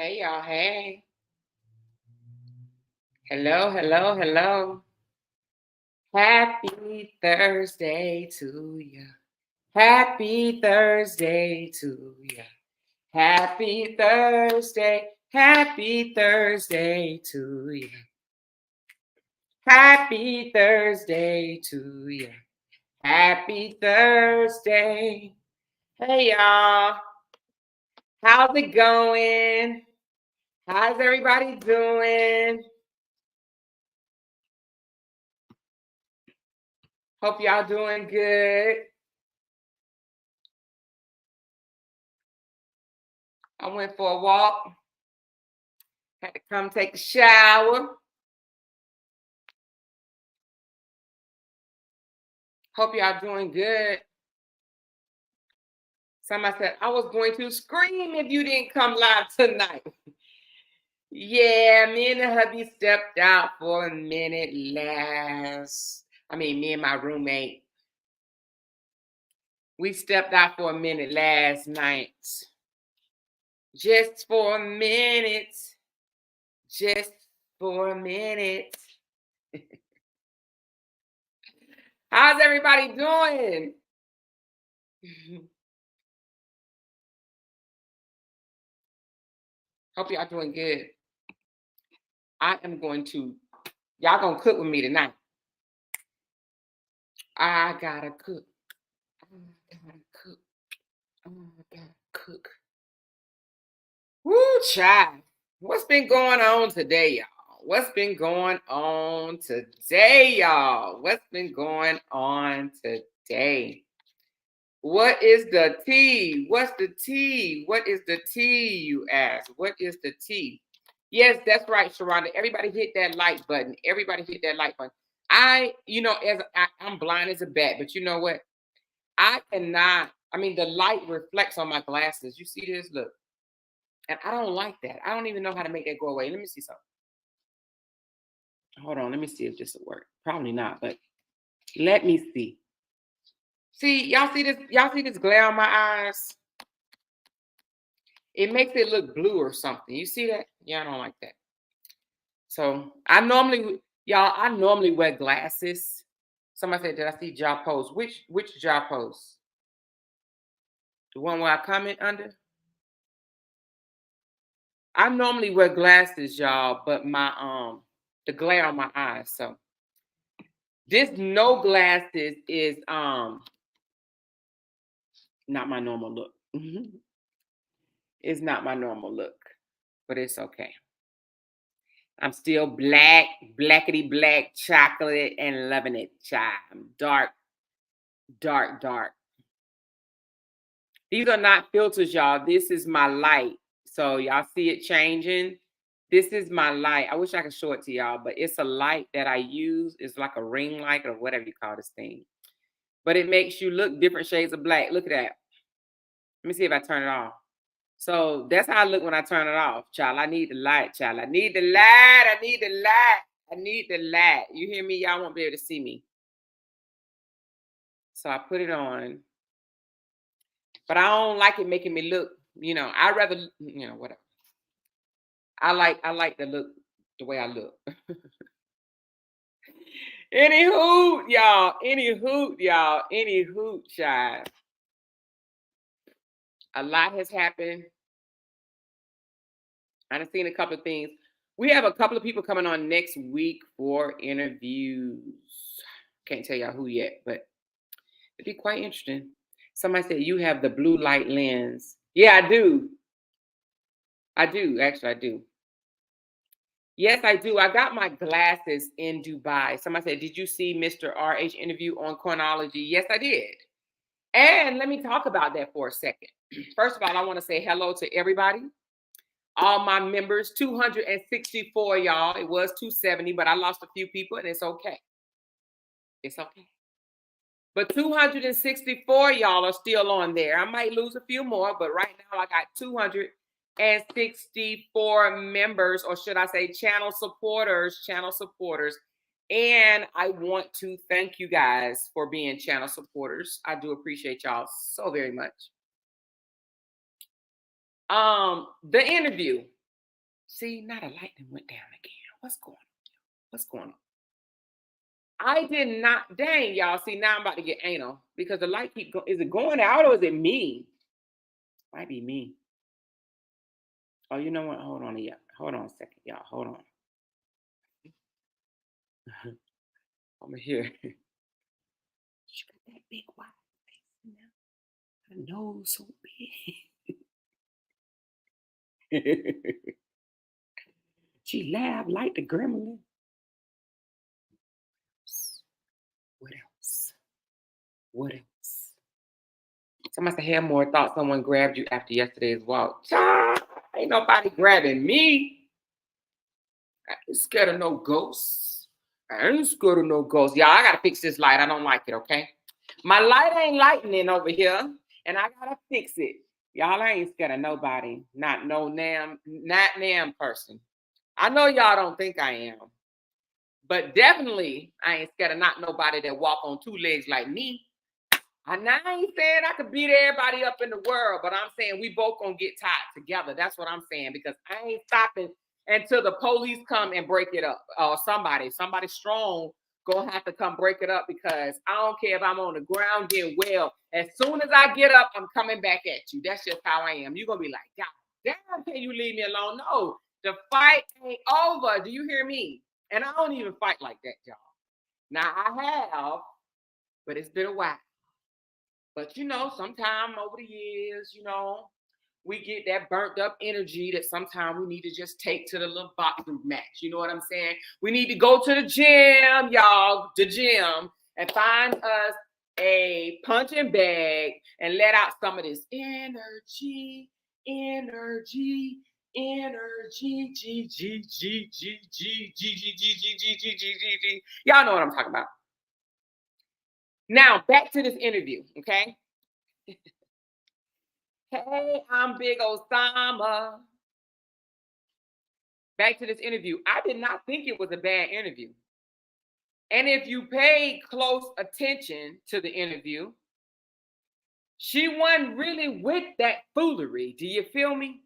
Hey, y'all. Hey. Hello, hello, hello. Happy Thursday to you. Happy Thursday to you. Happy Thursday. Happy Thursday to you. Happy Thursday to you. Happy Thursday. Hey, y'all. How's it going? How's everybody doing? Hope y'all doing good. I went for a walk. Had to come take a shower. Hope y'all doing good. Somebody said, I was going to scream if you didn't come live tonight. Yeah, me and the hubby stepped out for a minute me and my roommate. We stepped out for a minute last night. Just for a minute. Just for a minute. How's everybody doing? Hope y'all doing good. I am going to, y'all gonna cook with me tonight. I gotta cook. I gotta cook. I gotta cook. Woo, child. What's been going on today, y'all? What's been going on today, y'all? What's been going on today? What is the tea? What's the tea? What is the tea, you ask? What is the tea? Yes, that's right, Sharonda. Everybody hit that like button. Everybody hit that like button. I'm blind as a bat, but you know what? I cannot, the light reflects on my glasses. You see this? Look. And I don't like that. I don't even know how to make that go away. Let me see something. Hold on. Let me see if this will work. Probably not, but let me see. See, y'all see this? Y'all see this glare on my eyes? It makes it look blue or something. You see that? Yeah, I don't like that. So I normally wear glasses. Somebody said, did I see job post? Which job post? The one where I comment under? I normally wear glasses, y'all, but my the glare on my eyes. So this no glasses is not my normal look. It's not my normal look, but it's okay. I'm still black, blackety black, chocolate, and loving it, child. I'm dark, dark, dark. These are not filters, y'all. This is my light. So y'all see it changing. This is my light. I wish I could show it to y'all, but it's a light that I use. It's like a ring light or whatever you call this thing. But it makes you look different shades of black. Look at that. Let me see if I turn it off. So that's how I look when I turn it off, child. I need the light, child. I need the light. I need the light. I need the light. You hear me? Y'all won't be able to see me. So I put it on. But I don't like it making me look, I'd rather, whatever. I like to look the way I look. Any hoot, y'all. Any hoot, y'all. Any hoot, child. A lot has happened. I've seen a couple of things. We have a couple of people coming on next week for interviews. Can't tell y'all who yet, but it'd be quite interesting. Somebody said you have the blue light lens. Yeah, I do. Actually, I do. Yes, I do. I got my glasses in Dubai. Somebody said, did you see Mr. RH interview on Chronology? Yes, I did. And let me talk about that for a second. First of all, I want to say hello to everybody. All my members, 264, y'all. It was 270, but I lost a few people, and it's okay. It's okay. But 264, y'all, are still on there. I might lose a few more, but right now I got 264 members, or should I say channel supporters. And I want to thank you guys for being channel supporters. I do appreciate y'all so very much. The interview. See, now the light done went down again. What's going on? What's going on? I did not. Dang, y'all. See, now I'm about to get anal because the light keep going. Is it going out or is it me? Might be me. Oh, you know what? Hold on, yeah. Hold on a second, y'all. Hold on. I'm here. She got that big wide face now. Her nose so big. She laughed like the gremlin. What else? What else? Somebody said, had more thought someone grabbed you after yesterday's walk. Child, ain't nobody grabbing me. I ain't scared of no ghosts. I ain't scared of no ghosts. Y'all, I gotta fix this light. I don't like it, okay? My light ain't lightning over here, and I gotta fix it. Y'all, I ain't scared of nobody. Not no nam person. I know y'all don't think I am, but definitely I ain't scared of not nobody that walk on two legs like me. I ain't saying I could beat everybody up in the world, but I'm saying we both gonna get tied together. That's what I'm saying, because I ain't stopping until the police come and break it up. Or somebody strong gonna have to come break it up, because I don't care if I'm on the ground getting well. As soon as I get up, I'm coming back at you. That's just how I am. You're gonna be like, God damn, can you leave me alone? No, the fight ain't over. Do you hear me? And I don't even fight like that, y'all. Now I have, but it's been a while. But sometime over the years, we get that burnt up energy that sometimes we need to just take to the little boxing match. You know what I'm saying? We need to go to the gym, y'all, and find us a punching bag and let out some of this energy, energy, energy, G, G, G, G, G, G, G, G, G, G, G, G, G, G. Y'all know what I'm talking about. Now, back to this interview, okay? Hey, I'm Big Osama. Back to this interview. I did not think it was a bad interview. And if you paid close attention to the interview, she wasn't really with that foolery. Do you feel me?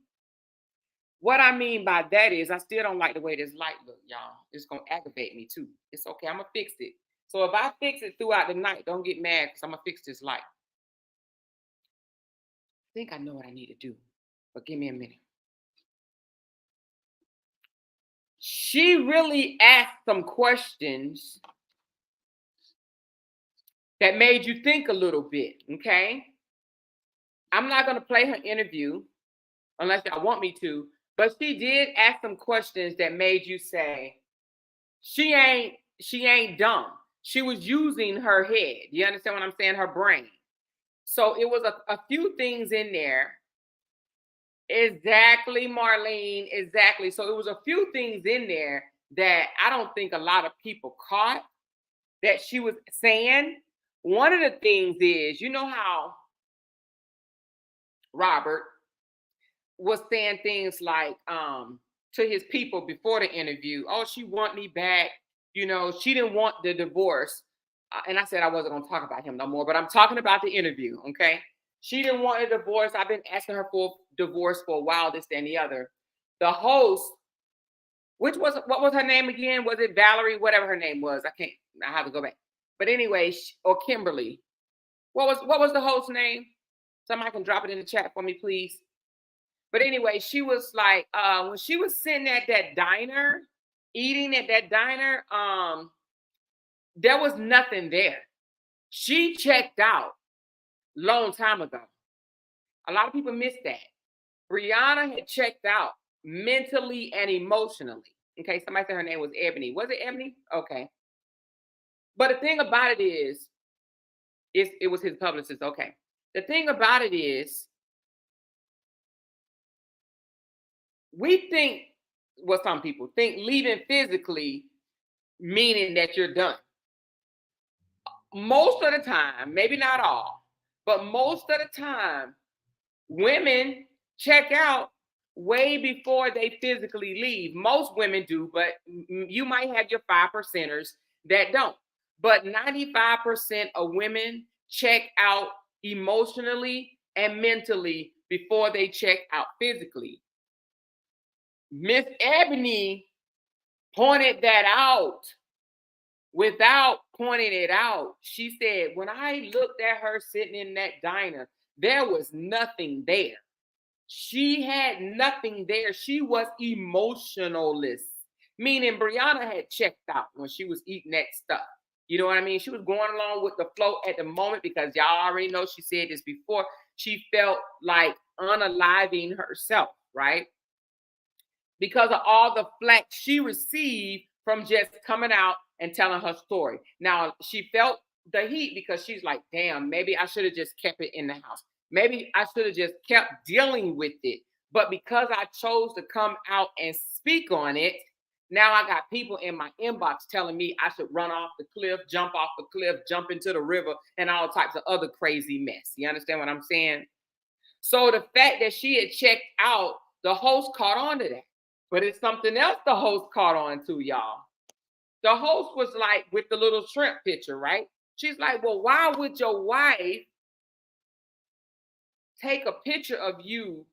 What I mean by that is I still don't like the way this light look, y'all. It's going to aggravate me too. It's okay. I'm going to fix it. So if I fix it throughout the night, don't get mad, because I'm going to fix this light. I think I know what I need to do, but give me a minute. She really asked some questions that made you think a little bit, okay? I'm not going to play her interview unless y'all want me to, but she did ask some questions that made you say, she ain't dumb. She was using her head. You understand what I'm saying? Her brain. So it was a few things in there. Exactly, Marlene. Exactly. So it was a few things in there that I don't think a lot of people caught that she was saying. One of the things is, you know how Robert was saying things like to his people before the interview, oh, she want me back. She didn't want the divorce. And I said I wasn't going to talk about him no more, but I'm talking about the interview, okay? She didn't want a divorce. I've been asking her for a divorce for a while, this and the other. The host, what was her name again? Was it Valerie? Whatever her name was. I have to go back. But anyway, or Kimberly. What was the host's name? Somebody can drop it in the chat for me, please. But anyway, she was like, when she was sitting at that diner, eating at that diner, there was nothing there. She checked out long time ago. A lot of people missed that. Brianna had checked out mentally and emotionally. Okay, somebody said her name was Ebony. Was it Ebony? Okay. But the thing about it is, it was his publicist. Okay. The thing about it is, we think, well, some people think leaving physically meaning that you're done. Most of the time, maybe not all, but most of the time, women check out way before they physically leave. Most women do, but you might have your 5%ers that don't. But 95% of women check out emotionally and mentally before they check out physically. Miss Ebony pointed that out without pointing it out. She said, when I looked at her sitting in that diner, there was nothing there. She had nothing there. She was emotionless, meaning Brianna had checked out when she was eating that stuff. You know what I mean? She was going along with the flow at the moment because y'all already know she said this before. She felt like unaliving herself, right? Because of all the flack she received from just coming out and telling her story. Now, she felt the heat because she's like, damn, maybe I should have just kept it in the house. Maybe I should have just kept dealing with it. But because I chose to come out and speak on it, now I got people in my inbox telling me I should run off the cliff, jump off the cliff, jump into the river, and all types of other crazy mess. You understand what I'm saying? So the fact that she had checked out, the host caught on to that. But it's something else the host caught on to, y'all. The host was like with the little shrimp picture, right? She's like, well, why would your wife take a picture of you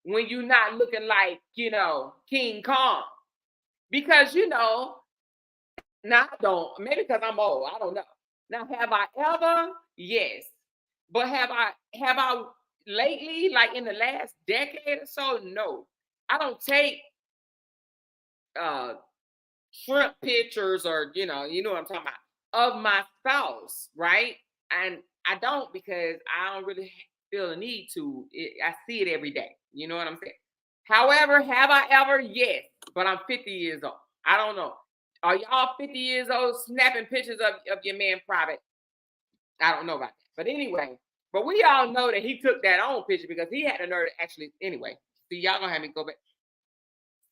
when you're not looking like, King Kong? Because, now I don't, maybe because I'm old, I don't know. Now, have I ever? Yes. But have I lately, like in the last decade or so? No. I don't take uh shrimp pictures or what I'm talking about of my spouse, right? And I don't because I don't really feel the need to. I see it every day. You know what I'm saying? However, have I ever? Yes, but I'm 50 years old. I don't know. Are y'all 50 years old snapping pictures of your man private? I don't know about that. But anyway, but we all know that he took that own picture because he had the nerve to actually, anyway. See, y'all gonna have me go back.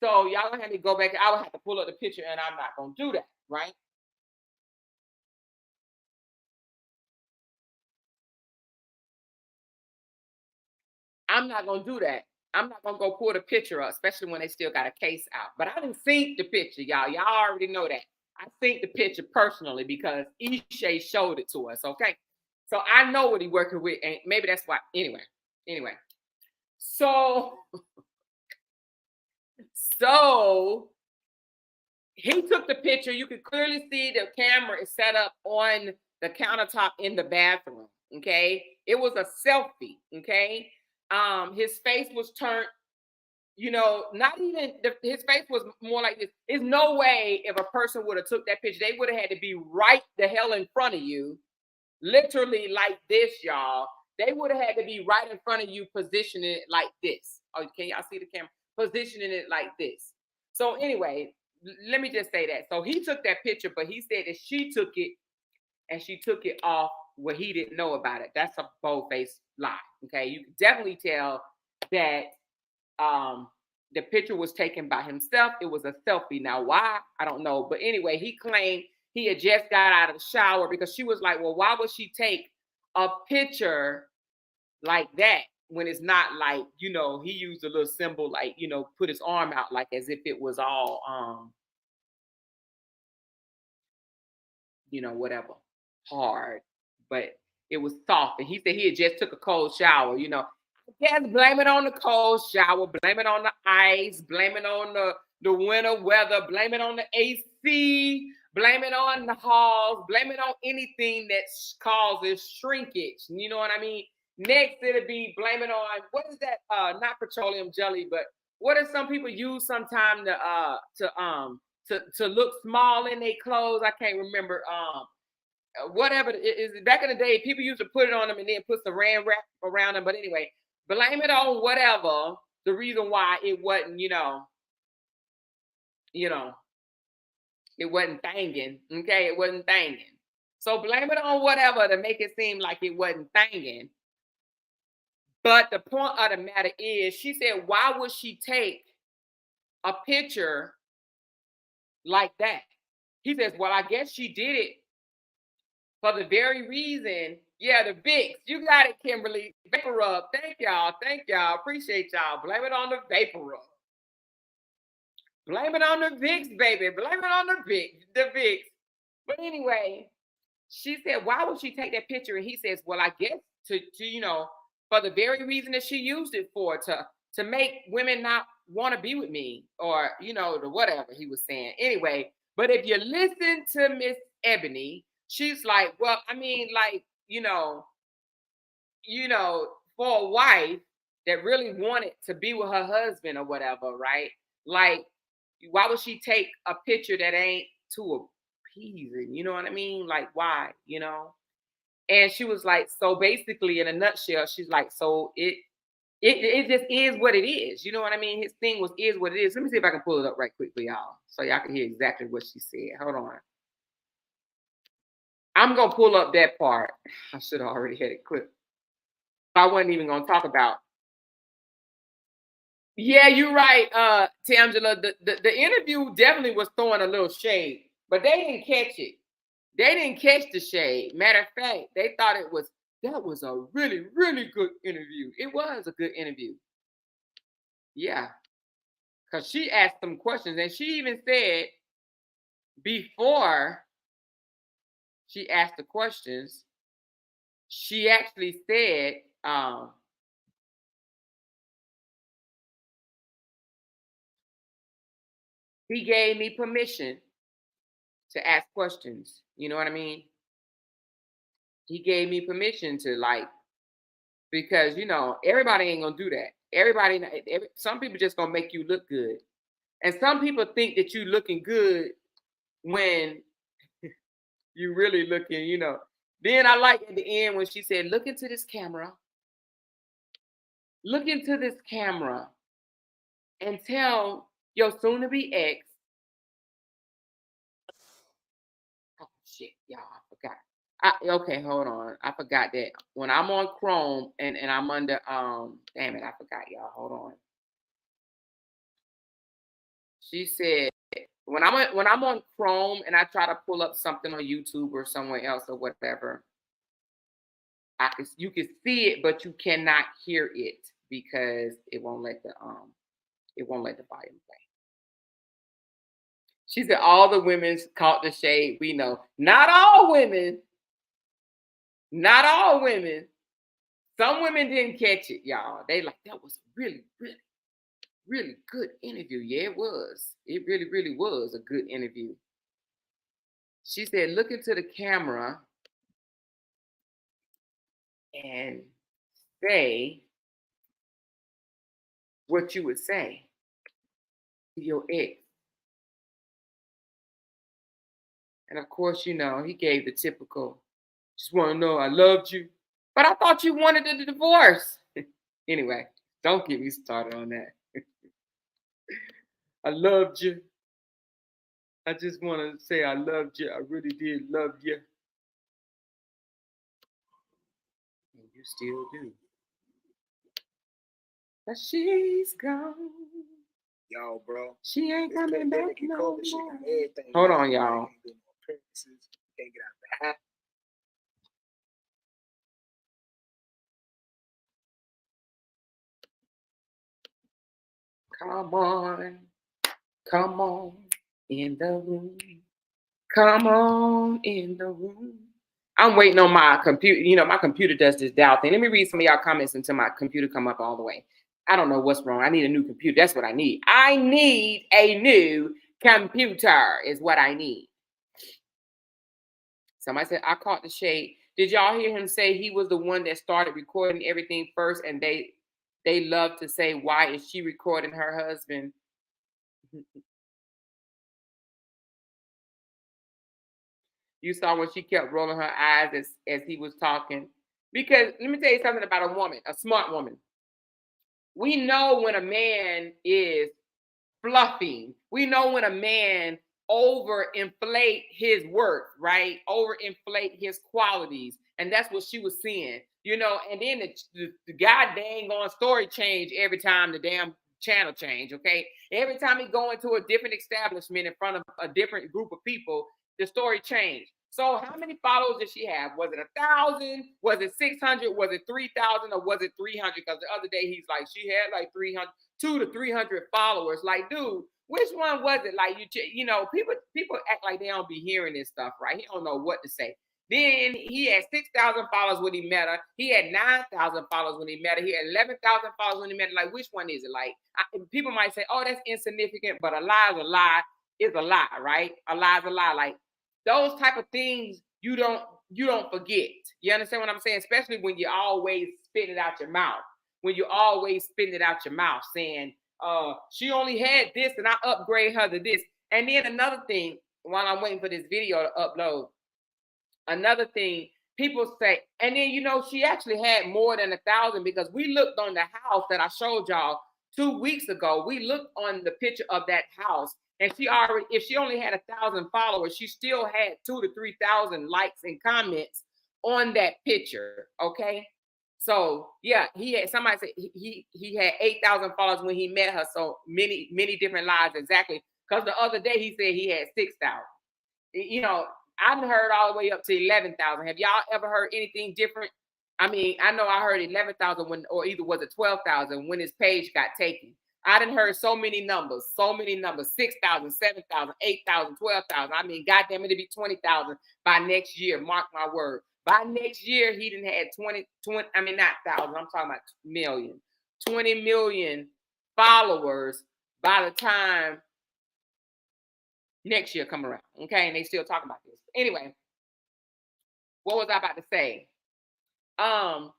So y'all gonna have me go back. I would have to pull up the picture, and I'm not gonna do that, right? I'm not gonna do that. I'm not gonna go pull the picture up, especially when they still got a case out. But I didn't see the picture, y'all. Y'all already know that. I think the picture personally because Ishay showed it to us. Okay, so I know what he working with, and maybe that's why. Anyway. So, so he took the picture. You could clearly see the camera is set up on the countertop in the bathroom. Okay, it was a selfie. Okay, his face was turned. Not even his face was more like this. There's no way if a person would have took that picture, they would have had to be right the hell in front of you, literally like this, y'all. They would have had to be right in front of you, positioning it like this. Oh, can y'all see the camera? Positioning it like this. So anyway, let me just say that. So he took that picture, but he said that she took it and she took it off where he didn't know about it. That's a bold-faced lie. Okay. You can definitely tell that the picture was taken by himself. It was a selfie. Now, why? I don't know. But anyway, he claimed he had just got out of the shower because she was like, well, why would she take a picture like that when it's not like, he used a little symbol, like, put his arm out like as if it was all whatever, hard, but it was soft. And he said he had just took a cold shower, Yes, blame it on the cold shower, blame it on the ice, blame it on the winter weather, blame it on the AC, blame it on the halls, blame it on anything that causes shrinkage. You know what I mean? Next, it'll be blame it on what is that? Not petroleum jelly, but what do some people use sometimes to look small in their clothes? I can't remember. Whatever it is, back in the day, people used to put it on them and then put saran wrap around them. But anyway, blame it on whatever the reason why it wasn't, you know, it wasn't thanging. Okay, it wasn't thanging. So blame it on whatever to make it seem like it wasn't thanging. But the point of the matter is, she said, why would she take a picture like that? He says, well, I guess she did it for the very reason, yeah, the Vicks. You got it, Kimberly. Vapor rub. Thank y'all. Thank y'all. Appreciate y'all. Blame it on the vapor rub. Blame it on the Vicks, baby. Blame it on the Vicks. The Vicks. But anyway, she said, why would she take that picture? And he says, well, I guess to for the very reason that she used it for, to make women not want to be with me, or the whatever he was saying. Anyway, but if you listen to Miss Ebony, she's like, well, I mean, like, for a wife that really wanted to be with her husband or whatever, right? Like, why would she take a picture that ain't too appeasing? You know what I mean? Like, why? And she was like, so basically, in a nutshell, she's like, so it just is what it is. You know what I mean? His thing was is what it is. Let me see if I can pull it up right quick for y'all, so y'all can hear exactly what she said. Hold on. I'm gonna pull up that part. I should have already had it clipped. I wasn't even gonna talk about. Yeah, you're right, Tangela. The interview definitely was throwing a little shade, but they didn't catch it. They didn't catch the shade. Matter of fact, they thought that was a really, really good interview. It was a good interview. Yeah, because she asked some questions, and she even said before she asked the questions, she actually said, he gave me permission to ask questions. You know what I mean? He gave me permission to, like, because everybody ain't gonna do that. Some people just gonna make you look good, and some people think that you looking good when you really looking. Then I like at the end when she said, "Look into this camera. Look into this camera, and tell your soon-to-be ex." Oh shit, y'all, I forgot. Okay, hold on. I forgot that when I'm on Chrome and I'm under damn it, I forgot, y'all. Hold on. She said when I'm on Chrome and I try to pull up something on YouTube or somewhere else or whatever, you can see it, but you cannot hear it because it won't let the volume play. She said all the women caught the shade. We know not all women, not all women. Some women didn't catch it, y'all. They like that was really, really, really good interview. Yeah, it was. It really, really was a good interview. She said, look into the camera and say what you would say to your ex. And of course, he gave the typical, just want to know I loved you. But I thought you wanted the divorce. Anyway, don't get me started on that. I loved you. I just want to say I loved you. I really did love you. And you still do. But she's gone. Yo, bro. She ain't This coming back pandemic and no COVID shit more. got everything. Hold on, y'all. Can't do no appearances. Can't get out the house. Come on. Come on in the room. Come on in the room. I'm waiting on my computer. My computer does this dial thing. Let me read some of y'all comments until my computer come up all the way. I don't know what's wrong. I need a new computer. That's what I need. I need a new computer is what I need. Somebody said, I caught the shade. Did y'all hear him say he was the one that started recording everything first, and they love to say, why is she recording her husband? You saw when she kept rolling her eyes as he was talking. Because let me tell you something about a woman, a smart woman. We know when a man is fluffing. We know when a man overinflate his worth, right? Overinflate his qualities. And that's what she was seeing, and then the god dang on story change every time the damn channel change, okay? Every time he go into a different establishment in front of a different group of people, the story changed. So how many followers did she have? Was it 1,000? Was it 600? Was it 3,000? Or was it 300? Because the other day he's like, she had like 300, 200 to 300 followers. Like, dude, which one was it? Like, people act like they don't be hearing this stuff, right? He don't know what to say. Then he had 6,000 followers when he met her. He had 9,000 followers when he met her. He had 11,000 followers when he met her. Like, which one is it? Like, people might say, oh, that's insignificant, but a lie is a lie, right? A lie is a lie. Like, those type of things you don't forget. You understand what I'm saying? Especially when you always spit it out your mouth. When you always spitting it out your mouth saying, she only had this and I upgrade her to this. And then another thing, while I'm waiting for this video to upload, another thing people say, and then she actually had more than 1,000 because we looked on the house that I showed y'all 2 weeks ago. We looked on the picture of that house, and if she only had 1,000 followers, she still had 2,000 to 3,000 likes and comments on that picture. Okay, so yeah, he had somebody say he had 8,000 followers when he met her. So many different lies exactly. Because the other day he said he had 6,000. I've heard all the way up to 11,000. Have y'all ever heard anything different? I mean, I know I heard 11,000 when, or either was it 12,000 when his page got taken. I done heard so many numbers, 6,000, 7,000, 8,000, 12,000. I mean, goddamn it'll be 20,000 by next year. Mark my word. By next year, he done had 20, I mean, not thousand, I'm talking about million, 20 million followers by the time next year come around. Okay, and they still talking about this. Anyway, what was I about to say? On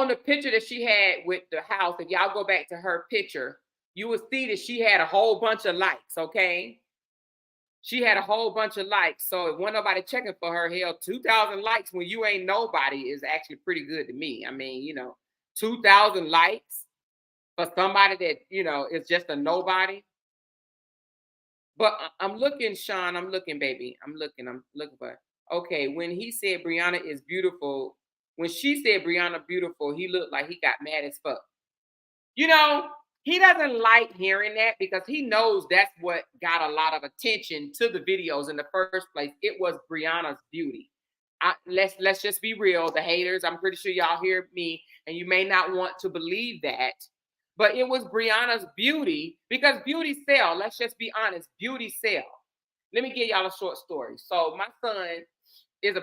the picture that she had with the house, if y'all go back to her picture, you will see that she had a whole bunch of likes. Okay, she had a whole bunch of likes. So if wasn't nobody checking for her, hell, 2,000 likes when you ain't nobody is actually pretty good to me. I mean, 2,000 likes for somebody that is just a nobody. But I'm looking, Sean. I'm looking, baby. I'm looking. But okay. When he said Brianna is beautiful, when she said Brianna beautiful, he looked like he got mad as fuck. He doesn't like hearing that because he knows that's what got a lot of attention to the videos in the first place. It was Brianna's beauty. Let's just be real. The haters, I'm pretty sure y'all hear me, and you may not want to believe that. But it was Brianna's beauty because beauty sell. Let's just be honest, beauty sell. Let me give y'all a short story. So my son is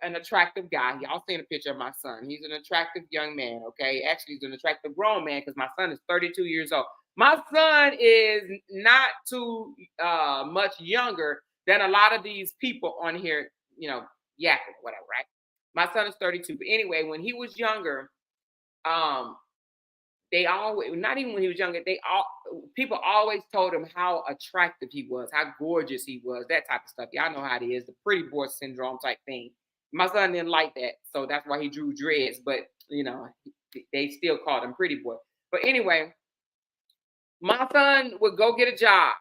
an attractive guy. Y'all seen a picture of my son. He's an attractive young man. Okay, actually, he's an attractive grown man because my son is 32 years old. My son is not too much younger than a lot of these people on here. Yapping, whatever, right? My son is 32. But anyway, when he was younger, they always, not even when he was younger, people always told him how attractive he was, how gorgeous he was, that type of stuff. Y'all know how it is, the pretty boy syndrome type thing. My son didn't like that, so that's why he drew dreads. But they still called him pretty boy. But anyway, my son would go get a job,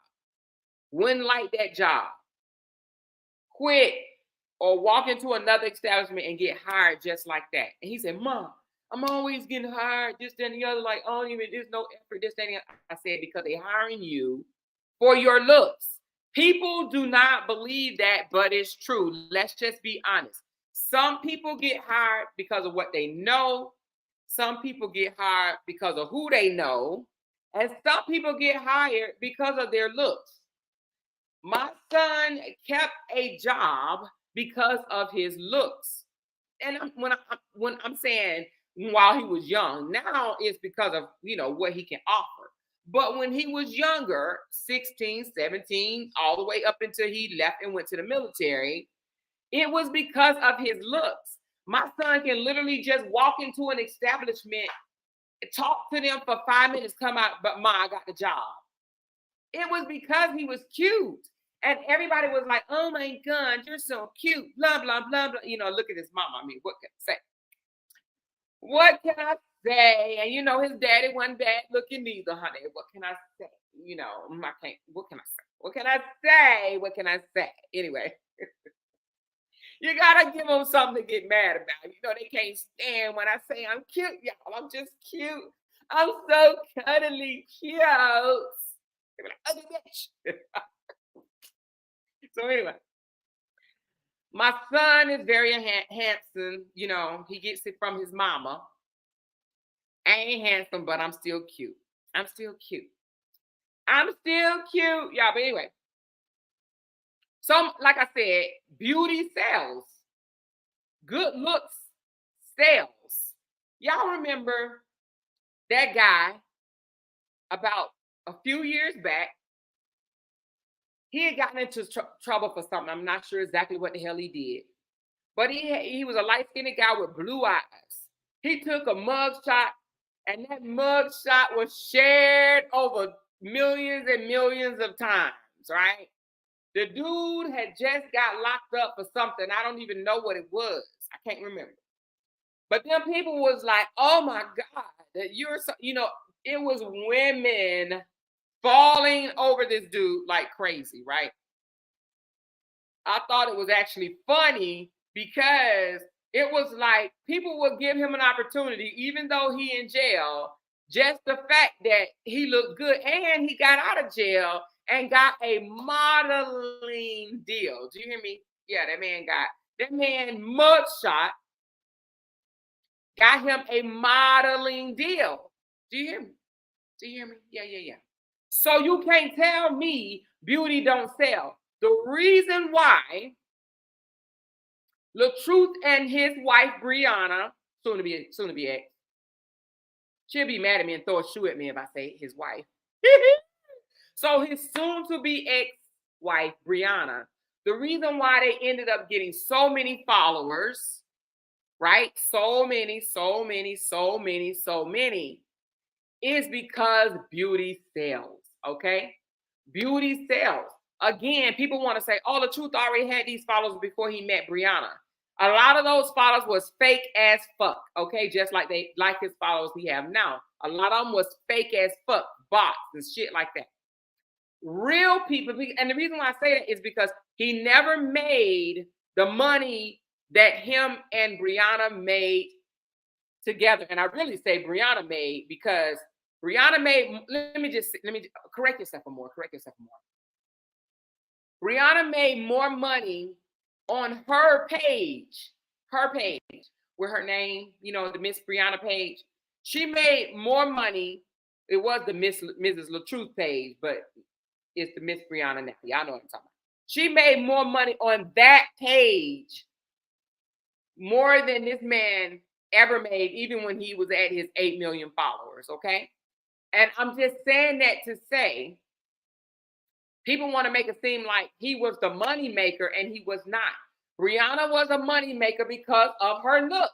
wouldn't like that job, quit, or walk into another establishment and get hired just like that. And he said, "Mom, I'm always getting hired, this, that, and the other. Like, there's no effort, this, that, and the other." I said, because they're hiring you for your looks. People do not believe that, but it's true. Let's just be honest. Some people get hired because of what they know. Some people get hired because of who they know. And some people get hired because of their looks. My son kept a job because of his looks. And when I'm saying while he was young, now it's because of what he can offer. But when he was younger, 16, 17, all the way up until he left and went to the military, it was because of his looks. My son can literally just walk into an establishment, talk to them for 5 minutes, come out, but Ma, I got the job. It was because he was cute. And everybody was like, "Oh my God, you're so cute." Blah, blah, blah, blah. Look at his mama. I mean, what can I say? What can I say? And his daddy wasn't bad looking neither, honey. What can I say? I can't. What can I say? What can I say? What can I say? Anyway, you gotta give them something to get mad about. They can't stand when I say I'm cute, y'all. I'm just cute. I'm so cuddly cute. They're like, "Ugly bitch." So anyway, my son is very handsome. He gets it from his mama. I ain't handsome, but I'm still cute. I'm still cute. I'm still cute, y'all. But anyway, So, like I said, beauty sells. Good looks sells. Y'all remember that guy about a few years back? He had gotten into trouble for something. I'm not sure exactly what the hell he did. But he was a light-skinned guy with blue eyes. He took a mug shot, and that mug shot was shared over millions and millions of times, right? The dude had just got locked up for something. I don't even know what it was. I can't remember. But then people was like, oh my God, that you're so, it was women falling over this dude like crazy, right? I thought it was actually funny because it was like people would give him an opportunity, even though he in jail, just the fact that he looked good and he got out of jail and got a modeling deal. Do you hear me? Yeah, that man mugshot got him a modeling deal. Do you hear me? Do you hear me? Yeah. So you can't tell me beauty don't sell. The reason why Latruth and his wife Brianna, soon to be ex, she'll be mad at me and throw a shoe at me if I say his wife. So his soon to be ex-wife Brianna, the reason why they ended up getting so many followers, right? So many, is because beauty sells. Okay, beauty sells. Again, people want to say, oh, Latruth already had these followers before he met Brianna. A lot of those followers was fake as fuck, okay? Just like his followers we have now. A lot of them was fake as fuck, bots and shit like that. Real people, and the reason why I say that is because he never made the money that him and Brianna made together. And I really say Brianna made because Brianna made, let me correct yourself for more. Brianna made more money on her page, with her name, the Miss Brianna page. She made more money. It was the Mrs. Latruth page, but it's the Miss Brianna now. Y'all know what I'm talking about. She made more money on that page, more than this man ever made, even when he was at his 8 million followers, okay? And I'm just saying that to say, people want to make it seem like he was the money maker, and he was not. Brianna was a money maker because of her looks.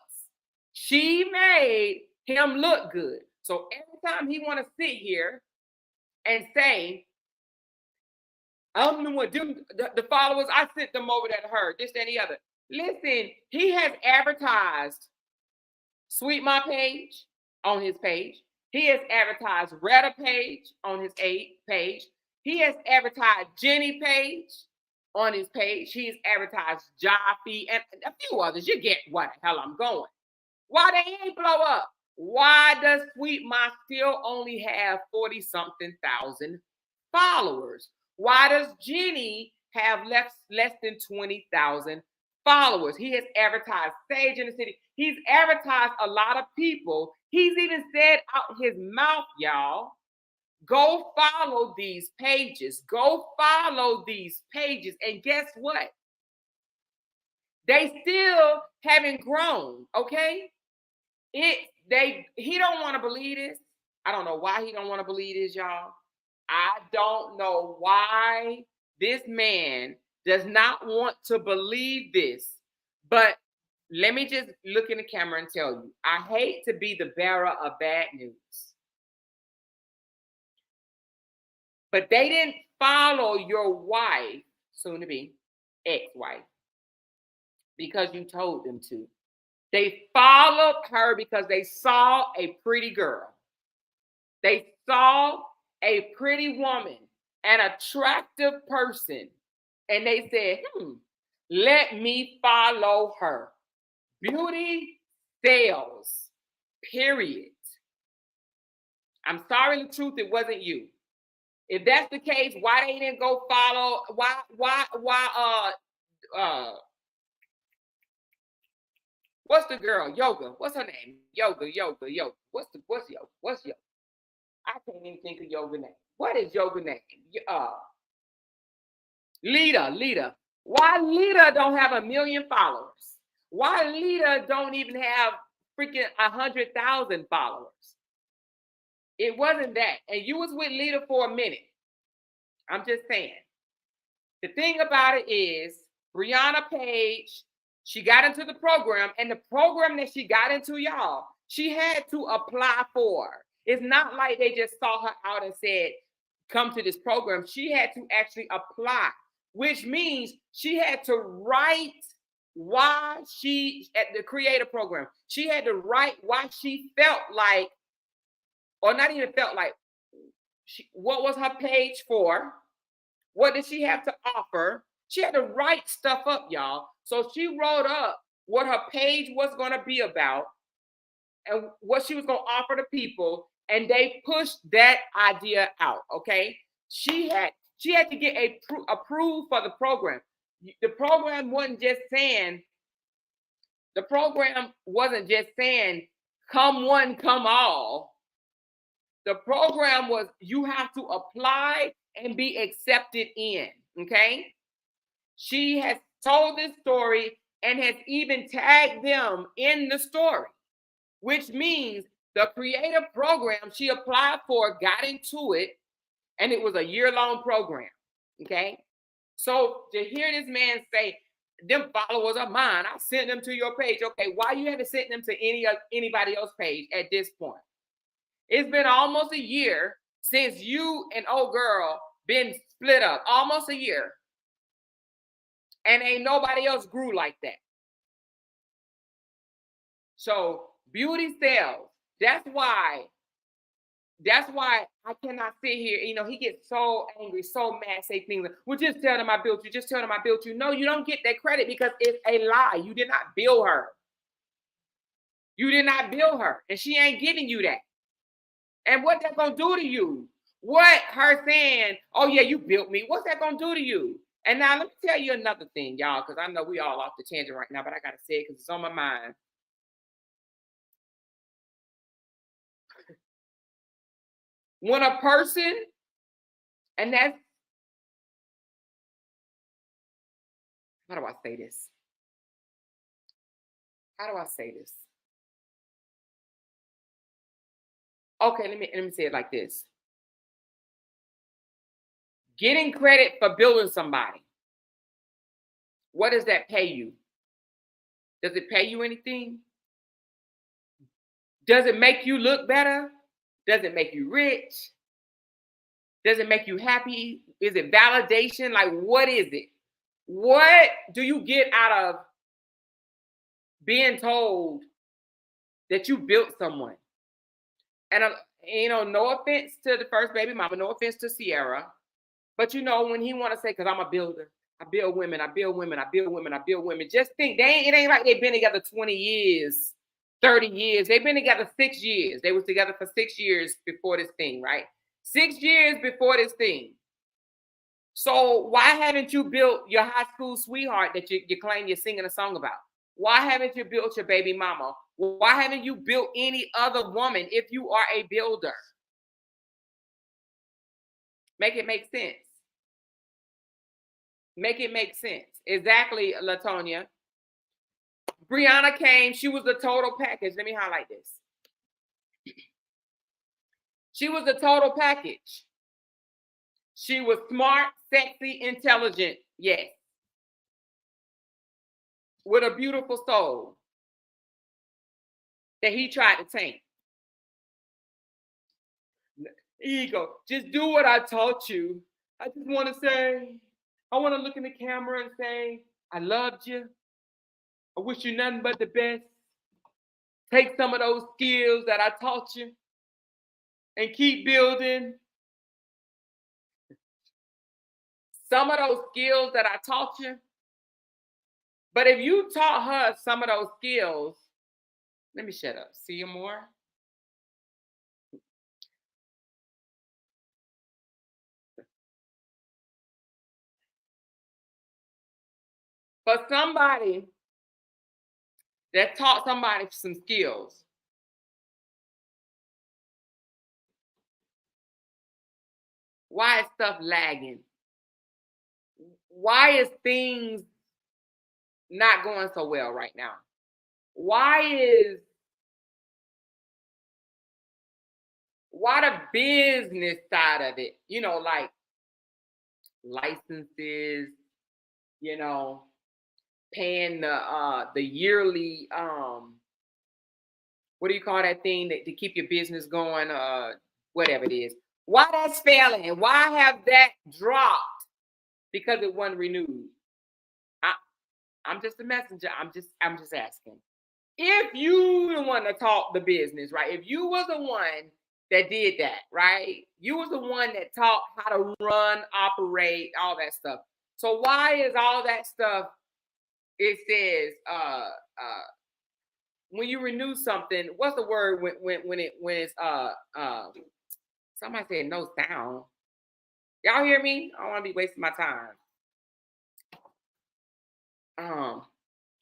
She made him look good. So every time he want to sit here and say, I'm the one, the followers, I sent them over there to her, this, that, and the other. Listen, he has advertised Sweet My page on his page. He has advertised Retta page on his page. He has advertised Jenny page on his page. He's advertised Jaffe and a few others. You get what the hell I'm going. Why they ain't blow up? Why does Sweet My still only have 40-something thousand followers? Why does Jenny have less than 20,000 followers? He has advertised Sage in the City. He's advertised a lot of people. He's even said out his mouth, y'all, go follow these pages. Go follow these pages. And guess what? They still haven't grown, okay? He don't want to believe this. I don't know why he don't want to believe this, y'all. I don't know why this man does not want to believe this. But let me just look in the camera and tell you, I hate to be the bearer of bad news. But they didn't follow your wife, soon to be ex-wife, because you told them to. They followed her because they saw a pretty girl. They saw a pretty woman, an attractive person, and they said, let me follow her. Beauty sells, period. I'm sorry, Latruth, it wasn't you. If that's the case, why they didn't go follow? What's the girl? Yoga. What's her name? Yoga. What's Yoga? I can't even think of Yoga name. What is Yoga name? Leader. Why Leader don't have 1 million followers? Why Leader don't even have freaking 100,000 followers? It wasn't that. And you was with Leader for a minute. I'm just saying. The thing about it is, Brianna Page, she got into the program, and the program that she got into, y'all, she had to apply for. It's not like they just saw her out and said, come to this program. She had to actually apply, which means she had to write why she, at the creator program, she had to write why she felt like, or not even felt like, what was her page for? What did she have to offer? She had to write stuff up, y'all. So she wrote up what her page was going to be about and what she was going to offer to people, and they pushed that idea out. Okay, she had to get approved for the program. The program wasn't just saying. The program wasn't just saying, "Come one, come all." The program was, you have to apply and be accepted in. Okay. She has told this story and has even tagged them in the story, which means the creative program she applied for got into it, and it was a year-long program. Okay. So to hear this man say, them followers are mine, I sent them to your page. Okay, why you haven't sent them to anybody else's page at this point? It's been almost a year since you and old girl been split up. Almost a year. And ain't nobody else grew like that. So beauty sells. That's why I cannot sit here. You know, he gets so angry, so mad, say things like, well, just tell them I built you. Just tell them I built you. No, you don't get that credit because it's a lie. You did not build her. You did not build her. And she ain't giving you that. And what that gonna do to you? What her saying, oh yeah, you built me. What's that gonna do to you? And now let me tell you another thing, y'all, because I know we all off the tangent right now, but I gotta say it because it's on my mind. When a person, and that's, how do I say this? How do I say this? Okay, let me say it like this. Getting credit for building somebody. What does that pay you? Does it pay you anything? Does it make you look better? Does it make you rich? Does it make you happy? Is it validation? Like, what is it? What do you get out of being told that you built someone? And, you know, no offense to the first baby mama, no offense to Sierra, but you know, when he want to say, because I'm a builder, I build women, I build women, I build women, I build women. Just think, it ain't like they've been together 20 years, 30 years. They've been together 6 years. They was together for 6 years before this thing, right? 6 years before this thing. So why haven't you built your high school sweetheart that you claim you're singing a song about? Why haven't you built your baby mama? Why haven't you built any other woman if you are a builder? Make it make sense. Make it make sense. Exactly, Latonia. Brianna came. She was the total package. Let me highlight this. She was the total package. She was smart, sexy, intelligent. Yes. With a beautiful soul that he tried to taint. Ego. Just do what I taught you. I just want to say, I want to look in the camera and say, I loved you. I wish you nothing but the best. Take some of those skills that I taught you and keep building. Some of those skills that I taught you. But if you taught her some of those skills, let me shut up. See you more. For somebody that taught somebody some skills, why is stuff lagging? why is things not going so well right now? Why the business side of it, like licenses, you know, paying the yearly what do you call that thing that to keep your business going, whatever it is. Why that's failing? Why have that dropped? Because it wasn't renewed. I'm just a messenger. I'm just asking. If you the one to talk the business, right? If you was the one that did that, right? You was the one that taught how to run, operate, all that stuff. So why is all that stuff? It says when you renew something, what's the word when it's somebody said no sound. Y'all hear me? I don't want to be wasting my time.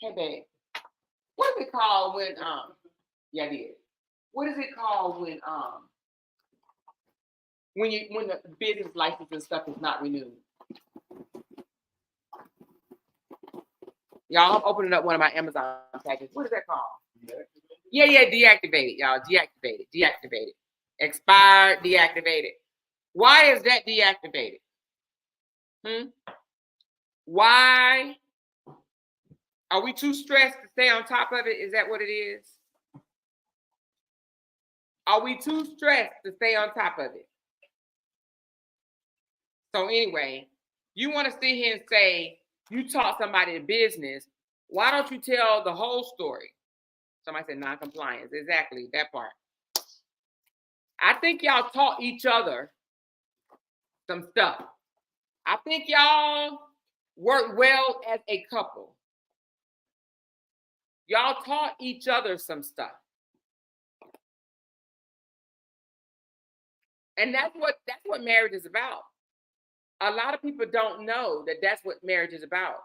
Hey babe, what is it called when yeah I did. What is it called when the business license and stuff is not renewed? Y'all, I'm opening up one of my Amazon packages. What is that called? Yeah, deactivated, y'all. Deactivated. Expired, deactivated. Why is that deactivated? Why? Are we too stressed to stay on top of it? Is that what it is? Are we too stressed to stay on top of it? So anyway, you want to sit here and say you taught somebody the business. Why don't you tell the whole story? Somebody said non-compliance. Exactly, that part. I think y'all taught each other some stuff. I think y'all work well as a couple. Y'all taught each other some stuff. And that's what marriage is about. A lot of people don't know that that's what marriage is about.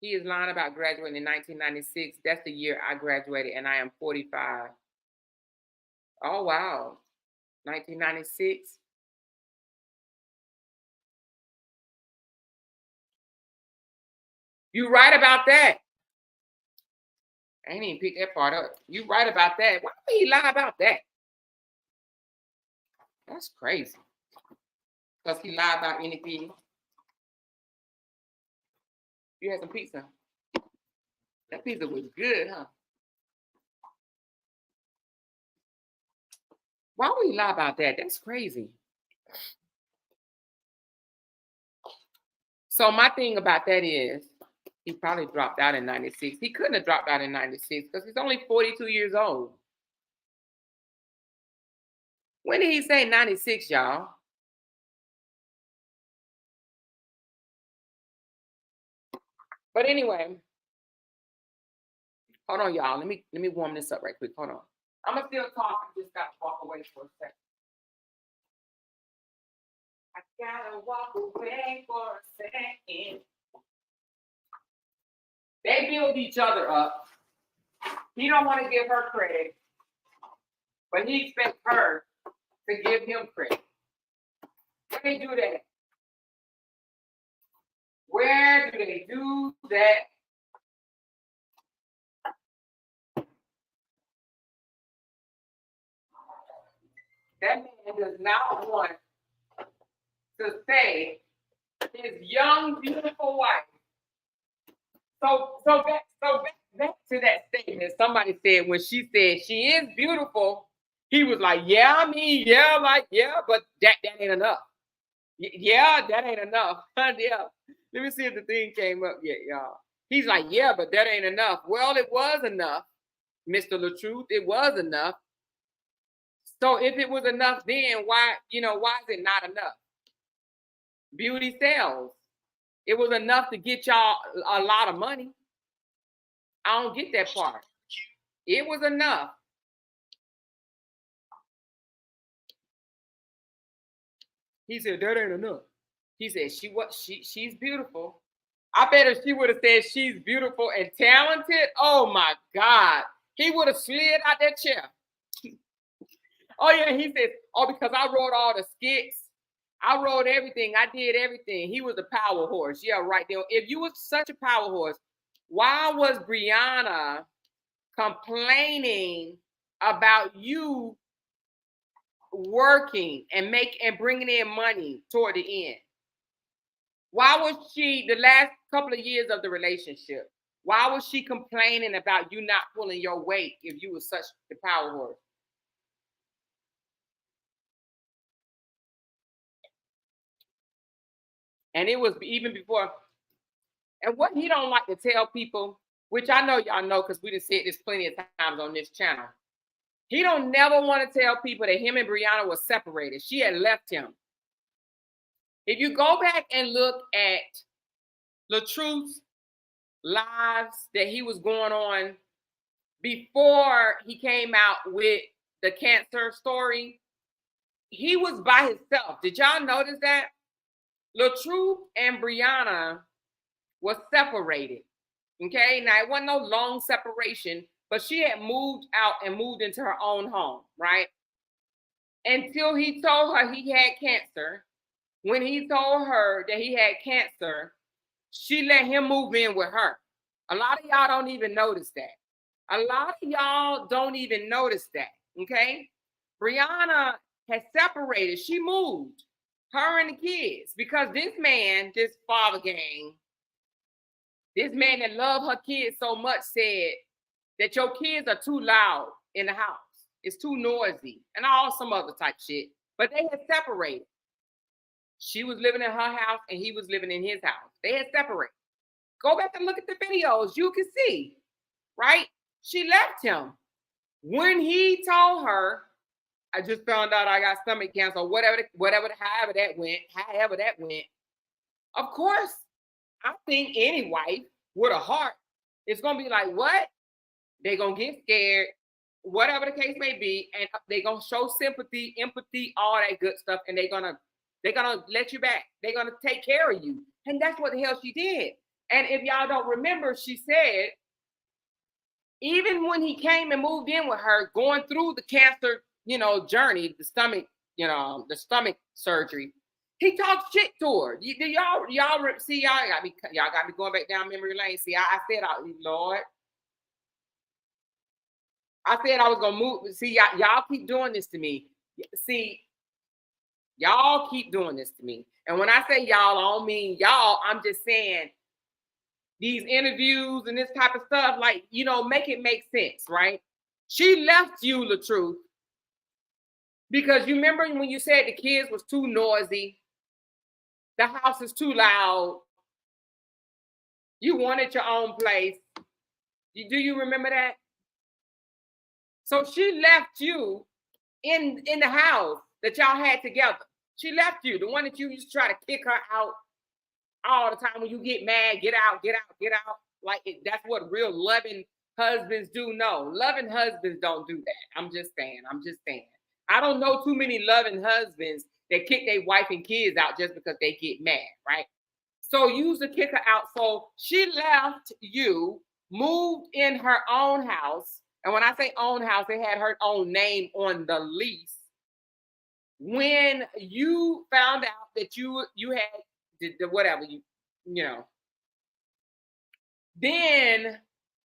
He is lying about graduating in 1996. That's the year I graduated, and I am 45. Oh, wow. 1996. You right about that. I ain't even pick that part up. You right about that. Why would he lie about that? That's crazy. Because he lied about anything. You had some pizza. That pizza was good, huh? Why would he lie about that? That's crazy. So my thing about that is he probably dropped out in 96. He couldn't have dropped out in 96 because he's only 42 years old. When did he say 96, y'all? But anyway, hold on, y'all. Let me warm this up right quick. Hold on. I'm gonna still talk. I just got to walk away for a second. I gotta walk away for a second. They build each other up. He don't want to give her credit, but he expects her to give him credit. Where they do that? Where do they do that? That man does not want to say his young, beautiful wife. So back to that statement. Somebody said when she said she is beautiful, he was like, yeah, I mean, yeah, like, yeah, but that ain't enough. Yeah, that ain't enough. Yeah. Let me see if the thing came up yet, y'all. He's like, yeah, but that ain't enough. Well, it was enough, Mr. Latruth. It was enough. So if it was enough then, why is it not enough? Beauty sells. It was enough to get y'all a lot of money. I don't get that part. It was enough. He said, that ain't enough. He said, she's beautiful. I bet if she would have said she's beautiful and talented, oh my God, he would have slid out that chair. Oh yeah, he said, oh, because I wrote all the skits I rode everything. I did everything. He was a power horse. Yeah, right there. If you was such a power horse, why was Brianna complaining about you working and bringing in money toward the end? Why was she the last couple of years of the relationship? Why was she complaining about you not pulling your weight if you were such the power horse? And it was even before. And what he don't like to tell people, which I know y'all know because we done said this plenty of times on this channel. He don't never want to tell people that him and Brianna were separated. She had left him. If you go back and look at Latruth's lives that he was going on before he came out with the cancer story, he was by himself. Did y'all notice that? Latruth and Brianna were separated. Okay, now it wasn't no long separation, but she had moved out and moved into her own home, right? Until he told her he had cancer. When he told her that he had cancer, she let him move in with her. A lot of y'all don't even notice that. A lot of y'all don't even notice that. Okay. Brianna has separated. She moved, her and the kids, because this man, this father gang, this man that loved her kids so much said that your kids are too loud in the house. It's too noisy and all some other type shit. But they had separated. She was living in her house and he was living in his house. They had separated. Go back and look at the videos. You can see, right? She left him. When he told her, I just found out I got stomach cancer, however that went. Of course, I think any wife with a heart is gonna be like, what? They're gonna get scared, whatever the case may be, and they're gonna show sympathy, empathy, all that good stuff, and they're gonna let you back. They're gonna take care of you. And that's what the hell she did. And if y'all don't remember, she said, even when he came and moved in with her, going through the cancer, journey, the stomach surgery, he talked shit to her. Y'all see, y'all got me going back down memory lane. See, I said, Lord, I said I was gonna move. See, y'all keep doing this to me. See, y'all keep doing this to me. And when I say y'all, I don't mean y'all. I'm just saying these interviews and this type of stuff, like, make it make sense, right? She left you, Latruth, because you remember when you said the kids was too noisy, the house is too loud, you wanted your own place. Do you remember that? So she left you in the house that y'all had together. She left you, the one that you used to try to kick her out all the time when you get mad, get out, get out, get out. Like that's what real loving husbands do. No, loving husbands don't do that. I'm just saying. I don't know too many loving husbands that kick their wife and kids out just because they get mad, right? So use the kicker out. So she left you, moved in her own house. And when I say own house, it had her own name on the lease. When you found out that you had the whatever then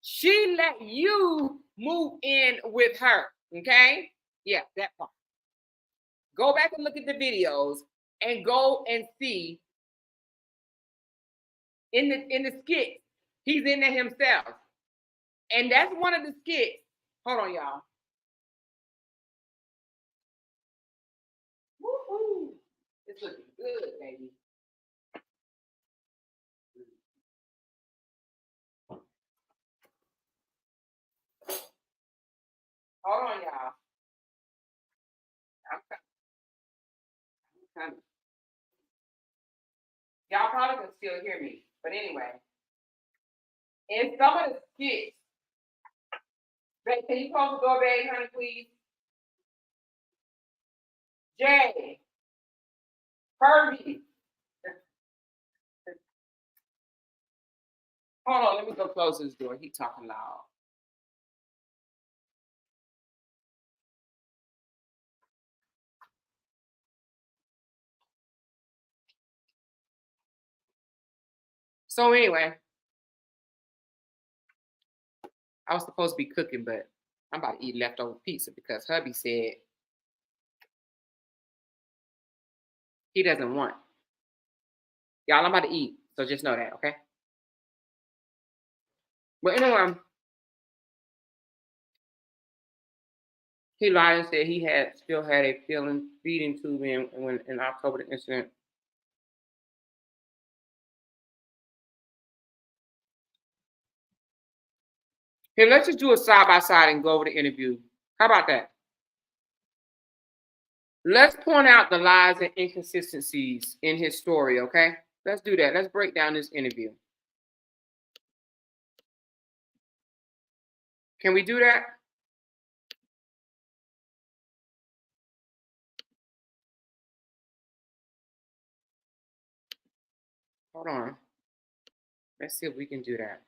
she let you move in with her. Okay, yeah, that part. Go back and look at the videos and go and see in the skit. He's in there himself, and that's one of the skits. Hold on, y'all. Woo-hoo. It's looking good, baby. Hold on, y'all. I'm coming. Y'all probably can still hear me, but anyway, in some of the skits, babe, can you close the door, babe, honey, please? Jay, Herbie. Hold on, let me go close this door. He talking loud. So anyway, I was supposed to be cooking, but I'm about to eat leftover pizza because hubby said he doesn't want. Y'all, I'm about to eat, so just know that, okay? But anyway, he lied and said he still had a feeding tube in October the incident. Here, let's just do a side by side and go over the interview. How about that? Let's point out the lies and inconsistencies in his story, okay? Let's do that. Let's break down this interview. Can we do that? Hold on. Let's see if we can do that.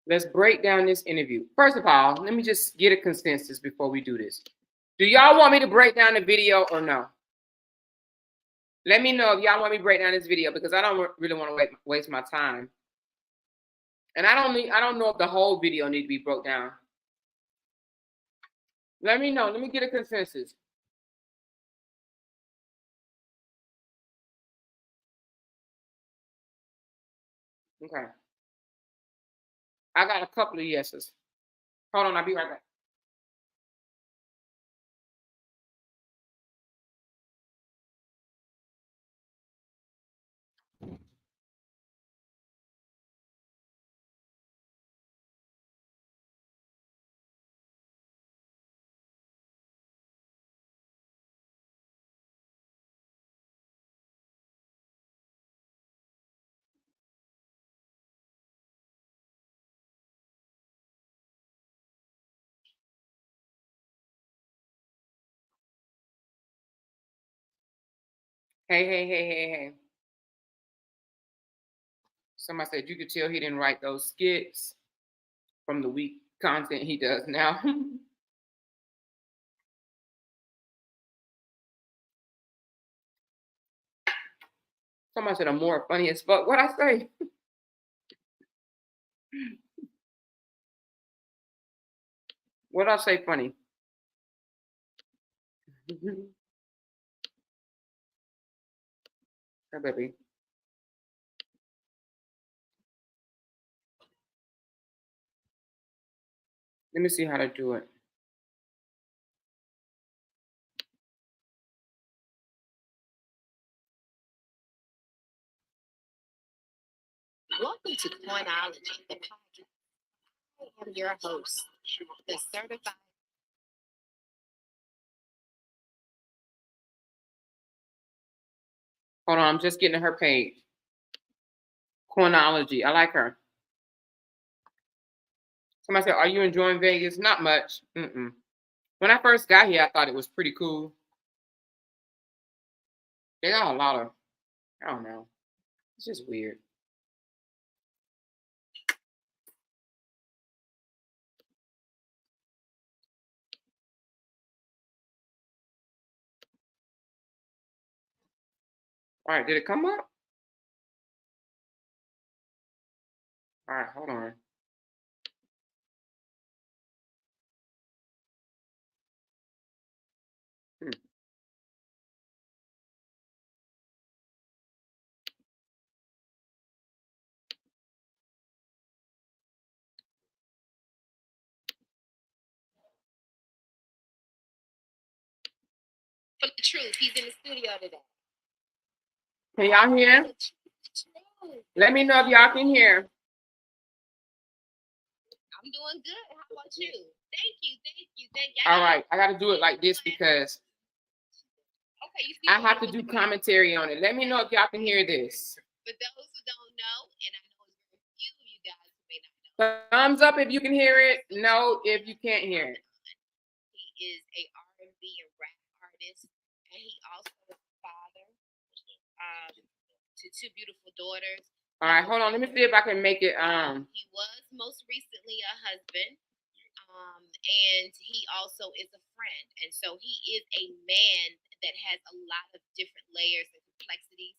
Let's break down this interview. First of all, let me just get a consensus before we do this. Do y'all want me to break down the video or no? Let me know if y'all want me to break down this video because I don't really want to waste my time. And I don't know if the whole video need to be broke down. Let me know. Let me get a consensus. Okay. I got a couple of yeses. Hold on, I'll be right back. Hey. Somebody said you could tell he didn't write those skits from the weak content he does now. Somebody said I'm more funny as fuck. What I say? What I say funny? Hey, baby. Let me see how to do it. Welcome to Coinology, the podcast. I am your host, the certified. Hold on, I'm just getting to her page. Coinology. I like her. Somebody said, "Are you enjoying Vegas?" Not much. Mm-mm. When I first got here, I thought it was pretty cool. They got a lot of, I don't know. It's just weird. All right, did it come up? All right, hold on. Hmm. For the truth, he's in the studio today. Can y'all hear? Let me know if y'all can hear. I'm doing good. How about you? Thank you. All right, I got to do it like this because okay, you see I have to do commentary on it. Let me know if y'all can hear this. For those who don't know, and I know it's very few of you guys who may not know. Thumbs up if you can hear it. No if you can't hear it. He is a R&B and rap artist, and he also is a father to two beautiful daughters. All right, hold on. Let me see if I can make it. He was most recently a husband, and he also is a friend, and so he is a man that has a lot of different layers and complexities.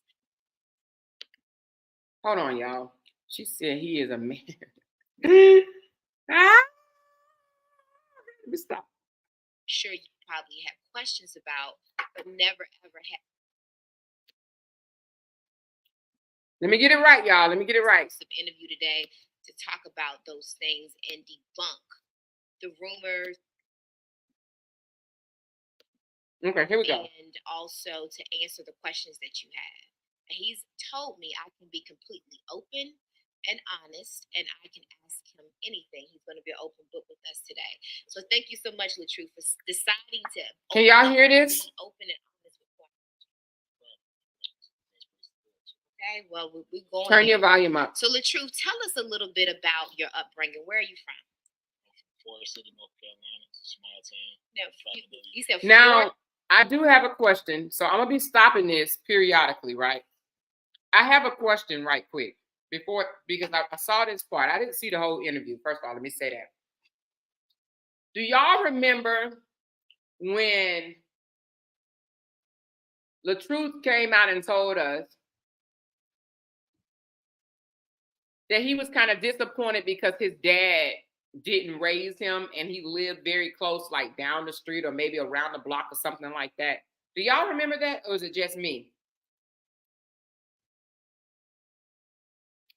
Hold on, y'all. She said he is a man. Ah, let me stop. Sure, you probably have questions about, but never ever had Let me get it right, y'all. Let me get it right. some interview today to talk about those things and debunk the rumors Okay, here we go. and also to answer the questions that you have. And he's told me I can be completely open and honest, and I can ask him anything. He's going to be an open book with us today. So thank you so much, Latruth, for deciding to. Can y'all hear this? Be open and honest with questions. Okay, well, we're going. Turn your volume up. So, Latruth, tell us a little bit about your upbringing. Where are you from? Forest City, North Carolina. It's a small town. No, you said now, I do have a question. So I'm going to be stopping this periodically, right? I have a question right quick before, because I saw this part. I didn't see the whole interview. First of all, let me say that. Do y'all remember when Latruth came out and told us that he was kind of disappointed because his dad didn't raise him and he lived very close, like down the street or maybe around the block or something like that? Do y'all remember that, or is it just me?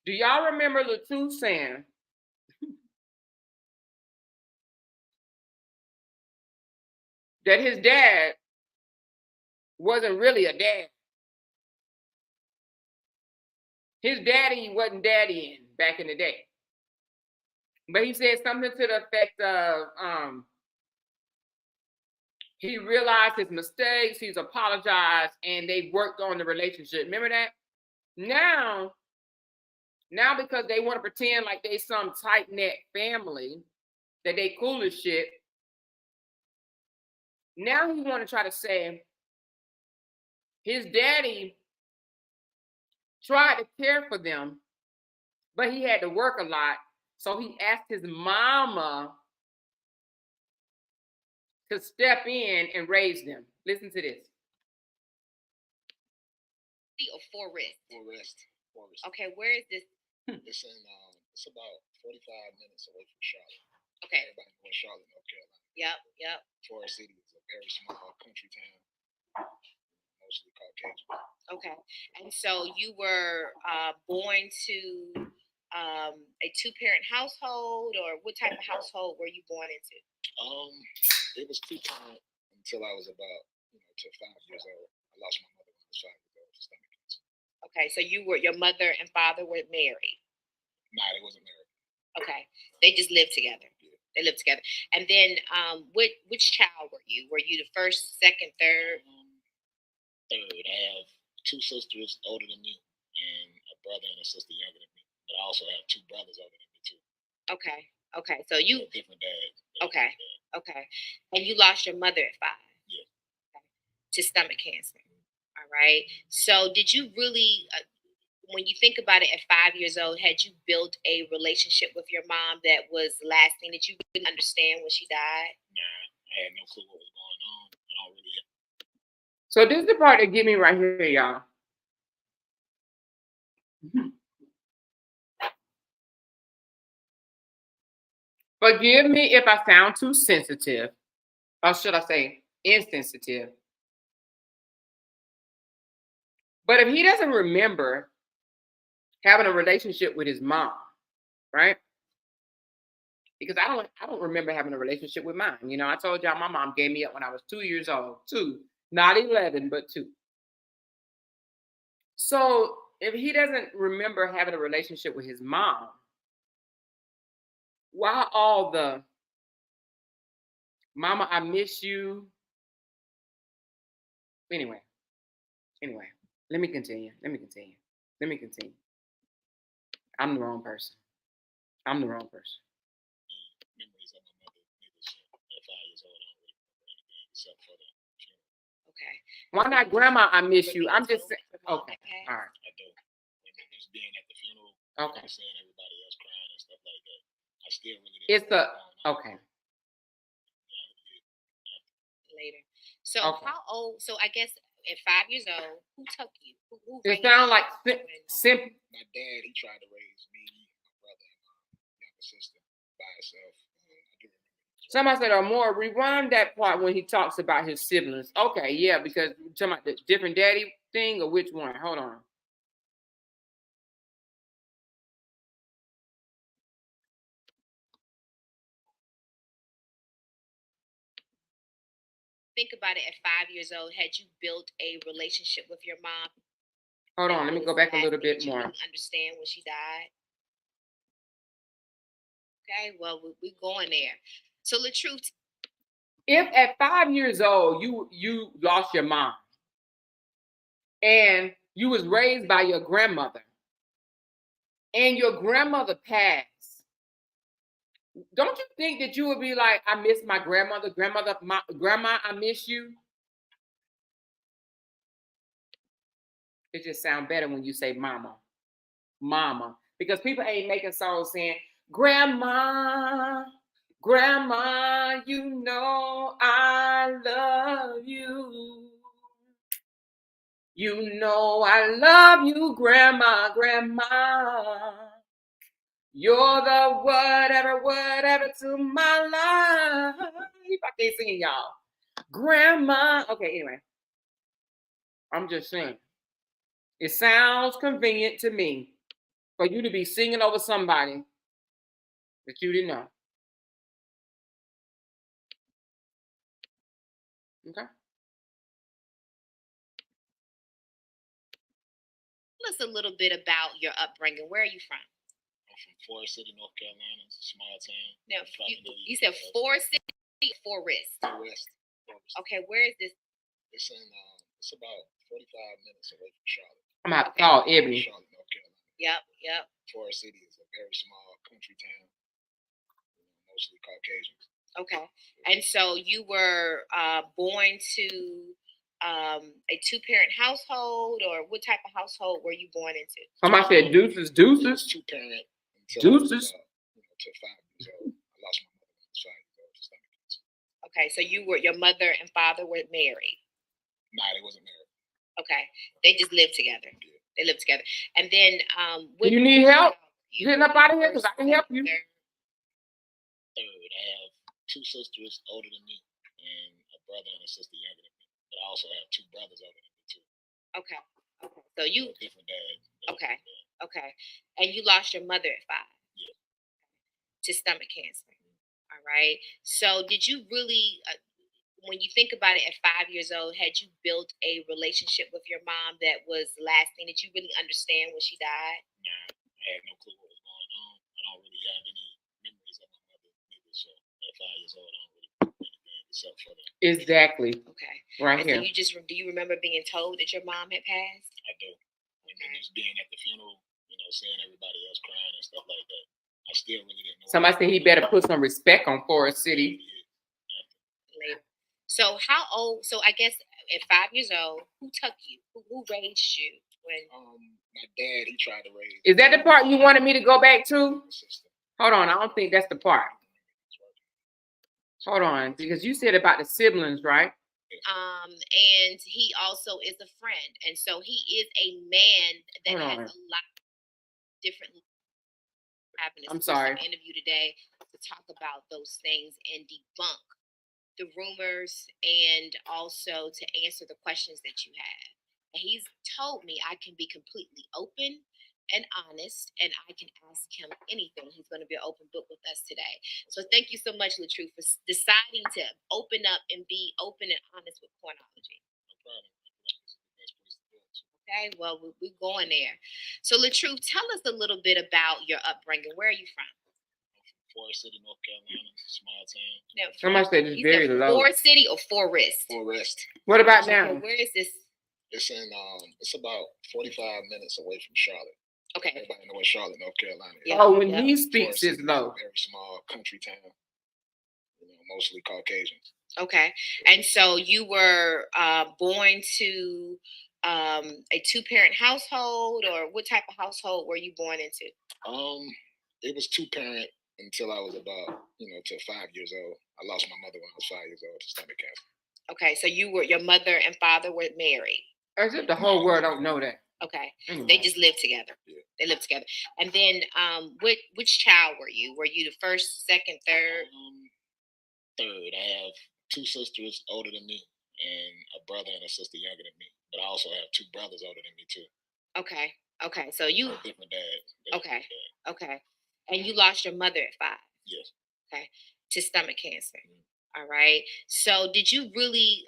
Do y'all remember Latruth saying that his dad wasn't really a dad? His daddy wasn't daddying back in the day. But he said something to the effect of he realized his mistakes, he's apologized, and they worked on the relationship. Remember that? Now because they want to pretend like they some tight-knit family, that they cool as shit, now he want to try to say his daddy tried to care for them, but he had to work a lot. So he asked his mama to step in and raise them. Listen to this. Or Forest? Forest. Okay, where is this? It's in. It's about 45 minutes away from Charlotte. Okay. Everybody knows Charlotte, North Carolina. Yep. Forest City is a very small country town, mostly Caucasian. Okay, and so you were born to a two-parent household, or what type of household were you born into? It was two-parent until I was about to 5 years old. I lost my mother when I was 5 years old to stomach cancer. Okay, so your mother and father were married. Nah, they wasn't married. Okay, they just lived together. Yeah. They lived together. And then, which child were you? Were you the first, second, third? Third. I have two sisters older than me, and a brother and a sister younger than me. But I also have two brothers older than me too. Okay. So you different dads. Okay. And you lost your mother at 5. Yeah. Okay. To stomach cancer. All right. So did you really? When you think about it, at 5 years old, had you built a relationship with your mom that was lasting, that you couldn't understand when she died? Nah, I had no clue what was going on. I don't really. So this is the part that get me right here, y'all. Forgive me if I sound too sensitive, or should I say insensitive. But if he doesn't remember having a relationship with his mom, right? Because I don't remember having a relationship with mine. I told y'all my mom gave me up when I was 2 years old. 2, not 11, but 2. So if he doesn't remember having a relationship with his mom, why all the "Mama, I miss you"? Anyway, let me continue. I'm the wrong person. Memories of my mother, at 5 years old, I don't really remember anything except for the funeral. Okay. Why not "Grandma, I miss you"? I'm just saying. Okay. All right. I do. And just being at the funeral, Okay. seeing everybody else crying and stuff like that, I still really didn't. It's the okay. Later. So Okay. how old? So I guess at 5 years old, who took you? Who It raised sounds like you? simple. My dad, he tried to raise me, my brother, and my younger sister by himself. I do remember. Somebody said, or more, rewind that part when he talks about his siblings. Okay, yeah, because you're talking about the different daddy thing, or which one? Hold on. Think about it, at 5 years old, had you built a relationship with your mom? Hold on, let me go back a little bit Did you more. really understand when she died? Okay, well, we're going there. So Latruth, If at 5 years old you lost your mom and you was raised by your grandmother and your grandmother passed, don't you think that you would be like, I miss my grandmother, grandma, I miss you? It just sounds better when you say mama. Mama. Because people ain't making songs saying, Grandma, Grandma, you know I love you. You know I love you, Grandma, Grandma. You're the whatever to my life. I can't sing, y'all. Grandma. Okay, anyway. I'm just saying. It sounds convenient to me for you to be singing over somebody that you didn't know. Okay? tell us a little bit about your upbringing. Where are you from? I'm from Forest City, North Carolina. It's a small town. Now, you said Forest City, Forest. Forest. Okay, where is this? It's in. It's about 45 minutes away from Charlotte. I'm gonna have to call Ebony. Charlotte, North Carolina. Yep. Forest City is a very small country town, mostly Caucasians. Okay, and so you were born to a two-parent household, or what type of household were you born into? Somebody said deuces. Two-parent until I was till 5 years old. I lost my mother when I was 5 years old to stomach cancer. Okay, so your mother and father were married. Nah, they wasn't married. Okay, they just lived together. Yeah. They lived together, and then Do you need help? Getting up out of here because I can help you. Third, I have 2 sisters older than me, and a brother and a sister younger than me. But I also have 2 brothers older than me too. Okay. So you different dad. Okay, and you lost your mother at 5. Yeah. To stomach cancer. All right. So did you really? When you think about it, at 5 years old, had you built a relationship with your mom that was lasting? Did you really understand when she died? Nah, I had no clue what was going on. I don't really have any memories of my mother either. So at 5 years old, I don't really remember anything except for the. Exactly. Okay. Right and here. So do you remember being told that your mom had passed? I do. And then just being at the funeral, seeing everybody else crying and stuff like that. I still really didn't know. Somebody said he better put some respect on Forest City. Later. So how old? So I guess at 5 years old, who took you? Who raised you? My dad, he tried to raise. Is that the part you wanted me to go back to? Hold on, I don't think that's the part. Hold on, because you said about the siblings, right? And he also is a friend, and so he is a man that has a lot of different. I'm sorry. Interview today to talk about those things and debunk the rumors, and also to answer the questions that you have. And he's told me I can be completely open and honest, and I can ask him anything. He's going to be an open book with us today. So thank you so much, Latruth, for deciding to open up and be open and honest with Cornology. No problem. Okay, well, we're going there. So Latruth, tell us a little bit about your upbringing. Where are you from? Forest City, North Carolina, small town. Now, somebody said it's very low. Forest City or Forest? Forest. What about now? Where is this? It's in. It's about 45 minutes away from Charlotte. Okay. Everybody know where Charlotte, North Carolina is. Yeah. Oh, when he speaks, it's low. Very small country town. Mostly Caucasians. Okay, and so you were born to a two-parent household, or what type of household were you born into? It was 2-parent until I was about, till 5 years old. I lost my mother when I was 5 years old to stomach cancer. Okay, so your mother and father were married. As if the whole world don't know that. Okay, they Anyway. just lived together. Yeah. They lived together. And then, which child were you? Were you the first, second, third? Third. I have two sisters older than me, and a brother and a sister younger than me. But I also have two brothers older than me too. Okay, okay. So you They're different dads. okay, okay. And you lost your mother at 5. Yes. Okay, to stomach cancer. Mhm. All right. So did you really,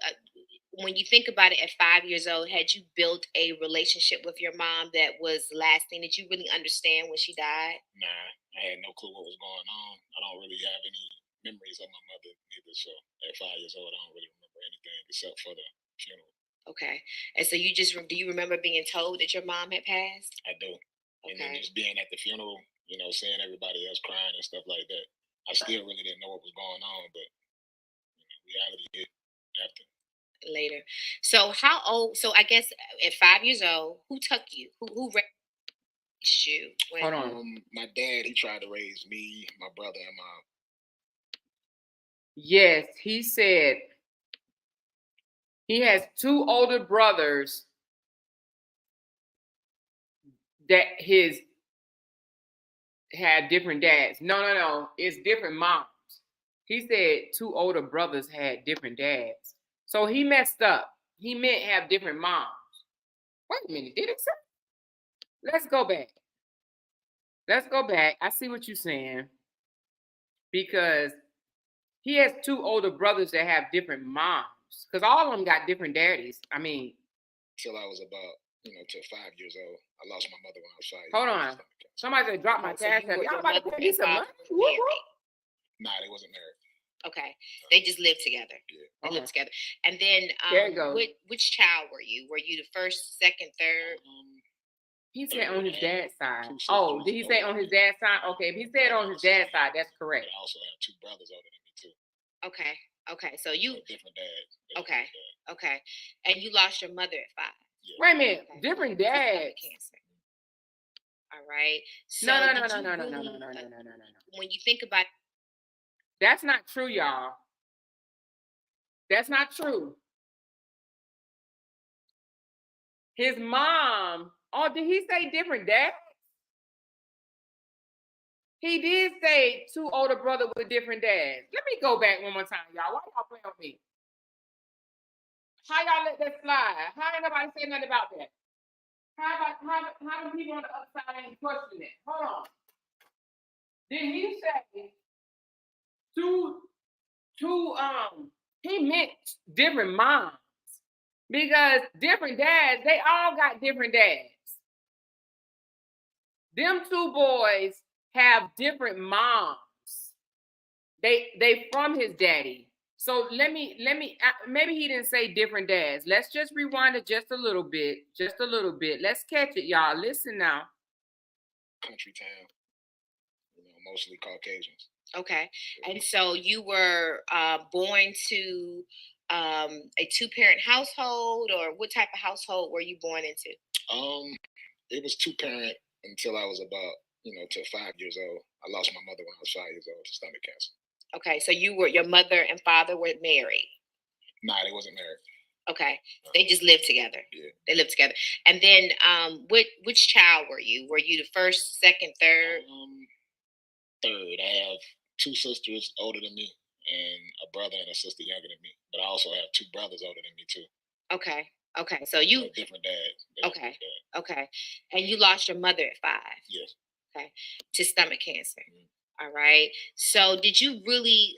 when you think about it, at 5 years old, had you built a relationship with your mom that was lasting? Did you really understand when she died? Nah, I had no clue what was going on. I don't really have any memories of my mother neither. So at 5 years old, I don't really remember anything except for the funeral. Okay. And so do you remember being told that your mom had passed? I do. And then Okay. just being at the funeral, seeing everybody else crying and stuff like that. I still really didn't know what was going on, but reality hit after. Later. So how old? So I guess at 5 years old, who took you? Who raised you? Hold on. My dad, he tried to raise me, my brother, and mom. Yes, he said he has two older brothers that his had different dads. No. It's different moms. He said two older brothers had different dads. So he messed up. He meant have different moms. Wait a minute, did it say? Let's go back. Let's go back. I see what you're saying. Because he has two older brothers that have different moms. Because all of them got different daddies. I mean, Till I was about, till 5 years old. I lost my mother when I was 5 years hold old. on. Somebody said drop my So cash. you were Y'all your about to mother pay me and some father money? were married. Nah, they wasn't married. Okay. They just lived together. Yeah. They Okay. lived together. And then There you go. which child were you? Were you the first, second, third? He said on his dad's side. Two Oh, sisters did he say older on than his me. dad's side? Okay, if he said on his dad's side, that's But correct. I also have two brothers older than me too. Okay. Okay. So you They're different dads. okay. Okay. And you lost your mother at 5. Yeah. Wait a minute, Okay. different To stomach dads. cancer. All right. So No. did you really, when you think about That's not true, y'all. That's not true. His mom. Oh, did he say different dads? He did say two older brothers with different dads. Let me go back one more time, y'all. Why y'all playing with me? How y'all let that slide? How ain't nobody say nothing about that? How do people on the other side ain't question it? Hold on. Did he say two he meant different moms? Because different dads, they all got different dads. Them two boys have different moms. They from his daddy. So let me maybe he didn't say different dads. Let's just rewind it just a little bit. Let's catch it, y'all. Listen now. Country town. Mostly Caucasians. okay. And so you were born to a two-parent household, or what type of household were you born into? It was two-parent until I was about, till 5 years old. I lost my mother when I was 5 years old to stomach cancer. Okay, so your mother and father were married. Nah, they wasn't married. Okay, they just lived together. Yeah. They lived together. And then, which child were you? Were you the first, second, third? Third. I have two sisters older than me, and a brother and a sister younger than me. But I also have two brothers older than me too. Okay. Okay. So you They're different dads. okay. Okay. And you lost your mother at 5. Yes. Okay. To stomach cancer. All right. So did you really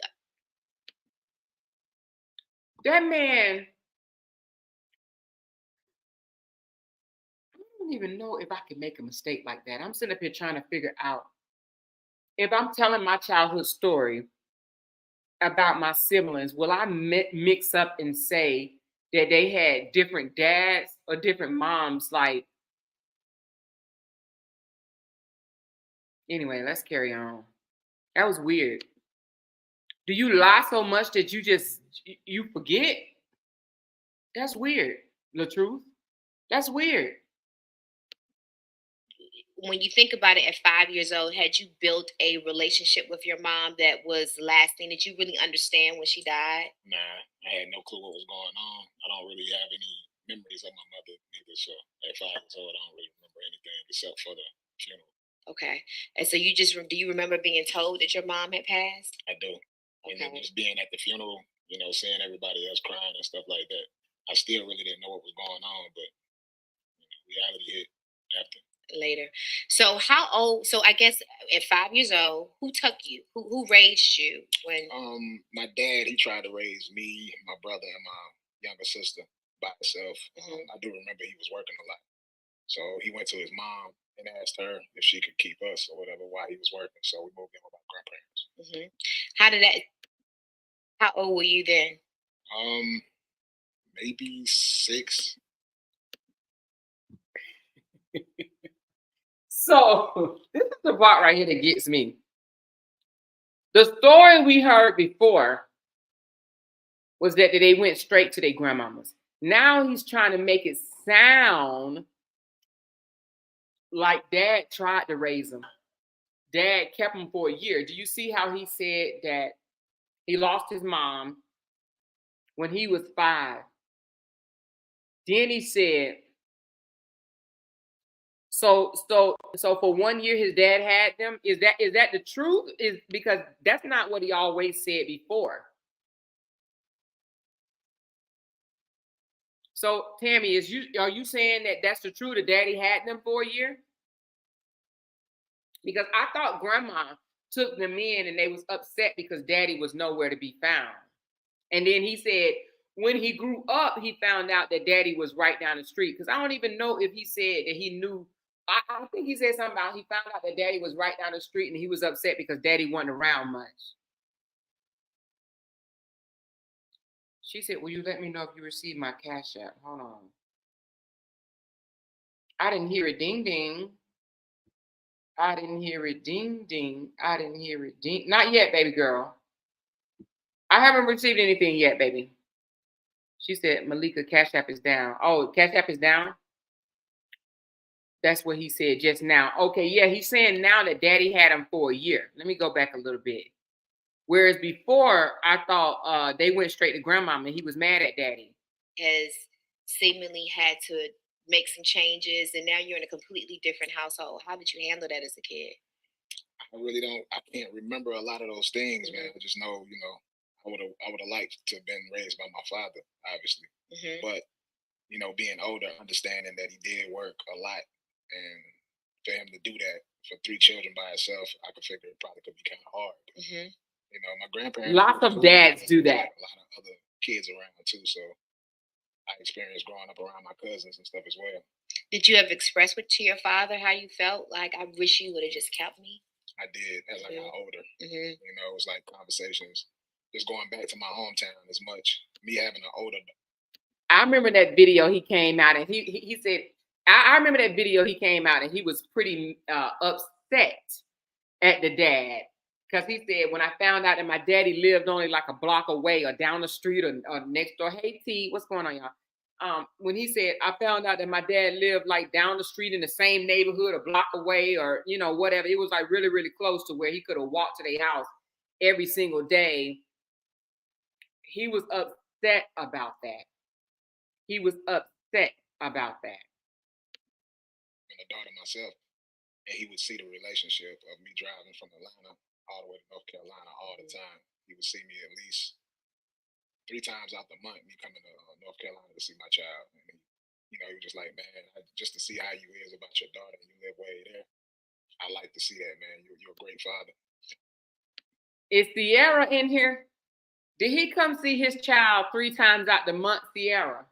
That man, I don't even know if I can make a mistake like that. I'm sitting up here trying to figure out if I'm telling my childhood story about my siblings, will I mix up and say that they had different dads or different moms? Like, anyway, let's carry on. That was weird. Do you lie so much that you forget? That's weird, Latruth. That's weird. when you think about it at 5 years old, had you built a relationship with your mom that was lasting? Did you really understand when she died? Nah, I had no clue what was going on. I don't really have any memories of my mother either. So at 5 years old, I don't really remember anything except for the funeral. Okay. And so you just do you remember being told that your mom had passed? I do. And then Okay. just being at the funeral, seeing everybody else crying and stuff like that. I still really didn't know what was going on, but reality hit after. Later. So how old? So I guess at 5 years old, who took you? Who raised you when? My dad, he tried to raise me, my brother, and my younger sister by himself. Mhm. I do remember he was working a lot, so he went to his mom and asked her if she could keep us or whatever while he was working. So we moved in with my grandparents. Mhm. How did that? How old were you then? Um, maybe 6. So this is the part right here that gets me. The story we heard before was that they went straight to their grandmamas. Now he's trying to make it sound like dad tried to raise him. Dad kept him for a year. Do you see how he said that he lost his mom when he was 5? Then he said, so for 1 year his dad had them. Is that the truth? Is because that's not what he always said before. So Tammy, are you saying that that's the truth? That daddy had them for a year? Because I thought grandma took them in and they was upset because daddy was nowhere to be found. And then he said when he grew up, he found out that daddy was right down the street. Because I don't even know if he said that he knew. I think he said something about he found out that daddy was right down the street and he was upset because daddy wasn't around much. She said, will you let me know if you received my cash app? Hold on. I didn't hear it ding ding. I didn't hear it ding ding. I didn't hear it ding. Not yet, baby girl. I haven't received anything yet, baby. She said, Malika, Cash App is down. Oh, Cash App is down? That's what he said just now. Okay, yeah, he's saying now that daddy had him for a year. Let me go back a little bit. Whereas before, I thought they went straight to grandmama and he was mad at daddy. Has seemingly had to make some changes, and now you're in a completely different household. How did you handle that as a kid? I can't remember a lot of those things, man. Mhm. I just know, I would have liked to have been raised by my father, obviously. Mhm. But, being older, understanding that he did work a lot, and for him to do that for 3 children by himself, I could figure it probably could be kind of hard. Mhm. My grandparents Lots were of cool. dads do They that. had a lot of other kids around too, so I experienced growing up around my cousins and stuff as well. Did you ever express to your father how you felt? Like, I wish you would have just kept me. I did as I got older. Mhm. It was like conversations, just going back to my hometown as much. Me having an older. I remember that video he came out and he said, I remember that video he came out and he was pretty upset at the dad. Because he said, when I found out that my daddy lived only like a block away or down the street or next door. Hey T, what's going on, y'all? When he said, I found out that my dad lived like down the street in the same neighborhood, a block away, or whatever. It was like really, really close to where he could have walked to their house every single day. He was upset about that. He was upset about that. And a daughter myself, and he would see the relationship of me driving from Atlanta all the way to North Carolina all the time. He would see me at least 3 times out the month, me coming to North Carolina to see my child. And he was just like, man, just to see how you is about your daughter and you live way there. I like to see that, man. You're a great father. Is Sierra in here? Did he come see his child 3 times out the month, Sierra?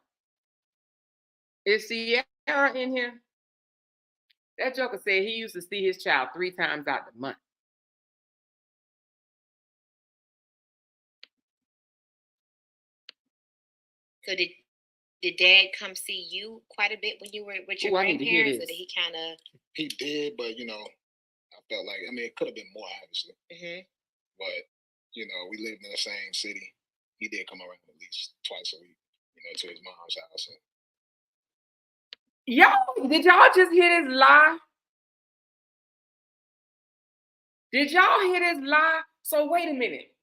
Is Sierra in here? That joker said he used to see his child 3 times out the month. So did dad come see you quite a bit when you were with your Ooh, I need to hear grandparents, or this. did he kind of? He did, but I felt like it could have been more obviously. Mhm. But we lived in the same city. He did come around at least twice a week, to his mom's house. And Y'all, did y'all just hear this lie? Did y'all hear this lie? So wait a minute.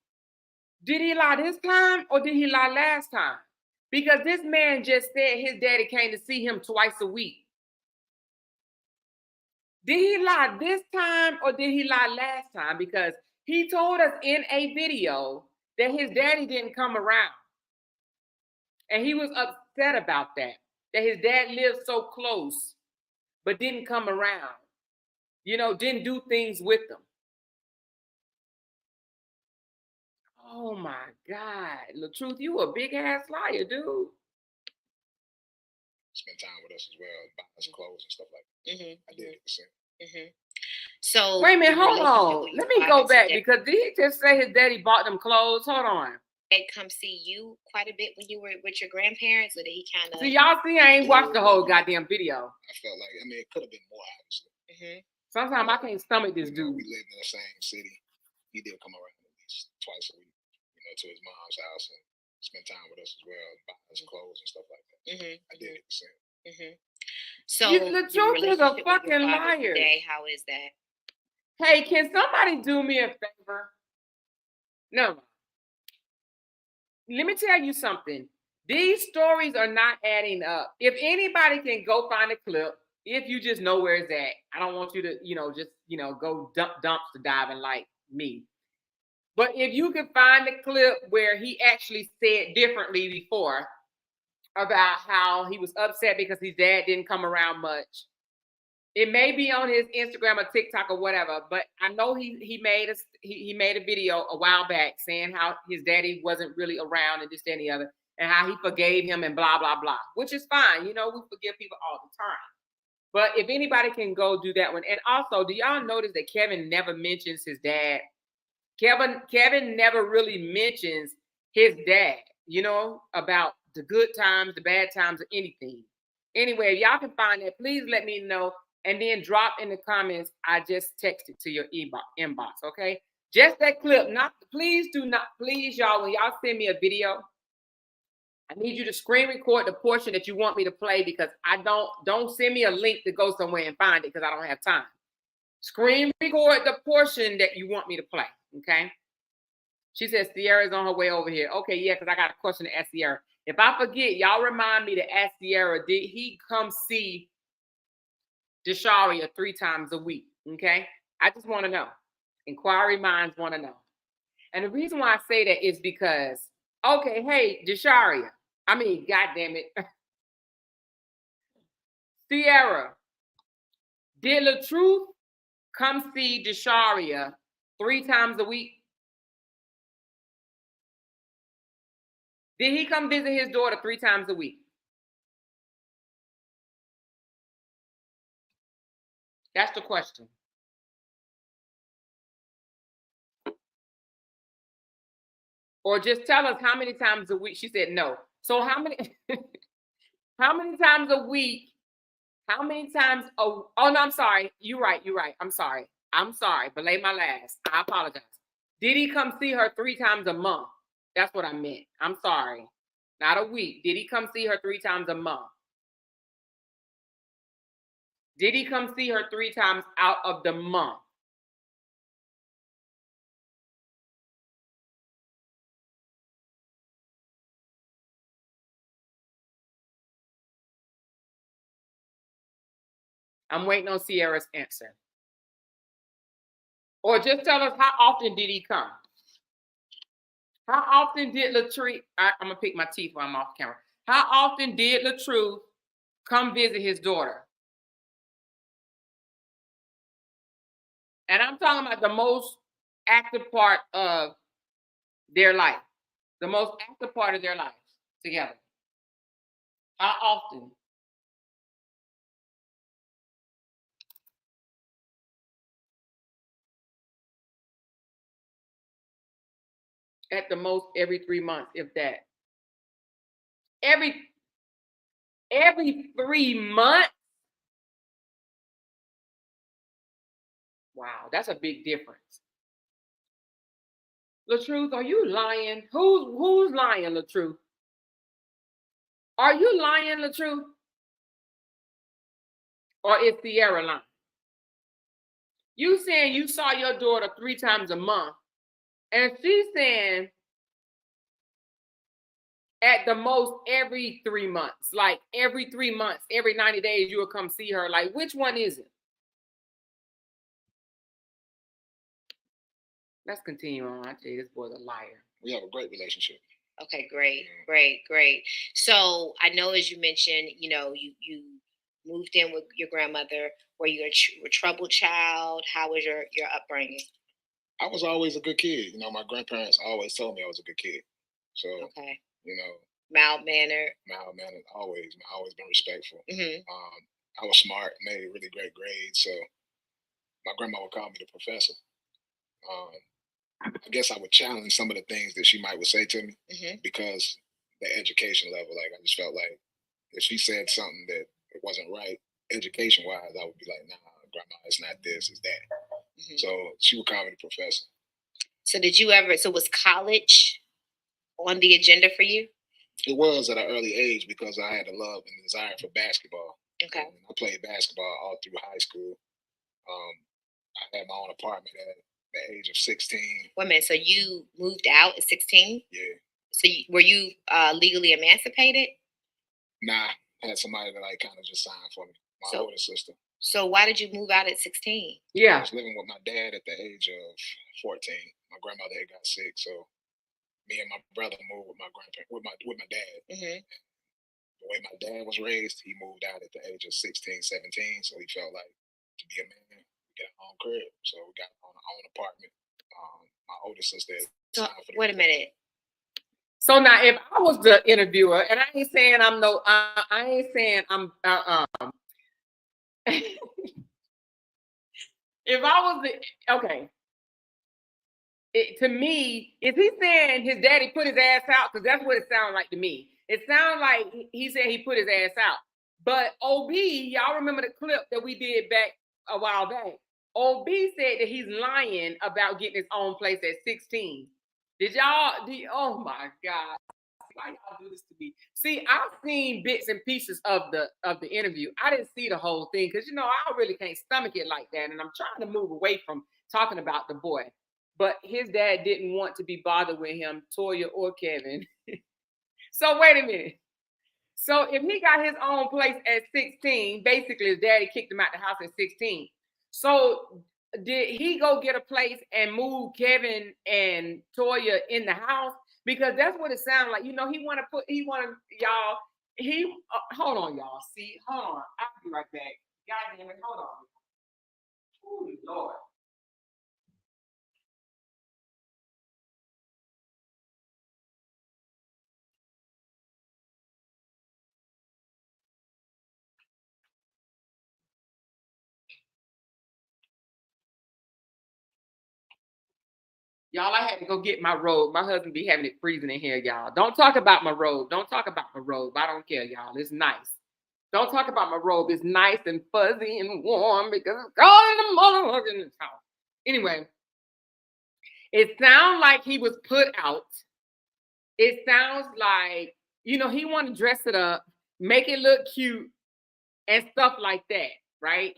Did he lie this time or did he lie last time? Because this man just said his daddy came to see him twice a week. Did he lie this time or did he lie last time? Because he told us in a video that his daddy didn't come around. And he was upset about that his dad lived so close, but didn't come around. Didn't do things with them. Oh my God. Latruth, you a big ass liar, dude. Spend time with us as well, buy us clothes and stuff like that. I did it. So wait a minute, hold on. Let me go back because did he just say his daddy bought them clothes? Hold on. Dad come see you quite a bit when you were with your grandparents, or did he kind of? See, y'all see, I ain't watched the whole goddamn video. I felt like, it could have been more, obviously. Sometimes I can't stomach this dude. We lived in the same city. He did come around at least twice a week, to his mom's house and spend time with us as well, buy us clothes and stuff like that. I did it the same. So the truth is a fucking liar. Today, how is that? Hey, can somebody do me a favor? No. Let me tell you something. These stories are not adding up. If anybody can go find a clip, if you just know where it's at, I don't want you to, just, go dumpster diving like me. But if you can find the clip where he actually said differently before about how he was upset because his dad didn't come around much. It may be on his Instagram or TikTok or whatever, but I know he made a video a while back saying how his daddy wasn't really around and this, that, and the other, and how he forgave him and blah, blah, blah, which is fine. We forgive people all the time. But if anybody can go do that one. And also, do y'all notice that Kevin never mentions his dad? Kevin never really mentions his dad, about the good times, the bad times, or anything. Anyway, if y'all can find that, please let me know. And then drop in the comments. I just texted to your inbox, okay? Just that clip. Please, y'all, when y'all send me a video, I need you to screen record the portion that you want me to play because I don't send me a link to go somewhere and find it because I don't have time. Screen record the portion that you want me to play, okay? She says Sierra's on her way over here. Okay, yeah, because I got a question to ask Sierra. If I forget, y'all remind me to ask Sierra, did he come see Desharia 3 times a week? Okay, I just want to know. Inquiry minds want to know. And the reason why I say that is because, okay, hey, Desharia. I mean, goddamn it. Sierra, did Latruth come see Desharia 3 times a week? Did he come visit his daughter 3 times a week? That's the question. Or just tell us how many times a week. She said no. So how many times a week? How many times? Oh no, I'm sorry. You're right. I'm sorry. Belay my last. I apologize. Did he come see her 3 times a month? That's what I meant. I'm sorry. Not a week. Did he come see her 3 times a month? Did he come see her 3 times out of the month? I'm waiting on Sierra's answer. Or just tell us how often did he come? How often did Latruth, I'm going to pick my teeth while I'm off camera. How often did Latruth come visit his daughter? And I'm talking about the most active part of their life. The most active part of their lives together. How often? At the most every 3 months, if that. Every 3 months? Wow, that's a big difference. Latruth, are you lying? Who's lying, Latruth? Are you lying, Latruth? Or is Sierra lying? You saying you saw your daughter 3 times a month, and she's saying at the most every 3 months. Like every 3 months, every 90 days, you will come see her. Like, which one is it? Let's continue on. I tell you, this boy's a liar. We have a great relationship. Okay, great. So I know, as you mentioned, you moved in with your grandmother. Were you a troubled child? How was your upbringing? I was always a good kid. My grandparents always told me I was a good kid. So, Okay, mild mannered. always. I always been respectful. Mm-hmm. I was smart, made really great grades. So my grandma would call me the professor. Um, I guess I would challenge some of the things that she might would say to me Mm-hmm. because the education level, like I just felt like if she said something that it wasn't right, education wise, I would be like, nah, grandma, it's not this, it's that. Mm-hmm. So she would call me the professor. So did you ever? So was college on the agenda for you? It was at an early age because I had a love and desire for basketball. Okay. And I played basketball all through high school. Um, I had my own apartment at the age of 16. Wait a minute. So you moved out at 16? Yeah. So were you legally emancipated? Nah, I had somebody that like kind of just signed for me. My older sister. So why did you move out at 16? I Yeah. was living with my dad at the age of 14. My grandmother had got sick, so me and my brother moved with my grandparents, with my dad. Mm-hmm. The way my dad was raised, he moved out at the age of 16, 17. So he felt like to be a man, we get our own crib. So we got our own apartment. My older sister. So wait a minute. So now, if I was the interviewer, and I ain't saying I'm no, I ain't saying I'm. If I was the okay, to me, is he saying his daddy put his ass out? Because that's what it sounds like to me. It sounds like he said he put his ass out. But OB, y'all remember the clip that we did back a while back? OB said that he's lying about getting his own place at 16. Did y'all? Oh my God. Why y'all do this to me? See, I've seen bits and pieces of the interview. I didn't see the whole thing because I really can't stomach it like that, and I'm trying to move away from talking about the boy. But his dad didn't want to be bothered with him, Toya or Kevin. So wait a minute. So if he got his own place at 16, basically his daddy kicked him out the house at 16. So did he go get a place and move Kevin and Toya in the house? Because that's what it sounded like. He wanted y'all, hold on, y'all. See, hold on. I'll be right back. God damn it, hold on. Oh, Lord. Y'all, I had to go get my robe. My husband be having it freezing in here, y'all. Don't talk about my robe. Don't talk about my robe. I don't care, y'all. It's nice. Don't talk about my robe. It's nice and fuzzy and warm because it's cold in the motherfucking house. Anyway, it sounds like he was put out. It sounds like, he want to dress it up, make it look cute and stuff like that, right?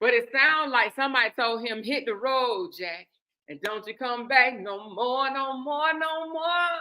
But it sounds like somebody told him, hit the road, Jack. And don't you come back no more, no more, no more.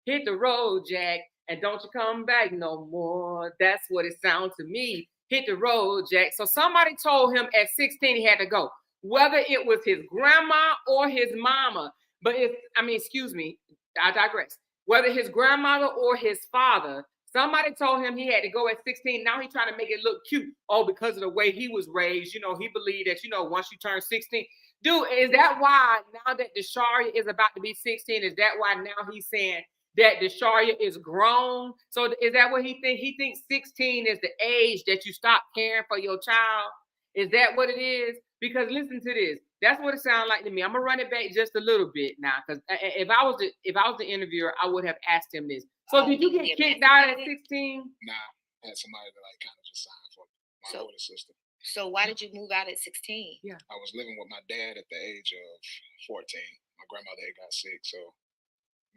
Hit the road, Jack. And don't you come back no more. That's what it sounds to me. Hit the road, Jack. So somebody told him at 16 he had to go, whether it was his grandma or his mama. But excuse me, I digress. Whether his grandmother or his father, somebody told him he had to go at 16. Now he's trying to make it look cute. Oh, because of the way he was raised, he believed that, once you turn 16. Dude, is that why now that Desharia is about to be 16, is that why now he's saying that Desharia is grown? So is that what he thinks? He thinks 16 is the age that you stop caring for your child? Is that what it is? Because listen to this. That's what it sounds like to me. I'm gonna run it back just a little bit now, because if I was the interviewer, I would have asked him this. So did you get kicked out at 16? Nah, I had somebody that like kind of just signed for me. My older sister. So why did you move out at 16? Yeah. I was living with my dad at the age of 14. My grandmother had got sick, so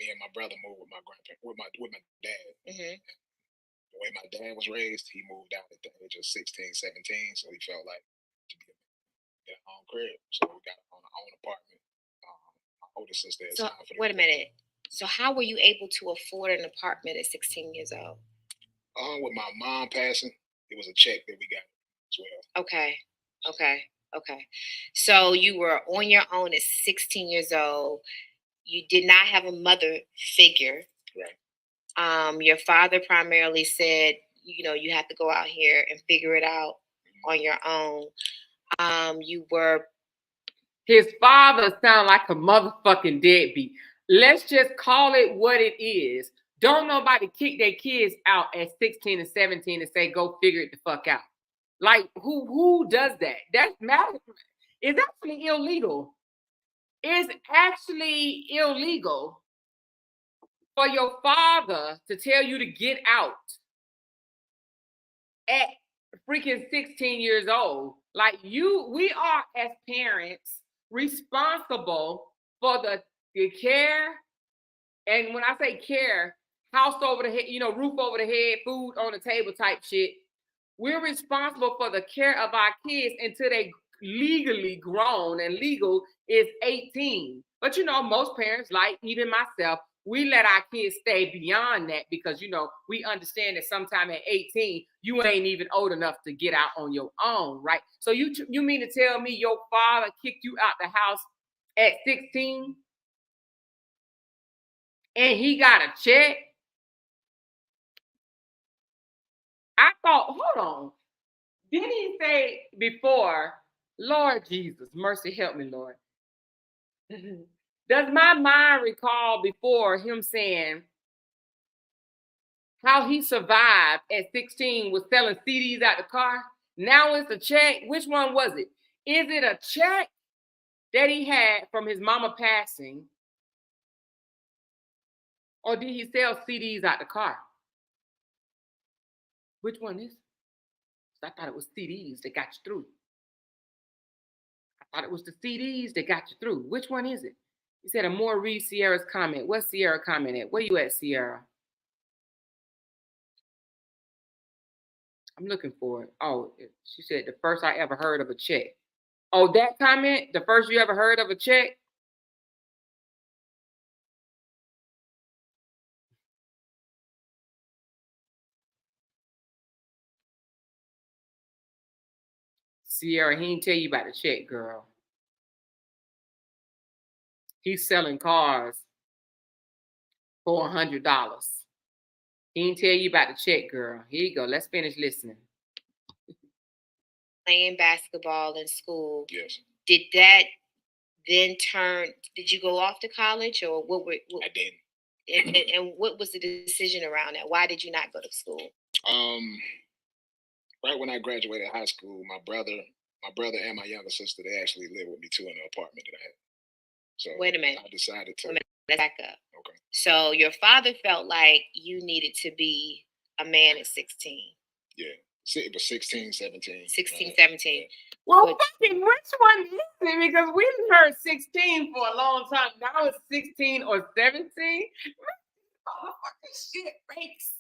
me and my brother moved with my grandparents, with my dad. Mm-hmm. The way my dad was raised, he moved out at the age of 16, 17, so he felt like to be a man, get our own crib. So we got on our own apartment. My older sister had So signed for the wait a minute. So how were you able to afford an apartment at 16 years old? With my mom passing, it was a check that we got as well. Okay. Okay. So you were on your own at 16 years old. You did not have a mother figure. Right. Your father primarily said, you have to go out here and figure it out on your own. You were His father sound like a motherfucking deadbeat. Let's just call it what it is. Don't nobody kick their kids out at 16 and 17 and say, go figure it the fuck out. Like, who does that? That's mad. It's actually illegal. It's actually illegal for your father to tell you to get out at freaking 16 years old. Like, we are as parents responsible for the care. And when I say care, house over the head, roof over the head, food on the table type shit. We're responsible for the care of our kids until they legally grown, and legal is 18. But most parents, like even myself, we let our kids stay beyond that because we understand that sometime at 18 you ain't even old enough to get out on your own, right? So you mean to tell me your father kicked you out the house at 16 and he got a check? I thought, hold on. Didn't he say before, Lord Jesus, mercy help me, Lord? Does my mind recall before him saying how he survived at 16 was selling CDs out the car? Now it's a check. Which one was it? Is it a check that he had from his mama passing? Or did he sell CDs out the car? Which one is it? I thought it was CDs that got you through. I thought it was the CDs that got you through. Which one is it? You said, more read Sierra's comment. What's Sierra comment at? Where you at, Sierra? I'm looking for it. Oh, she said the first I ever heard of a check. Oh, that comment? The first you ever heard of a check? Sierra, he didn't tell you about the check, girl. He's selling cars for $100. He didn't tell you about the check, girl. Here you go. Let's finish listening. Playing basketball in school. Yes. Did that then did you go off to college or what I didn't. And what was the decision around that? Why did you not go to school? Right when I graduated high school, my brother and my younger sister, they actually lived with me too in the apartment that I had. So wait a minute. I decided to. Let's back up. Okay. So your father felt like you needed to be a man at 16. Yeah. It was 16, 17. 16, 17. Yeah. Well, fucking which one is it? Because we heard 16 for a long time. Now it's 16 or 17. Motherfucking shit makes sense.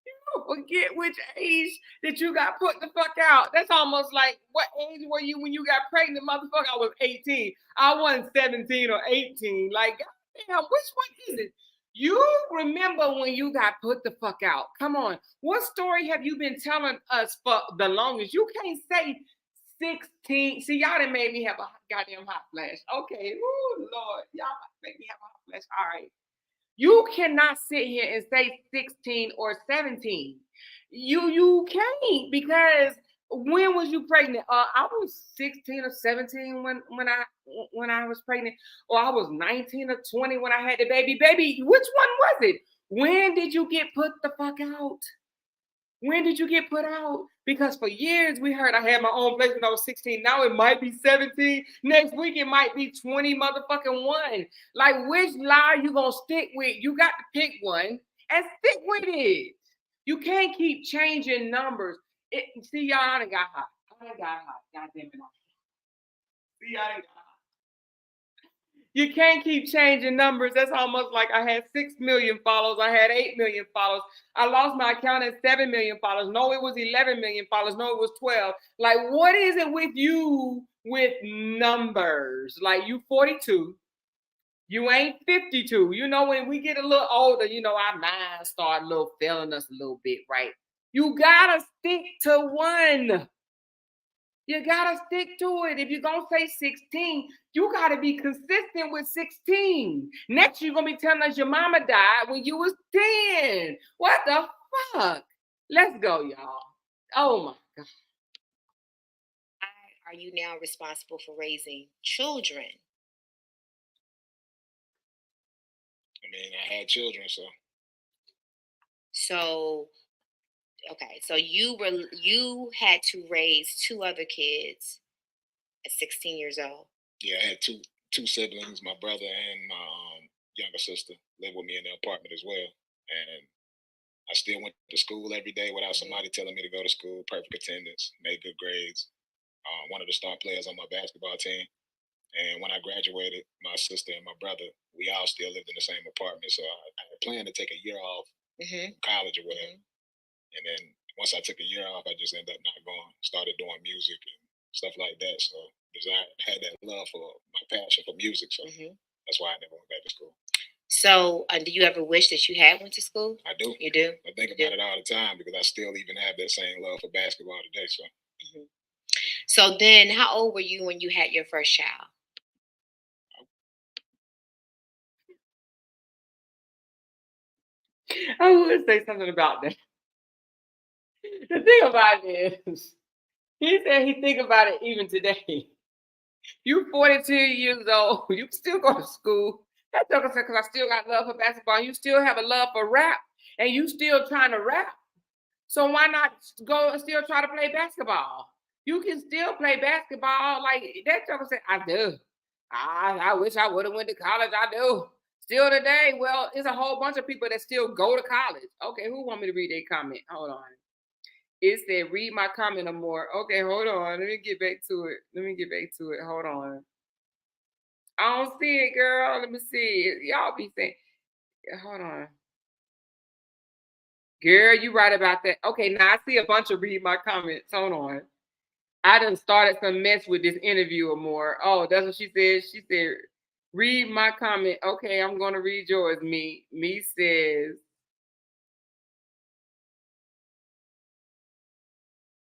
You don't forget which age that you got put the fuck out. That's almost like, what age were you when you got pregnant, motherfucker? I was 18. I wasn't 17 or 18. Like, goddamn, which one is it? You remember when you got put the fuck out? Come on. What story have you been telling us for the longest? You can't say 16. See, y'all done made me have a goddamn hot flash. Okay. Ooh, Lord. Y'all make me have a hot flash. All right. You cannot sit here and say 16 or 17. You can't, because when was you pregnant? I was 16 or 17 when I was pregnant, or I was 19 or 20 when I had the baby. Baby, which one was it? When did you get put the fuck out? When did you get put out? Because for years we heard I had my own place when I was 16. Now it might be 17. Next week it might be 20 motherfucking one. Like, which lie you gonna stick with? You got to pick one and stick with it. You can't keep changing numbers. See, y'all, I done got hot. I done got hot. God damn it. See, I done got hot. You can't keep changing numbers. That's almost like I had 6 million followers. I had 8 million followers. I lost my account at 7 million followers. No, it was 11 million followers. No, it was 12. Like, what is it with you with numbers? Like, you 42. You ain't 52. You know, when we get a little older, you know, our minds start a little failing us a little bit, right? You gotta stick to one. You gotta stick to it. If you're gonna say 16, you gotta be consistent with 16. Next, you're gonna be telling us your mama died when you was 10. What the fuck? Let's go, y'all. Oh my God. Are you now responsible for raising children? I mean, I had children, so So okay, so you had to raise 2 other kids at 16 years old. yeah, I had two siblings. My brother and my younger sister lived with me in the apartment as well, and I still went to school every day without somebody telling me to go to school. Perfect attendance, made good grades. One of the star players on my basketball team. And when I graduated, my sister and my brother, we all still lived in the same apartment. So I had planned to take a year off Mm-hmm. college or whatever. Mm-hmm. And then once I took a year off, I just ended up not going. Started doing music and stuff like that. So because I had that love for my passion for music, so that's why I never went back to school. So, do you ever wish that you had went to school? I do. You do? I think about it all the time because I still even have that same love for basketball today. So. So then, how old were you when you had your first child? I would say something about that. The thing about it is, he said he think about it even today. You 42 years old, you still go to school. That joker said, because I still got love for basketball. You still have a love for rap, and you still trying to rap. So why not go and still try to play basketball? You can still play basketball. Like that joker said, I do. I wish I would have went to college. I do. Still today, well, it's a whole bunch of people that still go to college. Okay, who want me to read their comment? Hold on. It said, read my comment or more. Okay, hold on. Let me get back to it. Hold on. I don't see it, girl. Let me see. Y'all be saying, hold on. Girl, you right about that. Okay, now I see a bunch of read my comments. Hold on. I done started some mess with this interview or more. Oh, that's what she said. She said, read my comment. Okay, I'm going to read yours. Me says,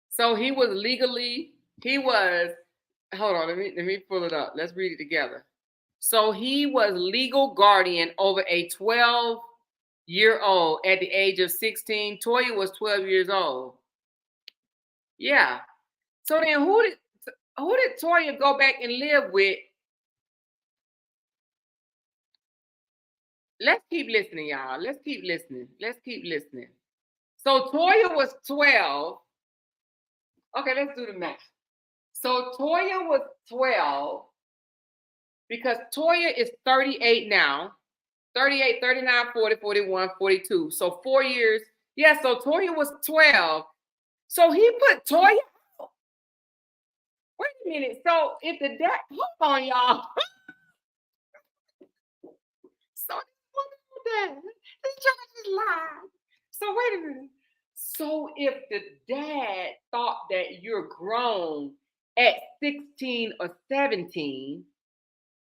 so he was, hold on, let me pull it up. Let's read it together. So he was legal guardian over a 12-year-old at the age of 16. Toya was 12 years old. Yeah. So then who did Toya go back and live with? Let's keep listening, y'all. Let's keep listening. So Toya was 12. Okay, let's do the math. So Toya was 12 because Toya is 38 now. 38, 39, 40, 41, 42. So 4 years. Yeah, so Toya was 12. So he put Toya out. Wait a minute. So if the dad, hold on, y'all. So this judge is lied. So wait a minute. So if the dad thought that you're grown at 16 or 17,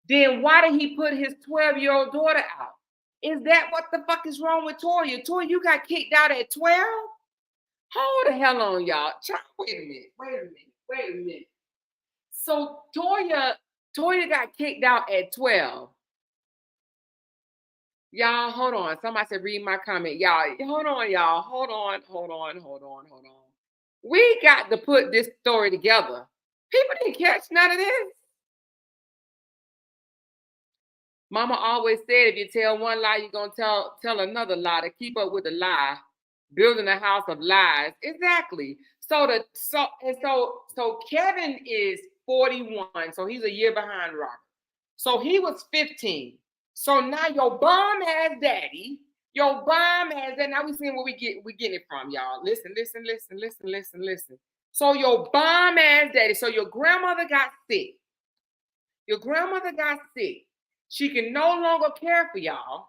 then why did he put his 12-year-old daughter out? Is that what the fuck is wrong with Toya? Toya, you got kicked out at 12? Hold the hell on, y'all. Wait a minute. So Toya got kicked out at 12. Y'all, hold on. Somebody said, read my comment. Y'all, hold on, y'all. Hold on. We got to put this story together. People didn't catch none of this. Mama always said, if you tell one lie, you're going to tell another lie to keep up with the lie. Building a house of lies. Exactly. So Kevin is 41. So he's a year behind Robert. So he was 15. So now your bomb ass daddy, now we seeing where we getting it from, y'all. Listen. So your bomb ass daddy, so your grandmother got sick. She can no longer care for y'all.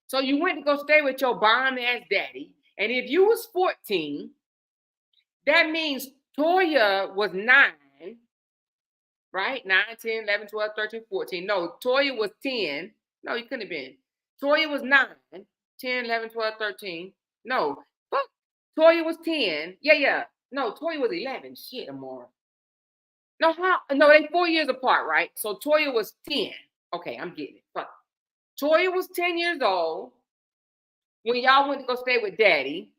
So you went to go stay with your bomb ass daddy. And if you was 14, that means Toya was 9, right? 9, 10, 11, 12, 13, 14. No, Toya was 10. No, you couldn't have been. Toya was 9, 10, 11, 12, 13. No, fuck. Toya was 10. Yeah. No, Toya was 11. Shit, Amora. No, how? No, they 4 years apart, right? So Toya was 10. Okay, I'm getting it. Fuck. Toya was 10 years old when y'all went to go stay with daddy.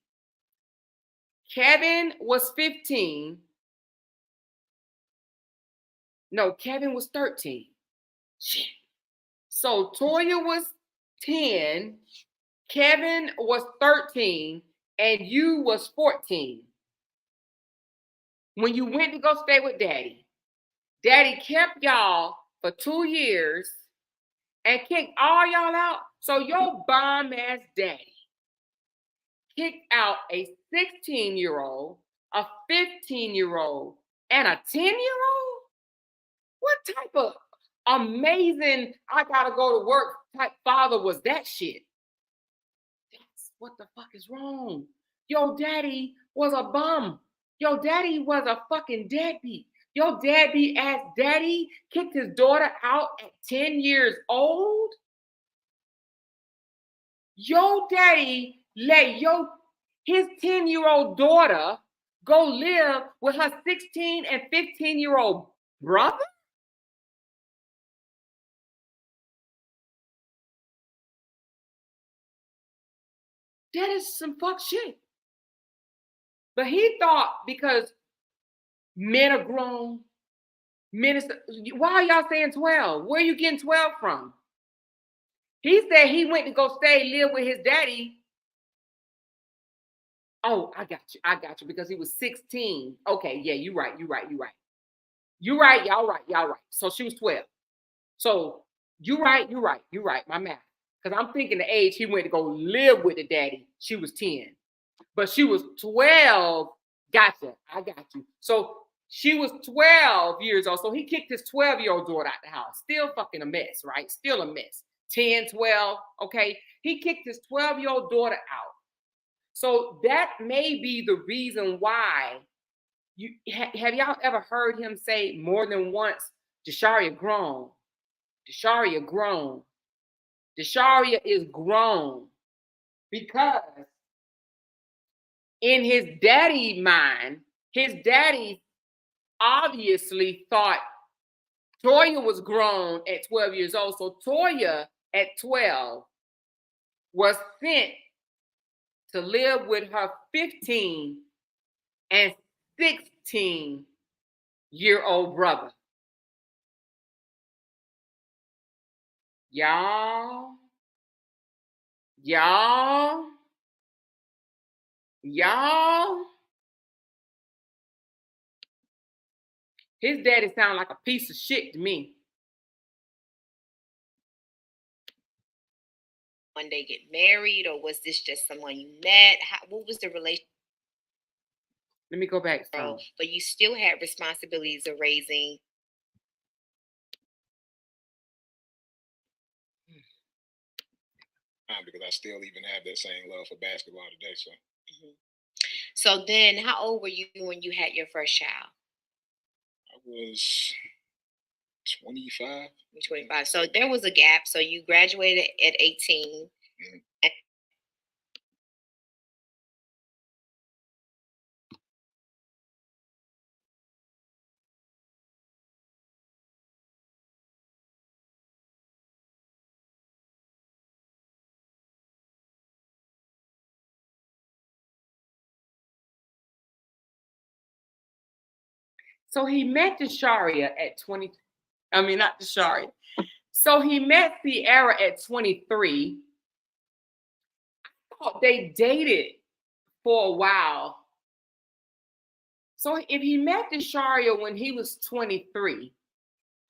Kevin was 15. No, Kevin was 13. Shit. So Toya was 10, Kevin was 13, and you was 14. When you went to go stay with daddy, daddy kept y'all for 2 years and kicked all y'all out. So your bomb ass daddy kicked out a 16-year-old, a 15-year-old, and a 10-year-old? What type of amazing, I gotta go to work type father was that shit? That's what the fuck is wrong. Your daddy was a bum. Your daddy was a fucking deadbeat. Your deadbeat ass daddy kicked his daughter out at 10 years old. Your daddy let his 10-year-old daughter go live with her 16 and 15-year-old brother? That is some fuck shit. But he thought because men are grown, why are y'all saying 12? Where are you getting 12 from? He said he went to go live with his daddy. Oh, I got you, because he was 16. Okay, yeah, you're right. Y'all right. So she was 12. So you're right. My math. Because I'm thinking the age he went to go live with the daddy, she was 10. But she was 12. Gotcha. I got you. So she was 12 years old. So he kicked his 12-year-old daughter out the house. Still fucking a mess, right? Still a mess. 10, 12. Okay. He kicked his 12-year-old daughter out. So that may be the reason why have y'all ever heard him say more than once, Desharia grown. Desharia grown. Desharia is grown. Because in his daddy mind, his daddy obviously thought Toya was grown at 12 years old. So Toya at 12 was sent to live with her 15 and 16-year-old brother. Y'all. His daddy sound like a piece of shit to me. One day get married, or was this just someone you met? What was the relationship? Let me go back. But you still had responsibilities of raising. Because I still even have that same love for basketball today. So. Mm-hmm. So then, how old were you when you had your first child? I was 25. 25. So there was a gap. So you graduated at 18. Mm-hmm. So he met Desharia at 20. I mean, not Desharia. So he met Sierra at 23. I thought they dated for a while. So if he met Desharia when he was 23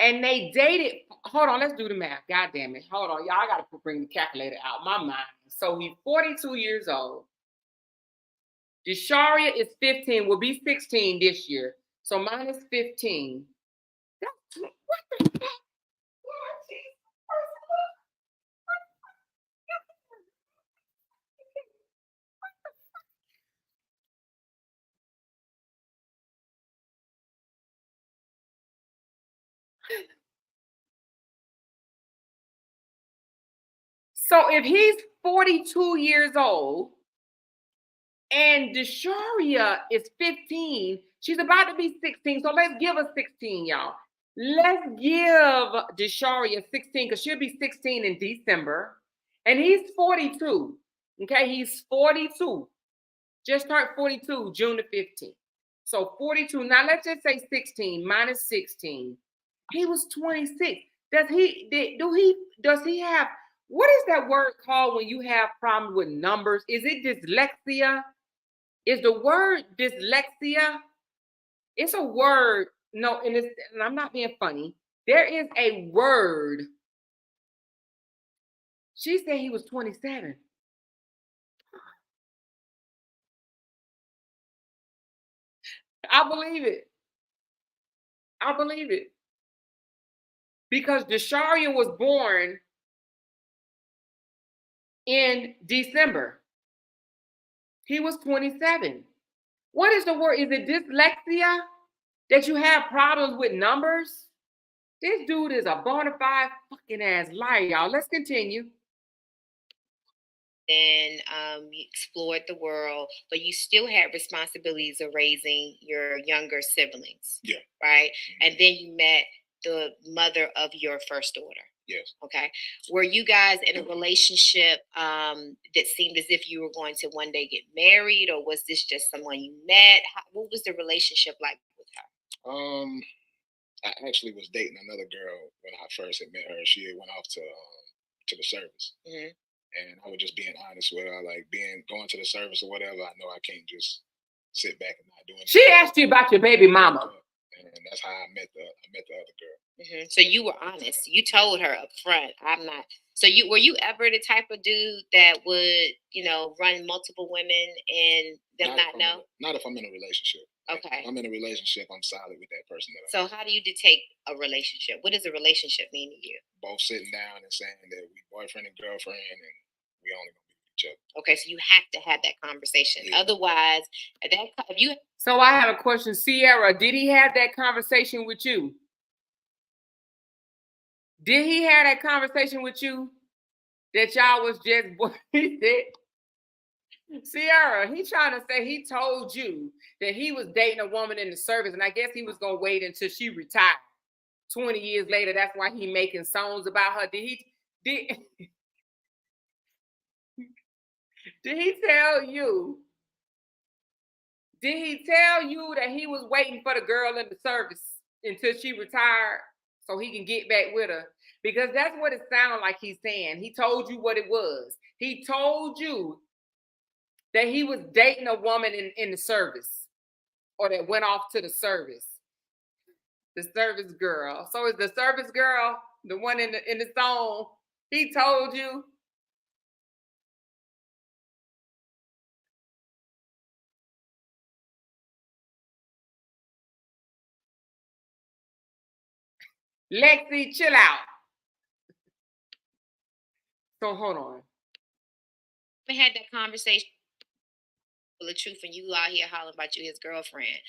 and they dated, hold on, let's do the math. God damn it. Hold on, y'all. I got to bring the calculator out. My mind. So he's 42 years old. Desharia is 15, will be 16 this year. So minus 15. What the fuck? So if he's 42 years old and Desharia is 15, she's about to be 16. So let's give her 16, y'all. Let's give Desharia 16 because she'll be 16 in December. And he's 42. Okay, he's 42. Just turned 42, June the 15th. So 42. Now let's just say 16 minus 16. He was 26. Does he have what is that word called when you have problems with numbers? Is it dyslexia? Is the word dyslexia? It's a word. No, and I'm not being funny. There is a word. She said he was 27. I believe it. I believe it. Because Desharia was born in December. He was 27. What is the word? Is it dyslexia? That you have problems with numbers? This dude is a bona fide fucking ass liar, y'all. Let's continue. Then you explored the world, but you still had responsibilities of raising your younger siblings. Yeah. Right? And then you met the mother of your first daughter. Yes. Okay. Were you guys in a relationship that seemed as if you were going to one day get married, or was this just someone you met? What was the relationship like with her? I actually was dating another girl when I first had met her. She had went off to the service, and I was just being honest with her, like going to the service or whatever. I know I can't just sit back and not do anything. She asked you about your baby mama, and that's how I met the other girl. So you were honest. You told her up front, "I'm not." So were you ever the type of dude that would, run multiple women and them not know? Not if I'm in a relationship. Okay. If I'm in a relationship, I'm solid with that person. So how do you detect a relationship? What does a relationship mean to you? Both sitting down and saying that we boyfriend and girlfriend and we only gonna be with each other. Okay, so you have to have that conversation. Yeah. Otherwise, So I have a question, Sierra. Did he have that conversation with you? Did he have that conversation with you that y'all was just Sierra, he trying to say he told you that he was dating a woman in the service, and I guess he was gonna wait until she retired. 20 years later, that's why he making songs about her. Did he tell you? Did he tell you that he was waiting for the girl in the service until she retired so he can get back with her? Because that's what it sounded like he's saying. He told you what it was. He told you that he was dating a woman in the service, or that went off to the service. The service girl. So is the service girl the one in the song? He told you. Lexi, chill out. So hold on. We had that conversation with Latruth, and you out here hollering about you his girlfriend.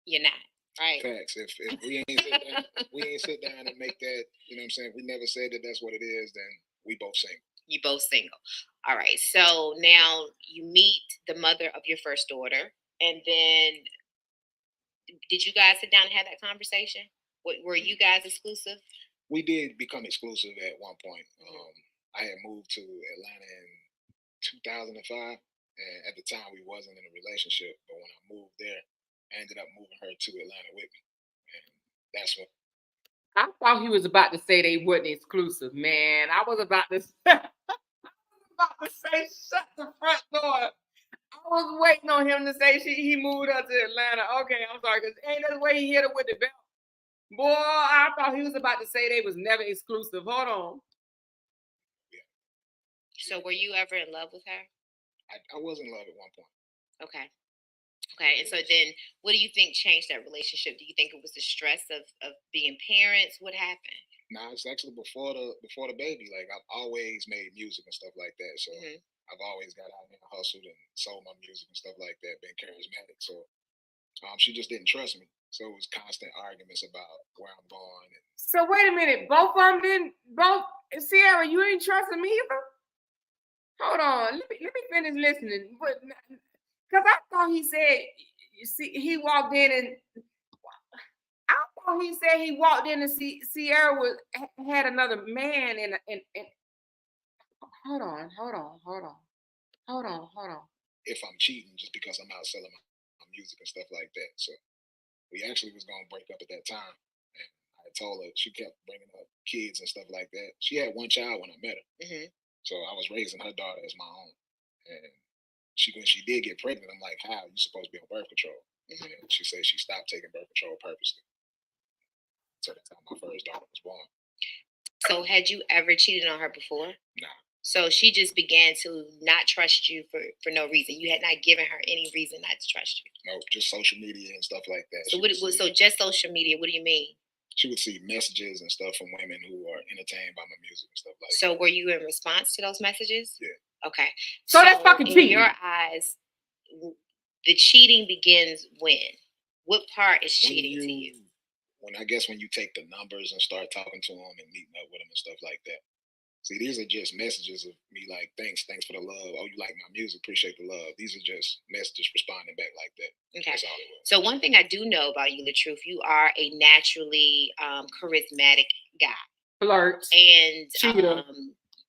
You're not. Right. Facts. If we ain't sit down and make that, you know what I'm saying? We never said that that's what it is, then we both single. You both single. All right. So now you meet the mother of your first daughter, and then did you guys sit down and have that conversation? Were you guys exclusive? We did become exclusive at one point. I had moved to Atlanta in 2005, and at the time we wasn't in a relationship. But when I moved there, I ended up moving her to Atlanta with me, and that's when. I thought he was about to say they wasn't exclusive, man. I was about to say, shut the front door. I was waiting on him to say he moved up to Atlanta. Okay, I'm sorry, because ain't that the way he hit her with the belt? Boy, I thought he was about to say they was never exclusive. Hold on. So were you ever in love with her? I was in love at one point. Okay. Okay, and so then what do you think changed that relationship? Do you think it was the stress of being parents? What happened? No, it's actually before the baby. Like, I've always made music and stuff like that. So I've always got out and hustled and sold my music and stuff like that, been charismatic. So she just didn't trust me. So it was constant arguments about where I'm going. So wait a minute, both of them didn't. Sierra, you ain't trusting me either? Hold on. Let me finish listening. But because I thought he said, you see, he walked in and I thought he said he walked in and Sierra had another man and hold on. If I'm cheating just because I'm out selling my music and stuff like that. So we actually was gonna break up at that time, and I told her she kept bringing up kids and stuff like that. She had one child when I met her, so I was raising her daughter as my own. And when she did get pregnant, I'm like, "How? You supposed to be on birth control?" And she said she stopped taking birth control purposely. So that's how my first daughter was born. So had you ever cheated on her before? Nah. So she just began to not trust you for no reason. You had not given her any reason not to trust you. No, just social media and stuff like that. So just social media. What do you mean? She would see messages and stuff from women who are entertained by my music and stuff like that. So were you in response to those messages? Yeah. Okay. So that's fucking cheating. In your eyes, the cheating begins when? What part is cheating to you? When you take the numbers and start talking to them and meeting up with them and stuff like that. See, these are just messages of me like, thanks for the love. Oh, you like my music, appreciate the love. These are just messages responding back like that. Okay. That's all it was. So one thing I do know about you, Latruth, you are a naturally charismatic guy. Flirt. And cheater.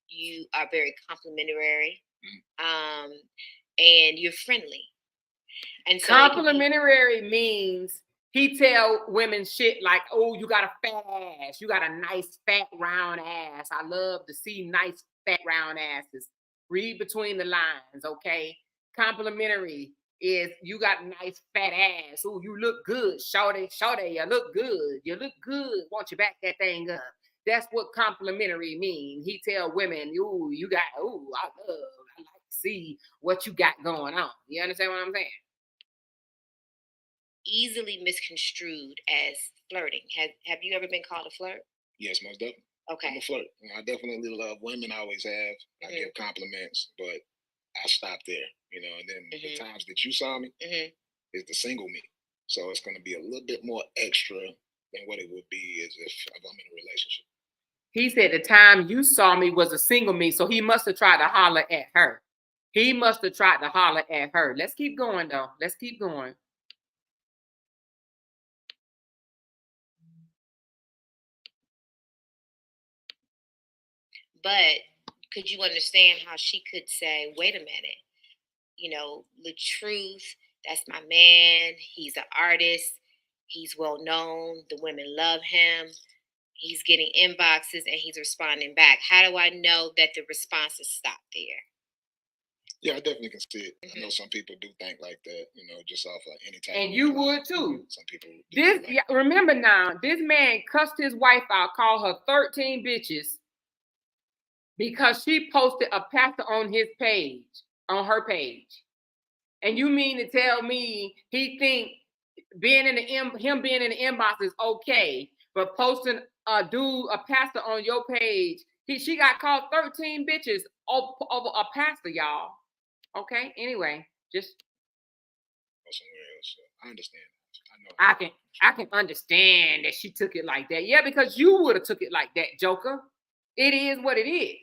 You are very complimentary. And you're friendly. And so complimentary means he tell women shit like, oh, you got a fat ass. You got a nice fat round ass. I love to see nice fat round asses. Read between the lines, okay? Complimentary is you got nice fat ass. Oh, you look good. Shorty, you look good. You look good. Won't you back that thing up? That's what complimentary mean. He tell women, ooh, I like to see what you got going on. You understand what I'm saying? Easily misconstrued as flirting. Have you ever been called a flirt? Yes, most definitely. Okay. I'm a flirt. I definitely love women. I always have. I give compliments, but I stopped there. And then the times that you saw me is the single me. So it's going to be a little bit more extra than what it would be as if I'm in a relationship. He said the time you saw me was a single me, so he must have tried to holler at her. Let's keep going, though. Let's keep going. But could you understand how she could say, wait a minute, Latruth, that's my man. He's an artist. He's well known. The women love him. He's getting inboxes and he's responding back. How do I know that the responses stop there? Yeah, I definitely can see it. I know some people do think like that, just off of any type. And you would too. Some people. Remember now, this man cussed his wife out, called her 13 bitches because she posted a pastor on her page. And you mean to tell me he think him being in the inbox is okay, but posting a pastor on your page, she got called 13 bitches over a pastor, y'all. Okay, anyway, just somewhere else. I understand. I know. I can understand that she took it like that. Yeah, because you would have took it like that, Joker. It is what it is.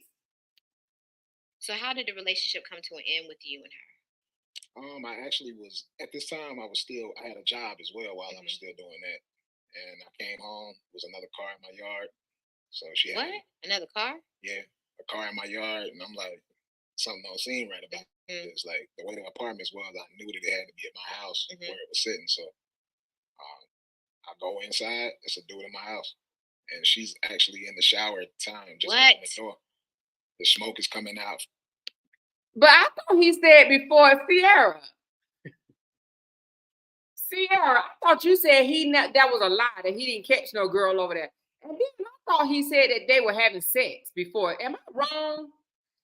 So how did the relationship come to an end with you and her? I actually was at this time. I had a job as well while I was still doing that, and I came home. There was another car in my yard, so she had another car. Yeah, a car in my yard, and I'm like, something don't seem right about it. It's like the way the apartments was. I knew that it had to be at my house where it was sitting. So I go inside. It's a dude in my house, and she's actually in the shower at the time. Just open the door. The smoke is coming out. But I thought he said before Sierra, I thought you said that was a lie, that he didn't catch no girl over there. And then I thought he said that they were having sex before. Am I wrong?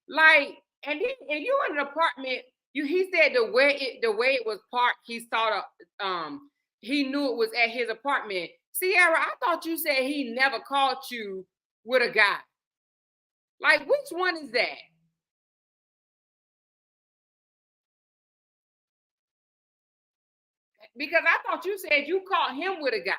Like, and you in an apartment. He said the way it was parked, he he knew it was at his apartment. Sierra, I thought you said he never caught you with a guy. Like, which one is that? Because I thought you said you caught him with a guy.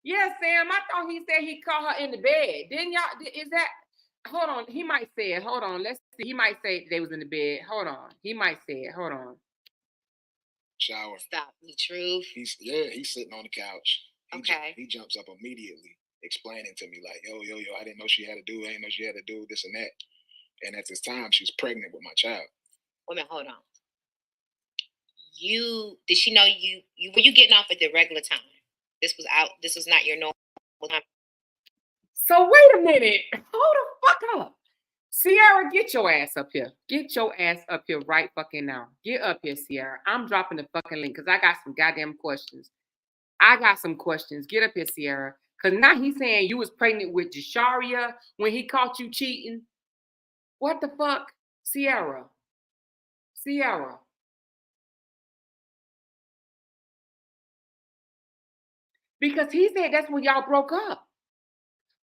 Yeah, Sam. I thought he said he caught her in the bed. Didn't y'all? Is that? Hold on. He might say it. Hold on. Let's see. He might say they was in the bed. Hold on. He might say it. Hold on. Shower. Stop the truth. He's sitting on the couch. He jumps up immediately, explaining to me like, yo, I didn't know she had to do. I didn't know she had to do this and that. And at this time, she's pregnant with my child. Wait a minute, hold on. Did she know you were you getting off at the regular time? This was not your normal time. So wait a minute. Hold the fuck up. Sierra, get your ass up here. Get your ass up here right fucking now. Get up here, Sierra. I'm dropping the fucking link because I got some goddamn questions. I got some questions. Get up here, Sierra. Because now he's saying you was pregnant with Jasharia when he caught you cheating. What the fuck? Sierra. Sierra. Because he said that's when y'all broke up.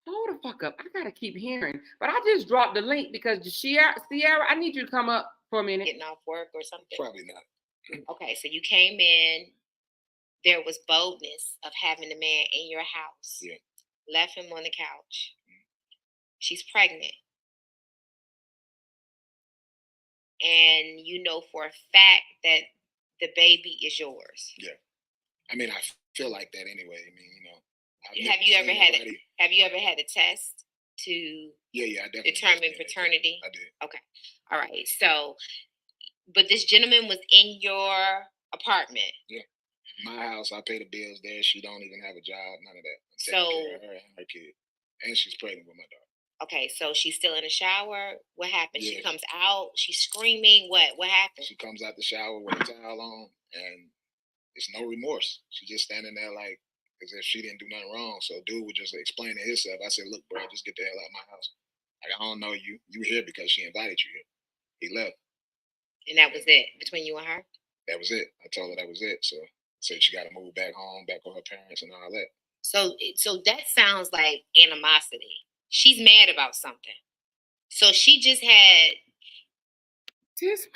Hold the fuck up. I gotta keep hearing. But I just dropped the link because Sierra, I need you to come up for a minute. Getting off work or something? Probably not. Okay, so you came in. There was boldness of having the man in your house. Yeah. Left him on the couch. She's pregnant. And you know for a fact that the baby is yours. Yeah. I mean, I feel like that anyway. I mean, you know. Have you ever had a test to I definitely determine paternity? I did. Okay. All right. So, but this gentleman was in your apartment. Yeah. My house, I pay the bills there. She don't even have a job, none of that. I'm so taking care of her and her kid. And she's pregnant with my daughter. Okay, so she's still in the shower. What happened? Yeah. She comes out, she's screaming. What happened? She comes out the shower with a towel on, and it's no remorse. She's just standing there like as if she didn't do nothing wrong. So dude was just explaining himself. I said, look, bro, just get the hell out of my house. Like, I don't know you. You here because she invited you here. He left. And that was it between you and her? That was it. I told her that was it. So said she got to move back home, back with her parents and all that. So that sounds like animosity. She's mad about something. So she just had this.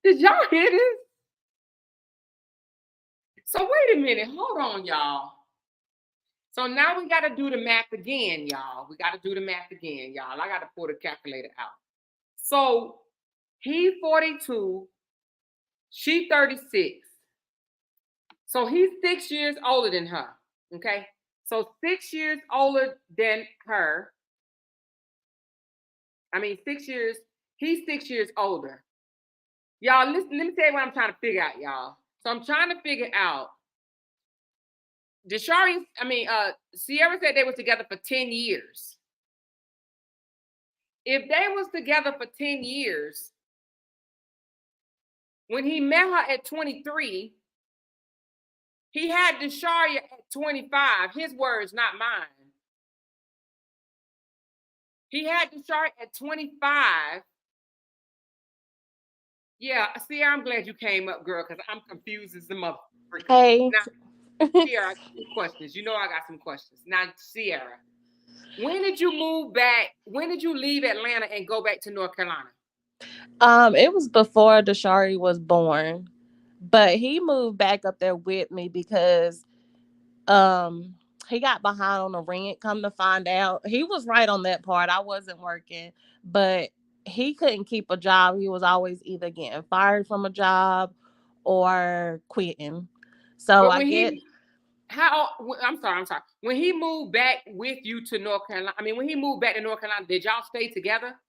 Did y'all hear this? So wait a minute. Hold on, y'all. So now we got to do the math again, y'all. I got to pull the calculator out. So he's 42. She 36. So he's 6 years older than her. Okay. So 6 years older than her. 6 years. He's 6 years older. Y'all, listen, let me tell you what I'm trying to figure out, y'all. So I'm trying to figure out. Sierra said they were together for 10 years. If they was together for 10 years, when he met her at 23, he had Desharia at 25. His words, not mine. He had Desharia at 25. Yeah, Sierra, I'm glad you came up, girl, because I'm confused as a motherfucker. Hey. Now, Sierra, I got some questions. You know I got some questions. Now, Sierra, when did you move back? When did you leave Atlanta and go back to North Carolina? It was before Deshari was born, but he moved back up there with me because he got behind on the rent. Come to find out, he was right on that part. I wasn't working, but he couldn't keep a job. He was always either getting fired from a job or quitting. So I'm sorry. When he moved back with you to North Carolina, when he moved back to North Carolina, did y'all stay together?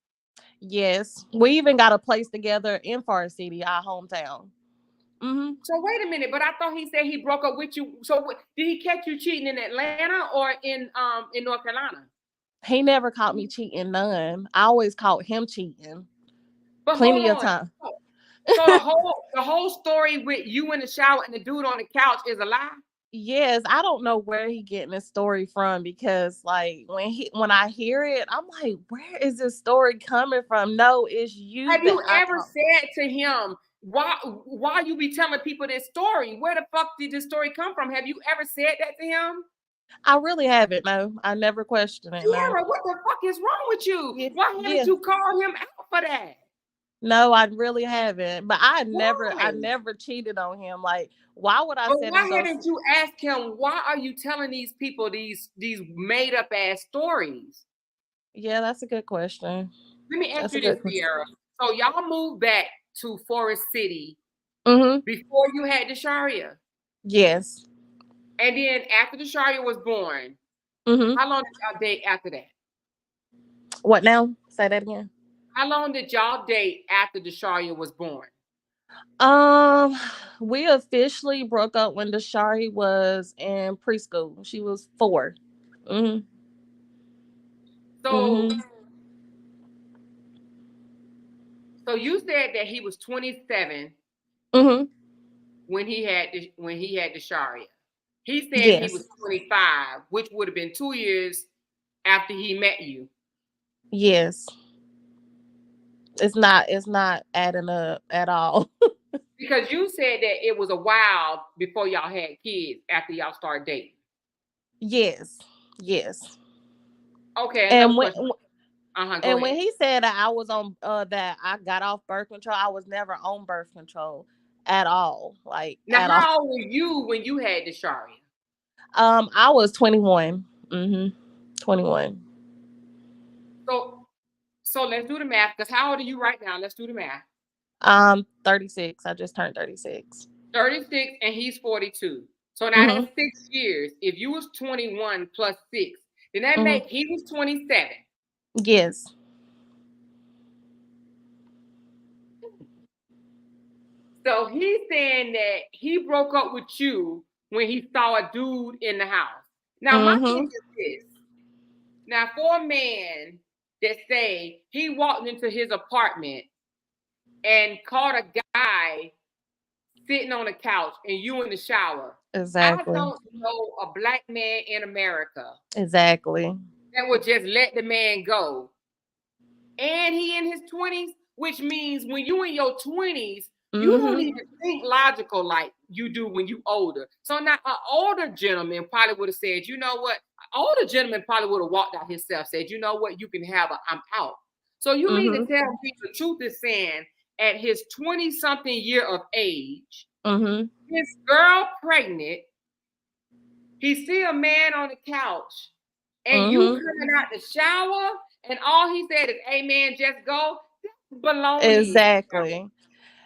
Yes, we even got a place together in Forest City, our hometown. Mm-hmm. So wait a minute, but I thought he said he broke up with you. So did he catch you cheating in Atlanta or in North Carolina? He never caught me cheating none. I always caught him cheating. But plenty of time. So the whole story with you in the shower and the dude on the couch is a lie? Yes, I don't know where he getting this story from because like when I hear it, I'm like, where is this story coming from? No, it's you. Have you ever said to him, why you be telling people this story? Where the fuck did this story come from? Have you ever said that to him? I really haven't. No, I never questioned it. Sierra, what the fuck is wrong with you? Why haven't you called him out for that? No, I really haven't. But I Why? never cheated on him. Like, why would I But sit why and go? hadn't you asked him, why are you telling these people these made up ass stories? Yeah, that's a good question. Let me ask That's a you this, good question. Sierra. So y'all moved back to Forest City Mm-hmm. before you had Desharia. Yes. And then after Desharia was born, Mm-hmm. how long did y'all date after that? What now? Say that again. How long did y'all date after Desharia was born? Um, we officially broke up when Deshari was in preschool. She was 4. Mm-hmm. So Mm-hmm. so you said that he was 27 Mm-hmm. when he had Desharia. He said he was Yes. 25, which would have been 2 years after he met you. Yes. It's not adding up at all. Because you said that it was a while before y'all had kids after y'all started dating. Yes. Yes. Okay, another And question. Go when ahead. he said that I was on that I got off birth control, I was never on birth control at all. Like Now, at all. how old were you when you had Desharia? I was 21. Mm-hmm. 21. So so let's do the math. Because how old are you right now? Let's do the math. 36. I just turned 36. 36 and he's 42. So now Mm-hmm. that's 6 years. If you was 21 plus 6, then that Mm-hmm. make he was 27. Yes. So he's saying that he broke up with you when he saw a dude in the house. Now my thing Mm-hmm. is this. Now for a man that say he walked into his apartment and caught a guy sitting on the couch and you in the shower, I Exactly. don't know a black man in America Exactly. that would just let the man go. And he in his 20s, which means when you in your 20s, you don't Mm-hmm. even think logical like you do when you older. So now an older gentleman probably would have said, you know what? An older gentleman probably would have walked out himself, said, you know what, you can have a I'm out. So you mean to Mm-hmm. tell me the truth is saying at his 20-something year of age, Mm-hmm. his girl pregnant, he see a man on the couch, and you Mm-hmm. coming out the shower, and all he said is, "Hey man, just go." That's baloney. Exactly.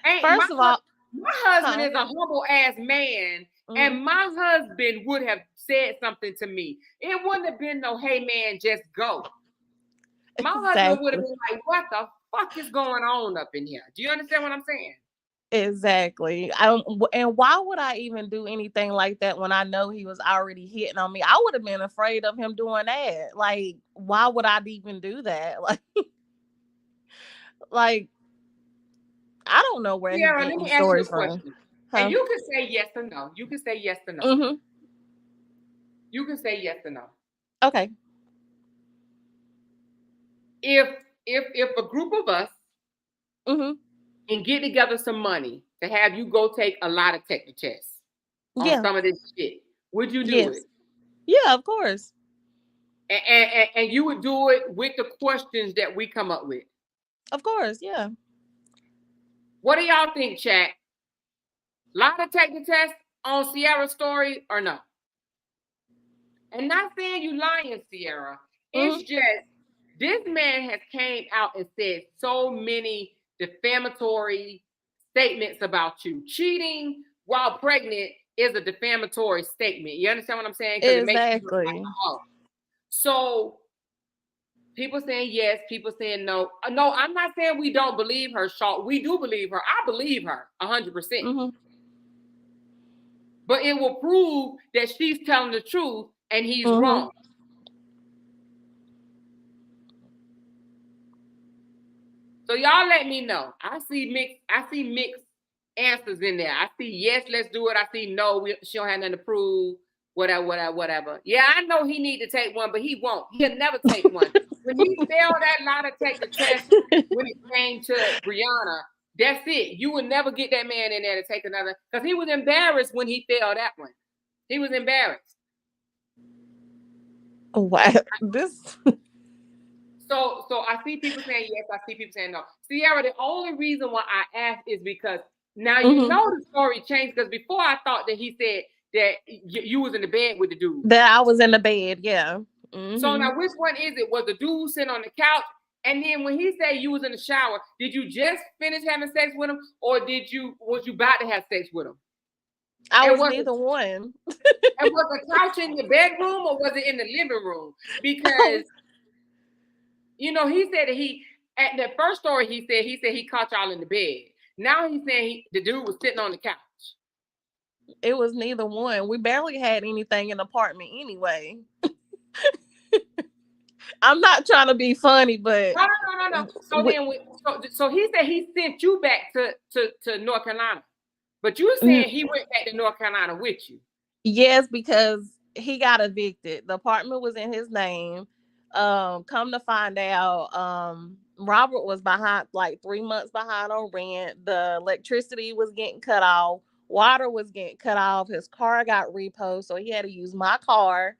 Ain't First of all, my husband huh? is a humble ass man, Mm-hmm. and my husband would have said something to me. It wouldn't have been no, "Hey man, just go." My husband would have Exactly. been like, "What the fuck is going on up in here?" Do you understand what I'm saying? Exactly. And why would I even do anything like that when I know he was already hitting on me? I would have been afraid of him doing that. Like, why would I even do that? Like I don't know where he Sierra, get let me these ask you a stories from. question, and Huh? you can say yes or no. You can say yes or no. Mm-hmm. You can say yes or no. Okay. if if a group of us Mm-hmm. can get together some money to have you go take a lie detector test on Yeah. some of this shit, would you do it? Yes. Yeah, of course. And you would do it with the questions that we come up with. Of course, yeah. What do y'all think, chat? Lie detector test on Sierra's story or no? And not saying you lying, Sierra. Mm-hmm. It's just this man has came out and said so many defamatory statements about you. Cheating while pregnant is a defamatory statement. You understand what I'm saying? Because it makes you look like Exactly. a hoe. So people saying yes, people saying no. No, I'm not saying we don't believe her, Shaw. We do believe her. I believe her 100%. Mm-hmm. But it will prove that she's telling the truth and he's Mm-hmm. wrong. So y'all let me know. I see mixed answers in there. I see yes, let's do it. I see no, she don't have nothing to prove. Whatever. Yeah, I know he need to take one, but he won't. He'll never take one. When he failed that lie to take the test when it came to Brianna, that's it. You would never get that man in there to take another because he was embarrassed when he failed that one. He was embarrassed. Wow. This So I see people saying yes, I see people saying no. Sierra, the only reason why I asked is because now you Mhm. know the story changed, because before I thought that he said that you was in the bed with the dude. That I was in the bed, yeah. So Mhm. now which one is it? Was the dude sitting on the couch? And then when he said you was in the shower, did you just finish having sex with him, or was you about to have sex with him? I And was was it neither one. and was the couch in the bedroom or was it in the living room? Because he said that he at the first story he said he caught y'all in the bed. Now he's saying the dude was sitting on the couch. It was neither one. We barely had anything in the apartment anyway. I'm not trying to be funny, but No. So we, then so he said he sent you back to North Carolina. But you were mm, saying he went back to North Carolina with you. yes, because he got evicted. The apartment was in his name. Come to find out, Robert was behind, like 3 months behind on rent. The electricity was getting cut off. Water was getting cut off. His car got repoed, so he had to use my car.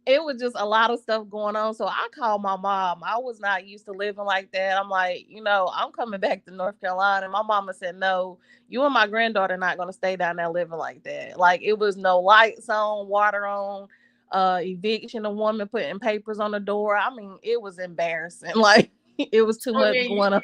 It was just a lot of stuff going on. So I called my mom. I was not used to living like that. I'm like, I'm coming back to North Carolina. My mama said, no, you and my granddaughter are not going to stay down there living like that. Like, it was no lights on, water on, eviction, a woman putting papers on the door. I mean, it was embarrassing. Like, it was too So much then going on.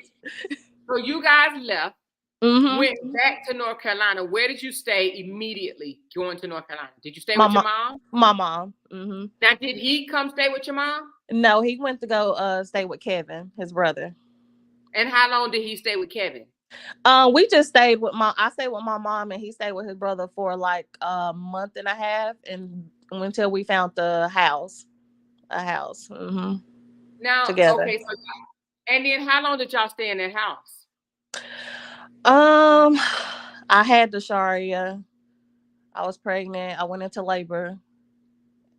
so you guys left, Mm-hmm. went back to North Carolina. Where did you stay immediately going to North Carolina? Did you stay My with your mom. mom? My mom. Mm-hmm. Now, did he come stay with your mom? No, he went to go stay with Kevin, his brother. And how long did he stay with Kevin? We just stayed with I stayed with my mom, and he stayed with his brother for like a month and a half, and until we found a house, Now, together. okay, so and then how long did y'all stay in that house? Um, I had the Sharia. I was pregnant. I went into labor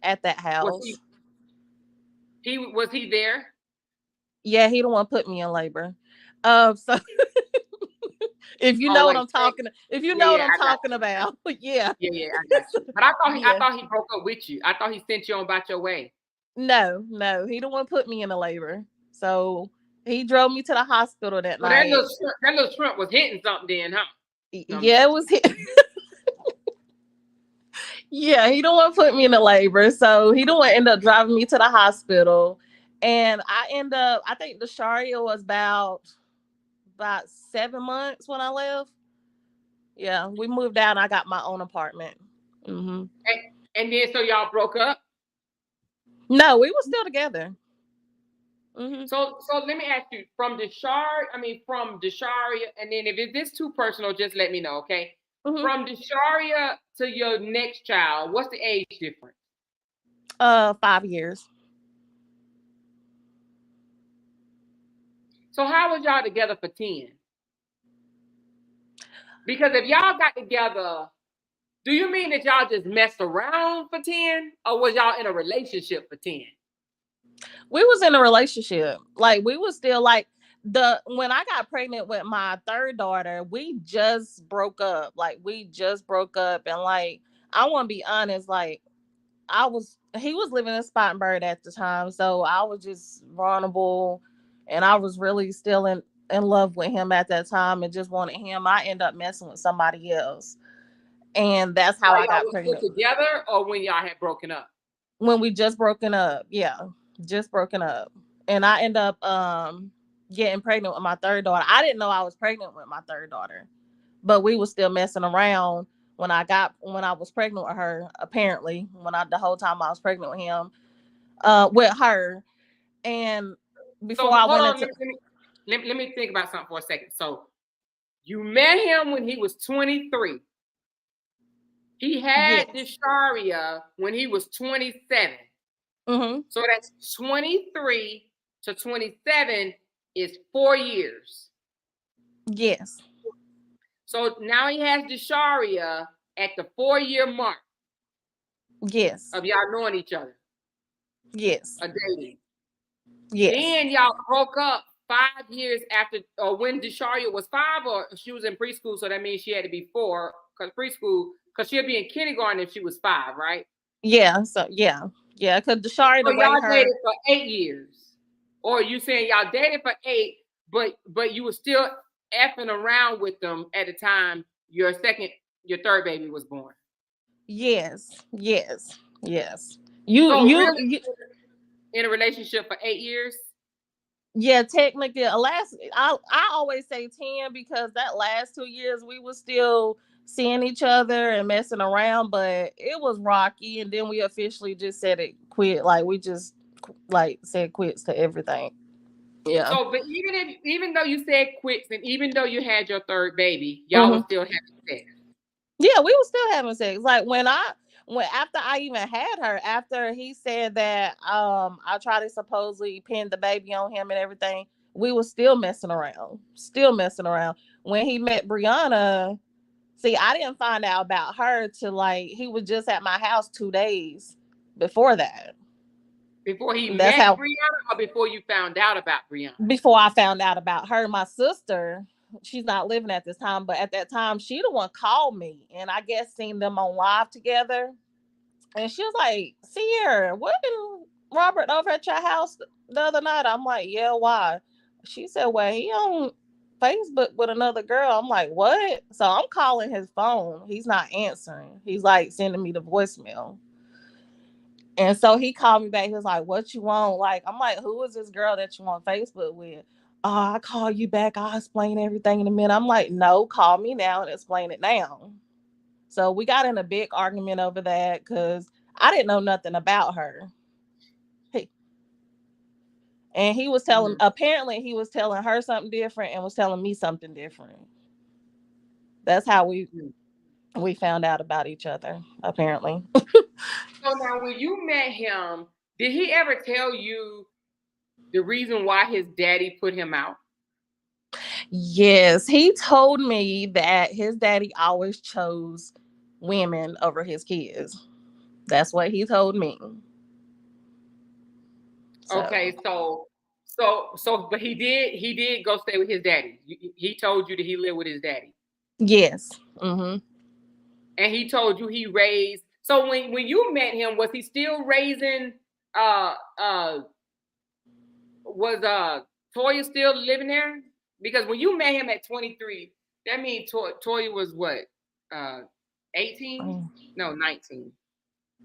at that Was house. he there? Yeah, he the one put me in labor. So if you Oh know what wait, I'm talking, if you yeah, know what yeah, I'm I got talking about, yeah, yeah, I got you. But I yeah. thought he broke up with you. I thought he sent you on about your way. No, he the one put me in a labor. So he drove me to the hospital that So night. that little shrimp was hitting something then, huh? No, I'm just Yeah, it was him. Yeah, he don't want to put me in the labor, so he don't want to end up driving me to the hospital, and I think the Sharia was about 7 months when I left. Yeah, we moved out. And I got my own apartment. Hmm. and then so y'all broke up. No, we were still together. Hmm. So let me ask you from the Sharia, and then if it's this too personal, just let me know, okay? Hmm. From the Sharia to your next child, what's the age difference? 5 years. So how was y'all together for 10? Because if y'all got together, do you mean that y'all just messed around for 10? Or was y'all in a relationship for 10? We was in a relationship. Like, we was still like, the when I got pregnant with my third daughter, we just broke up. Like, we just broke up, and like, I want to be honest, like, he was living in Spartanburg at the time, so I was just vulnerable, and I was really still in love with him at that time, and just wanted him. I ended up messing with somebody else, and that's how While I y'all got was still pregnant. together or when y'all had broken up? When we just broken up, yeah, just broken up, and I ended up getting pregnant with my third daughter. I didn't know I was pregnant with my third daughter, but we was still messing around when I was pregnant with her. Apparently, the whole time I was pregnant with him, with her. And So before I hold went on, into let me think about something for a second. So you met him when he was 23. He had yes. this Sharia when he was 27. Mm-hmm. So that's 23 to 27 is 4 years. Yes. So now he has the Sharia at the 4 year mark Yes. of y'all knowing each other, Yes. a dating. Yes. Then y'all broke up 5 years after, or when Desharia was 5, or she was in preschool, so that means she had to be 4, because she'll be in kindergarten if she was 5, right? Yeah. So yeah. Yeah. Because Deshari, So the way y'all her dated for 8 years. or you saying y'all dated for 8, but you were still effing around with them at the time your third baby was born. Yes, yes, yes. So really You in a relationship for 8 years? Yeah, technically, I always say 10 because that last 2 years we were still seeing each other and messing around, but it was rocky, and then we officially just said it quit. Like we just like said quits to everything. Yeah. So, but even though you said quits and even though you had your third baby, y'all was Hmm. still having sex. Yeah, we were still having sex. Like when after I even had her, after he said that I tried to supposedly pin the baby on him and everything, we were still messing around. Still messing around. When he met Brianna, see, I didn't find out about her till like he was just at my house 2 days before that. Before he That's met how Brianna or before you found out about Brianna? before I found out about her. My sister, she's not living at this time, but at that time, she the one called me, and I guess seen them on live together. And she was like, Sierra, wasn't Robert over at your house the other night? I'm like, yeah, why? She said, well, he on Facebook with another girl. I'm like, what? So I'm calling his phone. He's not answering. He's like sending me the voicemail. And so he called me back. He was like, what you want? Like, I'm like, who is this girl that you on Facebook with? Oh, I call you back. I'll explain everything in a minute. I'm like, no, call me now and explain it now. So we got in a big argument over that because I didn't know nothing about her. Hey, and he was telling, Mhm. apparently, he was telling her something different and was telling me something different. That's how we found out about each other, apparently. So now, when you met him, did he ever tell you the reason why his daddy put him out? Yes, he told me that his daddy always chose women over his kids. That's what he told me. So, Okay, but he did go stay with his daddy. He told you that he lived with his daddy, yes. Hmm. and he told you he raised. So when you met him, was he still raising? Uh, uh, was Toya still living there? Because when you met him at 23, that means Toya was what? Uh, 18? No, 19.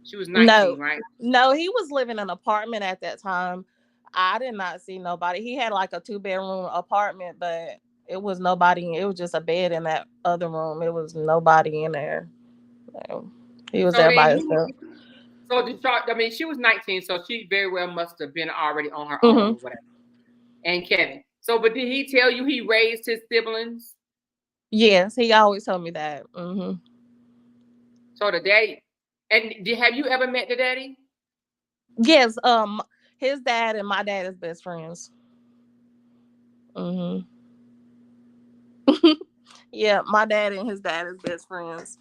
She was No, 19, right? no, he was living in an apartment at that time. I did not see nobody. He had like a 2 bedroom apartment, but it was nobody. It was just a bed in that other room. It was nobody in there. So, he was So there then by he, himself. so the chart. I mean, she was 19, so she very well must have been already on her own Hmm. or whatever. And Kevin. So, but did he tell you he raised his siblings? Yes, he always told me that. Hmm. So the daddy. And have you ever met the daddy? Yes, his dad and my dad is best friends. Hmm. Yeah, my dad and his dad is best friends.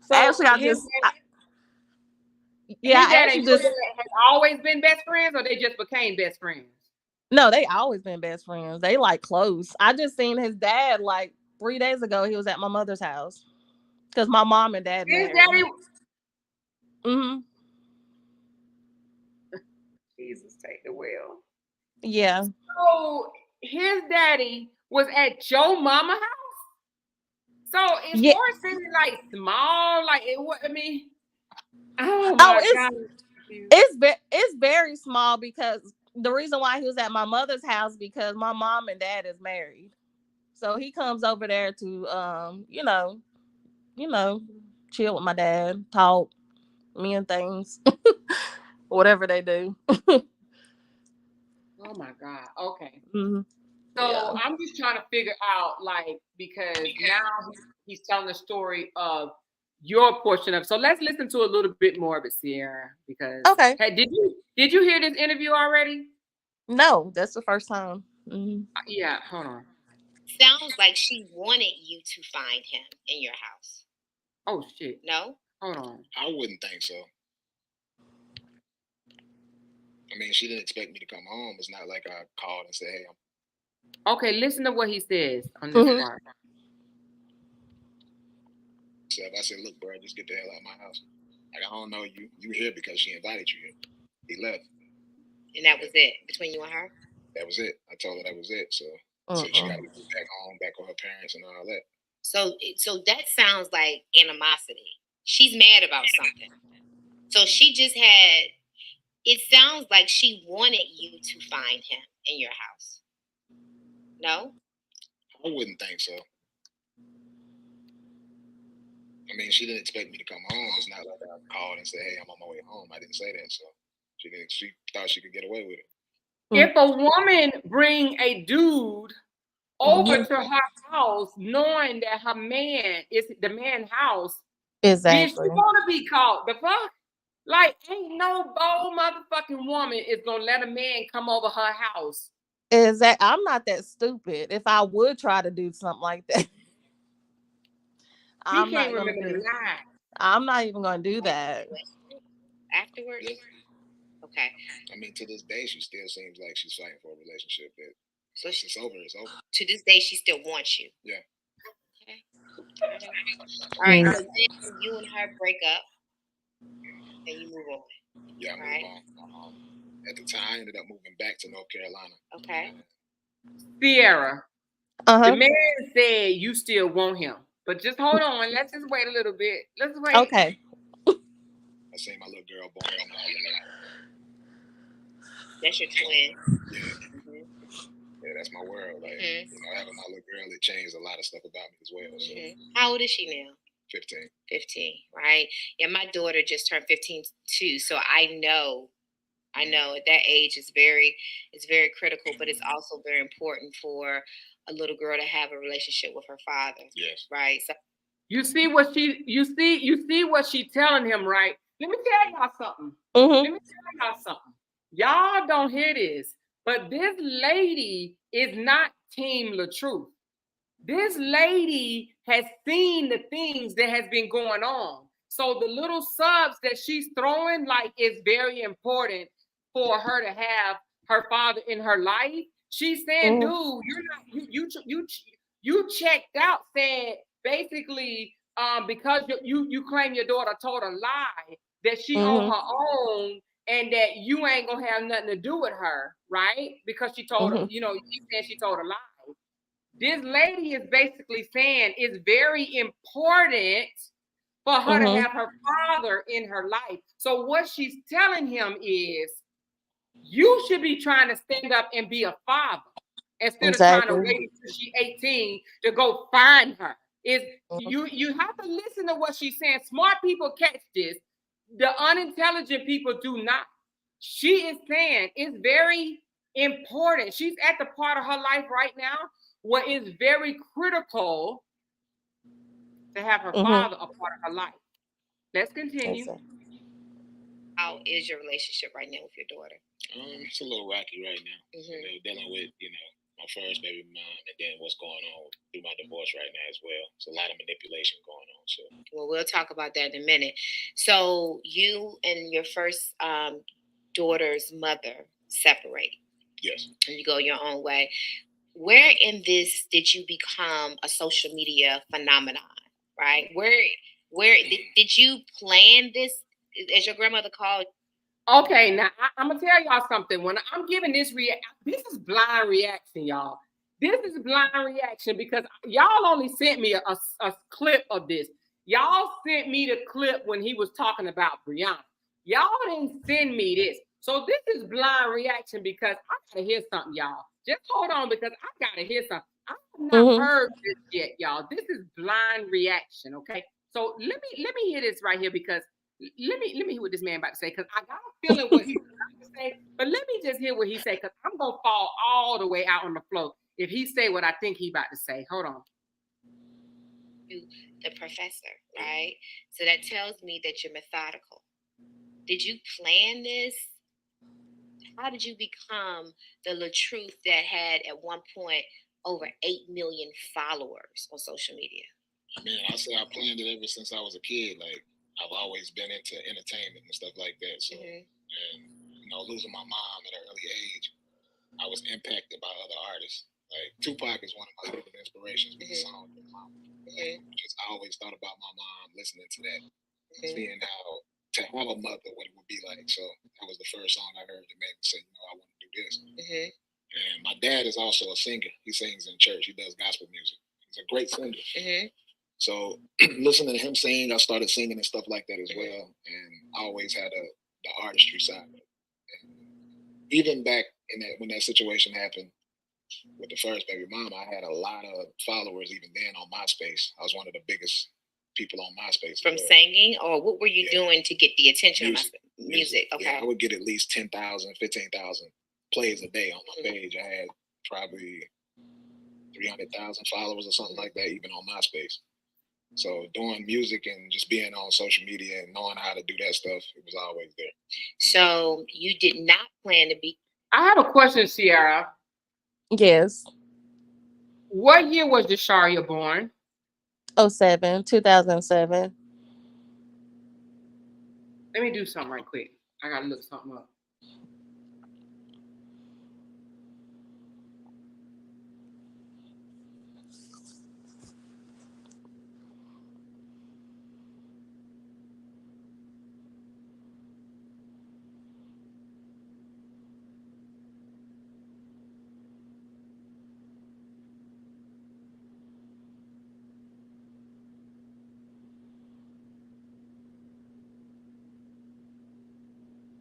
So Actually, yeah, his I dad and actually your just dad has always been best friends, or they just became best friends? no, they always been best friends. They like close. I just seen his dad like 3 days ago. He was at my mother's house because my mom and dad His married. daddy. Hmm. Jesus, take the wheel. Yeah, So his daddy was at your mama house. So is yeah. Forest City like small? Like it? What I mean? Oh Oh, my God. it's very small because the reason why he was at my mother's house because my mom and dad is married. So he comes over there to you know, chill with my dad, talk, me and things, whatever they do. Oh my God. Okay. Hmm. So Yeah. I'm just trying to figure out, like, because now he's telling the story of your portion of. So let's listen to a little bit more of it, Sierra. Because Okay. hey, did you hear this interview already? No, that's the first time. Hmm. Yeah. Hold on. Sounds like she wanted you to find him in your house. Oh shit. No? Hold on. I wouldn't think so. I mean, she didn't expect me to come home. It's not like I called and said, "Hey, I'm." Okay, listen to what he says on this Hmm. part. So I said, "Look, bro, just get the hell out of my house. Like I don't know you. You here because she invited you here." He left. And that was it between you and her? That was it. I told her that was it. So she got to go back home, back with her parents and all that. So that sounds like animosity. She's mad about something. So she just had. It sounds like she wanted you to find him in your house. No? I wouldn't think so. I mean, she didn't expect me to come home. It's not like I called and said, "Hey, I'm on my way home." I didn't say that, so she didn't. She thought she could get away with it. If a woman bring a dude over to her house, knowing that her man is the man's house, then she Exactly. want to be caught. The fuck? Like, ain't no bold motherfucking woman is gonna let a man come over her house. Exactly. I'm not that stupid. If I would try to do something like that, He I'm can't not gonna remember do. the line. I'm not even gonna do that. Afterwards? Yeah. Okay. I mean, to this day, she still seems like she's fighting for a relationship that So it's over. It's over. To this day, she still wants you. Yeah. Okay. All right. So then you and her break up, and you move on. Yeah, I Right. moved on. At the time, I ended up moving back to North Carolina. Okay. Sierra, the Uh-huh. man said you still want him, but just hold on. Let's just wait a little bit. Let's wait. Okay. I seen my little girl born and all that. That's your twin. Yeah. Mhm. Yeah, that's my world. Like, Mhm. you know, having my little girl, it changed a lot of stuff about me as well. So, How old is she now? 15. 15, right? Yeah, my daughter just turned 15 too, so I know at that age it's very critical, but it's also very important for a little girl to have a relationship with her father. Yes. Right. So You see what she telling him, right? Let me tell y'all something. Mm-hmm. Let me tell y'all something. Y'all don't hear this, but this lady is not Team Latruth. This lady has seen the things that has been going on. So the little subs that she's throwing, like, is very important for her to have her father in her life. She's saying, dude, you're not you checked out. Said basically, because you claim your daughter told a lie that she on her own and that you ain't gonna have nothing to do with her, right? Because she told you said she told a lie. This lady is basically saying it's very important for her to have her father in her life. So what she's telling him is, you should be trying to stand up and be a father instead of trying to wait until she's 18 to go find her. Is you have to listen to what she's saying. Smart people catch this. The unintelligent people do not. She is saying it's very important. She's at the part of her life right now where it's very critical to have her father a part of her life. Let's continue. how is your relationship right now with your daughter? It's a little rocky right now. You know, dealing with, my first baby mom and then what's going on through my divorce right now as well. It's a lot of manipulation going on. So, well, we'll talk about that in a minute. So you and your first daughter's mother separate. Yes. And you go your own way. Where in this did you become a social media phenomenon? Right? Where did you plan this? As your grandmother called. Okay, now I'm gonna tell y'all something. When I'm giving this this is blind reaction, y'all. This is blind reaction because y'all only sent me a clip of this. Y'all sent me the clip when he was talking about Brianna. Y'all didn't send me this. So this is blind reaction because I gotta hear something, y'all. Just hold on because I gotta hear something. I have not heard this yet, y'all. This is blind reaction, okay? So let me hear this right here because let me hear what this man about to say because I got a feeling what he's about to say. But let me just hear what he say because I'm gonna fall all the way out on the floor if he say what I think he about to say. Hold on. The professor, right? So that tells me that you're methodical. Did you plan this? How did you become the Latruth that had at one point over 8 million followers on social media? Man, I say I planned it ever since I was a kid. Like, I've always been into entertainment and stuff like that. So, and losing my mom at an early age, I was impacted by other artists. Like Tupac is one of my favorite inspirations with the song. I always thought about my mom, listening to that, seeing how to have a mother, what it would be like. So that was the first song I heard that made me say, I want to do this. And my dad is also a singer. He sings in church. He does gospel music. He's a great singer. Mm-hmm. So listening to him sing, I started singing and stuff like that as well. And I always had the artistry side. And even back in that when that situation happened with the first baby mama, I had a lot of followers even then on MySpace. I was one of the biggest people on MySpace. From singing, or what were you doing to get the attention music, of music? Okay. Yeah, I would get at least 10,000, 15,000 plays a day on my page. I had probably 300,000 followers or something like that, even on MySpace. So doing music and just being on social media and knowing how to do that stuff, it was always there. So you did not plan to be. I have a question, Sierra. Yes. What year was Desharia born? 2007. Let me do something right quick. I gotta look something up.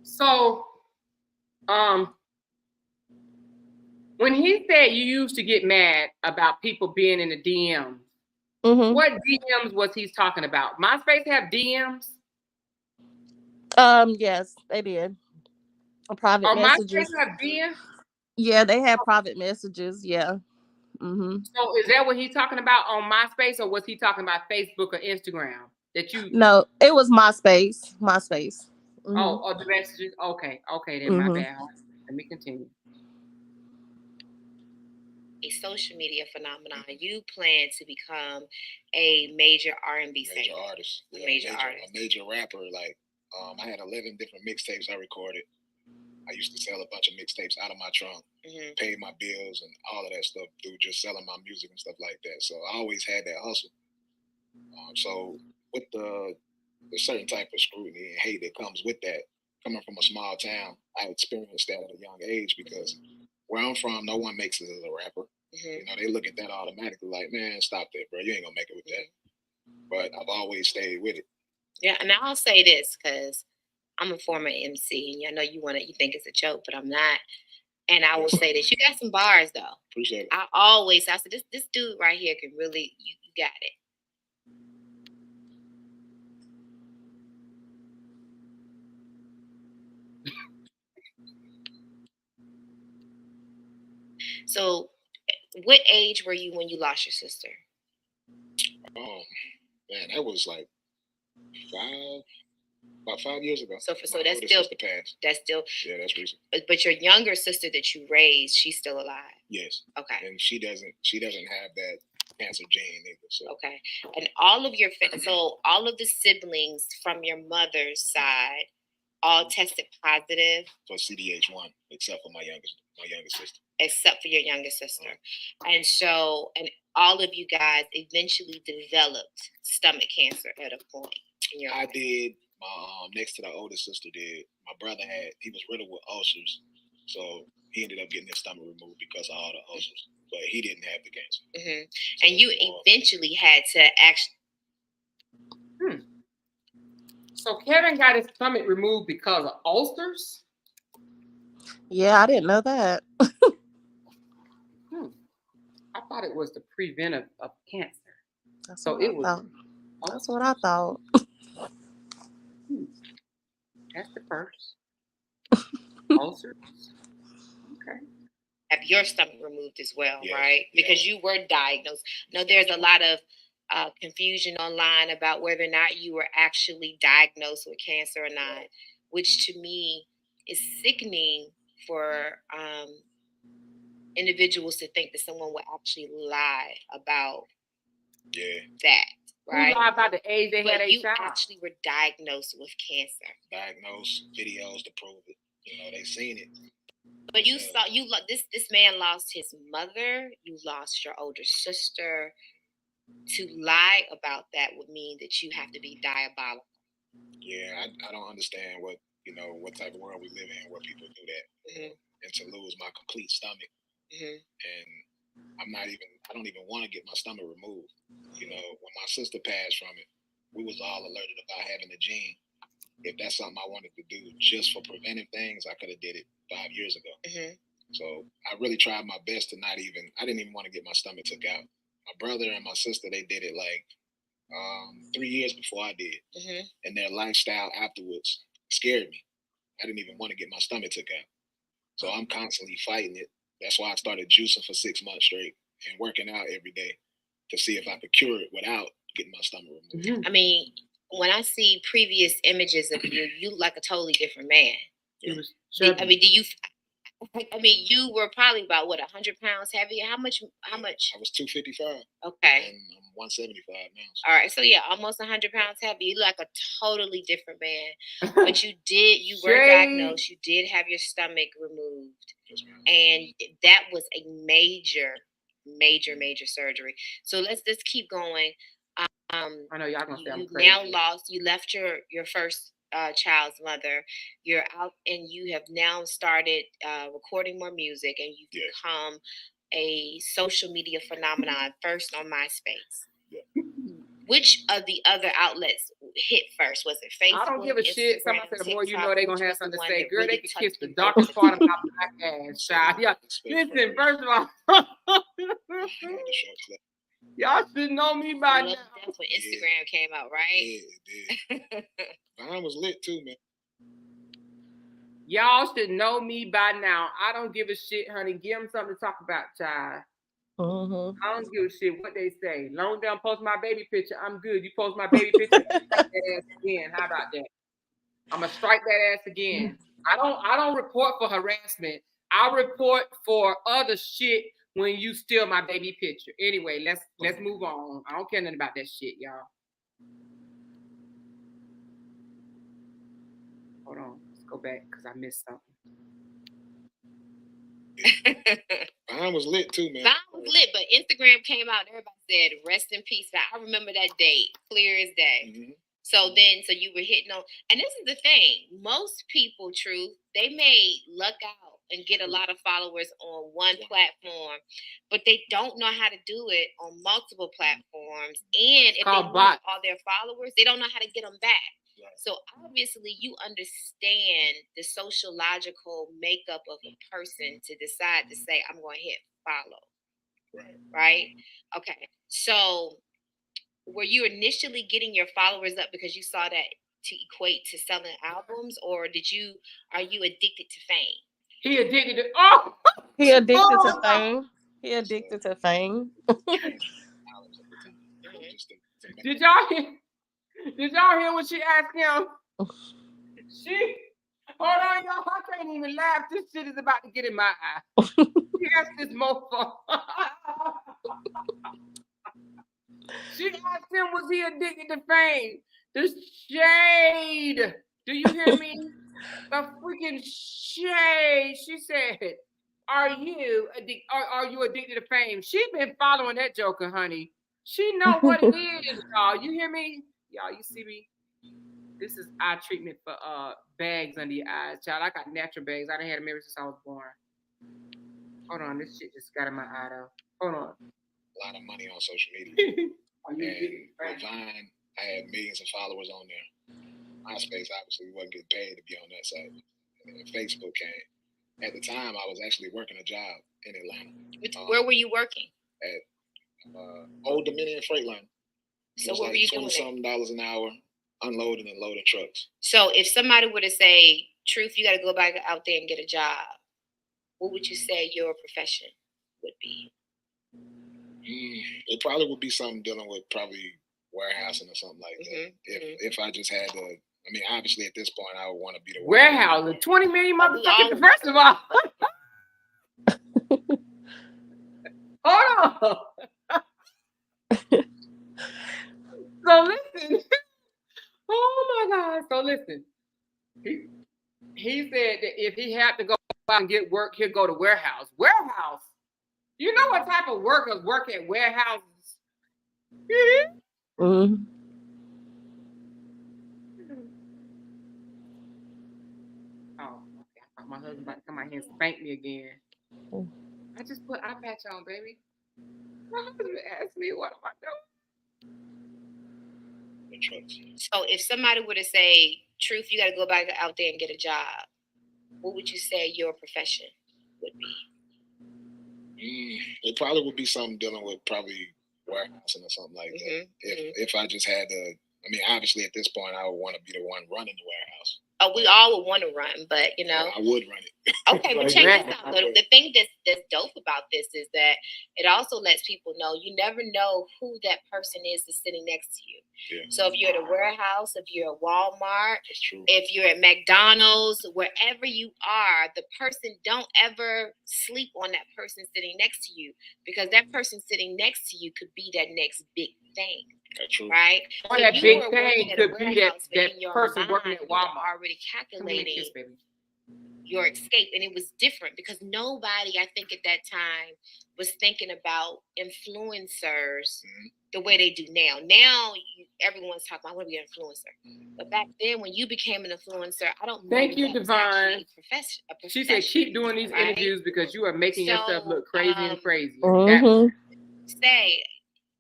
So, when he said you used to get mad about people being in the DMs, what DMs was he talking about? MySpace have DMs? Yes, they did. Private messages. MySpace have DMs? Yeah, they had private messages. Yeah. So is that what he's talking about on MySpace, or was he talking about Facebook or Instagram? That you No, it was MySpace. MySpace. Oh, the messages. Okay, then my bad. Let me continue. A social media phenomenon. You plan to become a major R&B singer, artist, a major artist, a major rapper. Like I had 11 different mixtapes I recorded. I used to sell a bunch of mixtapes out of my trunk, pay my bills and all of that stuff through just selling my music and stuff like that. So I always had that hustle. So with the certain type of scrutiny and hate that comes with that, coming from a small town, I experienced that at a young age because where I'm from, no one makes it as a rapper. You know, they look at that automatically like, man, stop that, bro. You ain't gonna make it with that. But I've always stayed with it. Yeah, and I'll say this because I'm a former MC, and I know you think it's a joke, but I'm not. And I will say this: you got some bars, though. Appreciate it. I said this dude right here can really, you got it. So, what age were you when you lost your sister? Oh man, that was like about 5 years ago. So that's still past. That's still that's recent. But your younger sister that you raised, she's still alive. Yes. Okay. And she doesn't have that cancer gene either. So. Okay. And all of all of the siblings from your mother's side all tested positive for CDH1, except for my youngest sister. Except for your youngest sister. And so, and all of you guys eventually developed stomach cancer at a point in your life. I did. My next to the oldest sister did. My brother he was riddled with ulcers, so he ended up getting his stomach removed because of all the ulcers. But he didn't have the cancer. So and you eventually had to actually. So Kevin got his stomach removed because of ulcers? Yeah, I didn't know that. I thought it was the preventive of cancer. That's what I thought. That's the first. Ulcers. Okay. Have your stomach removed as well, right? Because you were diagnosed. Now, there's a lot of confusion online about whether or not you were actually diagnosed with cancer or not, which to me is sickening for individuals to think that someone would actually lie about that. Right? Who lied about the age they had? You actually were diagnosed with cancer. Diagnosed, videos to prove it. You know, they seen it. But you saw this man lost his mother. You lost your older sister. To lie about that would mean that you have to be diabolical. Yeah, I don't understand what type of world we live in where people do that. And to lose my complete stomach and I don't even want to get my stomach removed. You know, when my sister passed from it, we was all alerted about having a gene. If that's something I wanted to do just for preventive things, I could have did it 5 years ago. So I really tried my best to I didn't even want to get my stomach took out. My brother and my sister, they did it like 3 years before I did. And their lifestyle afterwards scared me. I didn't even want to get my stomach took out. So I'm constantly fighting it. That's why I started juicing for 6 months straight and working out every day to see if I could cure it without getting my stomach removed. I mean, when I see previous images of you, you look like a totally different man. I mean, you were probably about 100 pounds heavier. How much? I was 255. Okay. And I'm 175 now. All right. So yeah, almost 100 pounds heavy. You look like a totally different man. But you were diagnosed. You did have your stomach removed. Yes, and that was a major surgery. So let's keep going. I know y'all gonna say I'm crazy. You left your first child's mother. You're out and you have now started recording more music, and you've become a social media phenomenon, first on MySpace. Which of the other outlets hit first? Was it Facebook? I don't give a shit. Somebody said the more you know, they're going to have something to say. Girl, they can kiss the darkest part of my black ass, child. Yeah. Listen, first of all, y'all should know me by now. That's when Instagram came out, right? Yeah, it did. Mine was lit too, man. Y'all should know me by now. I don't give a shit, honey. Give them something to talk about, child. I don't give a shit what they say. Long as they don't post my baby picture, I'm good. You post my baby picture, strike that ass again. How about that? I'm gonna strike that ass again. I don't report for harassment. I report for other shit when you steal my baby picture. Anyway, let's move on. I don't care nothing about that shit, y'all. Hold on, let's go back because I missed something. Mine was lit too, man. Mine was lit, but Instagram came out and everybody said rest in peace. I remember that date clear as day. So you were hitting on, and this is the thing. Most people, Truth, they may luck out and get a lot of followers on one platform, but they don't know how to do it on multiple platforms. And if they lose all their followers, they don't know how to get them back. So obviously you understand the sociological makeup of a person to decide to say, I'm going to hit follow. Right? Okay. So were you initially getting your followers up because you saw that to equate to selling albums, or are you addicted to fame? He addicted to He addicted to fame. He addicted to fame. Did y'all hear what she asked him? Hold on, y'all. I can't even laugh. This shit is about to get in my eye. She asked this mofo. She asked him, was he addicted to fame? The shade. Do you hear me? The freaking shade. She said, are you addicted to fame? She been following that joker, honey. She know what it is, y'all. You hear me? Y'all, you see me? This is eye treatment for bags under your eyes, child. I got natural bags. I done had them ever since I was born. Hold on, this shit just got in my eye though. Hold on. A lot of money on social media. And with Vine, I had millions of followers on there. MySpace obviously wasn't getting paid to be on that site. And then Facebook came. At the time, I was actually working a job in Atlanta. Where were you working? At Old Dominion Freightliner. So what were you doing? $20-something an hour, unloading and loading trucks. So if somebody were to say, Truth, you got to go back out there and get a job, what would you say your profession would be? It probably would be something dealing with probably warehousing or something like that. If I just had to, I mean, obviously at this point I would want to be the warehouse. The 20 million motherfuckers. First of all, hold on. So listen. Oh my God. So listen. He said that if he had to go out and get work, he'll go to warehouse. Warehouse. You know what type of workers work at warehouses? Oh, okay. I thought my husband about to come out here and spank me again. I just put eye patch on, baby. My husband asked me, what am I The trucks. So if somebody were to say, Truth, you got to go back out there and get a job, what would you say your profession would be? It probably would be something dealing with probably warehousing or something like that. If I just had to, I mean, obviously at this point, I would want to be the one running the warehouse. Oh, we all would want to run, but you know, I would run it. Okay, but check this out. Though. The thing that's dope about this is that it also lets people know you never know who that person is that's sitting next to you. Yeah. So if you're at a warehouse, if you're at Walmart, That's true. if you're at McDonald's, wherever you are, the person, don't ever sleep on that person sitting next to you, because that person sitting next to you could be that next big thing. That's true. Right? Or So that you big were thing working at a could be that, warehouse, but that in your person mind, working at you were Walmart. already Come here, calculating kiss, baby. your escape, and it was different because nobody, I think, at that time was thinking about influencers the way they do now. Now everyone's talking about, I want to be an influencer, but back then when you became an influencer, I don't know. Thank you, that was Divine. actually a profession, She said, keep doing these right? interviews because you are making yourself look crazy and crazy. Say,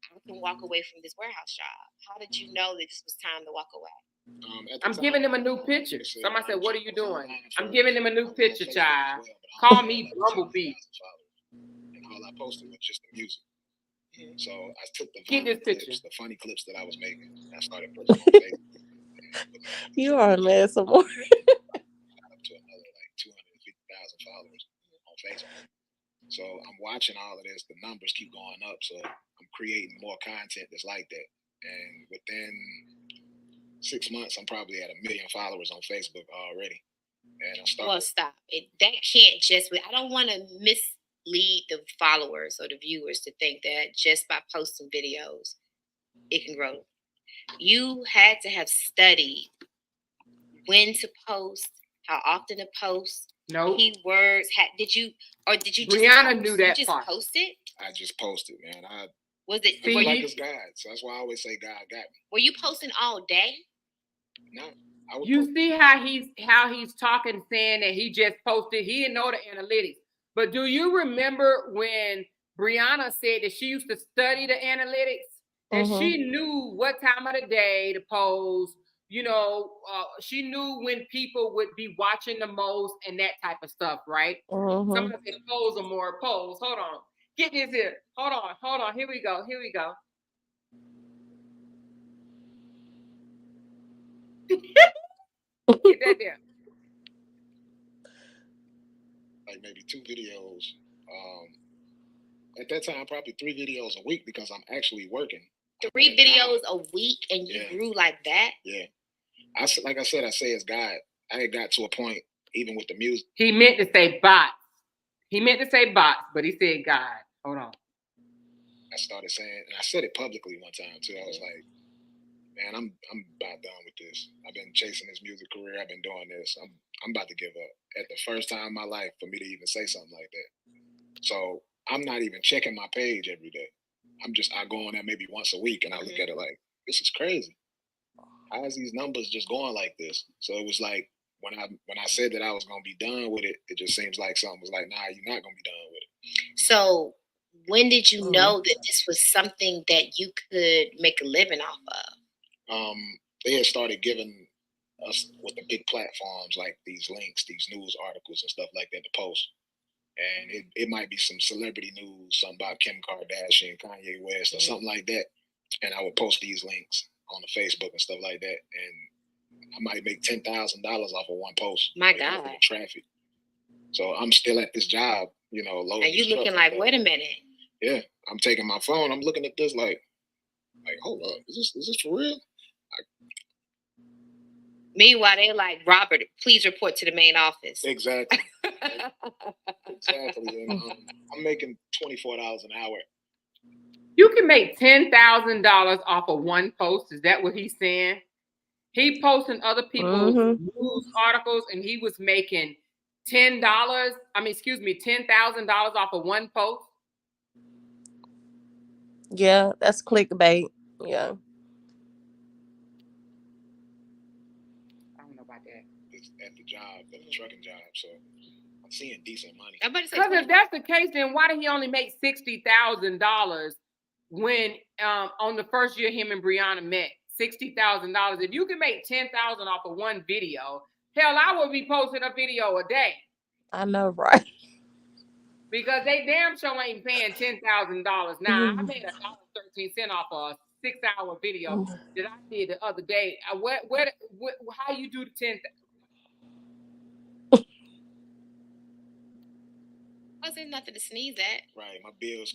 I can walk away from this warehouse job. How did you know that this was time to walk away? I'm giving them a new picture. Somebody said, what are you doing? I'm giving them a new picture, child. Call me Bumblebee. And all I posted was just the music. So I took the funny clips that I was making, and I started posting on Facebook. You are a mess of more. Up to another like 250,000 followers on Facebook. So I'm watching all of this. The numbers keep going up. So I'm creating more content that's like that. And within 6 months, I'm probably at 1 million followers on Facebook already. And I started. Well, stop it. That can't just be. I don't want to mislead the followers or the viewers to think that just by posting videos, it can grow. You had to have studied when to post, how often to post, keywords. Did you just Brianna knew that you just part. Post it? I just posted, man. Was it? Were like it's God, so that's why I always say God got me. Were you posting all day? No. You see how he's talking, saying that he just posted. He didn't know the analytics. But do you remember when Brianna said that she used to study the analytics? And she knew what time of the day to post. You know, she knew when people would be watching the most and that type of stuff, right? Somebody said pose or more pose. Hold on. Get this here. Hold on. Here we go. Get that there. Like maybe 2 videos. At that time, probably 3 videos a week because I'm actually working. 3 videos a week, and you grew like that? Yeah. I say it's God. I had got to a point, even with the music. He meant to say bots. But he said God. Hold on. I started saying, and I said it publicly one time too. I was like, man, I'm about done with this. I've been chasing this music career. I've been doing this. I'm about to give up. At the first time in my life for me to even say something like that. So I'm not even checking my page every day. I go on there maybe once a week and I look at it like, this is crazy. How is these numbers just going like this? So it was like when I said that I was gonna be done with it, it just seems like something was like, nah, you're not gonna be done with it. So when did you know that this was something that you could make a living off of? They had started giving us with the big platforms like these links, these news articles and stuff like that to post. And it might be some celebrity news, something about Kim Kardashian, Kanye West, or something like that. And I would post these links on the Facebook and stuff like that. And I might make $10,000 off of one post. My God. The traffic. So I'm still at this job, loading. And you looking like, wait a minute. Yeah. I'm taking my phone. I'm looking at this like, hold up. Is this for real? Meanwhile, they like, Robert, please report to the main office. Exactly. Exactly. And I'm making $24 an hour. You can make $10,000 off of one post. Is that what he's saying? He posting other people's news articles, and he was making $10,000 off of one post. Yeah, that's clickbait. Yeah. It's at the job, at the trucking job. So I'm seeing decent money. Because if that's the case, then why did he only make $60,000 when on the first year him and Brianna met? $60,000. If you can make $10,000 off of one video, hell, I would be posting a video a day. I know, right? Because they damn sure ain't paying $10,000. Now I made $1.13 off a 6-hour video that I did the other day. How you do the 10? Wasn't nothing to sneeze at. Right, my bills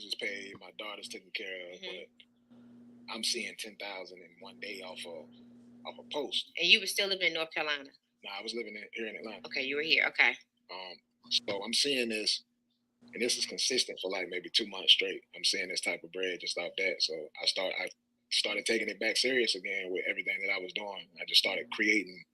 is paid. My daughter's taken care of, but I'm seeing 10,000 in one day off a post. And you were still living in North Carolina? No, I was living here in Atlanta. Okay, you were here. Okay. So I'm seeing this, and this is consistent for like maybe 2 months straight. I'm seeing this type of bread just off that. So I started taking it back serious again with everything that I was doing. I just started creating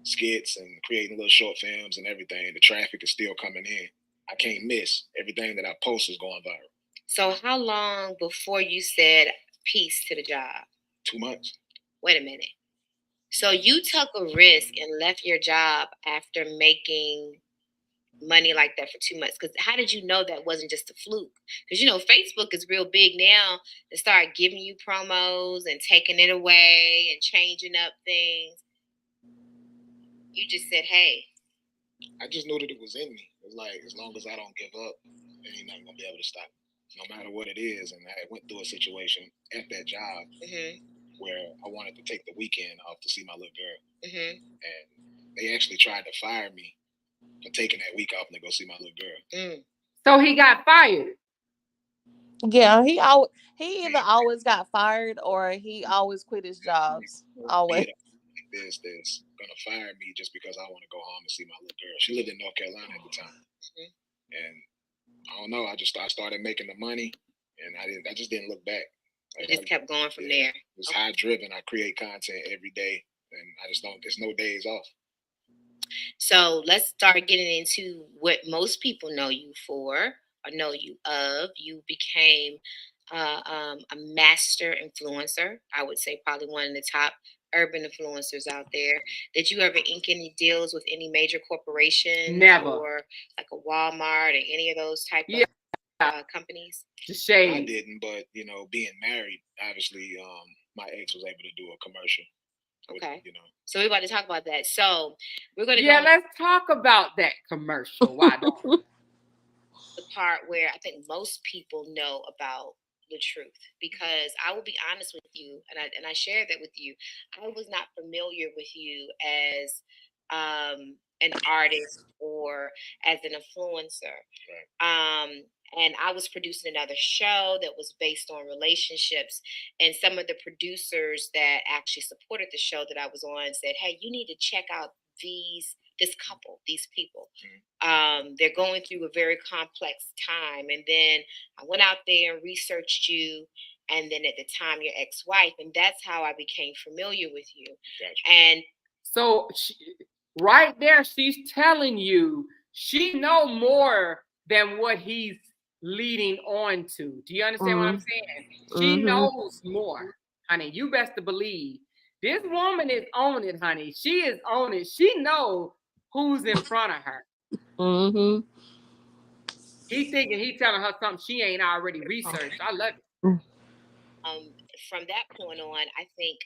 skits and creating little short films and everything. The traffic is still coming in. I can't miss. Everything that I post is going viral. So how long before you said peace to the job? 2 months. Wait a minute. So you took a risk and left your job after making money like that for 2 months? Because how did you know that wasn't just a fluke? Because Facebook is real big now to start giving you promos and taking it away and changing up things. You just said, hey. I just knew that it was in me. It's like, as long as I don't give up, there ain't nothing gonna be able to stop me, no matter what it is. And I went through a situation at that job where I wanted to take the weekend off to see my little girl. And they actually tried to fire me for taking that week off and to go see my little girl. So he got fired. Yeah, he either always got fired or he always quit his jobs. Always. This gonna fire me just because I want to go home and see my little girl. She lived in North Carolina at the time, and I don't know. I started making the money, and I just didn't look back. Like, you just kept going from there. It's high driven. I create content every day, and I just don't. There's no days off. So let's start getting into what most people know you for or know you of. You became a master influencer. I would say probably one of the top urban influencers out there. Did you ever ink any deals with any major corporations? Never. Or like a Walmart or any of those type of companies? I didn't, but being married, obviously, my ex was able to do a commercial. Okay. So we're about to talk about that. So we're going to let's talk about that commercial. Why don't we? The part where I think most people know about Latruth, because I will be honest with you, and I shared that with you. I was not familiar with you as an artist or as an influencer. Right. And I was producing another show that was based on relationships, and some of the producers that actually supported the show that I was on said, "Hey, you need to check out this couple, these people. They're going through a very complex time." And then I went out there and researched you, and then at the time your ex-wife, and that's how I became familiar with you. Gotcha. And so right there, she's telling you she know more than what he's leading on to. Do you understand what I'm saying? She knows more, honey. You best to believe. This woman is on it, honey. She is on it. She knows who's in front of her. He thinking he telling her something she ain't already researched. I love it. From that point on, I think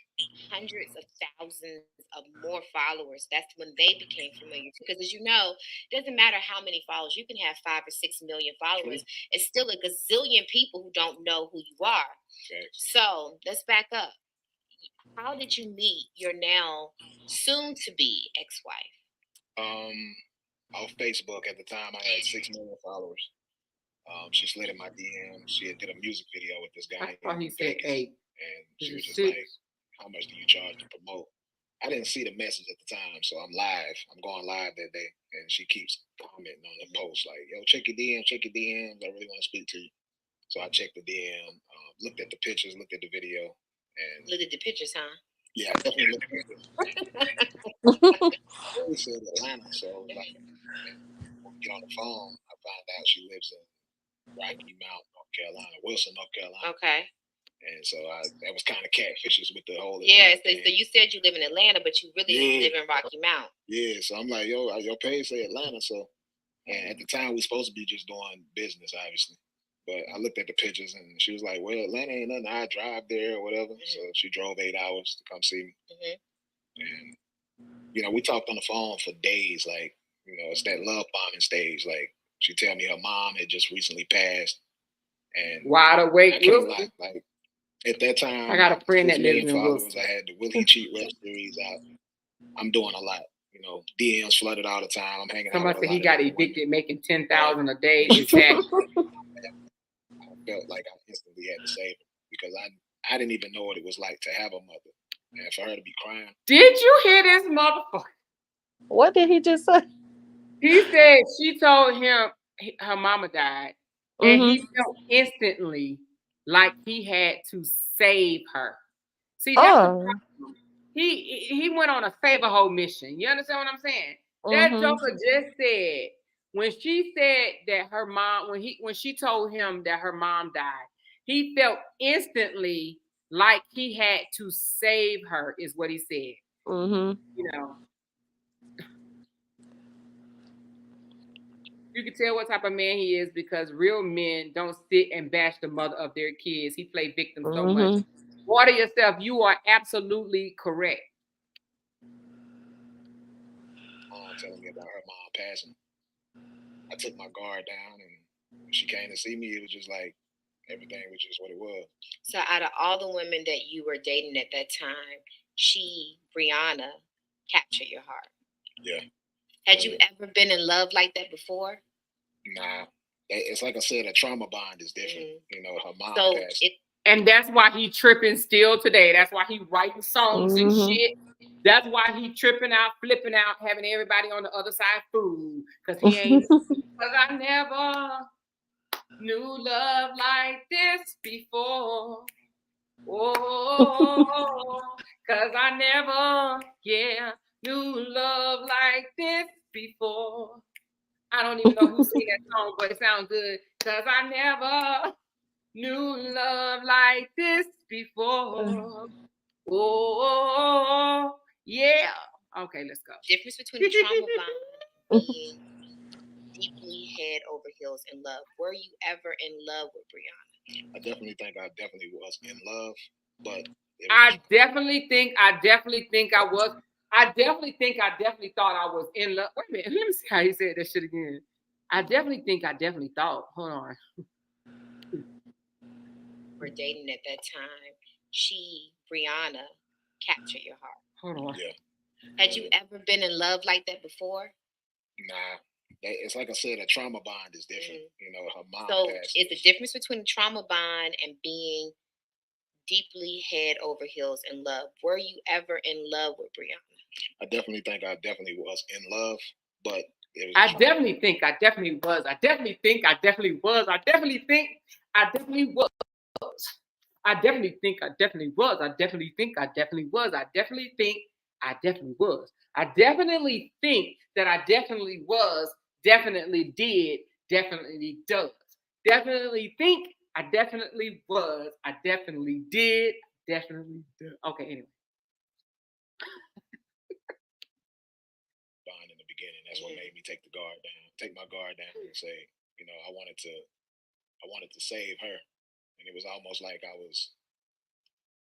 hundreds of thousands of more followers. That's when they became familiar. Because as you know, it doesn't matter how many followers. You can have 5 or 6 million followers. It's still a gazillion people who don't know who you are. Okay. So let's back up. How did you meet your now soon-to-be ex-wife? On Facebook. At the time, I had 6 million followers. She slid in my DM. She did a music video with this guy. He said 8. And she was just like, "How much do you charge to promote?" I didn't see the message at the time, so I'm live. I'm going live that day, and she keeps commenting on the post like, "Yo, check your DM, check your DMs. I really want to speak to you." So I checked the DM, looked at the pictures, looked at the video, and looked at the pictures, huh? Yeah, I definitely looked at it. She said Atlanta, so like, when we get on the phone, I found out she lives in Rocky Mount, North Carolina, Wilson, North Carolina. Okay. And so that was kind of catfishes with the whole. Yeah, so you said you live in Atlanta, but you really live in Rocky Mount. Yeah, so I'm like, yo, your page say Atlanta, so And at the time, we supposed to be just doing business, obviously. But I looked at the pictures and she was like, "Well, Atlanta ain't nothing. I drive there or whatever." So she drove 8 hours to come see me. And we talked on the phone for days. Like, it's that love bombing stage. Like, she tell me her mom had just recently passed, and Wide Awake. I can't lie. Like, at that time, I got a friend 6 that million lives in followers. Wilson. I had the Will He Cheat web series out. I'm doing a lot. DMs flooded all the time. I'm hanging out Somebody with a said lot he of got different evicted women. making 10,000 a day. Exactly. I felt like I instantly had to save her because I didn't even know what it was like to have a mother, and for her to be crying. Did you hear this motherfucker? What did he just say? He said she told him her mama died, and Mm-hmm. he felt instantly like he had to save her. See, that's the problem. He went on a save a whole mission. You understand what I'm saying? That joker just said when she said that her mom when she told him that her mom died, he felt instantly like he had to save her, is what he said. You can tell what type of man he is because real men don't sit and bash the mother of their kids. He played victim so much. Water yourself. You are absolutely correct. Telling me about her mom passing. I took my guard down, and when she came to see me, it was just like everything was just what it was. So out of all the women that you were dating at that time, Brianna, captured your heart. Yeah. Had you ever been in love like that before? Nah. It's like I said, a trauma bond is different. Her mom passed. And that's why he tripping still today. That's why he writing songs and shit. That's why he tripping out, flipping out, having everybody on the other side food. Because he ain't, because I never knew love like this before. Oh, because I never, knew love like this before. I don't even know who sang that song, but it sounds good. Because I never knew love like this before. Oh, yeah. Okay, let's go. Difference between trauma bond and being deeply head over heels in love. Were you ever in love with Brianna? I definitely think I definitely was in love, but I definitely think I was. I definitely thought I was in love. Wait a minute, let me see how he said that shit again. I definitely thought. Hold on. We're dating at that time. Brianna, captured your heart. Hold on. Yeah. Had you ever been in love like that before? Nah. It's like I said, a trauma bond is different. Her mom so passed. It's the difference between a trauma bond and being deeply head over heels in love. Were you ever in love with Brianna? I definitely think I definitely was in love, but I definitely think I definitely was. I definitely think I definitely was. I definitely think I definitely was. I definitely think I definitely was. I definitely think I definitely was. I definitely think I definitely was. I definitely think that I definitely was, definitely did, definitely does. Definitely think I definitely was. I definitely did, definitely does. Okay, anyway. Bond in the beginning. That's what made me take my guard down and say, I wanted to save her. And it was almost like I was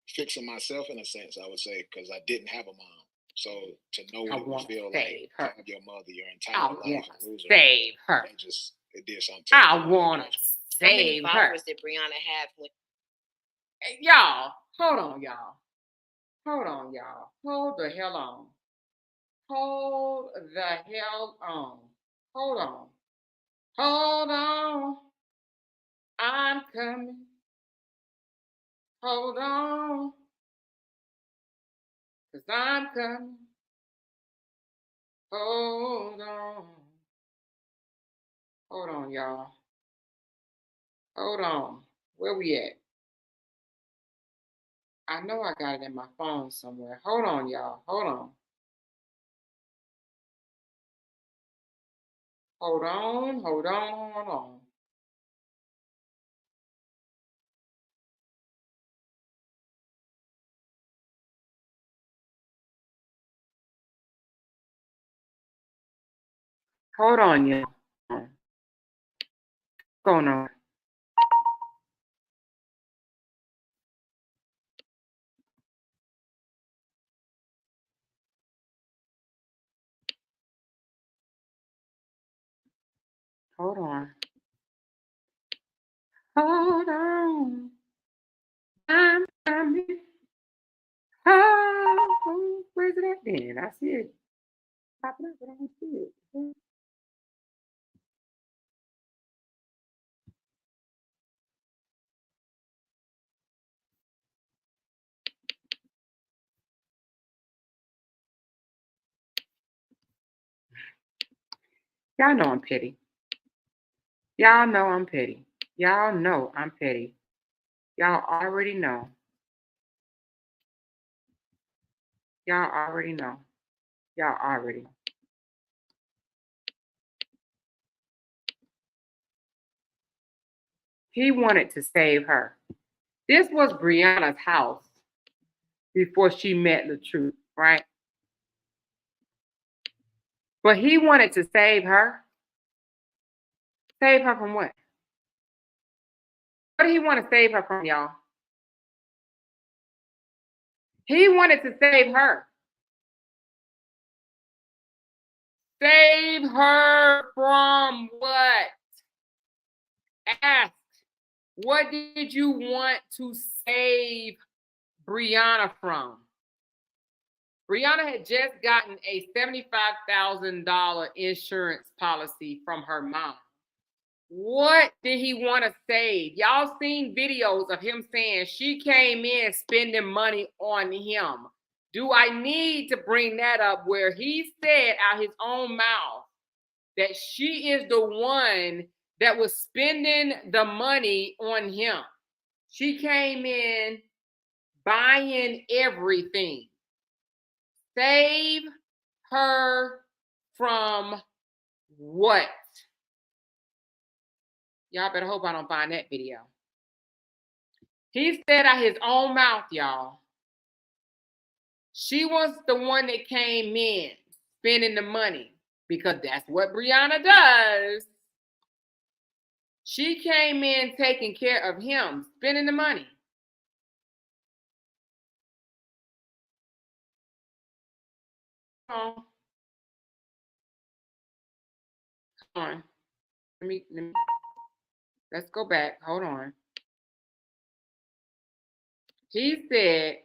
fixing myself in a sense, I would say, because I didn't have a mom. So to know what it would feel like to have your mother your entire life and lose her, save her. It did something. I want to save her. How many followers did Brianna have? Hey, y'all, hold on, y'all. Hold on, y'all. Hold the hell on. Hold the hell on. Hold on. Hold on. I'm coming. Hold on. Cause I'm coming. Hold on. Hold on, y'all. Hold on. Where we at? I know I got it in my phone somewhere. Hold on, y'all. Hold on. Hold on. Hold on. Hold on. Hold on, y'all. going on? Hold on. Hold on. I'm coming. Oh, where's it at then? I see it popping up, but I don't see it. Y'all know I'm petty. Y'all know I'm petty. Y'all know I'm petty. Y'all already know. Y'all already know. Y'all already know. He wanted to save her. This was Brianna's house before she met Latruth, right? But he wanted to save her. Save her from what? What did he want to save her from, y'all? He wanted to save her. Save her from what? Ask. What did you want to save Brianna from? Brianna had just gotten a $75,000 insurance policy from her mom. What did he want to save? Y'all seen videos of him saying she came in spending money on him. Do I need to bring that up where he said out his own mouth that she is the one that was spending the money on him? She came in buying everything. Save her from what? Y'all better hope I don't find that video. He said out his own mouth, y'all, she was the one that came in spending the money because that's what Brianna does. She came in taking care of him, spending the money. Hold on. Let's go back. Hold on. He said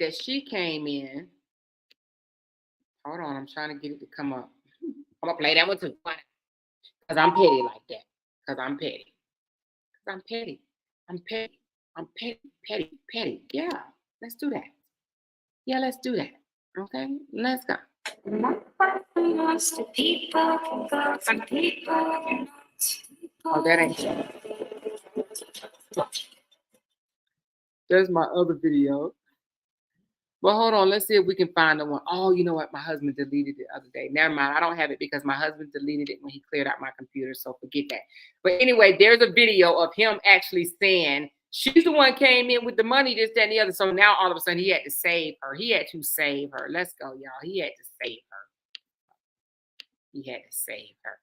that she came in. Hold on, I'm trying to get it to come up. I'm gonna play that one too. Because I'm petty like that. Because I'm petty. Because I'm petty. I'm petty. I'm petty, petty, petty. Yeah, let's do that. Yeah, let's do that. Okay, let's go. Oh, that ain't it. There's my other video. Well, hold on. Let's see if we can find the one. Oh, you know what? My husband deleted it the other day. Never mind. I don't have it because my husband deleted it when he cleared out my computer. So forget that. But anyway, there's a video of him actually saying she's the one came in with the money, this, that, and the other. So now all of a sudden he had to save her. He had to save her. Let's go, y'all. He had to save her. He had to save her.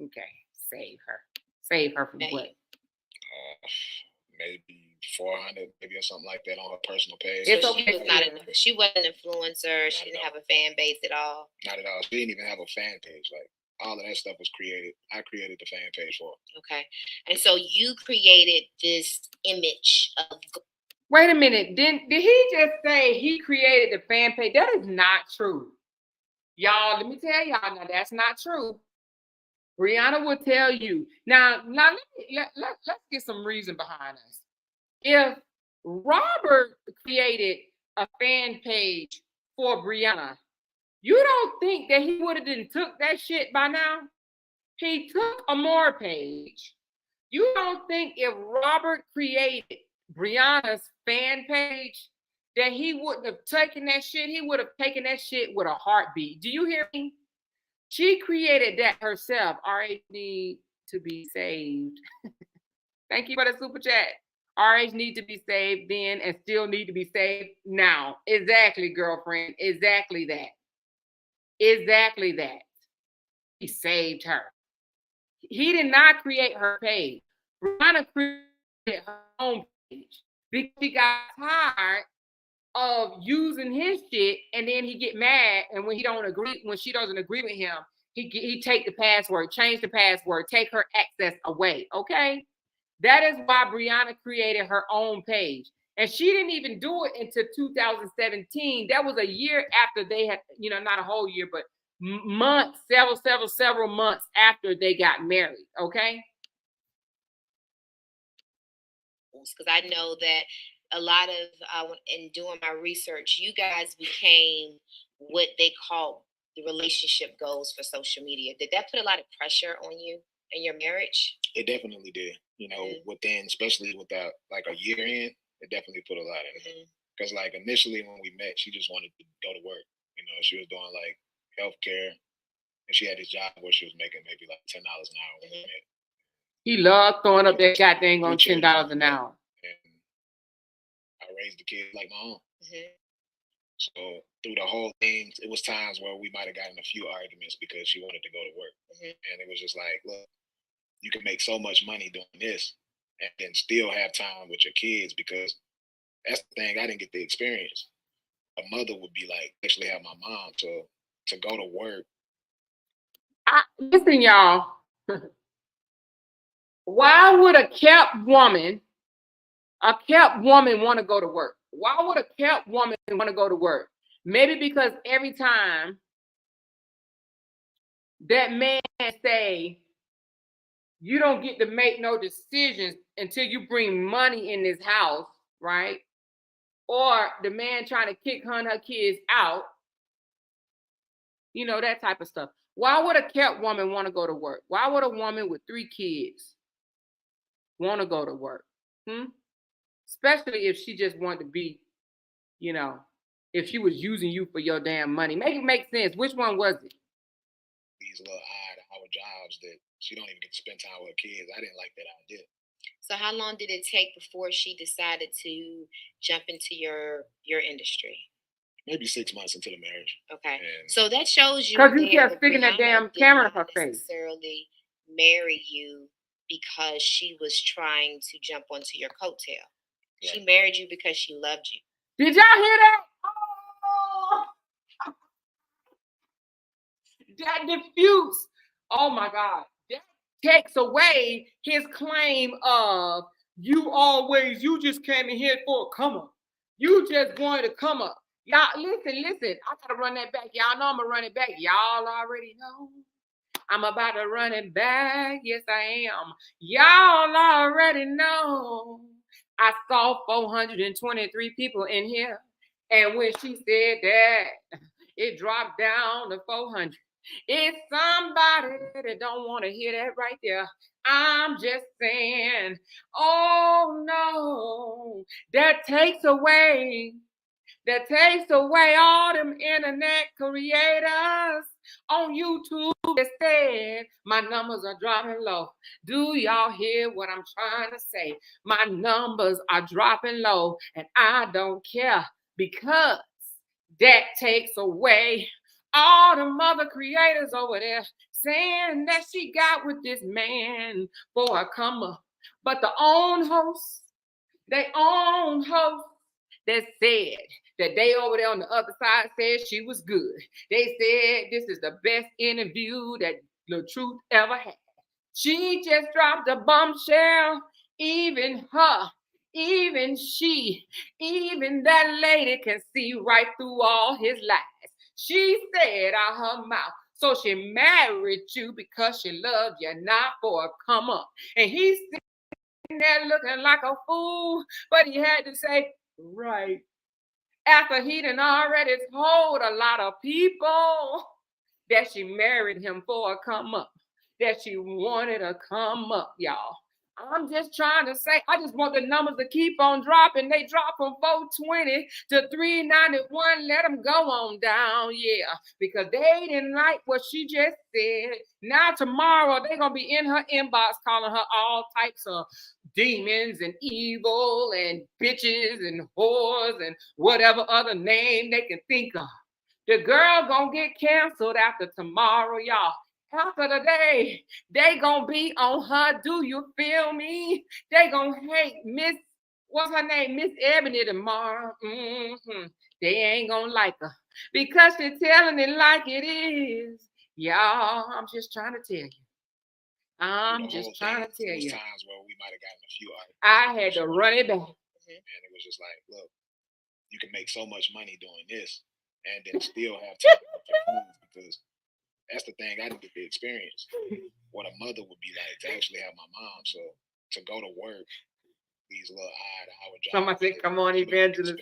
Okay. Save her. Save her from what? Maybe 400, maybe or something like that on her personal page. It's okay. She wasn't an influencer. She didn't have a fan base at all. Not at all. She didn't even have a fan page. Like all of that stuff was created. I created the fan page for her. Okay, and so you created this image of. Wait a minute. Did he just say he created the fan page? That is not true. Y'all, let me tell y'all now, that's not true. Brianna will tell you. Now let's get some reason behind us. If Robert created a fan page for Brianna, you don't think that he would have took that shit by now? He took a more page. You don't think if Robert created Brianna's fan page that he wouldn't have taken that shit? He would have taken that shit with a heartbeat. Do you hear me? She created that herself. RH need to be saved. Thank you for the super chat. RH need to be saved then and still need to be saved now. Exactly, girlfriend. Exactly that. Exactly that. He saved her. He did not create her page. Brianna created her own page because she got tired of using his shit, and then he get mad, and when she doesn't agree with him, he take the password, change the password, take her access away. Okay, that is why Brianna created her own page, and she didn't even do it until 2017. That was a year after they had, not a whole year, but months, several months after they got married. Okay. Because I know that a lot of in doing my research, you guys became what they call the relationship goals for social media. Did that put a lot of pressure on you in your marriage? It definitely did. Within, especially with that, like a year in, it definitely put a lot in it. Because like initially when we met, she just wanted to go to work. She was doing like healthcare, and she had this job where she was making maybe like $10 an hour when we met. He loved throwing up that goddamn on $10 an hour. And I raised the kids like my own. So through the whole thing, it was times where we might have gotten a few arguments because she wanted to go to work. And it was just like, look, you can make so much money doing this and then still have time with your kids, because that's the thing I didn't get the experience. A mother would be like, actually have my mom to go to work. Listen, y'all. Why would a kept woman want to go to work? Why would a kept woman want to go to work? Maybe because every time that man say, you don't get to make no decisions until you bring money in this house, right? Or the man trying to kick her and her kids out, that type of stuff. Why would a kept woman want to go to work? Why would a woman with 3 kids want to go to work? Especially if she just wanted to be, if she was using you for your damn money. Make it make sense. Which one was it? These little odd-hour jobs that she don't even get to spend time with her kids. I didn't like that idea. So how long did it take before she decided to jump into your industry? Maybe 6 months into the marriage. Okay. So that shows you because you kept sticking that damn camera in her face. Necessarily marry you because she was trying to jump onto your coattail. Right. She married you because she loved you. Did y'all hear that? Oh! That diffuse. Oh my God. That takes away his claim of you just came in here for a come up. You just wanted to come up. Y'all, listen. I gotta run that back. Y'all know I'm gonna run it back. Y'all already know. I'm about to run it back. Yes, I am. Y'all already know. I saw 423 people in here. And when she said that, it dropped down to 400. It's somebody that don't want to hear that right there. I'm just saying, oh no, that takes away all them internet creators on YouTube that said my numbers are dropping low. Do y'all hear what I'm trying to say? My numbers are dropping low, and I don't care, because that takes away all the mother creators over there saying that she got with this man for a come up. But the own host that said that they over there on the other side said she was good. They said this is the best interview that Latruth ever had. She just dropped a bombshell. Even her, even she, even that lady can see right through all his lies. She said out her mouth. So she married you because she loved you, not for a come up. And he's sitting there looking like a fool, but he had to say, right. After he done already told a lot of people that she married him for a come up, that she wanted a come up, y'all. I'm just trying to say, I just want the numbers to keep on dropping. They drop from 420 to 391. Let them go on down, yeah, because they didn't like what she just said. Now tomorrow, they're going to be in her inbox calling her all types of demons and evil and bitches and whores and whatever other name they can think of. The girl gonna get canceled after tomorrow, y'all. After the day, they gonna be on her. Do you feel me? They gonna hate Miss, what's her name? Miss Ebony tomorrow. They ain't gonna like her because she's telling it like it is. Y'all, I'm just trying to tell you. I'm just trying to tell you. Times where we might have gotten a few arguments. I had to run it back. And it was just like, look, you can make so much money doing this and then still have time with your kids, because that's the thing I didn't get to experience. What a mother would be like to actually have my mom. So to go to work, these little hour jobs. Somebody said, come on, Evangelist.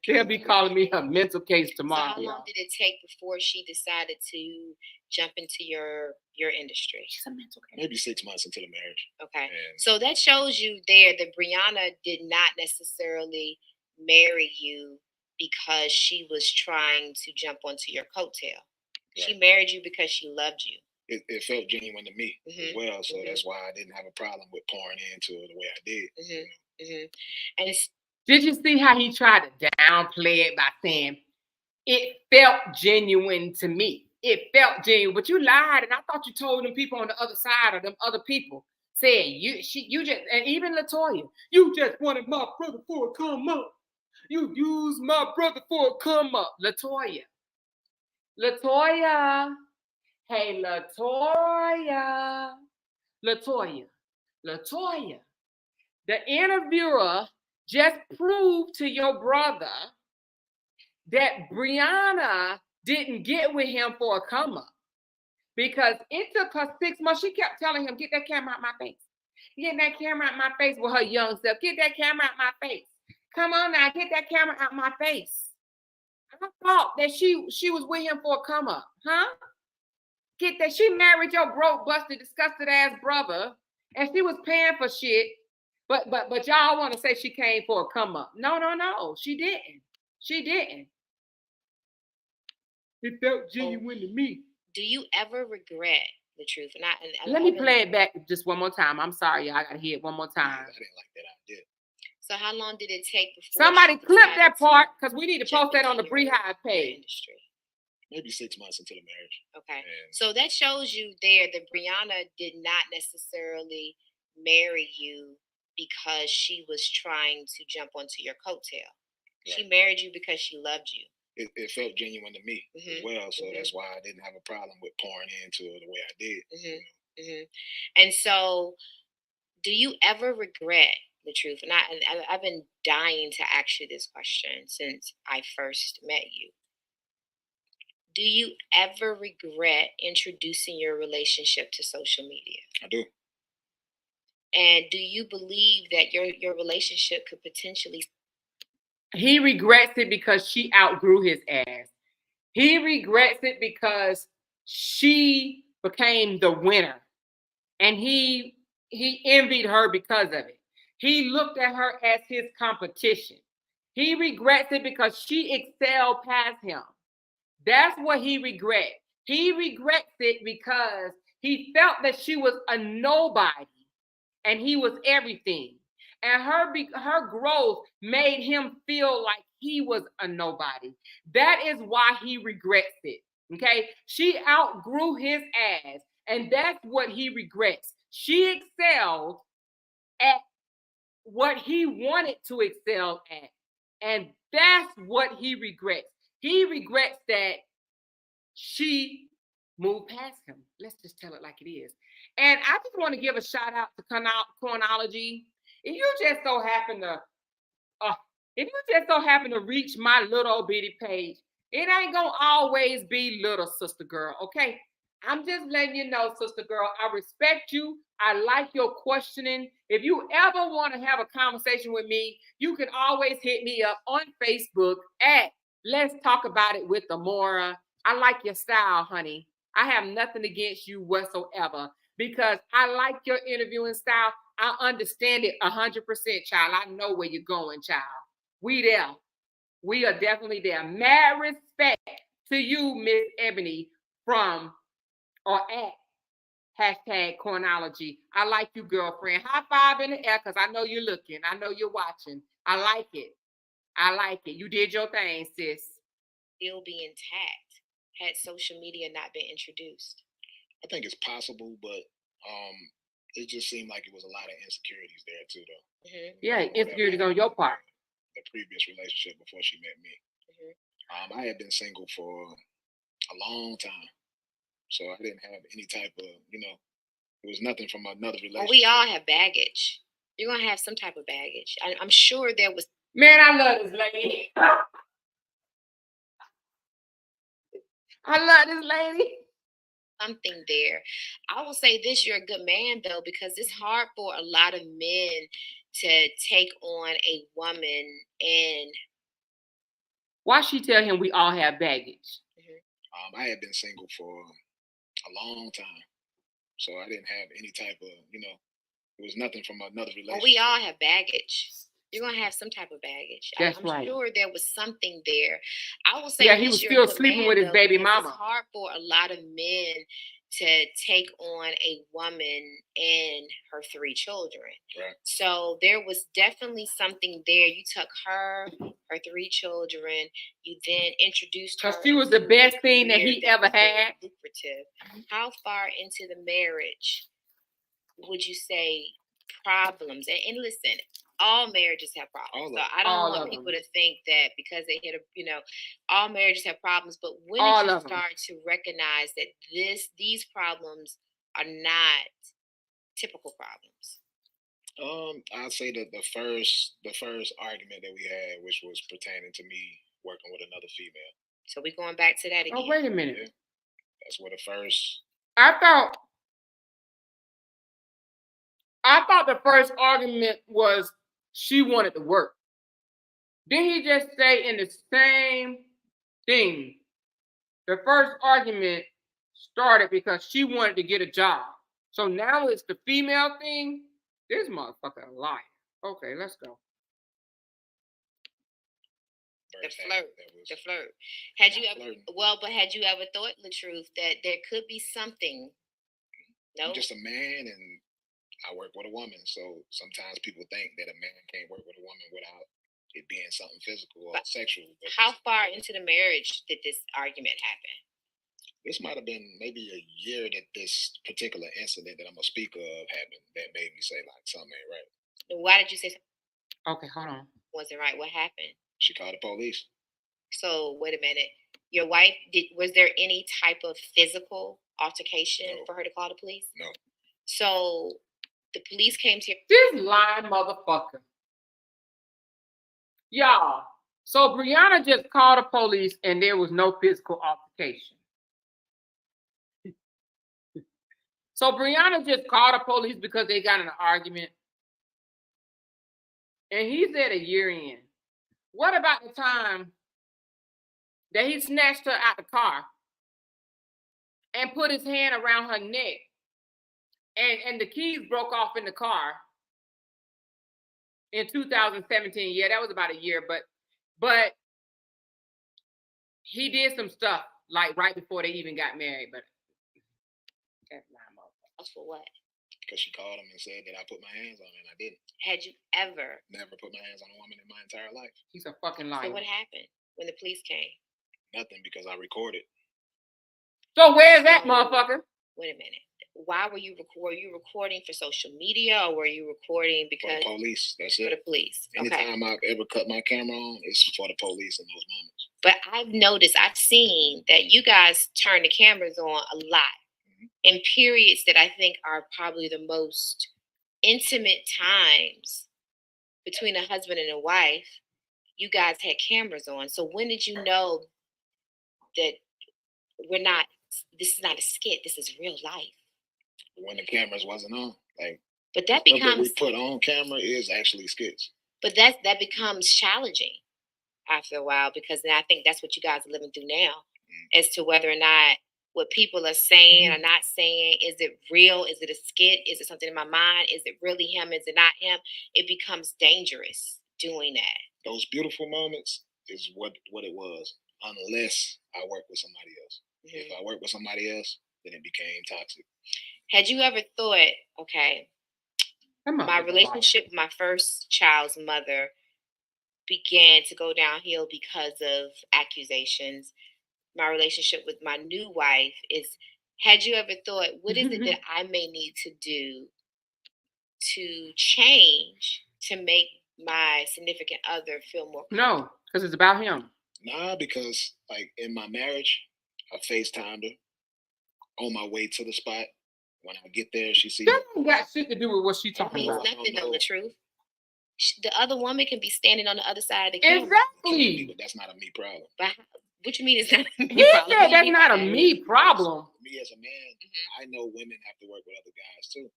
They'll be calling me a mental case tomorrow. So how long did it take before she decided to jump into your industry? She's a mental case. Maybe 6 months into the marriage. Okay. And so that shows you there that Brianna did not necessarily marry you because she was trying to jump onto your coattail. Right. She married you because she loved you. It felt genuine to me as well. So that's why I didn't have a problem with pouring into it the way I did. And did you see how he tried to downplay it by saying it felt genuine to me? It felt genuine, but you lied, and I thought you told them people on the other side, or them other people saying you just, and even Latoya, you just wanted my brother for a come up. You used my brother for a come up, Latoya. Hey, Latoya. The interviewer just proved to your brother that Brianna didn't get with him for a come up, because it took her 6 months. She kept telling him, get that camera out my face. Get that camera out my face with her young self. Get that camera out my face. Come on now, get that camera out my face. I thought that she was with him for a come up, huh? Get that. She married your broke, busted, disgusted ass brother, and she was paying for shit. But y'all want to say she came for a come up. No. She didn't. It felt genuine to me. Do you ever regret the truth? Let me play it back just one more time. I'm sorry, y'all. I gotta hear it one more time. I didn't like that idea. So how long did it take before somebody clip that part, because we need to post that on the Beehive page? Industry. Maybe 6 months into the marriage. Okay. So that shows you there that Brianna did not necessarily marry you because she was trying to jump onto your coattail. Right. She married you because she loved you. It felt genuine to me as well. So that's why I didn't have a problem with pouring into it the way I did. And so do you ever regret the truth? And I've been dying to ask you this question since I first met you. Do you ever regret introducing your relationship to social media? I do. And do you believe that your relationship could potentially... He regrets it because she outgrew his ass. He regrets it because she became the winner. And he envied her because of it. He looked at her as his competition. He regrets it because she excelled past him. That's what he regrets. He regrets it because he felt that she was a nobody and he was everything. And her growth made him feel like he was a nobody. That is why he regrets it. Okay? She outgrew his ass, and that's what he regrets. She excelled at what he wanted to excel at, and that's what he regrets. He regrets that she moved past him. Let's just tell it like it is. And I just want to give a shout out to Chronology. If you just so happen to reach my little old bitty page, it ain't gonna always be little sister girl, okay? I'm just letting you know, sister girl, I respect you. I like your questioning. If you ever want to have a conversation with me, you can always hit me up on Facebook at Let's Talk About It with Amora. I like your style, honey. I have nothing against you whatsoever because I like your interviewing style. I understand it 100%, child. I know where you're going, child. We there. We are definitely there. Mad respect to you, Miss Ebony, from or at Hashtag Cornology. I like you, girlfriend. High five in the air because I know you're looking. I know you're watching. I like it. I like it. You did your thing, sis. Still be intact had social media not been introduced? I think it's possible, but it just seemed like it was a lot of insecurities there too, though. Mm-hmm. Yeah, Whatever insecurities on happened your in part. the previous relationship before she met me. Mm-hmm. I had been single for a long time, so I didn't have any type of, it was nothing from another relationship. Well, we all have baggage. You're gonna have some type of baggage. I'm sure there was. Man, I love this lady. I love this lady. Something there. I will say this: you're a good man, though, because it's hard for a lot of men to take on a woman and. Why she tell him we all have baggage? Mm-hmm. I had been single for a long time, so I didn't have any type of, it was nothing from another relationship. Well, we all have baggage. You're gonna have some type of baggage. That's I'm right. sure there was something there. I will say, Yeah, he was you're still a good sleeping man, with his though, baby because mama. It's hard for a lot of men to take on a woman and her 3 children. Right. So there was definitely something there. You took her 3 children. You then introduced her. Because she was the into a best thing that career he ever was very had. lucrative. How far into the marriage would you say problems? And listen, all marriages have problems. So I don't want people to think that because they hit all marriages have problems. But when did you start to recognize that these problems are not typical problems? I'd say that the first argument that we had, which was pertaining to me working with another female. So we're going back to that again. Oh, wait a minute. Yeah. That's where the first. I thought the first argument was she wanted to work. Didn't he just say in the same thing? The first argument started because she wanted to get a job. So now it's the female thing? This motherfucker a liar. Okay, let's go. The flirt. Had you ever thought, Latruth, that there could be something? No. I'm just a man and I work with a woman. So sometimes people think that a man can't work with a woman without it being something physical or sexual. But how far into the marriage did this argument happen? This might have been maybe a year that this particular incident that I'm gonna speak of happened that made me say like something ain't right. And why did you say something? Okay, hold on. Wasn't right. What happened? She called the police. So wait a minute. Your wife was there any type of physical altercation for her to call the police? No. So the police came to this lying motherfucker. Y'all. So Brianna just called the police and there was no physical altercation. So Brianna just called the police because they got in an argument. And he's at a year in. What about the time that he snatched her out the car and put his hand around her neck and the keys broke off in the car in 2017? Yeah, that was about a year, but he did some stuff like right before they even got married, but that's not my fault. For what? Because she called him and said that I put my hands on her, and I didn't. Had you ever? Never put my hands on a woman in my entire life. He's a fucking liar. So what happened when the police came? Nothing, because I recorded. So where's that motherfucker? Wait a minute. Why were you recording for social media, or were you recording because for the police? That's it. For the police. Anytime I've ever cut my camera on, it's for the police in those moments. But I've seen that you guys turn the cameras on a lot in periods that I think are probably the most intimate times between a husband and a wife. You guys had cameras on. So when did you know that this is not a skit, this is real life? When the cameras wasn't on. But that becomes, what we put on camera is actually skits. But that becomes challenging after a while, because then I think that's what you guys are living through now, as to whether or not what people are saying or not saying, is it real? Is it a skit? Is it something in my mind? Is it really him? Is it not him? It becomes dangerous doing that. Those beautiful moments is what it was, unless I work with somebody else. If I work with somebody else, then it became toxic. Had you ever thought, okay, my relationship with my first child's mother began to go downhill because of accusations. My relationship with my new wife is, had you ever thought, what is it that I may need to do to change to make my significant other feel more comfortable? No, because it's about him. Nah, because like in my marriage, I FaceTimed her on my way to the spot. When I get there, she sees That ain't got shit to do with what she It talking means about. nothing though, the truth. The other woman can be standing on the other side of the camera. Exactly. but that's not a me problem. But what you mean it's not a me He problem? said that's not a me problem. Me as a man, I know women have to work with other guys too.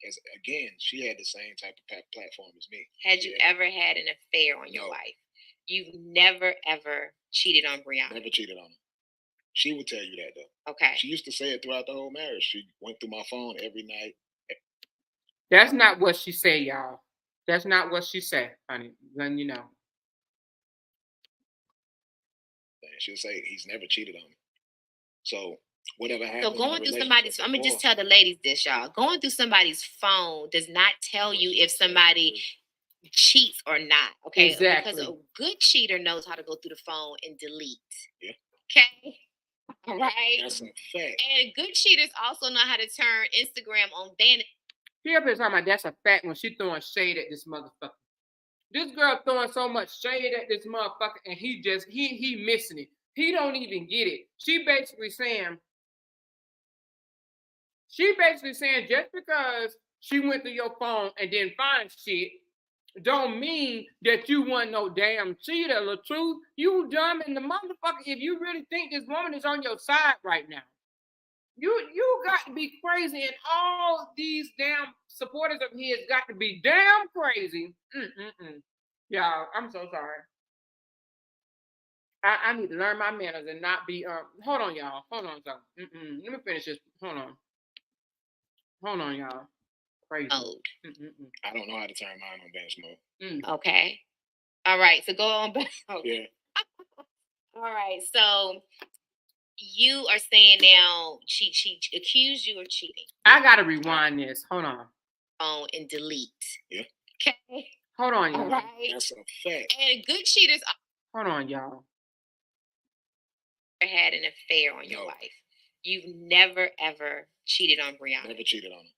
As again, she had the same type of platform as me. Had you ever had an affair on your wife? You've never ever cheated on Brianna. Never cheated on her. She would tell you that though. Okay. She used to say it throughout the whole marriage. She went through my phone every night. That's not what she said, y'all. That's not what she said, honey. Letting you know. She'll say he's never cheated on me. So whatever happens. So going through somebody's, I'm gonna just tell the ladies this, y'all. Going through somebody's phone does not tell you if somebody cheats or not. Okay. Exactly. Because a good cheater knows how to go through the phone and delete. Yeah. Okay. All right. That's a fact. And good cheaters also know how to turn Instagram on vanity. She up here talking about that's a fact when she throwing shade at this motherfucker. This girl throwing so much shade at this motherfucker, and he missing it. He don't even get it. She basically saying just because she went through your phone and didn't find shit, don't mean that you want no damn cheater, Latruth. You dumb in the motherfucker if you really think this woman is on your side right now. You got to be crazy, and all these damn supporters of his got to be damn crazy. Y'all, I'm so sorry. I need to learn my manners and not be hold on, y'all. Hold on, y'all. Let me finish this. Hold on, y'all. Crazy. I don't know how to turn mine on bench mode. Okay. All right. So go on back. Yeah. All right. So you are saying now she accused you of cheating. I gotta rewind this. Hold on. And delete. Yeah. Okay. Hold on, y'all. All right. That's a fact. And good cheaters. Hold on, y'all. Had an affair on your wife. You've never ever cheated on Brianna. Never cheated on her.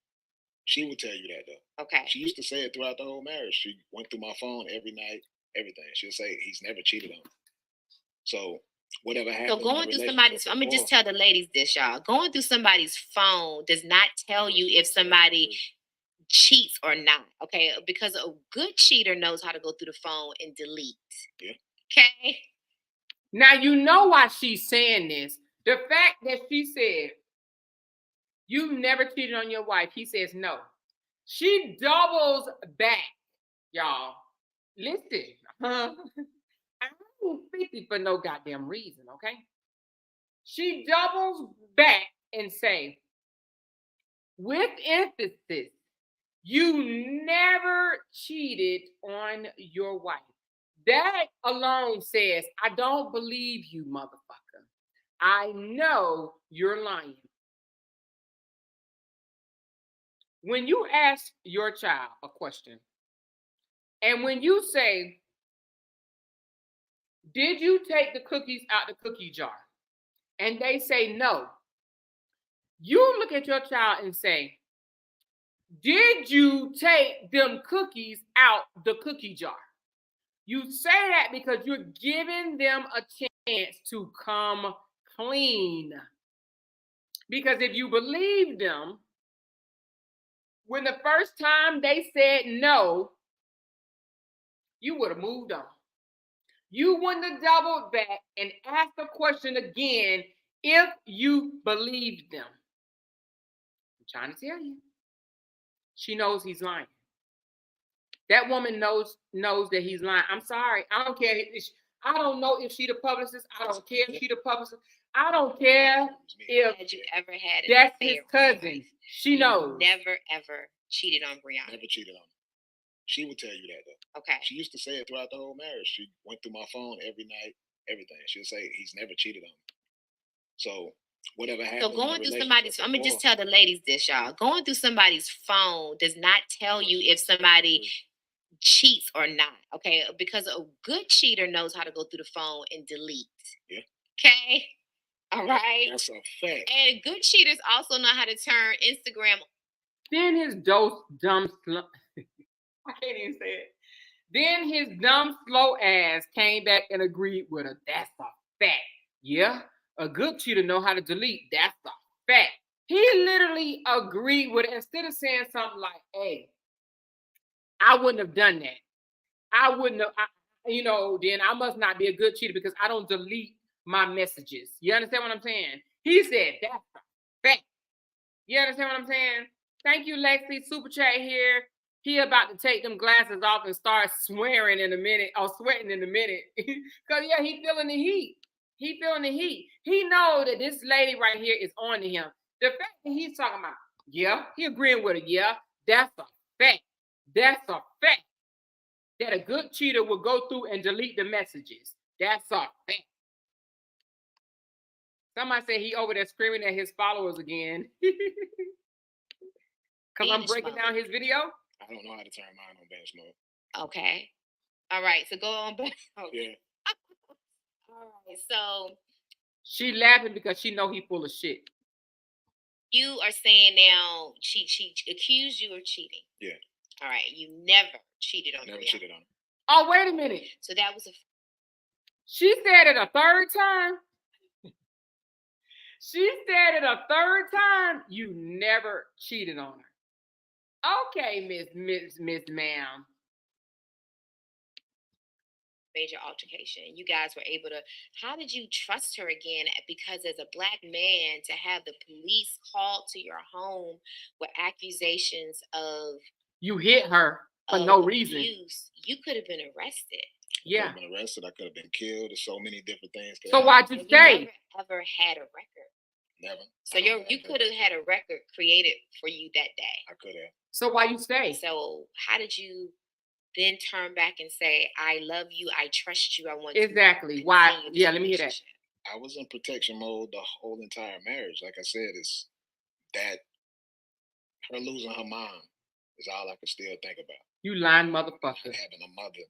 She would tell you that though. Okay. She used to say it throughout the whole marriage. She went through my phone every night, everything. She'll say he's never cheated on me. So whatever happens. So going through somebody's, I'm gonna just tell the ladies this, y'all. Going through somebody's phone does not tell you if somebody cheats or not. Okay, because a good cheater knows how to go through the phone and delete. Yeah. Okay. Now you know why she's saying this. The fact that she said you've never cheated on your wife, he says no. She doubles back, y'all. Listen, I ain't 50 for no goddamn reason, okay? She doubles back and say, with emphasis, you never cheated on your wife. That alone says, I don't believe you, motherfucker. I know you're lying. When you ask your child a question, and when you say, did you take the cookies out the cookie jar? And they say no. You look at your child and say, did you take them cookies out the cookie jar? You say that because you're giving them a chance to come clean. Because if you believe them, when the first time they said no, you would have moved on. You wouldn't have doubled back and asked the question again if you believed them. I'm trying to tell you. She knows he's lying. That woman knows that he's lying. I'm sorry. I don't care. I don't know if she's the publicist. I don't care if she's the publicist. I don't care if had you ever had that's his cousin. She knows. Never ever cheated on Brianna. Never cheated on her. She would tell you that though. Okay. She used to say it throughout the whole marriage. She went through my phone every night, everything. She'll say he's never cheated on me. So whatever happened. So in the going through relationship somebody's, I'm gonna just before. tell the ladies this, y'all. Going through somebody's phone does not tell you if somebody cheats or not. Okay, because a good cheater knows how to go through the phone and delete. Yeah. Okay. All right. That's a fact. And good cheaters also know how to turn Instagram. Then his dumb slow. I can't even say it. Then his dumb slow ass came back and agreed with her. That's a fact. Yeah, a good cheater know how to delete. That's a fact. He literally agreed with it instead of saying something like, "Hey, I wouldn't have done that. I wouldn't have." Then I must not be a good cheater because I don't delete my messages. You understand what I'm saying? He said that's a fact. You understand what I'm saying? Thank you, Lexi. Super chat here. He about to take them glasses off and start swearing in a minute or sweating in a minute. Because, yeah, he feeling the heat. He feeling the heat. He know that this lady right here is on to him. The fact that he's talking about, yeah, he agreeing with her. Yeah, that's a fact. That's a fact. That a good cheater will go through and delete the messages. That's a fact. Somebody said he over there screaming at his followers again. Because I'm breaking down his video. I don't know how to turn mine on bench mode. Okay. All right. So go on back. Okay. Yeah. All right. So she laughing because she know he full of shit. You are saying now she accused you of cheating. Yeah. All right. You never cheated on her. Never cheated on her. Oh, wait a minute. So that was She said it a third time. She said it a third time. You never cheated on her. Okay, Miss Ma'am. Major altercation. You guys were able to. How did you trust her again? Because as a black man, to have the police called to your home with accusations of you hit her for no reason. Abuse, you could have been arrested. Yeah. I could have been arrested. I could have been killed. There's so many different things. So why'd you stay? You never ever had a record. Never. So you could have had a record created for you that day. I could have. So why you stay? So how did you then turn back and say, "I love you, I trust you, I want exactly. Why? Yeah, let me hear that. I was in protection mode the whole entire marriage. Like I said, it's that her losing her mom is all I can still think about. You lying motherfucker. Having a mother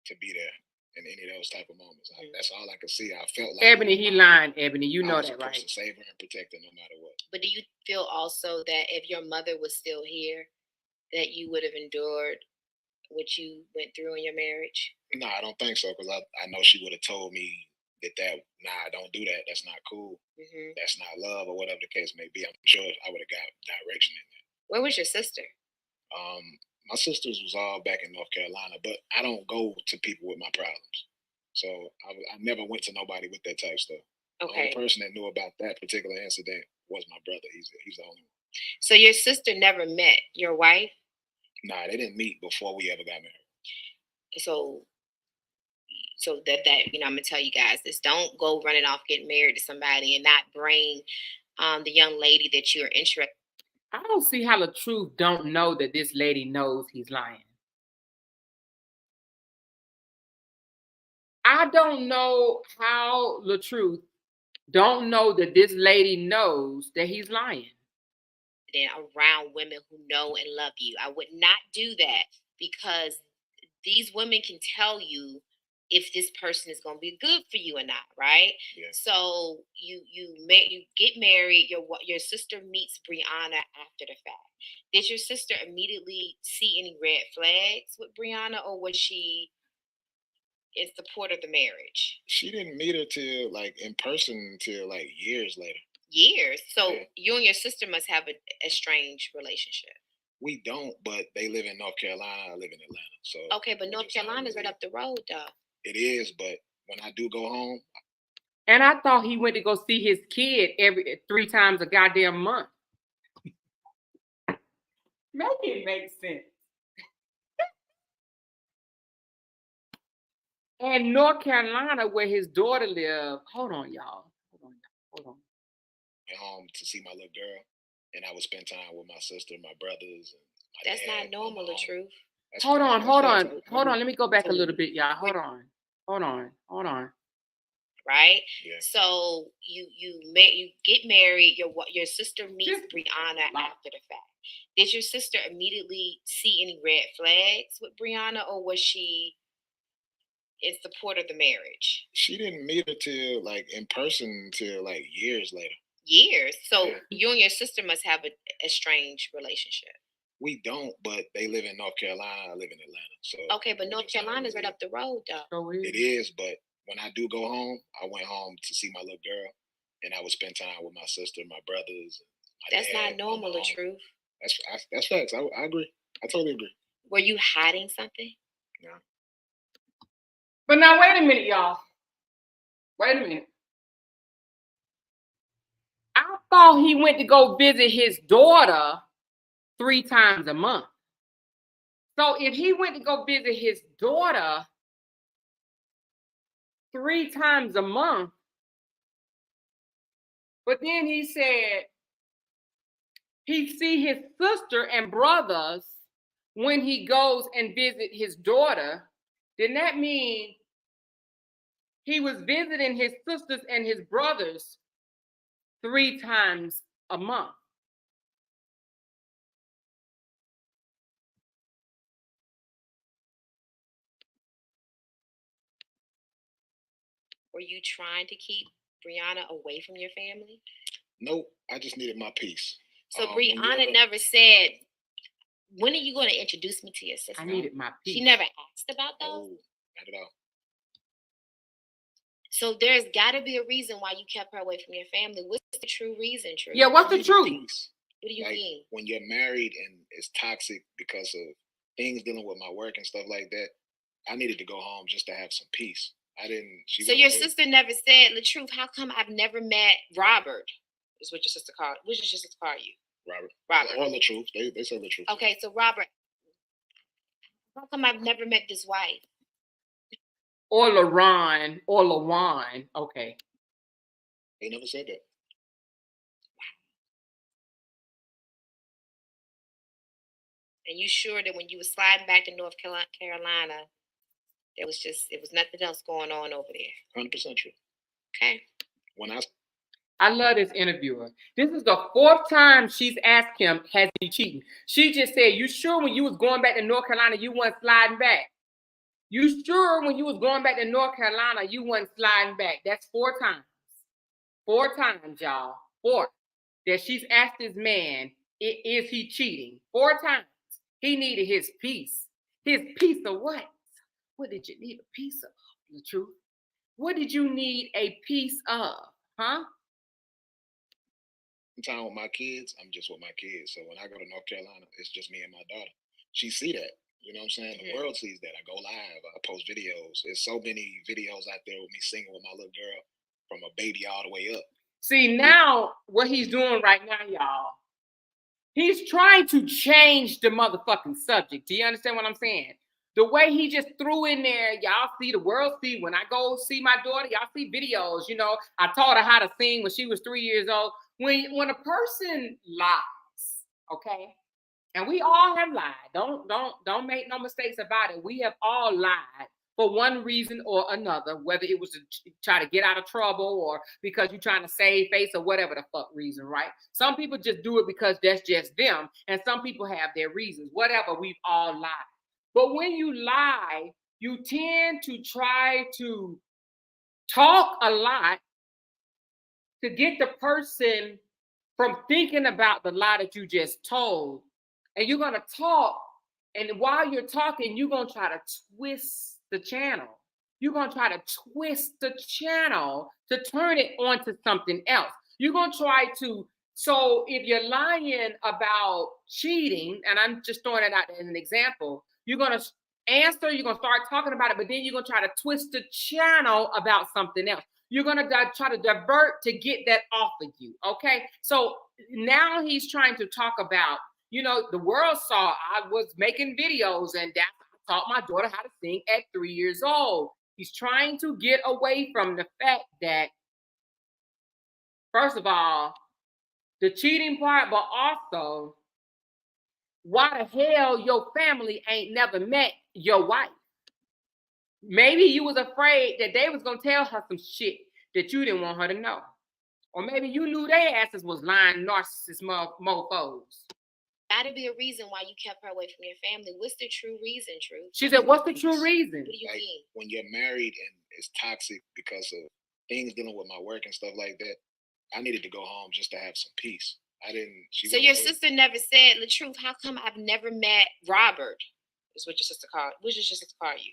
to be there in any of those type of moments. That's all I could see. I felt like Ebony, he lying, Ebony. You know that, right? To save her and protect her no matter what. But do you feel also that if your mother was still here, that you would have endured what you went through in your marriage? No, I don't think so, because I know she would have told me that don't do that. That's not cool. Mm-hmm. That's not love, or whatever the case may be. I'm sure I would have got direction in that. Where was your sister? My sisters was all back in North Carolina, but I don't go to people with my problems. So I never went to nobody with that type of stuff. Okay. The only person that knew about that particular incident was my brother. He's the only one. So your sister never met your wife? Nah, they didn't meet before we ever got married. So that I'm gonna tell you guys this: don't go running off getting married to somebody and not bring the young lady that you're interested. I don't see how Latruth don't know that this lady knows he's lying. I don't know how Latruth don't know that this lady knows that he's lying. Then around women who know and love you. I would not do that because these women can tell you if this person is going to be good for you or not, right? Yeah. So you get married. Your sister meets Brianna after the fact. Did your sister immediately see any red flags with Brianna, or was she in support of the marriage? She didn't meet her till in person until years later. Years. So yeah. You and your sister must have a strange relationship. We don't, but they live in North Carolina. I live in Atlanta. So okay, but North Carolina is right up the road, though. It is, but when I do go home. And I thought he went to go see his kid every 3 times a goddamn month. Make it make sense. And North Carolina, where his daughter lived. Hold on, y'all. Hold on. Went home to see my little girl, and I would spend time with my sister, my brothers. And my That's dad, not normal, the truth. Hold on. Let me go back a little bit, y'all. Hold on. right? Yeah. So you get married. Your sister meets Brianna after the fact. Did your sister immediately see any red flags with Brianna, or was she in support of the marriage? She didn't meet her till like in person till like years later. Years. So Yeah. you and your sister must have a strange relationship. We don't, but they live in North Carolina. I live in Atlanta. So okay, but North Carolina's right up the road, though. It is, but when I do go home, I went home to see my little girl, and I would spend time with my sister, my brothers. That's not normal, Latruth. That's facts. I agree. I totally agree. Were you hiding something? No. But now, wait a minute, y'all. Wait a minute. I thought he went to go visit his daughter 3 times a month. So if he went to go visit his daughter 3 times a month, but then he said he see his sister and brothers when he goes and visit his daughter, then that mean he was visiting his sisters and his brothers 3 times a month. Were you trying to keep Brianna away from your family? Nope. I just needed my peace. So Brianna never said, when are you going to introduce me to your sister? I needed my peace. She never asked about those? No, not at all. So there's got to be a reason why you kept her away from your family. What's the true reason, True? Yeah, what's the truth? Peace. What do you mean? When you're married and it's toxic because of things dealing with my work and stuff like that, I needed to go home just to have some peace. I didn't. So your sister never said, the truth, how come I've never met Robert? Is what your sister called. What did your sister call you? Robert. Or Latruth. They said Latruth. Okay, so Robert, how come I've never met this wife? Or LaRon, or LaWan. Okay. They never said that. And you sure that when you were sliding back to North Carolina, it was nothing else going on over there? 100% true. Okay. I love this interviewer. This is the 4th time she's asked him, has he cheated? She just said, you sure when you was going back to North Carolina, you weren't sliding back? You sure when you was going back to North Carolina, you weren't sliding back? That's 4 times. 4 times, y'all. 4. That she's asked this man, is he cheating? 4 times. He needed his peace. His peace of what? What did you need a piece of? The truth. What did you need a piece of? Huh? Time with my kids, I'm just with my kids. So when I go to North Carolina, it's just me and my daughter. She see that. You know what I'm saying? The world sees that. I go live. I post videos. There's so many videos out there with me singing with my little girl from a baby all the way up. See, now what he's doing right now, y'all, he's trying to change the motherfucking subject. Do you understand what I'm saying? The way he just threw in there, y'all see, the world see, when I go see my daughter, y'all see videos, you know, I taught her how to sing when she was 3 years old. When a person lies, okay, and we all have lied. Don't make no mistakes about it. We have all lied for one reason or another, whether it was to try to get out of trouble or because you're trying to save face or whatever the fuck reason, right? Some people just do it because that's just them, and some people have their reasons. Whatever, we've all lied. But when you lie, you tend to try to talk a lot to get the person from thinking about the lie that you just told. And you're going to talk, and while you're talking, you're going to try to twist the channel. You're going to try to twist the channel to turn it onto something else. You're going to try to, so if you're lying about cheating, and I'm just throwing it out as an example, you're going to answer, you're going to start talking about it, but then you're going to try to twist the channel about something else. You're going to try to divert to get that off of you, okay? So now he's trying to talk about, you know, the world saw I was making videos and that I taught my daughter how to sing at 3 years old. He's trying to get away from the fact that, first of all, the cheating part, but also, why the hell your family ain't never met your wife? Maybe you was afraid that they was going to tell her some shit that you didn't want her to know. Or maybe you knew their asses was lying narcissist mofos. Gotta be a reason why you kept her away from your family. What's the true reason, Truth? She said, what's the true reason? What do you Like mean? when you're married and it's toxic because of things dealing with my work and stuff like that, I needed to go home just to have some peace. I didn't. So your sister never said, Latruth, how come I've never met Robert? Is what your sister called. What did your sister call you?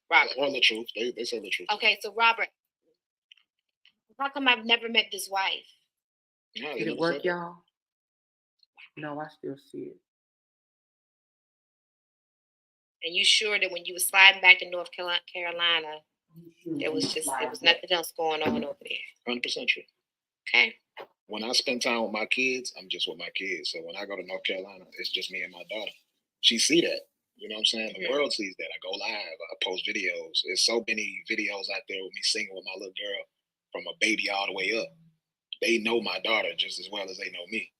Robert. Or Latruth. They say Latruth. Okay, so Robert, how come I've never met this wife? No, Did it work, y'all? No, I still see it. And you sure that when you were sliding back in North Carolina, there was nothing else going on over there? 100% true. Okay. When I spend time with my kids, I'm just with my kids. So when I go to North Carolina, it's just me and my daughter. She see that. You know what I'm saying? The world sees that. I go live. I post videos. There's so many videos out there with me singing with my little girl from a baby all the way up. They know my daughter just as well as they know me.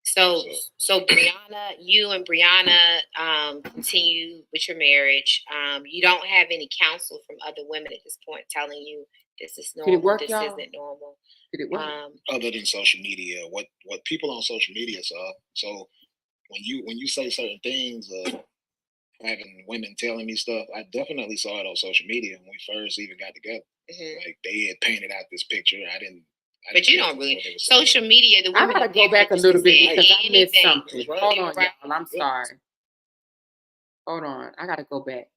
So Brianna, you and Brianna continue with your marriage. You don't have any counsel from other women at this point telling you this is normal, work, y'all? isn't normal. Did it work? Other than social media, what people on social media saw. So when you say certain things, having women telling me stuff, I definitely saw it on social media when we first even got together. Like they had painted out this picture. I didn't. But you don't really social media. The women I gotta go back a little bit because I missed something. Right. Hold on, y'all. I'm sorry. Hold on. I gotta go back.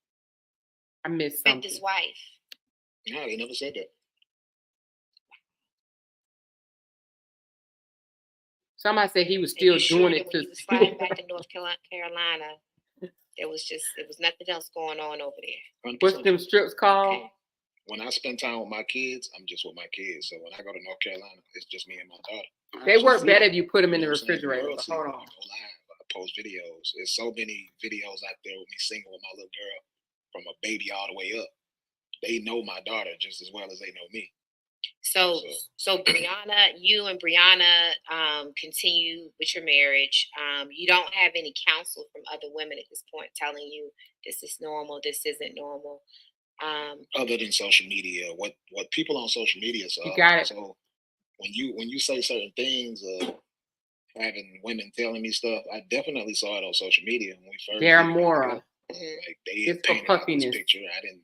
I missed something. This wife. No, they never said that. Somebody said he was still doing it when you was sliding back to North Carolina. There was nothing else going on over there. 100%. What's them strips called? Okay. When I spend time with my kids, I'm just with my kids. So when I go to North Carolina, it's just me and my daughter. They work better if you put them in the refrigerator. Hold Hold on. on. I go live. I post videos. There's so many videos out there with me singing with my little girl from a baby all the way up. They know my daughter just as well as they know me. So Brianna, you and Brianna continue with your marriage. You don't have any counsel from other women at this point telling you this is normal, this isn't normal. Other than social media, what people on social media saw. You got it. So when you say certain things, having women telling me stuff, I definitely saw it on social media when we first. Daramora. Like they had painted out this picture. I didn't.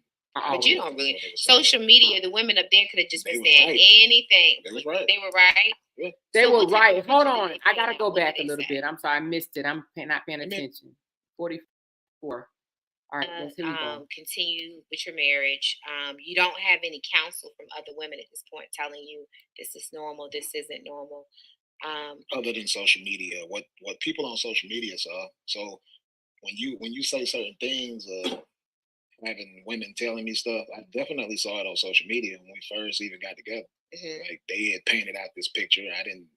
But you don't really. Social media, the women up there could have just been saying anything. They was right. They were right. Yeah. They were right. Hold on. I gotta go back a little bit. I'm sorry, I missed it. I'm not paying attention. 44. All right, here we go. Continue with your marriage. You don't have any counsel from other women at this point telling you this is normal, this isn't normal. Other than social media, what people on social media saw. So when you say certain things, having women telling me stuff, I definitely saw it on social media when we first even got together. Like they had painted out this picture. I didn't.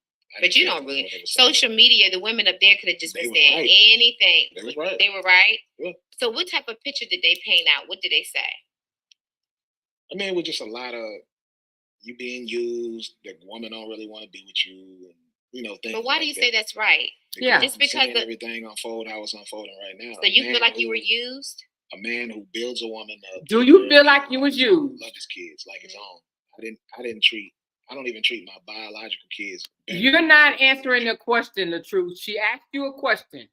But you don't really. Social media, the women up there could have just been saying anything. They was right. They were right. Yeah. So what type of picture did they paint out? What did they say? I mean, it was just a lot of you being used. The woman don't really want to be with you, and things. But why do you say that's right? Yeah, just because everything unfold how it's unfolding right now. So you feel like you were used? A man who builds a woman up. Do you feel like you was used? Love his kids like his own. I don't even treat my biological kids. You're not answering the question, the truth. She asked you a question.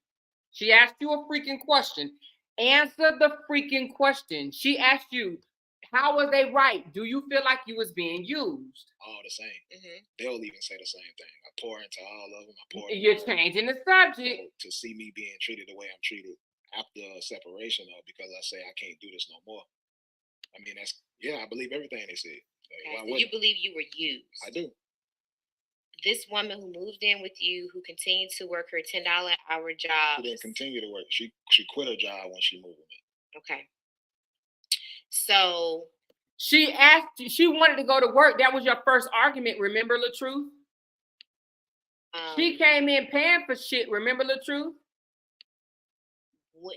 She asked you a freaking question. Answer the freaking question. She asked you, how was they right? Do you feel like you was being used? All the same. They'll even say the same thing. I pour into all of them. You're changing the subject. To see me being treated the way I'm treated after a separation, or because I say I can't do this no more. I mean, I believe everything they said. Like, so you believe you were used? I do. This woman who moved in with you, who continued to work her $10 an hour job. She didn't continue to work. She quit her job when she moved with me. Okay. So she asked you, she wanted to go to work. That was your first argument, remember, Latruth? She came in paying for shit, remember, Latruth?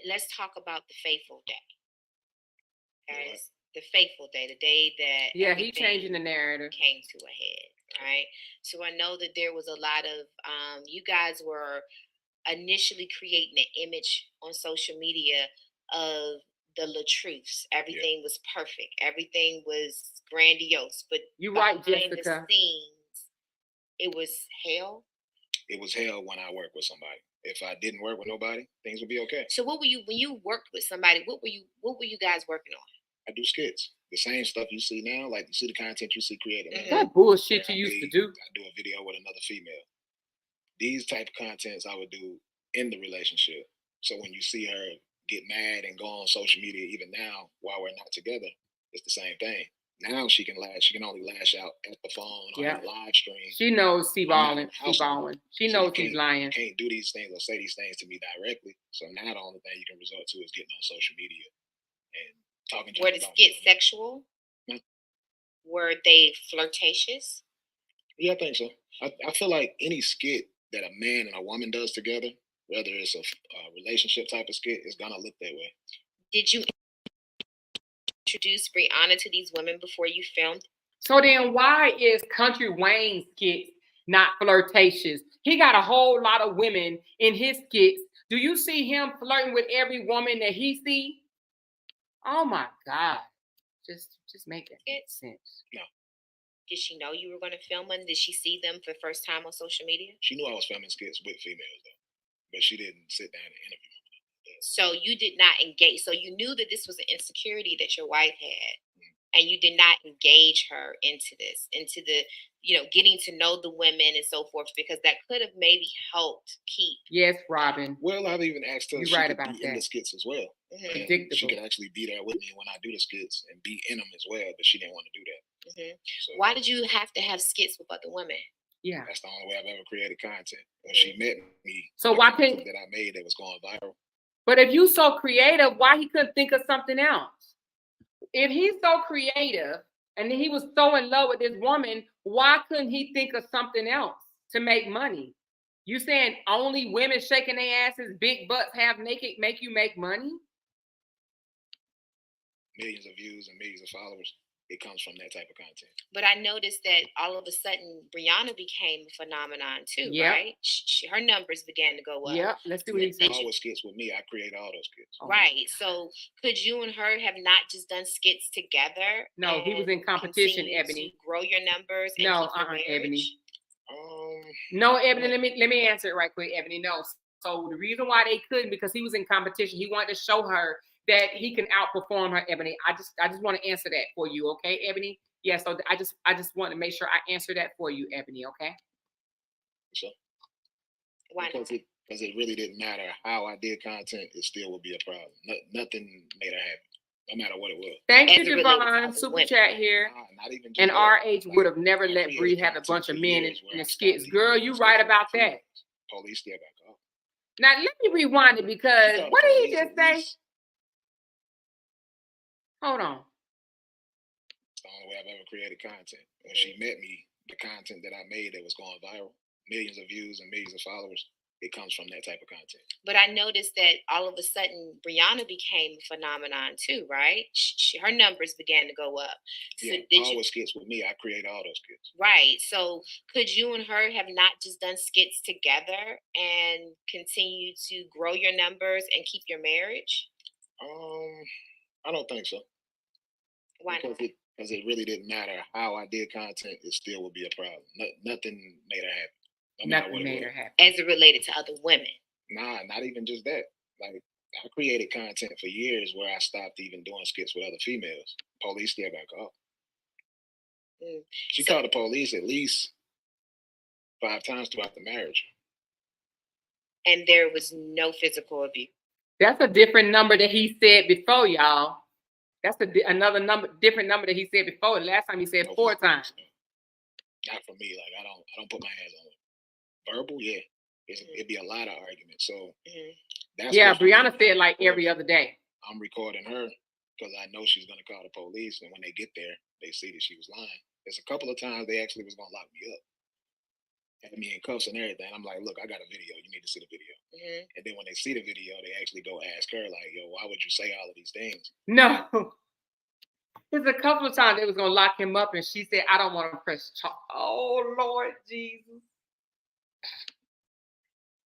Let's talk about the faithful day. Guys, the faithful day, the day that he changing the narrative came to a head, right? So I know that there was a lot of you guys were initially creating an image on social media of the Latruths. Everything was perfect. Everything was grandiose. But You right, behind the Jessica. scenes, it was hell. It was hell when I worked with somebody. If I didn't work with nobody, things would be okay. So what were you when you worked with somebody? What were you guys working on? I do skits. The same stuff you see now, like you see the content you see created. Mhm. now, That bullshit where you I used to made- do. I do a video with another female. These type of contents I would do in the relationship. So when you see her get mad and go on social media, even now while we're not together, it's the same thing. Now she can only lash out at the phone or Yeah. in a live stream. She knows he I'm not in balling. the She house anymore. balling. She So you knows he's lying. You can't do these things or say these things to me directly. So now the only thing you can resort to is getting on social media and talking to Were them the about skits it. sexual? No. Were they flirtatious? Yeah, I think so. I feel like any skit that a man and a woman does together, whether it's a relationship type of skit, is gonna look that way. Did you introduce Brianna to these women before you filmed? So then why is Country Wayne's skits not flirtatious? He got a whole lot of women in his skits. Do you see him flirting with every woman that he see? Oh my God. Just make it make sense. No. Did she know you were going to film them? Did she see them for the first time on social media? She knew I was filming skits with females though, but she didn't sit down and interview me. So you did not engage. So you knew that this was an insecurity that your wife had, and you did not engage her into this, into the, getting to know the women and so forth, because that could have maybe helped keep. Yes, Robin. Well, I've even asked her if You're she right could about be in the that. skits as well. Mhm. And she Predictable. could actually be there with me when I do the skits and be in them as well, but she didn't want to do that. Mhm. So Why did you have to have skits with other women? Yeah. that's the only way I've ever created content. When she met me, So the why content couldn't- that I made that was going viral. But if you so creative, why he couldn't think of something else? If he's so creative and he was so in love with this woman, why couldn't he think of something else to make money? You saying only women shaking their asses, big butts, half naked, make you make money? Millions of views and millions of followers. It comes from that type of content. But I noticed that all of a sudden Brianna became a phenomenon too, Yep. right? Her numbers began to go up. Yep. Let's see what he Did said. you- Always skits with me. I create all those skits. Oh. Right. So could you and her have not just done skits together? No, he was and in competition, continue Ebony. to grow your numbers and No, keep your marriage? Ebony. Um, No, Ebony, let me answer it right quick, Ebony. No. So the reason why they couldn't, because he was in competition. He wanted to show her that he can outperform her, Ebony. I just want to answer that for you, okay, Ebony? Yeah, so I just want to make sure I answer that for you, Ebony, okay? so Why not? because it really didn't matter how I did content, it still would be a problem. Nothing made her happy, no matter what it was. Thank As you, it relates to Javon. other Super women. chat here. Not even just And that. RH Like, would have never I let created Bree have a content bunch of for men years in where the I stopped skits. even Girl, doing you skits right with about other that. females. Police still got caught. Now let me rewind it because She called what the did he police just at say? least. Hold on. It's the only way I've ever created content. When she met me, the content that I made that was going viral, millions of views and millions of followers, it comes from that type of content. But I noticed that all of a sudden Brianna became a phenomenon too, right? Her numbers began to go up. So Yeah, did you? always skits with me. I create all those skits. Right. So could you and her have not just done skits together and continue to grow your numbers and keep your marriage? I don't think so. Why not? Because it really didn't matter how I did content, it still would be a problem. Nothing made her happy. No matter what Nothing it made her was. happy. As it related to other women. Nah, not even just that. Like I created content for years where I stopped even doing skits with other females. Police still got caught. Mm. She So- called the police at least 5 times throughout the marriage. And there was no physical abuse. That's a different number that he said before, y'all. That's another number, different number that he said before. Last time he said No 4 physical times. abuse, no. Not for me. Like I don't put my hands on it. Verbal, yeah. It'd be a lot of arguments. So that's Yeah, what she Brianna did. said like every other day. I'm recording her because I know she's gonna call the police, and when they get there, they see that she was lying. There's a couple of times they actually was gonna lock me up, had me in cuffs and everything. I'm like, look, I got a video. You need to see the video. And then when they see the video, they actually go ask her like, yo, why would you say all of these things? No. There's a couple of times they was gonna lock him up, and she said, "I don't want to press charge." Oh Lord Jesus,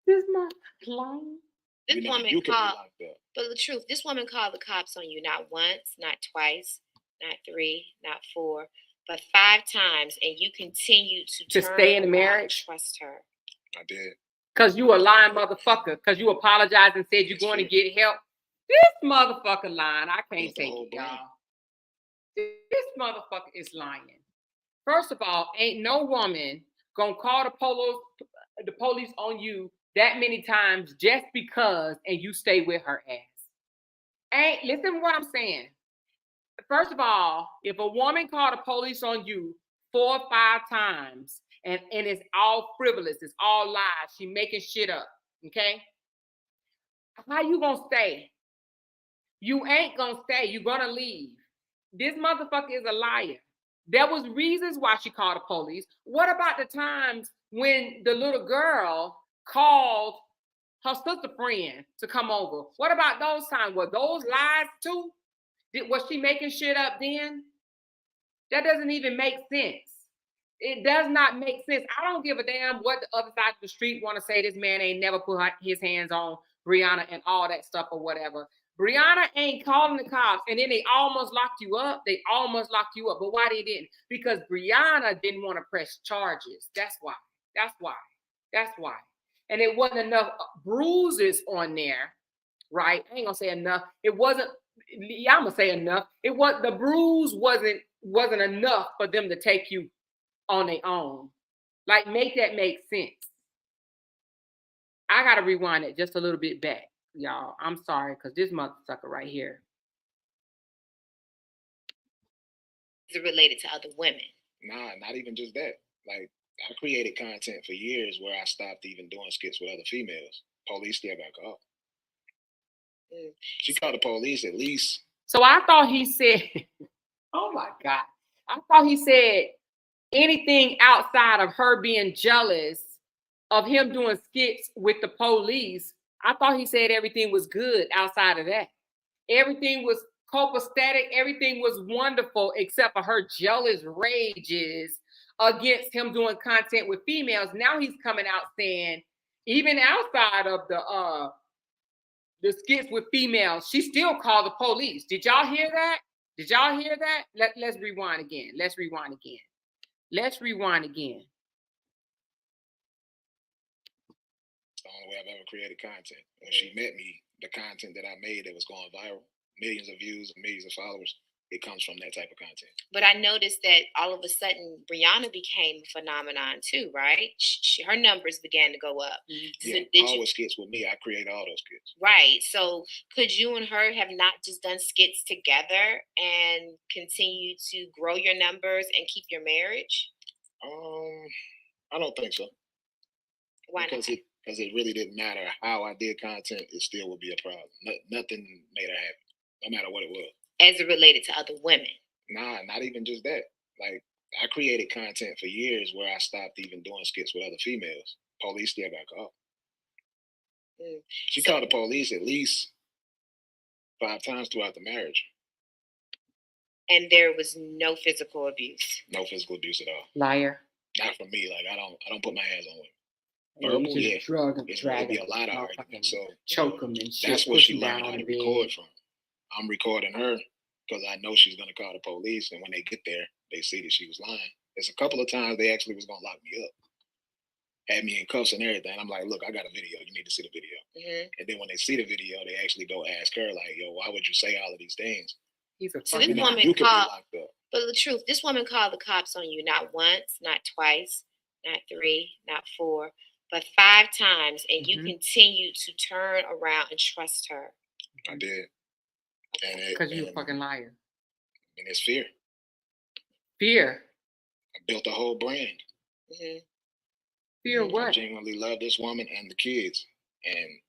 this my client. This You know, woman you could be called, locked up. but the truth, this woman called the cops on you not once, not twice, not three, not four, but 5 times, and you continue to To turn stay in the around and marriage? trust her. I did. Because you a lying motherfucker. Because you apologized and said you're It's going to true. get help. This motherfucker lying. I can't Built the take whole it, brand. y'all. This motherfucker is lying. First of all, ain't no woman gonna call the police on you that many times just because and you stay with her ass. Ain't listen to what I'm saying. First of all, if a woman called the police on you 4 or 5 times and it's all frivolous, it's all lies, she making shit up, okay? How you gonna stay? You ain't gonna stay. You gonna leave. This motherfucker is a liar. There was reasons why she called the police. What about the times when the little girl called her sister friend to come over? What about those times? Were those lies too? Was she making shit up then? That doesn't even make sense. It does not make sense. I don't give a damn what the other side of the street want to say. This man ain't never put his hands on Brianna and all that stuff or whatever. Brianna ain't calling the cops, and then they almost locked you up. They almost locked you up, but why they didn't? Because Brianna didn't want to press charges. That's why. That's why. That's why. And it wasn't enough bruises on there, right? I ain't gonna say enough. It wasn't. Yeah, I'm gonna say enough. It was the bruise wasn't enough for them to take you on their own. Like, make that make sense. I gotta rewind it just a little bit back, y'all. I'm sorry, because this motherfucker right here. Is it related to other women? Nah, not even just that. Like, I created content for years where I stopped even doing skits with other females. Police still got called. She called the police at least. So I thought he said, oh my God. I thought he said anything outside of her being jealous of him doing skits with the police. I thought he said everything was good outside of that. Everything was copacetic. Everything was wonderful except for her jealous rages against him doing content with females. Now he's coming out saying, even outside of the skits with females, she still called the police. Did y'all hear that? Did y'all hear that? Let's rewind again. Let's rewind again. Let's rewind again. It's the only way I've ever created content. When she met me, the content that I made that was going viral, millions of views and millions of followers, it comes from that type of content. But I noticed that all of a sudden Brianna became a phenomenon too, right? Her numbers began to go up. Yeah, So always skits with me. I create all those skits. Right. So could you and her have not just done skits together and continue to grow your numbers and keep your marriage? I don't think so. Why because not? Because it really didn't matter how I did content, it still would be a problem. Nothing made her happy, no matter what it was. As it related to other women? Nah, not even just that. Like, I created content for years where I stopped even doing skits with other females. Police still got called. She called the police at least 5 times throughout the marriage. And there was no physical abuse? No physical abuse at all. Liar. Not from me. Like, I don't put my hands on women. Verbal, yeah. Drug them, it's drag be them, a lot of arguments. So choke them and shit. That's where she down learned how on to the record bed. from. I'm recording her because I know she's gonna call the police, and when they get there, they see that she was lying. There's a couple of times they actually was gonna lock me up, had me in cuffs and everything. I'm like, look, I got a video. You need to see the video. And then when they see the video, they actually go ask her, like, yo, why would you say all of these things? So this woman called, but the truth, this woman called the cops on you not once, not twice, not 3, not 4, but 5 times, and you continue to turn around and trust her. I did. Because you're a fucking liar. And it's fear. Fear. I built a whole brand. Fear what? I genuinely love this woman and the kids. And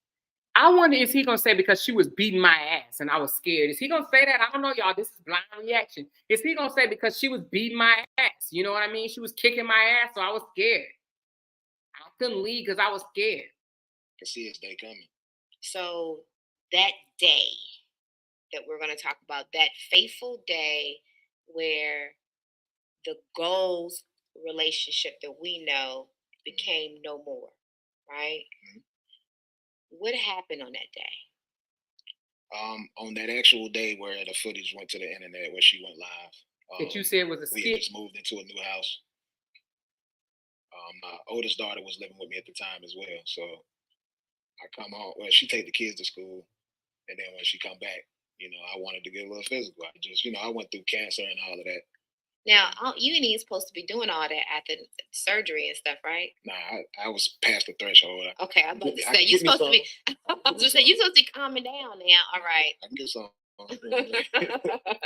I wonder, is he going to say because she was beating my ass and I was scared? Is he going to say that? I don't know, y'all. This is blind reaction. Is he going to say because she was beating my ass? You know what I mean? She was kicking my ass, so I was scared. I couldn't leave because I was scared. I can see his day coming. So that day that we're going to talk about, that fateful day where the goals relationship that we know became no more, right? What happened on that day? On that actual day where the footage went to the internet, where she went live, That you said was a we had skit. just moved into a new house. My oldest daughter was living with me at the time as well, so I come home. Well, she take the kids to school, and then when she come back, I wanted to get a little physical. I just, I went through cancer and all of that. Now, you ain't even supposed to be doing all that after surgery and stuff, right? Nah, I was past the threshold. Okay, I'm about to say you supposed to be. I was to say you supposed to be calming down now. All right. I can get some.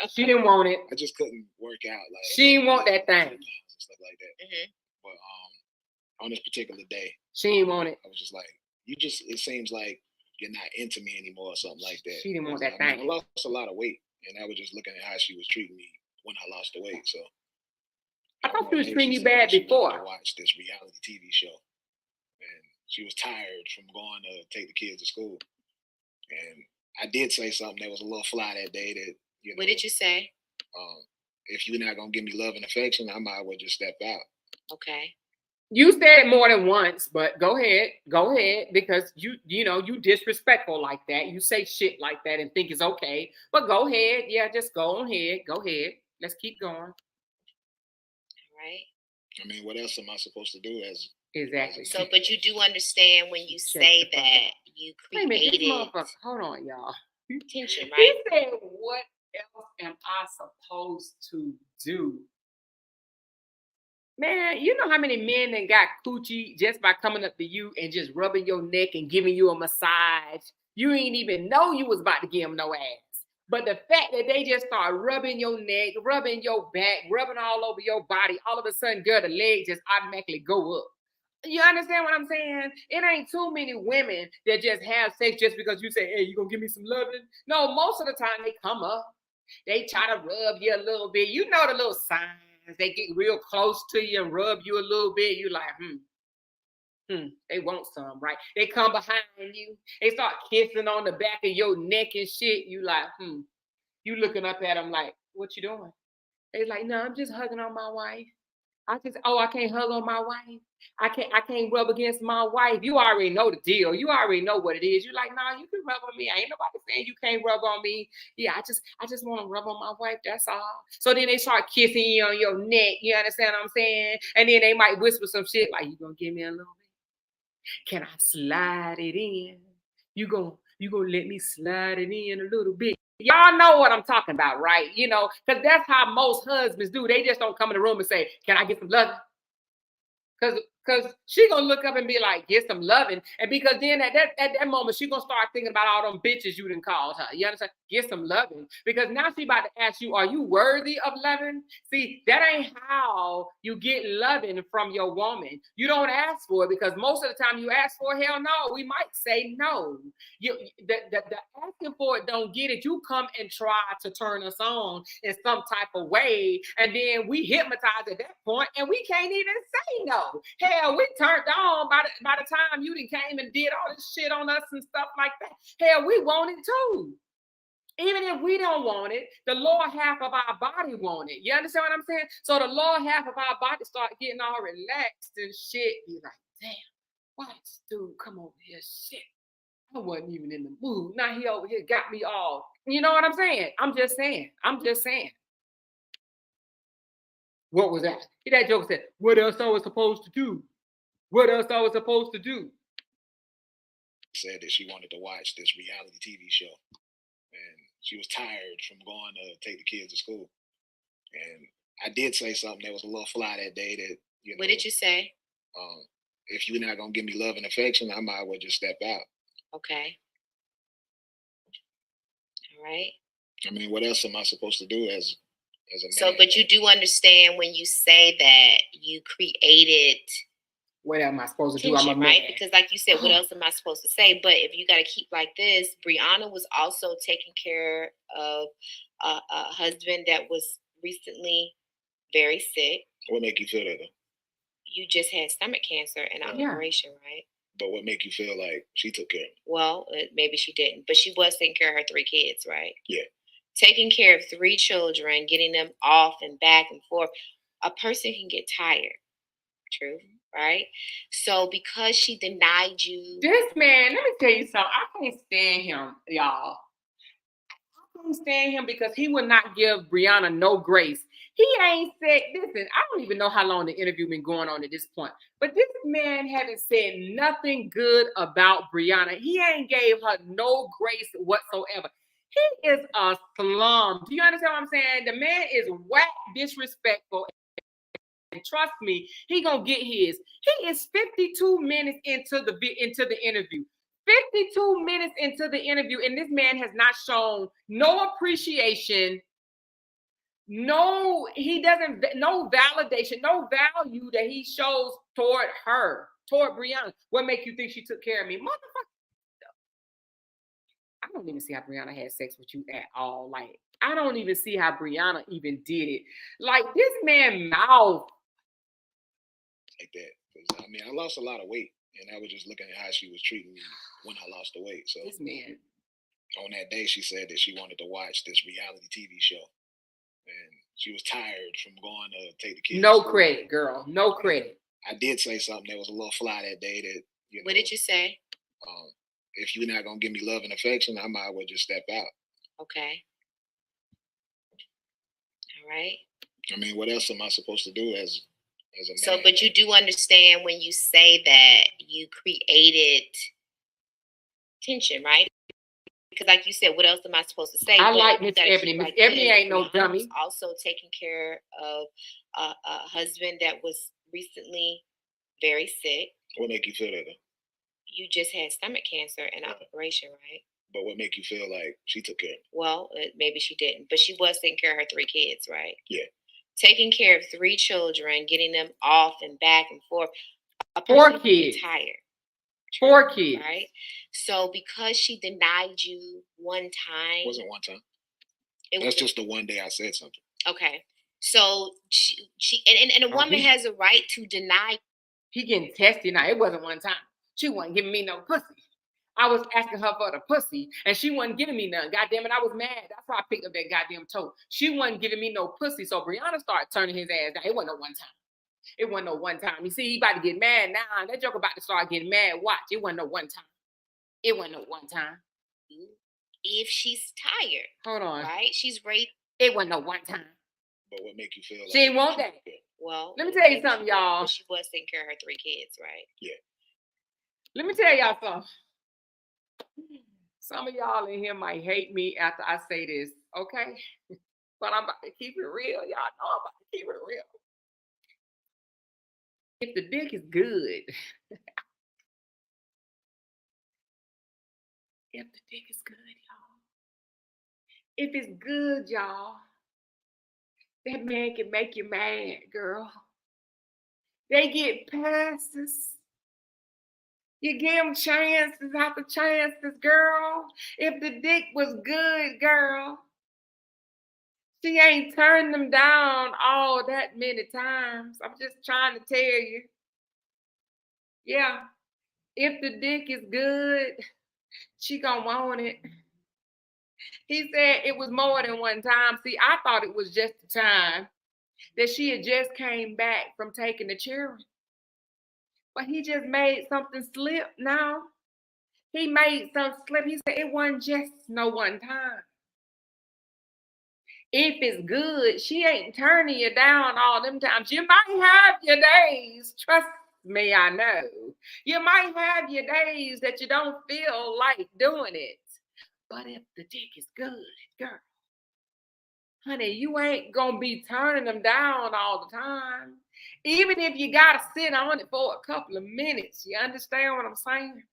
She didn't want it. I just couldn't work out. Like She didn't want that thing. And stuff like that. Mm-hmm. But on this particular day, she didn't want it. I was just like, it seems like you're not into me anymore or something like that. She didn't want that thing. thing. I lost a lot of weight, and I was just looking at how she was treating me when I lost the weight. So I thought she was treating you bad before. I watched this reality TV show, and she was tired from going to take the kids to school. And I did say something that was a little fly that day. That what did you say? If you're not gonna give me love and affection, I might as well just step out. Okay. You said it more than once, but go ahead, because you disrespectful like that. You say shit like that and think it's okay, but go ahead, just go ahead. Let's keep going. All right. I mean, what else am I supposed to do as exactly? So, but you do understand when you say that you created. Hold on, y'all. Tension, right? He said, "What else am I supposed to do?" Man, you know how many men that got coochie just by coming up to you and just rubbing your neck and giving you a massage? You ain't even know you was about to give them no ass. But the fact that they just start rubbing your neck, rubbing your back, rubbing all over your body, all of a sudden, girl, the legs just automatically go up. You understand what I'm saying? It ain't too many women that just have sex just because you say, hey, you gonna give me some loving? No, most of the time they come up. They try to rub you a little bit. You know the little signs. They get real close to you and rub you a little bit. You like, they want some, right? They come behind you. They start kissing on the back of your neck and shit. You like, You looking up at them like, what you doing? They like, no, I'm just hugging on my wife. I can't hug on my wife. I can't rub against my wife. You already know the deal. You already know what it is. You like, nah, you can rub on me. Ain't nobody saying you can't rub on me. Yeah, I just want to rub on my wife. That's all. So then they start kissing you on your neck. You understand what I'm saying? And then they might whisper some shit like, you gonna give me a little bit? Can I slide it in? You gonna let me slide it in a little bit? Y'all know what I'm talking about, right? Because that's how most husbands do. They just don't come in the room and say, can I get some love? Because she gonna look up and be like, get some loving. And because then at that moment, she gonna start thinking about all them bitches you done called her. You understand? Get some loving. Because now she about to ask you, are you worthy of loving? See, that ain't how you get loving from your woman. You don't ask for it, because most of the time you ask for it, hell no, we might say no. The asking for it don't get it. You come and try to turn us on in some type of way, and then we hypnotize at that point, and we can't even say no. Hell, we turned on by the time you done came and did all this shit on us and stuff like that. Hell, we want it too. Even if we don't want it, the lower half of our body want it. You understand what I'm saying? So the lower half of our body start getting all relaxed and shit. Be like, damn, why this dude come over here? Shit, I wasn't even in the mood. Now he over here got me all. You know what I'm saying? I'm just saying. What was that? That joke said, what else I was supposed to do? Said that she wanted to watch this reality TV show, and she was tired from going to take the kids to school. And I did say something that was a little fly that day. That what did you say? If you're not gonna give me love and affection, I might as well just step out. Okay. All right. I mean, what else am I supposed to do as a man? So, but you do understand when you say that you created. What am I supposed to do? I'm a man. Right? Because like you said, what else am I supposed to say? But if you got to keep like this, Brianna was also taking care of a husband that was recently very sick. What make you feel that though? You just had stomach cancer and an operation, right? But what make you feel like she took care of him? Well, maybe she didn't, but she was taking care of her 3 kids, right? Yeah. Taking care of 3 children, getting them off and back and forth. A person can get tired. True. right? So because she denied you, This man, let me tell you something. I can't stand him, y'all. I can't stand him because he will not give Brianna no grace. He ain't said, listen, I don't even know how long the interview been going on at this point, but this man haven't said nothing good about Brianna. He ain't gave her no grace whatsoever. He is a slum. Do you understand what I'm saying? The man is whack disrespectful. And trust me, he gonna get his. He is 52 minutes into the interview. 52 minutes into the interview, and this man has not shown no appreciation. No, he doesn't, no validation, no value that he shows toward her, toward Brianna. What make you think she took care of me? Motherfucker. I don't even see how Brianna had sex with you at all. Like, I don't even see how Brianna even did it. Like, this man mouth. Like that. Because, I mean, I lost a lot of weight, and I was just looking at how she was treating me when I lost the weight. So This man. On that day, she said that she wanted to watch this reality TV show. And she was tired from going to take the kids. No credit, girl. No credit. I did say something that was a little fly that day that, you know. What did you say? If you're not going to give me love and affection, I might as well just step out. Okay. All right. I mean, what else am I supposed to do as a man? So, but you do understand when you say that you created tension, right? Because like you said, what else am I supposed to say? I like Miss Ebony. Miss Ebony ain't no dummy. Also taking care of a husband that was recently very sick. What make you feel that though? You just had stomach cancer and an operation, right? But what make you feel like she took care of it? Well, maybe she didn't, but she was taking care of her 3 kids, right? Yeah. Taking care of 3 children, getting them off and back and forth. A 4 person kids. can get tired. 4 kids. Right? So because she denied you one time. It wasn't one time. That's just the one day I said something. Okay. So she and a woman has a right to deny. He getting testy now. It wasn't one time. She wasn't giving me no pussy. I was asking her for the pussy, and she wasn't giving me none. God damn it, I was mad. That's why I picked up that goddamn toe. She wasn't giving me no pussy, so Brianna started turning his ass down. It wasn't no one time. It wasn't no one time. You see, he about to get mad now. That joke about to start getting mad. Watch. It wasn't no one time. It wasn't no one time. If she's tired. Hold on. Right? She's ready. It wasn't no one time. But what make you feel like she didn't want that? Well, let me tell you something, y'all. She was taking care of her 3 kids, right? Yeah. Let me tell y'all something. Some of y'all in here might hate me after I say this, okay? But I'm about to keep it real. Y'all know I'm about to keep it real. If the dick is good, if the dick is good, y'all. If it's good, y'all, that man can make you mad, girl. They get passes. You give them chances after chances, girl. If the dick was good, girl, she ain't turned them down all that many times. I'm just trying to tell you. Yeah, if the dick is good, she gonna want it. He said it was more than one time. See, I thought it was just the time that she had just came back from taking the children. But he just made something slip now. He made something slip. He said it wasn't just no one time. If it's good, she ain't turning you down all them times. You might have your days. Trust me, I know. You might have your days that you don't feel like doing it. But if the dick is good, girl, honey, you ain't gonna be turning them down all the time. Even if you gotta sit on it for a couple of minutes. You understand what I'm saying?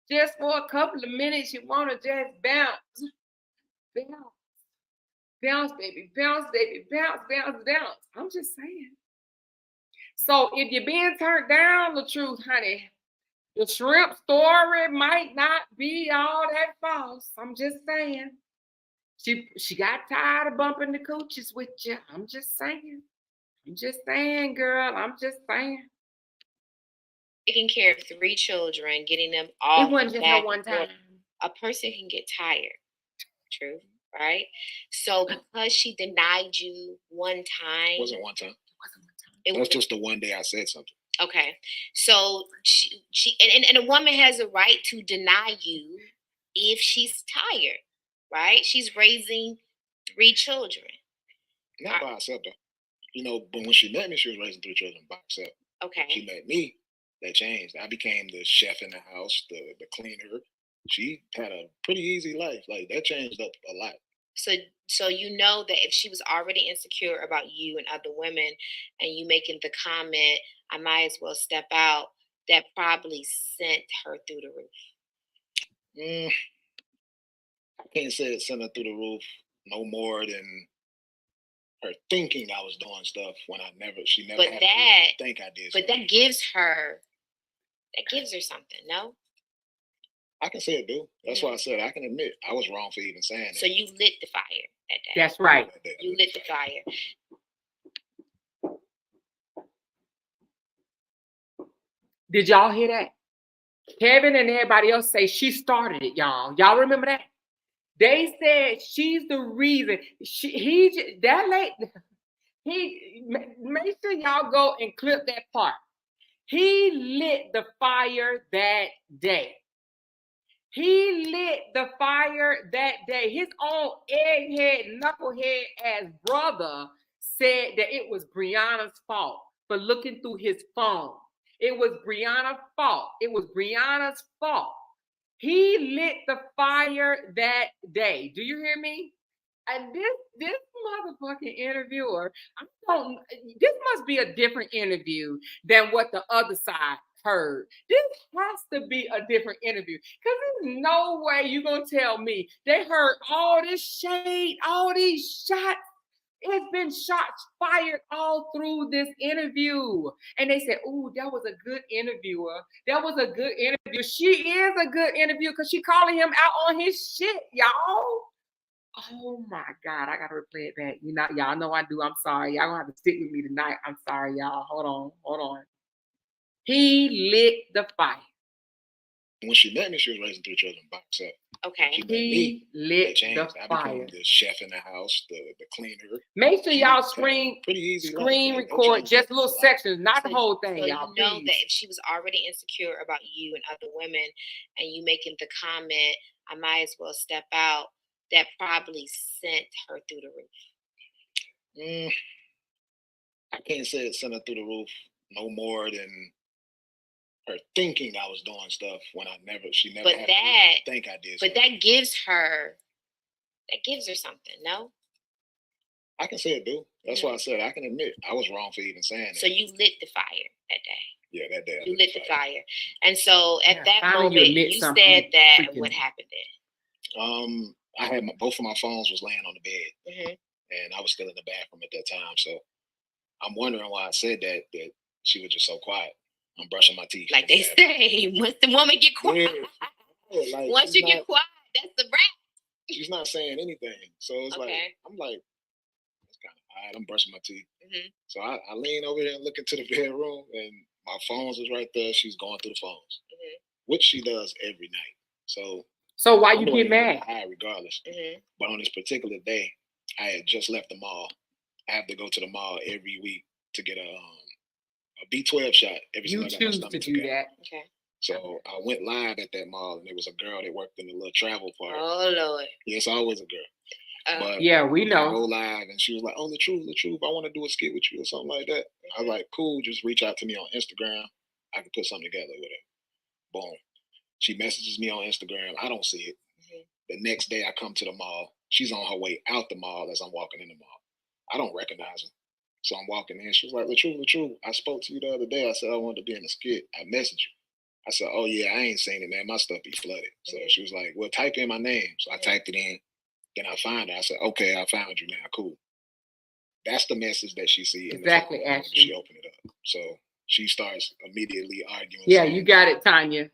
Just for a couple of minutes, you wanna just bounce. Bounce. Bounce, baby, bounce, baby, bounce, bounce, bounce. I'm just saying. So if you're being turned down, Latruth, honey, the shrimp story might not be all that false. I'm just saying. She got tired of bumping the coochies with you. I'm just saying. I'm just saying, girl. I'm just saying. Taking care of 3 children, getting them off. It wasn't just no one time. A person can get tired. True, right? So because she denied you one time. It wasn't one time. It was just the one day I said something. Okay. So she and a woman has a right to deny you if she's tired, right? She's raising 3 children. Not by herself though. You know, but when she met me, she was raising 3 children by herself. Okay. She met me, that changed. I became the chef in the house, the cleaner. She had a pretty easy life. Like that changed up a lot. So you know that if she was already insecure about you and other women, and you making the comment, I might as well step out, that probably sent her through the roof. Mm, I can't say it sent her through the roof no more than her thinking I was doing stuff when she never But had that to think I did But something. that gives her something, no? I can say it do. That's why I said I can admit I was wrong for even saying So it. you lit the fire that day. That's right. That day, I You lit the fire. Did y'all hear that? Kevin and everybody else say she started it, y'all. Y'all remember that? They said she's the reason. Make sure y'all go and clip that part. He lit the fire that day. He lit the fire that day. His own egghead, knucklehead ass brother said that it was Brianna's fault for looking through his phone. It was Brianna's fault. It was Brianna's fault. He lit the fire that day. Do you hear me? And this motherfucking interviewer, this must be a different interview than what the other side heard. This has to be a different interview, because there's no way you're gonna tell me they heard all this shade, all these shots. It's been shots fired all through this interview. And they said, "Ooh, that was a good interviewer. That was a good interview." She is a good interview because she calling him out on his shit, y'all. Oh my God, I gotta replay it back. Y'all know I do. I'm sorry. Y'all gonna have to stick with me tonight. I'm sorry, y'all. Hold on. He lit the fire. When she met me, she was raising 3 children by herself. Okay. She met me, lit changed. the I fire. became the chef in the house, the cleaner. Make sure y'all screen record just little sections, not the whole thing, so y'all. You know please. that if she was already insecure about you and other women, and you making the comment, I might as well step out, that probably sent her through the roof. I can't say it sent her through the roof no more than her thinking I was doing stuff when she never had to think I did something. But that gives her something, no? I can say it do. That's why I said I can admit I was wrong for even saying it. So you lit the fire that day. Yeah, that day. You lit the fire. And so at that moment, you said that, and what happened then? I had both of my phones was laying on the bed, and I was still in the bathroom at that time. So I'm wondering why I said that she was just so quiet. I'm brushing my teeth. Like they say, once the woman get quiet, once you get quiet, that's the wrap. She's not saying anything. So it's like, I'm like, it's kind of odd. I'm brushing my teeth. So I lean over there and look into the bedroom, and my phones is right there. She's going through the phones, which she does every night. So why you get mad? Regardless. But on this particular day, I had just left the mall. I have to go to the mall every week to get a B12 shot. You choose to do that. Okay. So I went live at that mall, and there was a girl that worked in the little travel part. Oh Lord. Yeah, it's always a girl. But yeah, we know. I go live, and she was like, "Oh, Latruth, I want to do a skit with you or something like that." I was like, "Cool, just reach out to me on Instagram. I can put something together with her." Boom. She messages me on Instagram. I don't see it. The next day, I come to the mall. She's on her way out the mall as I'm walking in the mall. I don't recognize her. So I'm walking in. She was like, Latruth, I spoke to you the other day. I said I wanted to be in a skit. I messaged you. I said, oh, yeah, I ain't seen it, man. My stuff be flooded. So she was like, well, type in my name. So I typed it in. Then I found her. I said, okay, I found you now. Cool. That's the message that she sees. Exactly, Ashley. She opened it up. So she starts immediately arguing. Yeah, you got it, Tanya.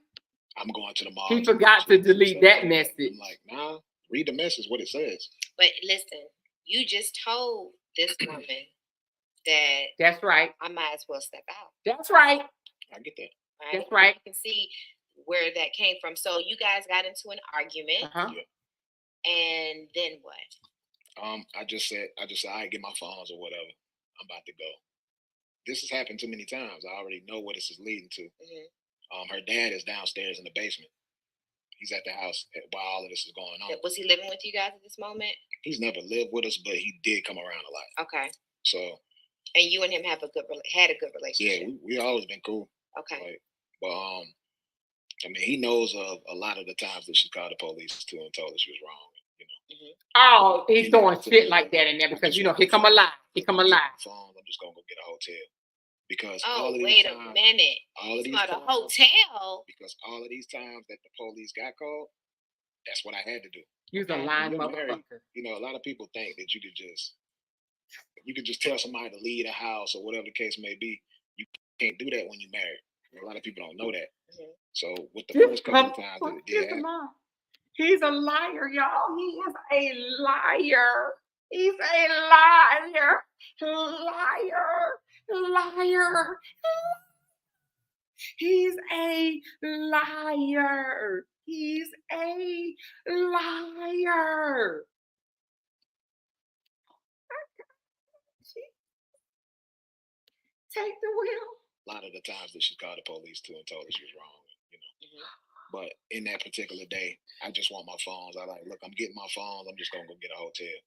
I'm going to the mall. He forgot to delete that message. I'm like, nah, read the message, what it says. But listen, you just told this woman that. That's right. I might as well step out. That's right. I get that. Right? That's right. You can see where that came from. So you guys got into an argument. Yeah. And then what? I just said, I get my phones or whatever. I'm about to go. this has happened too many times. I already know what this is leading to. Mhm. Her dad is downstairs in the basement. He's at the house while all of this is going on. Was he living with you guys at this moment? He's never lived with us, but he did come around a lot. Okay. So. And you and him had a good relationship. Yeah, we always been cool. Okay. Like, but I mean, he knows of a lot of the times that she called the police too and told her she was wrong. You know. Oh, he's throwing shit like that in there because here come a lie. Here come a lie. I'm just gonna go get a hotel. Because wait a minute. All of these times, a hotel. Because all of these times that the police got called, that's what I had to do. You're a lying motherfucker. You know, a lot of people think that you could just tell somebody to leave the house or whatever the case may be. You can't do that when you're married. A lot of people don't know that. So with the first couple of times that it did happen, he's a liar, y'all. He is a liar. He's a liar. Liar. He's a liar. He's a liar. Take the wheel. A lot of the times that she called the police too and told her she was wrong, you know. But in that particular day, I just want my phones. I look, I'm getting my phones. I'm just gonna go get a hotel.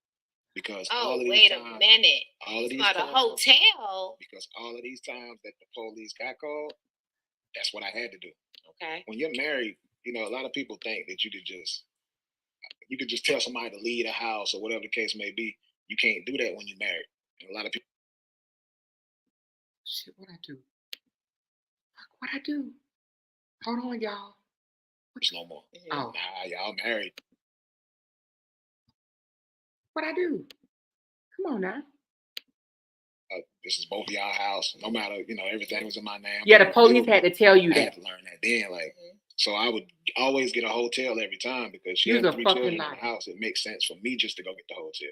Because wait a minute. All of these times, a hotel. Because all of these times that the police got called, that's what I had to do. Okay. When you're married, you know, a lot of people think that you could just tell somebody to leave the house or whatever the case may be. You can't do that when you're married. And a lot of people. Shit, what I do? What I do? Hold on, y'all. There's no more. Oh. Nah, y'all married. What I do? Come on now. This is both of y'all house. No matter, you know, everything was in my name. Yeah, the police had to tell you that. I had to learn that then, so I would always get a hotel every time because she had 3 children in the house. It makes sense for me just to go get the hotel.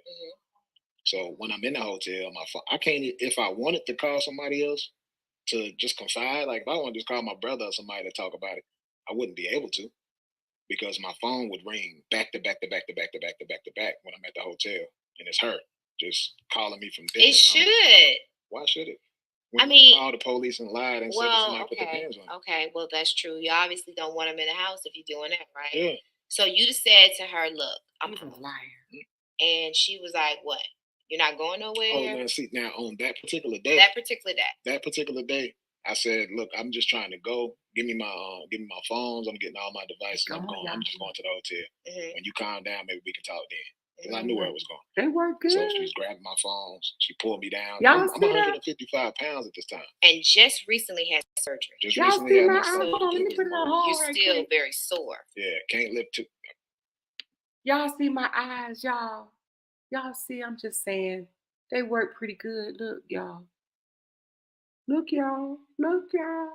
So when I'm in the hotel, my phone, I can't. If I wanted to call somebody else to just confide, like if I wanted to just call my brother or somebody to talk about it, I wouldn't be able to because my phone would ring back to back to back to back to back to back to back when I'm at the hotel, and it's her just calling me from different numbers. Should. Why should it? When you call the police and lied and said somebody put their hands on. Okay, well that's true. You obviously don't want them in the house if you're doing that, right? Yeah. So you just said to her, "Look, I'm a liar," and she was like, "What? You're not going nowhere?" Oh man, see now on that particular day, I said, "Look, I'm just trying to go. Give me my phones. I'm getting all my devices. I'm going. I'm just going to the hotel. When you calm down, maybe we can talk then." Because I knew where it was going. They work good. So she's grabbing my phones. She pulled me down. Y'all I'm 155 pounds at this time. And just recently had surgery. Y'all see my eyes? Hold on, let me put it on hold. You're still very sore. Yeah, can't lift too. Y'all see my eyes, y'all. Y'all see, I'm just saying, they work pretty good. Look, y'all. Look, y'all. Look, y'all.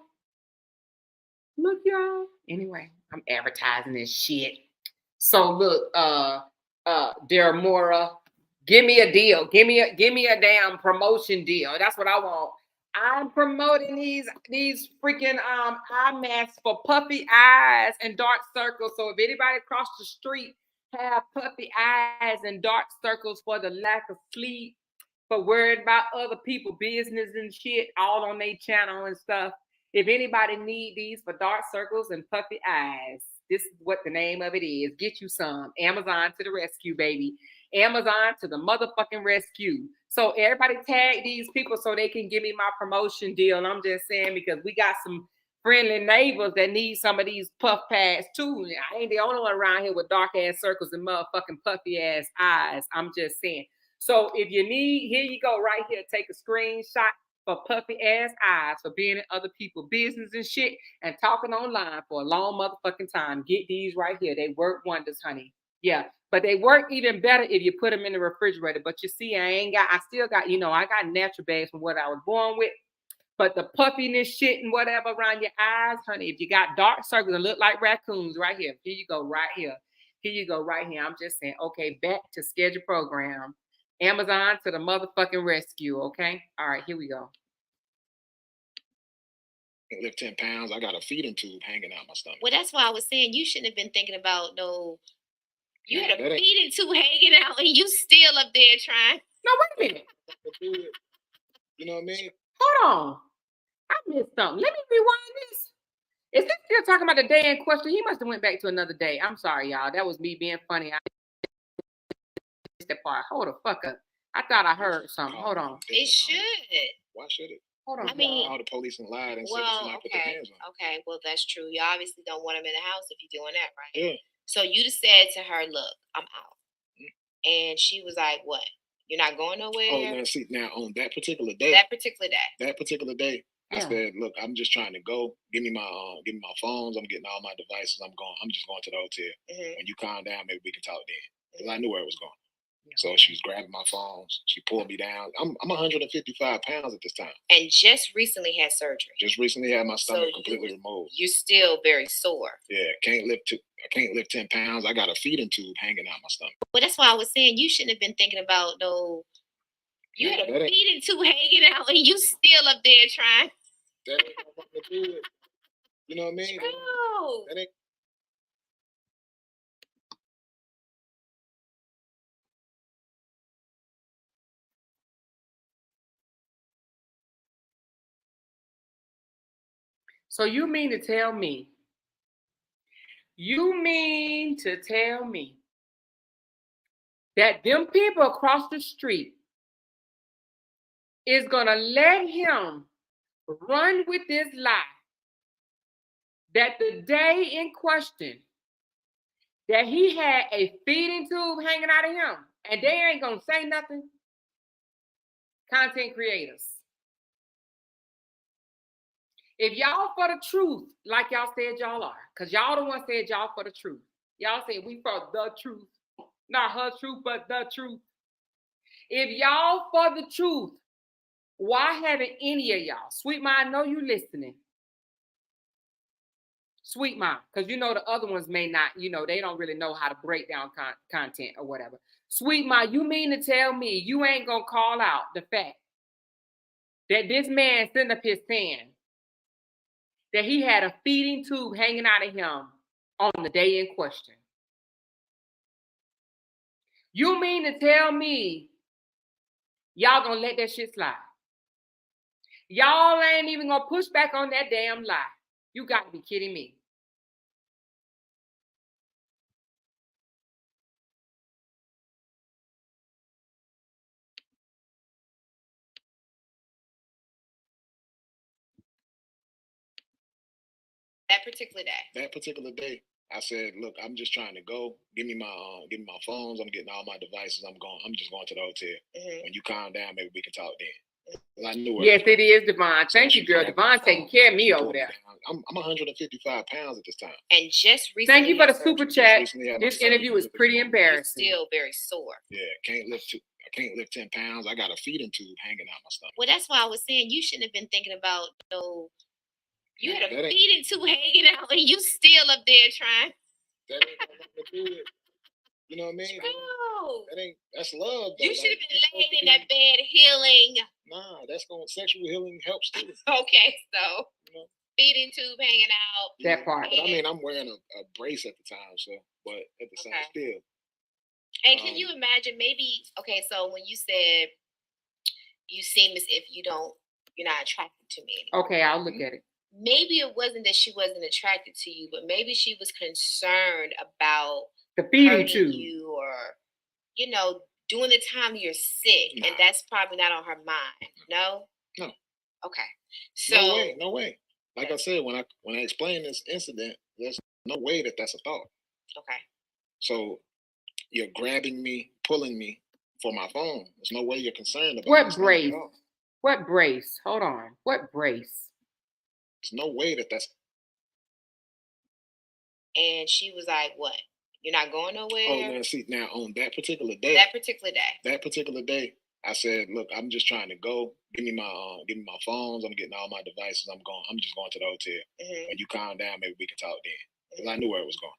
Look, y'all. Anyway, I'm advertising this shit. So look, Deramora, give me a deal. Give me a damn promotion deal. That's what I want. I'm promoting these freaking eye masks for puffy eyes and dark circles. So if anybody across the street have puffy eyes and dark circles for the lack of sleep, for worried about other people business and shit, all on their channel and stuff. If anybody need these for dark circles and puffy eyes, this is what the name of it is. Get you some. Amazon to the rescue, baby. Amazon to the motherfucking rescue. So everybody tag these people so they can give me my promotion deal. And I'm just saying because we got some friendly neighbors that need some of these puff pads too. I ain't the only one around here with dark ass circles and motherfucking puffy ass eyes. I'm just saying. So if you need, here you go right here. Take a screenshot for puffy ass eyes for being in other people's business and shit and talking online for a long motherfucking time. Get these right here. They work wonders, honey. Yeah, but they work even better if you put them in the refrigerator. But you see, I still got, I got natural bags from what I was born with. But the puffiness shit and whatever around your eyes, honey, if you got dark circles that look like raccoons right here. Here you go right here. Here you go right here. I'm just saying, okay, back to schedule program. Amazon to the motherfucking rescue, okay? All right, here we go. I lift 10 pounds. I got a feeding tube hanging out my stomach. Well, that's why I was saying you shouldn't have been thinking about you had a feeding tube hanging out and you still up there trying. No, wait a minute. You know what I mean? Hold on. I missed something. Let me rewind this. Is this still talking about the day in question? He must have went back to another day. I'm sorry, y'all. That was me being funny. I missed that part. Hold the fuck up. I thought I heard something. Hold on. It should. Why should it? Hold on. I mean, all the police and lied and said well, not put their okay, hands on. okay. Well, that's true. You obviously don't want him in the house if you're doing that, right? Yeah. So you just said to her, "Look, I'm out," and she was like, "What? You're not going nowhere?" Oh, now see, now on that particular day, I said, "Look, I'm just trying to go. Give me my phones. I'm getting all my devices. I'm just going to the hotel. When you calm down, maybe we can talk then." Because I knew where it was going. So she was grabbing my phones. She pulled me down. I'm 155 pounds at this time. And just recently had surgery. Just recently had my stomach completely removed. You're still very sore. Yeah, I can't lift 10 pounds. I got a feeding tube hanging out my stomach. Well, that's why I was saying you shouldn't have been thinking about no. You had a feeding tube hanging out, and you still up there trying. That ain't got nothing to do with. You know what I mean? True. That ain't. So you mean to tell me that them people across the street is gonna let him run with this lie that the day in question that he had a feeding tube hanging out of him and they ain't gonna say nothing? Content creators, if y'all for the truth, like y'all said y'all are, because y'all the one said y'all for the truth. Y'all said we for the truth. Not her truth, but the truth. If y'all for the truth, why haven't any of y'all, Sweet Ma, I know you listening. Sweet Ma, because you know the other ones may not, they don't really know how to break down content or whatever. Sweet Ma, you mean to tell me you ain't gonna call out the fact that this man sitting up here saying that he had a feeding tube hanging out of him on the day in question? You mean to tell me y'all gonna let that shit slide? Y'all ain't even gonna push back on that damn lie. You got to be kidding me. That particular day, I said, "Look, I'm just trying to go. Give me my phones. I'm getting all my devices. I'm just going to the hotel. When you calm down, maybe we can talk then." I knew yes, it is, Devon. Thank you, girl. Devon taking care of me over there. I'm 155 pounds at this time. And just recently. Thank you for the super chat. This interview is pretty embarrassing. You're still very sore. Yeah, I can't lift 10 pounds. I got a feeding tube hanging out my stomach. Well, that's why I was saying you shouldn't have been thinking about no. You had a feeding tube hanging out, and you still up there trying. That ain't got nothing to do with. You know what I mean? True. That's love. You should have been laying in that bed healing. Nah, sexual healing helps too. Okay, so feeding tube hanging out. That part. But I mean, I'm wearing a brace at the time, so but at the same still. And can you imagine maybe so when you said you seem as if you're not attracted to me anymore. Okay, I'll look at it. Maybe it wasn't that she wasn't attracted to you, but maybe she was concerned about the feeding tube you or during the time you're sick, and that's probably not on her mind. No. Okay. So no way. Like I said, when I explained this incident, there's no way that's a thought. Okay. So you're grabbing me, pulling me for my phone. There's no way you're concerned about what brace? What brace? Hold on. What brace? There's no way that's. And she was like, "What? You're not going nowhere?" Oh, now see, now on that particular day, I said, "Look, I'm just trying to go. Give me my phones. I'm getting all my devices. I'm just going to the hotel. When you calm down, maybe we can talk then." Because I knew where it was going.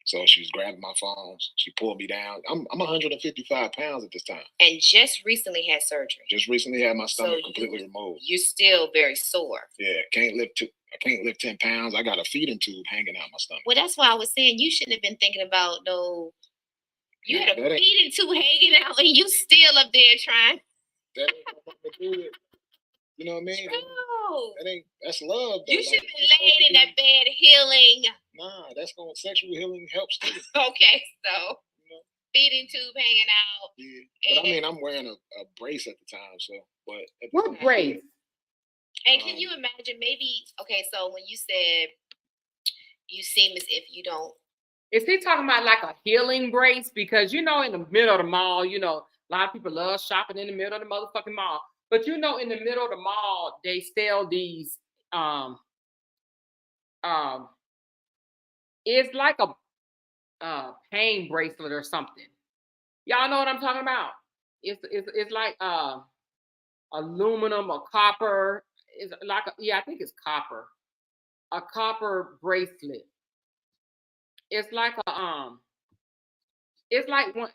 So she was grabbing my phones. She pulled me down. I'm 155 pounds at this time. And just recently had surgery. Just recently had my stomach completely removed. You're still very sore. Yeah, I can't lift 10 pounds. I got a feeding tube hanging out my stomach. Well, that's why I was saying you shouldn't have been thinking about no. You had a feeding tube hanging out, and you still up there trying. That ain't got nothing to do with. You know what I mean? True. That's love. Though. You should be laid in that bed healing. Nah, that's going sexual healing helps too. Okay, so You know? feeding tube hanging out. Yeah, but I mean, I'm wearing a brace at the time, so. But at the What time, brace? And can you imagine maybe? Okay, so when you said you seem as if you don't. Is he talking about like a healing brace? Because in the middle of the mall, a lot of people love shopping in the middle of the motherfucking mall. But in the middle of the mall, they sell these it's like a pain bracelet or something. Y'all know what I'm talking about? It's like aluminum or copper. It's like I think it's copper. A copper bracelet. It's like it's like one.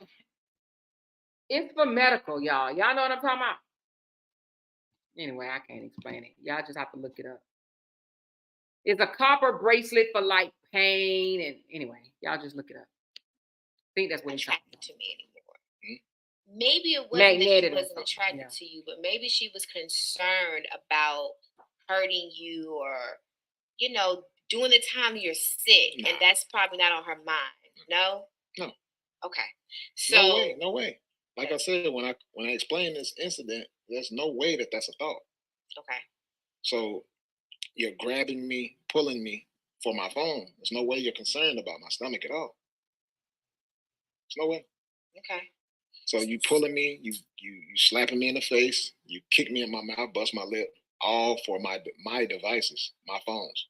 It's for medical, y'all. Y'all know what I'm talking about? Anyway, I can't explain it. Y'all just have to look it up. It's a copper bracelet for like pain, and anyway, y'all just look it up. I think that's what it's attracted to me anymore. Maybe it wasn't that she wasn't attracted to you, but maybe she was concerned about hurting you or, during the time you're sick, and that's probably not on her mind. No? No. Okay. So no way. Like I said, when I explained this incident, there's no way that that's a thought. Okay. So you're grabbing me, pulling me for my phone. There's no way you're concerned about my stomach at all. There's no way. Okay. So you pulling me, you slapping me in the face, you kick me in my mouth, bust my lip, all for my devices, my phones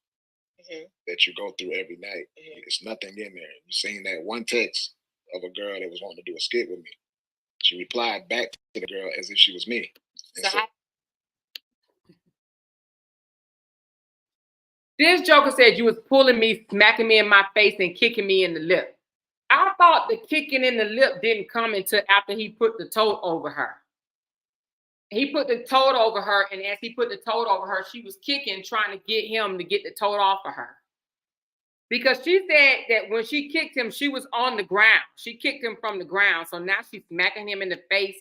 that you go through every night. It's nothing in there. You seen that one text of a girl that was wanting to do a skit with me. She replied back to the girl as if she was me. This joker said you was pulling me, smacking me in my face, and kicking me in the lip. I thought the kicking in the lip didn't come until after he put the tote over her. He put the tote over her, and as he put the tote over her, she was kicking, trying to get him to get the tote off of her. Because she said that when she kicked him, she was on the ground. She kicked him from the ground. So now she's smacking him in the face.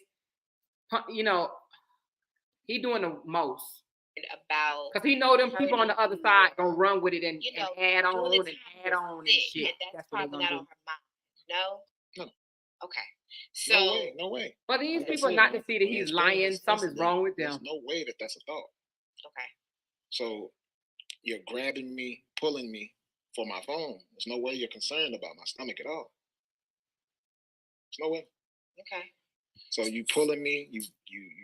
He doing the most. About because he know them people on the other side gonna run with it and add on and add on and shit. That's probably not on her mind. No? Okay. So no way. For these people not to see that he's lying, something's wrong with them. There's no way that that's a thought. Okay. So you're grabbing me, pulling me for my phone. There's no way you're concerned about my stomach at all. There's no way. Okay. So you pulling me, you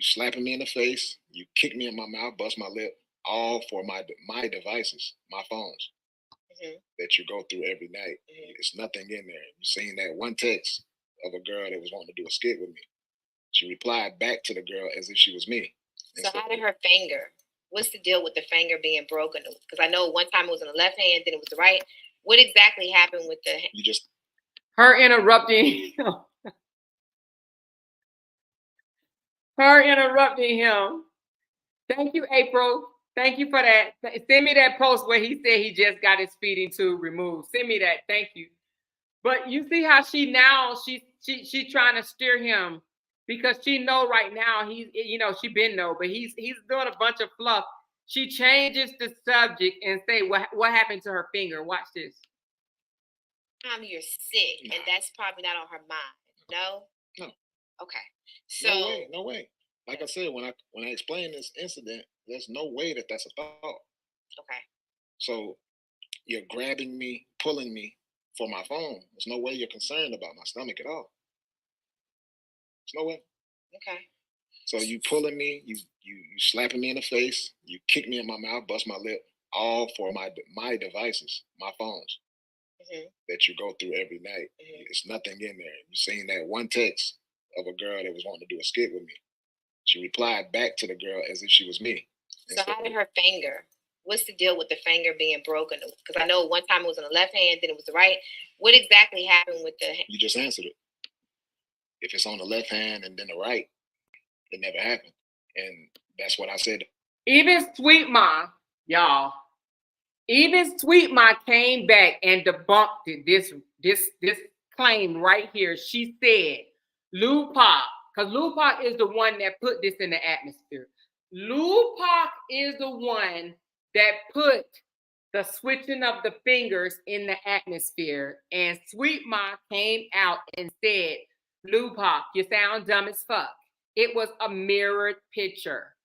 slapping me in the face, you kick me in my mouth, bust my lip, all for my devices, my phones that you go through every night. It's nothing in there. You seen that one text of a girl that was wanting to do a skit with me. She replied back to the girl as if she was me. So how did her finger? What's the deal with the finger being broken? Because I know one time it was in the left hand, then it was the right. What exactly happened with the? Her interrupting him. Her interrupting him. Thank you, April. Thank you for that. Send me that post where he said he just got his feeding tube removed. Send me that. Thank you. But you see how she trying to steer him because she know right now he's she been know, but he's doing a bunch of fluff. She changes the subject and say what happened to her finger. Watch this. You're sick, and that's probably not on her mind. No. Okay. So no way. Like I said, when I explained this incident, there's no way that that's a thought. Okay. So you're grabbing me, pulling me for my phone. There's no way you're concerned about my stomach at all. There's no way. Okay. So you pulling me, you slapping me in the face, you kick me in my mouth, bust my lip, all for my devices, my phones that you go through every night. It's nothing in there. You seen that one text of a girl that was wanting to do a skit with me. She replied back to the girl as if she was me. So how did her finger? What's the deal with the finger being broken? Because I know one time it was in the left hand, then it was the right. What exactly happened with the? You just answered it. If it's on the left hand and then the right, it never happened. And that's what I said. Even Sweet Ma, y'all. Even Sweet Ma came back and debunked this claim right here. She said, Lou Pop, because Lou Pop is the one that put this in the atmosphere. Lupac is the one that put the switching of the fingers in the atmosphere. And Sweet Ma came out and said, Lupac, you sound dumb as fuck. It was a mirrored picture.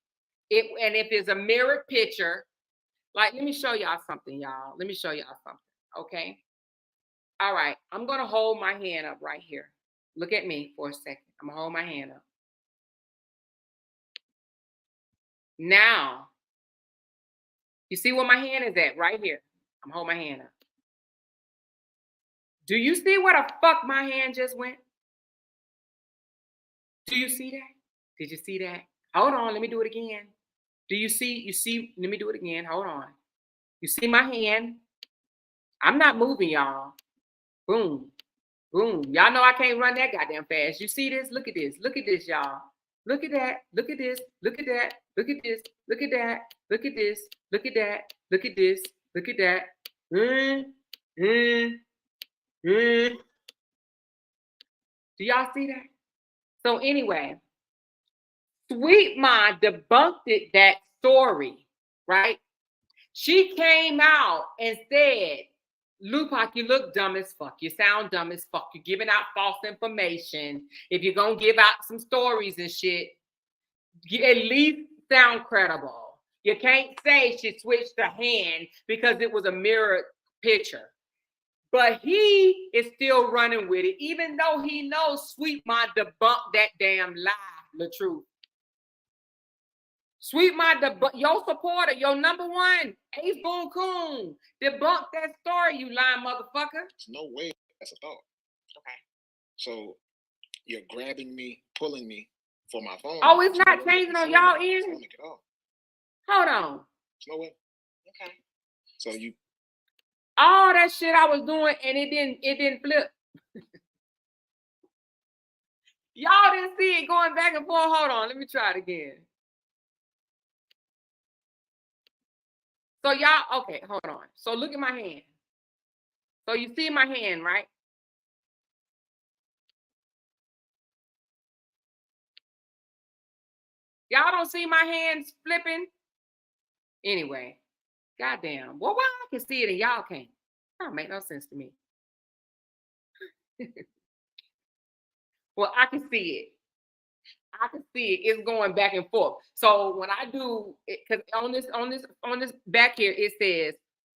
And if it's a mirrored picture, like, let me show y'all something, y'all. Let me show y'all something, okay? All right, I'm going to hold my hand up right here. Look at me for a second. I'm going to hold my hand up. Now, you see where my hand is at? Right here. I'm holding my hand up. Do you see where the fuck my hand just went? Do you see that? Did you see that? Hold on, let me do it again. Do you see, let me do it again. Hold on. You see my hand? I'm not moving, y'all. Boom, boom. Y'all know I can't run that goddamn fast. You see this? Look at this. Look at this, y'all. Look at that. Look at this. Look at that. Look at this. Look at that. Look at this. Look at that. Look at this. Look at that. Do y'all see that? So anyway, Sweet Ma debunked that story, right? She came out and said, Lupac, you look dumb as fuck. You sound dumb as fuck. You're giving out false information. If you're going to give out some stories and shit, you at least sound credible. You can't say she switched her hand because it was a mirrored picture. But he is still running with it, even though he knows Sweet Ma debunked that damn lie, Latruth. Sweet Ma, your supporter, your number one, Ace Boon Coon, debunk that story, you lying motherfucker. There's no way that's a thought. Okay. So you're grabbing me, pulling me for my phone. Oh, it's not changing on y'all end? Hold on. There's no way. Okay. So you all that shit I was doing and it didn't flip. Y'all didn't see it going back and forth. Hold on, let me try it again. So y'all, okay, hold on. So look at my hand. So you see my hand, right? Y'all don't see my hands flipping? Anyway, goddamn. Well, why I can see it and y'all can't? That don't make no sense to me. Well, I can see it. I can see it. It's going back and forth. So when I do it, because on this back here, it says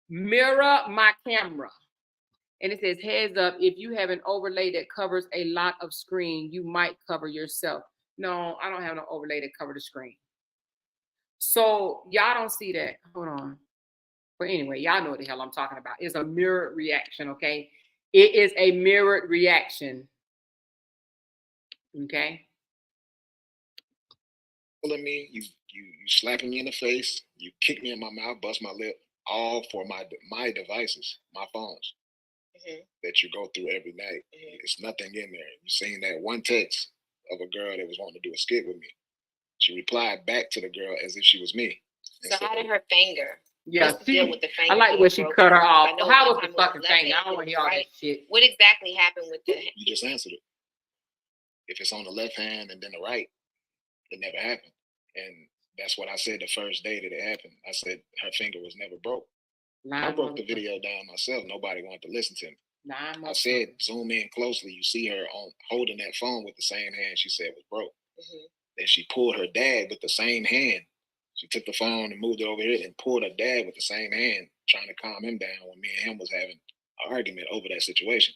mirror my camera. And it says, heads up, if you have an overlay that covers a lot of screen, you might cover yourself. No, I don't have no overlay that cover the screen. So y'all don't see that. Hold on. But anyway, y'all know what the hell I'm talking about. It's a mirrored reaction, okay? It is a mirrored reaction. Okay? pulling me, you slapping me in the face, you kick me in my mouth, bust my lip, all for my devices, my phones that you go through every night. It's nothing in there. You seen that one text of a girl that was wanting to do a skit with me. She replied back to the girl as if she was me. So how did her finger? Yeah, What's the deal with the finger? I like where she cut her off. How was the fucking thing? I don't want to hear all that shit. What exactly happened with the? You just answered it. If it's on the left hand and then the right, it never happened. And that's what I said the first day that it happened. I said her finger was never broke. I broke the video down myself. Nobody wanted to listen to me. I said, zoom in closely. You see her on holding that phone with the same hand she said was broke. Then she pulled her dad with the same hand. She took the phone and moved it over here and pulled her dad with the same hand, trying to calm him down when me and him was having an argument over that situation.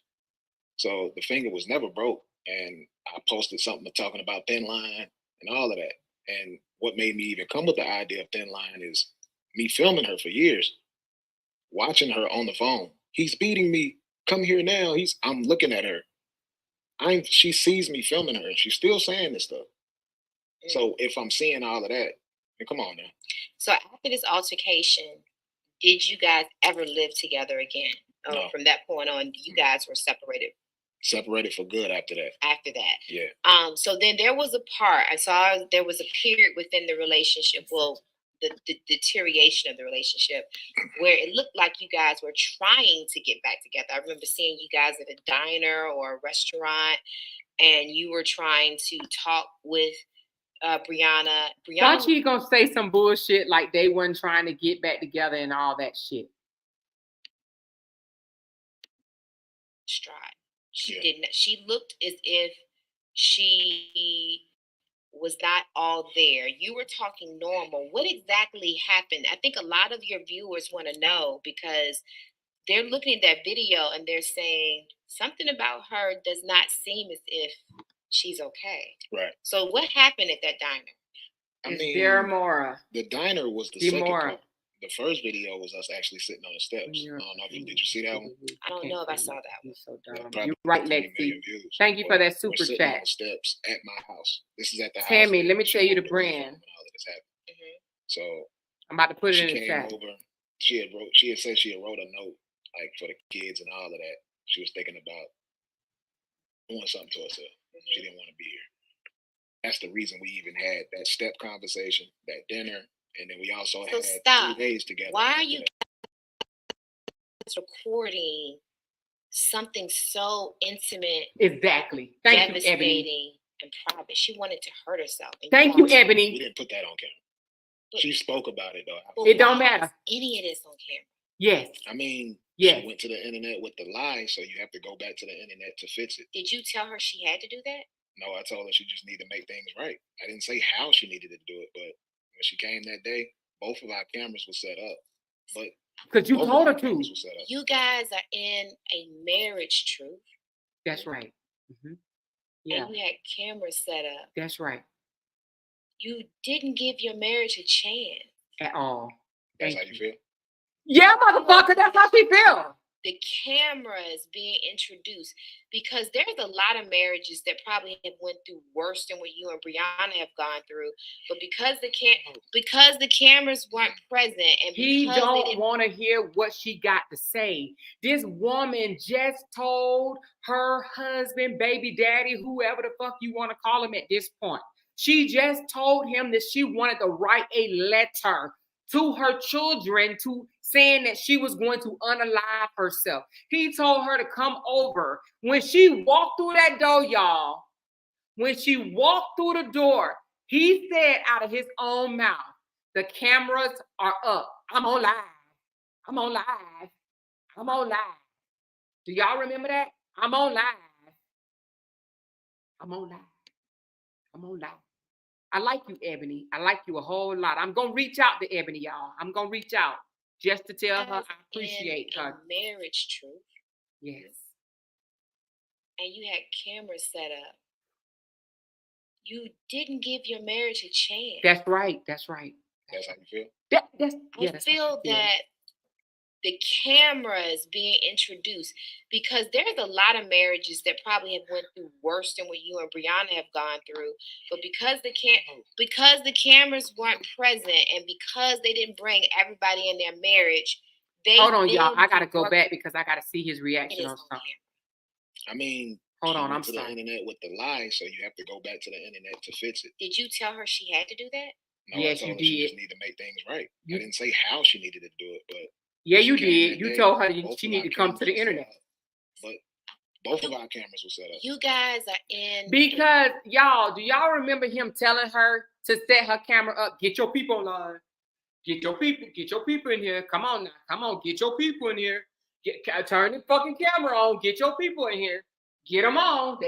So the finger was never broke. And I posted something talking about thin line and all of that. And what made me even come with the idea of thin line is me filming her for years, watching her on the phone. He's beating me. Come here now. I'm looking at her. She sees me filming her and she's still saying this stuff. So if I'm seeing all of that, then come on now. So after this altercation, did you guys ever live together again? No. From that point on, you guys were separated. Separated for good after that. After that. Yeah. So then there was a part, I saw there was a period within the relationship, well, the deterioration of the relationship, where it looked like you guys were trying to get back together. I remember seeing you guys at a diner or a restaurant, and you were trying to talk with Brianna. Thought she gonna say some bullshit like they weren't trying to get back together and all that shit. Stride. She Yeah. didn't. She looked as if she was not all there. You were talking normal. What exactly happened? I think a lot of your viewers want to know because they're looking at that video and they're saying something about her does not seem as if she's okay. Right. So what happened at that diner? I It's mean, Demora. the diner was the second Demora. part. The first video was us actually sitting on the steps. I don't know if did you see that one? I don't know if I saw that one. You're so Well, dumb. probably You're right, 20 Lexi. million views. Thank you for that We're super sitting on chat. the steps at my house. This is at the house. Tammy, that let me she tell you the moved away from brand. when all of this happened. Mhm. So I'm about to put it she in the came chat. over. She had said she had wrote a note like for the kids and all of that. She was thinking about doing something to herself. She didn't want to be here. That's the reason we even had that step conversation, that dinner, and then we also So had stop. 3 days together. Why are after you that. recording something so intimate, Exactly. Thank you, Ebony. devastating, and private? She wanted to hurt herself. And Thank you, guys- We Ebony. didn't put that on camera. But- She spoke about it though. but It don't why matter. is any of this on camera? Yes. I mean, Yes. she went to the internet with the lie, so you have to go back to the internet to fix it. Did you tell her she had to do that? No, I told her she just needed to make things right. I didn't say how she needed to do it, but when she came that day, both of our cameras were set up. But Because you both of told our her cameras to. were set up. You guys are in a marriage, Truth, That's right. Yeah, and you had cameras set up. that's right. You didn't give your marriage a chance. At all. That's Thank how you feel? Yeah, motherfucker. That's how she feel. The cameras being introduced, because there's a lot of marriages that probably have went through worse than what you and Brianna have gone through, but because the cameras weren't present and He because they don't didn't, want to hear what she got to say. This woman just told her husband, baby daddy, whoever the fuck you want to call him at this point. She just told him that she wanted to write a letter to her children to saying that she was going to unalive herself. He told her to come over. When she walked through that door, y'all, when she walked through the door, he said out of his own mouth, the cameras are up. I'm on live. I'm on live. I'm on live. Do y'all remember that? I'm on live. I'm on live. I'm on live. I like you, Ebony. I like you a whole lot. I'm going to reach out to Ebony, y'all. I'm going to reach out just to tell her I appreciate in her. a marriage, Truth, Yes. and you had cameras set up. You didn't give your marriage a chance. That's right. That's right. That's how you feel? That's I feel that the cameras being introduced, because there's a lot of marriages that probably have went through worse than what you and Brianna have gone through, but because the cameras weren't present and because they didn't bring everybody in their marriage, they Hold on, y'all. I filmed gotta the go work- back because I gotta see his It reaction is on on something. camera. I mean, Hold she on, went I'm to sorry. the internet with the lie, so you have to go back to the internet to fix it. Did you tell her she had to do that? No, Yes, I told you her she just did. needed to make things right. You- I didn't say how she needed to do it, but Yeah, she you came did. that You day, told her both she of need our to come to the cameras were set internet. up. But both of our cameras were set up. You guys are in Because y'all, do y'all remember him telling her to set her camera up? Get your people online. Get your people in here. Come on now. Come on, get your people in here. Turn the fucking camera on. Get your people in here. Get them on.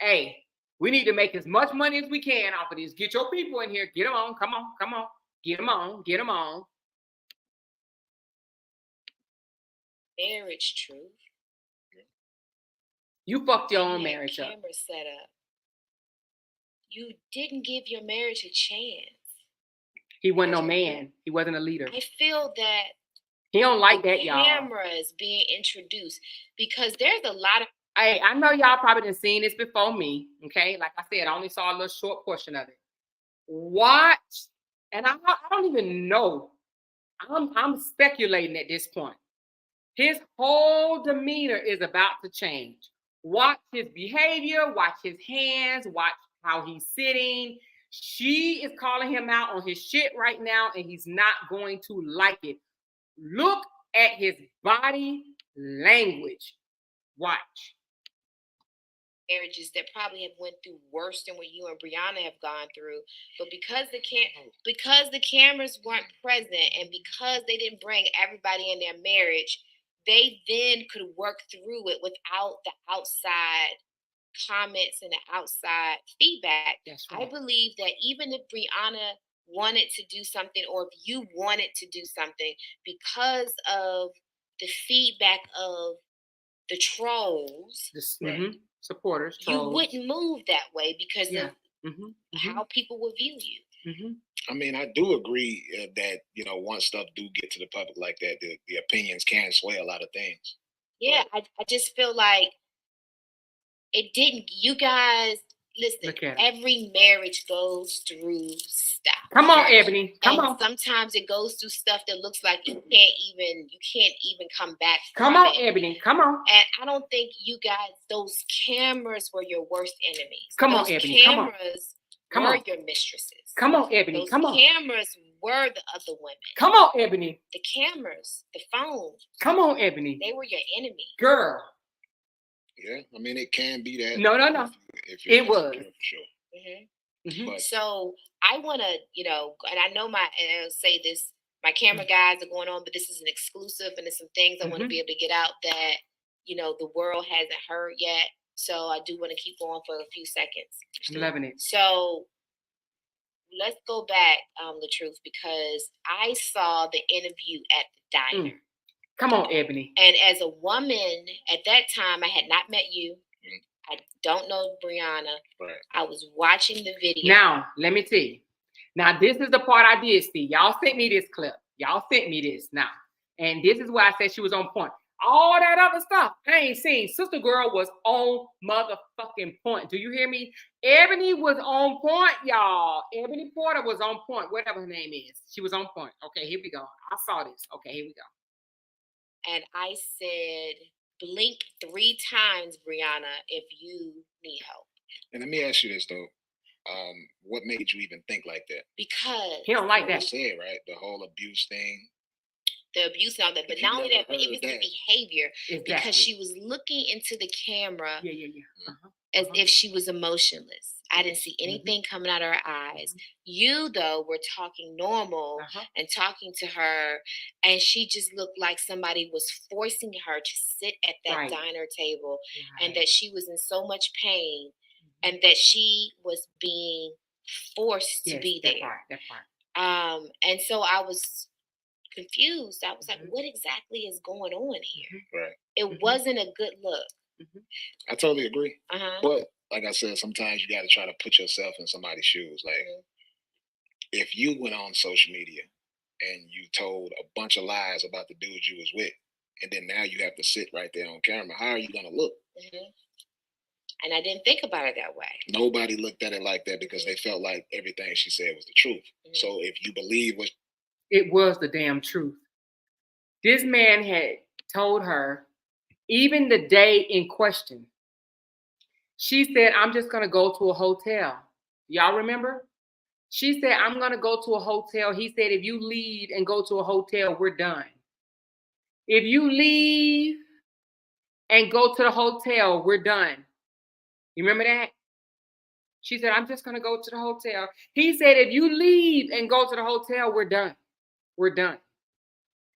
Hey, we need to make as much money as we can off of this. Get your people in here. Get them on. Come on. Get them on. Get them on. marriage, Truth. You fucked your You own had marriage up. cameras set up. You didn't give your marriage a chance. He wasn't no man. He wasn't a leader. I feel that He don't like the that, y'all. cameras being introduced, because there's a lot of Hey, I know y'all probably done seen this before me. Okay, like I said, I only saw a little short portion of it. Watch, and I don't even know. I'm speculating at this point. His whole demeanor is about to change. Watch his behavior, watch his hands, watch how he's sitting. She is calling him out on his shit right now, and he's not going to like it. Look at his body language. Watch. marriages that probably have went through worse than what you and Brianna have gone through. But because the cameras weren't present and because they didn't bring everybody in their marriage, they then could work through it without the outside comments and the outside feedback. That's I right. believe that even if Brianna wanted to do something, or if you wanted to do something, because of the feedback of the trolls, Supporters, you trolls. wouldn't move that way because Yeah. of how people would view you. I mean, I do agree that once stuff do get to the public like that, the opinions can sway a lot of things. Yeah, I just feel like it didn't. You guys, listen. Look at it. Every marriage goes through stuff. Come on, Ebony. Come And on. sometimes it goes through stuff that looks like you can't even come back Come from on, it. Ebony. Come on. And I don't think you guys, those cameras were your worst enemies. Come those on, Ebony. Come on. Cameras Come were on. your mistresses. Come on, Ebony. Those Come on. cameras were the other women. Come on, Ebony. The cameras, the phones. Come on, Ebony. They were your enemy. Girl. Yeah, I mean, it can be that. No. If It was. For sure. But, so I want to, and I know and I'll say this, my camera guys are going on, but this is an exclusive and there's some things I want to be able to get out that, the world hasn't heard yet. So I do want to keep going for a few seconds. I'm loving it. So let's go back, Latruth, because I saw the interview at the diner. Come on, Ebony. And as a woman, at that time, I had not met you. I don't know Brianna. Right. I was watching the video. Now, let me tell you. Now, this is the part I did see. Y'all sent me this clip. Y'all sent me this now. And this is why I said she was on point. All that other stuff, I ain't seen. Sister Girl was on motherfucking point. Do you hear me? Ebony was on point, y'all. Ebony Porter was on point, whatever her name is. She was on point. Okay, here we go. I saw this. Okay, here we go. And I said, blink 3 times, Brianna, if you need help. And let me ask you this, though. What made you even think like that? Because he don't like that. You said, right? The whole abuse thing. The abuse and all that. But not only that, but it was the behavior. Exactly. Because she was looking into the camera Yeah. as if she was emotionless. I didn't see anything coming out of her eyes. You, though, were talking normal and talking to her, and she just looked like somebody was forcing her to sit at that diner table, and that she was in so much pain, and that she was being forced to be there. That part. And so I was confused. I was like, what exactly is going on here? Right. It wasn't a good look. I totally agree. But like I said, sometimes you got to try to put yourself in somebody's shoes. Like, if you went on social media and you told a bunch of lies about the dude you was with, and then now you have to sit right there on camera, how are you going to look? And I didn't think about it that way. Nobody looked at it like that because they felt like everything she said was the truth. So if you believe what... It was the damn truth. This man had told her, even the day in question, she said, I'm just going to go to a hotel. Y'all remember? She said, I'm going to go to a hotel. He said, if you leave and go to a hotel, we're done. If you leave and go to the hotel, we're done. You remember that? She said, I'm just going to go to the hotel. He said, if you leave and go to the hotel, we're done. We're done.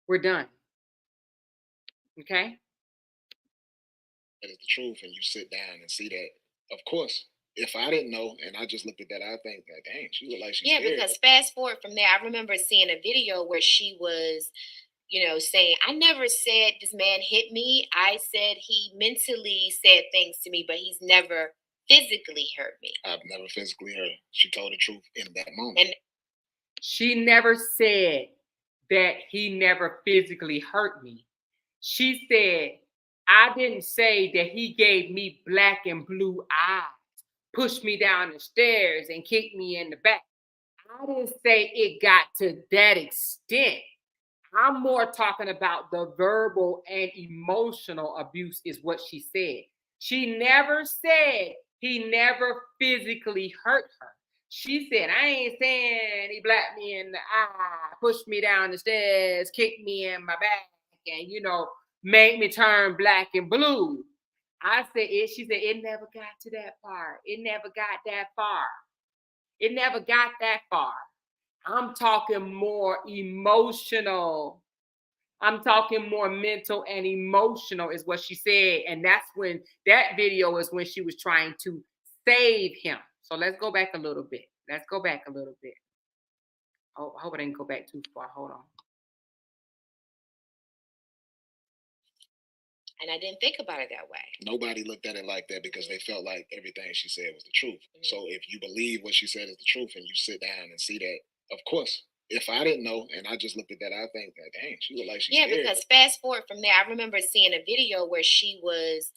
We're done. Okay? That is the truth, and you sit down and see that. Of course, if I didn't know and I just looked at that, I think, like, dang, she looked like she's scared. Because fast forward from there, I remember seeing a video where she was, saying, I never said this man hit me. I said he mentally said things to me, but he's never physically hurt me. I've never physically hurt her. She told the truth in that moment. And she never said that he never physically hurt me. She said, I didn't say that he gave me black and blue eyes, pushed me down the stairs and kicked me in the back. I didn't say it got to that extent. I'm more talking about the verbal and emotional abuse is what she said. She never said he never physically hurt her. She said, I ain't saying he blacked me in the eye, pushed me down the stairs, kicked me in my back, and, made me turn black and blue. I said it. She said it never got to that part. It never got that far. It never got that far. I'm talking more emotional. I'm talking more mental and emotional, is what she said. And that's when that video is when she was trying to save him. So let's go back a little bit. Let's go back a little bit. Oh, I hope I didn't go back too far. Hold on. And I didn't think about it that way. Nobody looked at it like that because they felt like everything she said was the truth. So if you believe what she said is the truth and you sit down and see that, of course, if I didn't know and I just looked at that, I think, dang, she looked like she's Yeah, scared. because fast forward from there, I remember seeing a video where she was,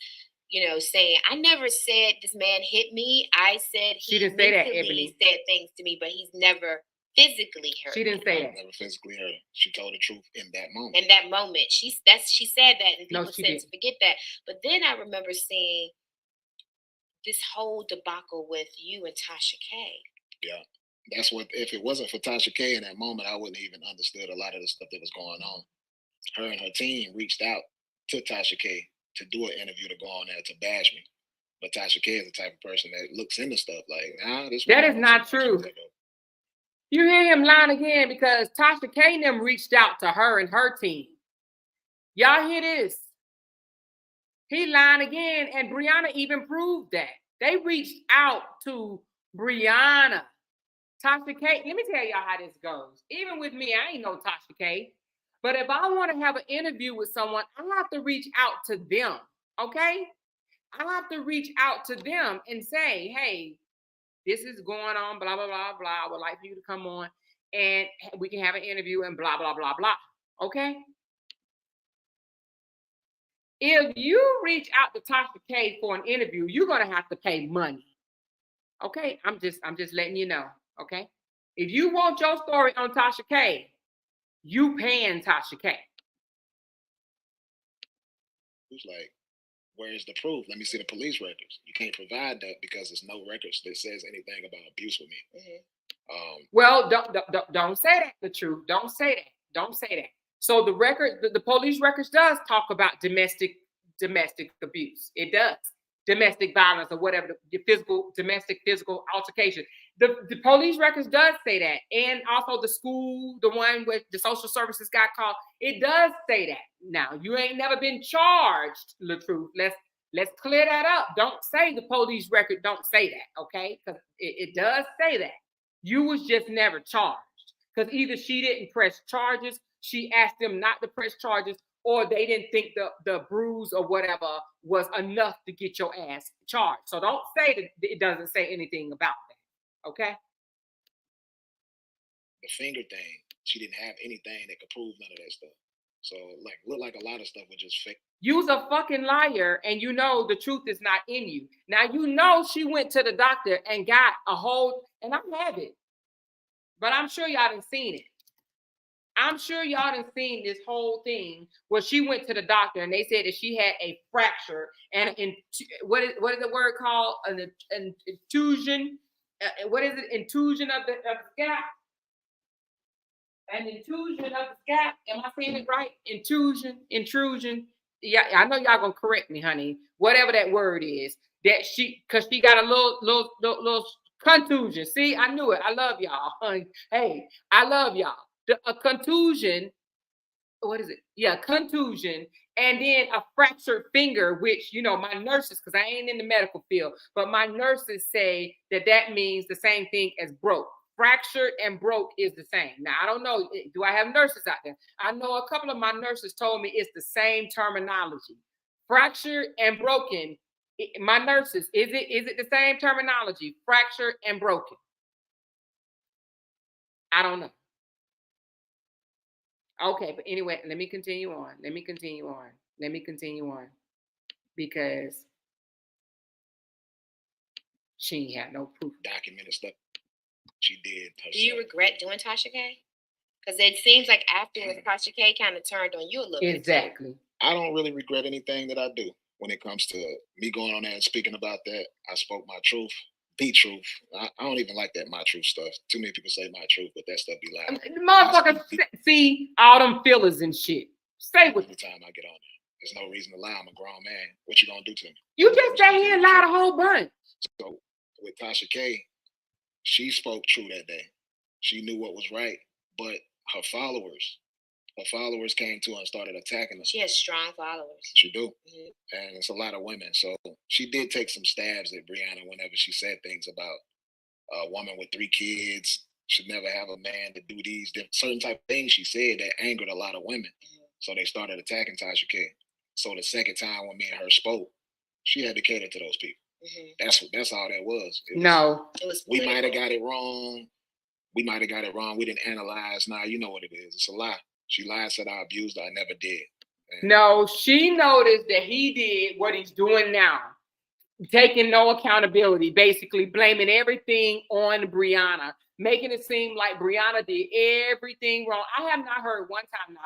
saying, I never said this man hit me. I said She didn't say that, Ebony. said things to me, but he's never physically hurt She didn't me. say that. Never physically hurt her. She told the truth in that moment. In that moment, she said that, and No, people she tend to didn't. forget that. But then I remember seeing this whole debacle with you and Tasha K. Yeah. That's what, if it wasn't for Tasha K in that moment, I wouldn't even understood a lot of the stuff that was going on. Her and her team reached out to Tasha K to do an interview to go on there to bash me. But Tasha K is the type of person that looks into stuff like, nah, this That is not true. You hear him lying again because Tasha K and them reached out to her and her team. Y'all hear this? He lying again, and Brianna even proved that. They reached out to Brianna. Tasha K, let me tell y'all how this goes. Even with me, I ain't no Tasha K. But if I want to have an interview with someone, I have to reach out to them, okay? I have to reach out to them and say, hey, this is going on, blah, blah, blah, blah. I would like for you to come on and we can have an interview and blah, blah, blah, blah, okay? If you reach out to Tasha K for an interview, you're gonna have to pay money. Okay, I'm just letting you know. Okay, if you want your story on Tasha K, you paying Tasha K. Who's like, where's the proof? Let me see the police records. You can't provide that because there's no records that says anything about abuse with me. Well, don't say that. The truth. Don't say that. Don't say that. So the record, the police records does talk about domestic abuse. It does. Domestic violence or whatever, the domestic physical altercation. The police records does say that. And also the school, the one with the social services got called, it does say that. Now, you ain't never been charged, Latruth. Let's clear that up. Don't say the police record don't say that, okay? Because it does say that. You was just never charged. Because either she didn't press charges, she asked them not to press charges, or they didn't think the bruise or whatever was enough to get your ass charged. So don't say that it doesn't say anything about that, okay? The finger thing, she didn't have anything that could prove none of that stuff. So, like, look like a lot of stuff was just fake. You's a fucking liar, and you know the truth is not in you. Now, you know she went to the doctor and got a whole, and I have it, but I'm sure y'all done seen it. I'm sure y'all done seen this whole thing where she went to the doctor and they said that she had a fracture and what is the word called? An intrusion. What is it? Intrusion of the scalp. An intrusion of the scalp. Am I saying it right? Intrusion. Yeah, I know y'all gonna correct me, honey. Whatever that word is. That because she got a little contusion. See, I knew it. I love y'all. Hey, I love y'all. A contusion, what is it? Yeah, contusion, and then a fractured finger, which, my nurses, because I ain't in the medical field, but my nurses say that means the same thing as broke. Fractured and broke is the same. Now, I don't know. Do I have nurses out there? I know a couple of my nurses told me it's the same terminology. Fractured and broken. My nurses, is it the same terminology? Fractured and broken. I don't know. Okay, but anyway, let me continue on. Because she ain't had no proof. Documented stuff she did herself. Do you regret doing Tasha K? Because it seems like afterwards, Tasha K kind of turned on you a little bit. Exactly. I don't really regret anything that I do when it comes to me going on there and speaking about that. I spoke my truth. The truth. I don't even like that my truth stuff. Too many people say my truth, but that stuff be loud. Motherfuckers see all them fillers and shit. Say what every time I get on There's no reason to lie. I'm a grown man. What you gonna do to me? You just sat here and lied a whole bunch. So with Tasha K, she spoke true that day. She knew what was right, but her followers came to her and started attacking her. She has strong followers. She do, and it's a lot of women. So she did take some stabs at Brianna whenever she said things about a woman with 3 kids should never have a man to do these certain type of things. She said that angered a lot of women, so they started attacking Tasha K. So the second time when me and her spoke, she had to cater to those people. That's all that was. It was we might have got it wrong. We didn't analyze. Nah, you know what it is. It's a lie. She lied, said I abused her. I never did. And no, she noticed that he did what he's doing now, taking no accountability, basically blaming everything on Brianna, making it seem like Brianna did everything wrong. I have not heard one time now.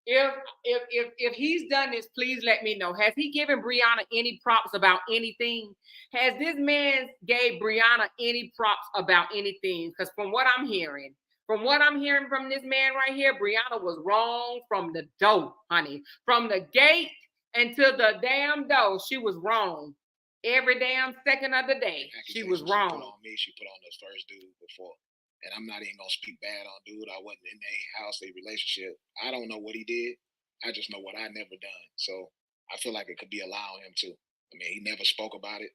If he's done this, please let me know. Has he given Brianna any props about anything? Has this man gave Brianna any props about anything? Because from what I'm hearing from this man right here, Brianna was wrong from the door, honey. From the gate and to the damn door, she was wrong. Every damn second of the day, she was wrong. She put on me. She put on the first dude before. And I'm not even gonna speak bad on dude. I wasn't in their house, their relationship. I don't know what he did. I just know what I never done. So I feel like it could be allowing him to. I mean, he never spoke about it,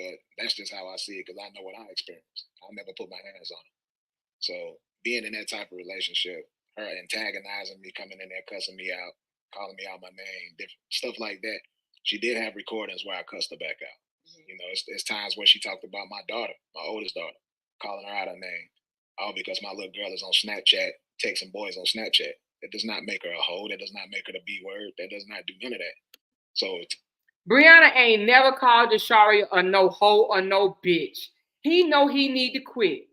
but that's just how I see it because I know what I experienced. I never put my hands on it. So being in that type of relationship, her antagonizing me, coming in there, cussing me out, calling me out my name, different stuff like that. She did have recordings where I cussed her back out. You know, it's times where she talked about my daughter, my oldest daughter, calling her out her name. All because my little girl is on Snapchat, texting boys on Snapchat. That does not make her a hoe. That does not make her the B word. That does not do none of that. So Brianna ain't never called Desharia a no hoe or no bitch. He know he need to quit.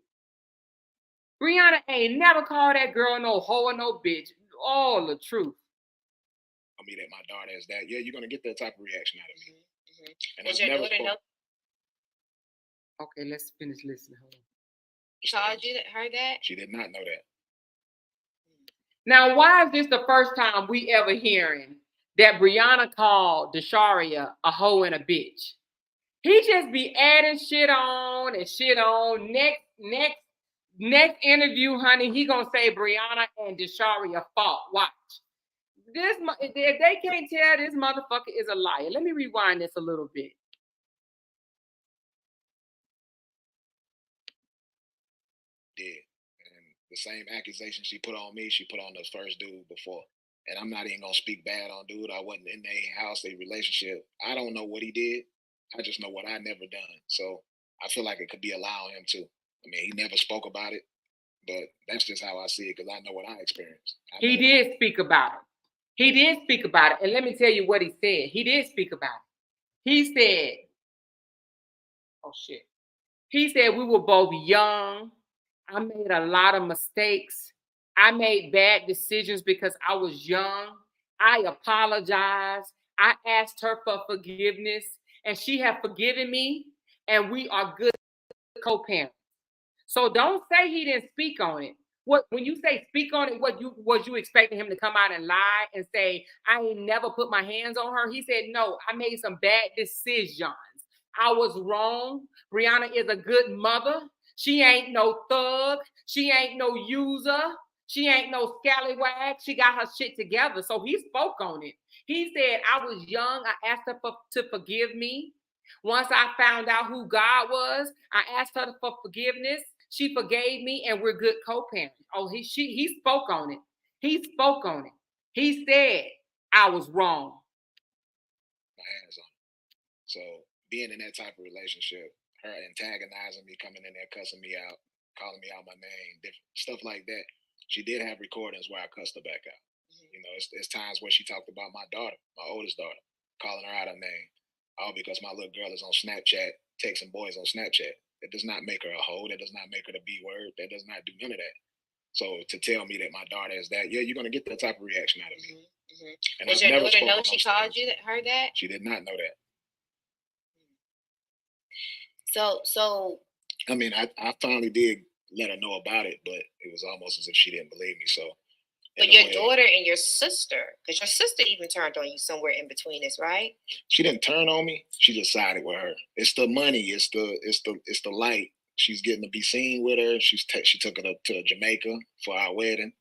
Brianna ain't never called that girl no hoe or no bitch. All the truth. I mean that my daughter is that. Yeah, you're gonna get that type of reaction out of me. And Does your daughter know? Okay, let's finish listening. Hold on. Told you her that? She did not know that. Now, why is this the first time we ever hearing that Brianna called Desharia a hoe and a bitch? He just be adding shit on and shit on. Next interview, honey, he gonna say Brianna and Desharia fought. Watch. If they can't tell this motherfucker is a liar. Let me rewind this a little bit. Did. And the same accusation she put on me, she put on the first dude before. And I'm not even gonna speak bad on dude. I wasn't in their house, their relationship. I don't know what he did. I just know what I never done. So I feel like it could be allowing him to. I mean, he never spoke about it, but that's just how I see it because I know what I experienced. He did speak about it. He did speak about it. And let me tell you what he said. He did speak about it. He said, oh shit. He said we were both young. I made a lot of mistakes. I made bad decisions because I was young. I apologized. I asked her for forgiveness, and she had forgiven me, and we are good co-parents. So don't say he didn't speak on it. What when you say speak on it, was you expecting him to come out and lie and say, I ain't never put my hands on her? He said, no, I made some bad decisions. I was wrong. Brianna is a good mother. She ain't no thug. She ain't no user. She ain't no scallywag. She got her shit together. So he spoke on it. He said, I was young. I asked her to forgive me. Once I found out who God was, I asked her for forgiveness. She forgave me, and we're good co-parents. Oh, he spoke on it. He spoke on it. He said, I was wrong. My hands on it. So being in that type of relationship, her antagonizing me, coming in there, cussing me out, calling me out my name, different stuff like that. She did have recordings where I cussed her back out. You know, it's times where she talked about my daughter, my oldest daughter, calling her out her name. All because my little girl is on Snapchat, texting boys on Snapchat. That does not make her a hoe. That does not make her the B word. That does not do none of that. So to tell me that my daughter is that, yeah, you're gonna get that type of reaction out of me. And does your daughter know she called you her that? She did not know that. So I mean, I finally did let her know about it, but it was almost as if she didn't believe me. So But your daughter and your sister, because your sister even turned on you somewhere in between this, right? She didn't turn on me. She just sided with her. It's the money. It's the light. She's getting to be seen with her. She took her up to Jamaica for our wedding.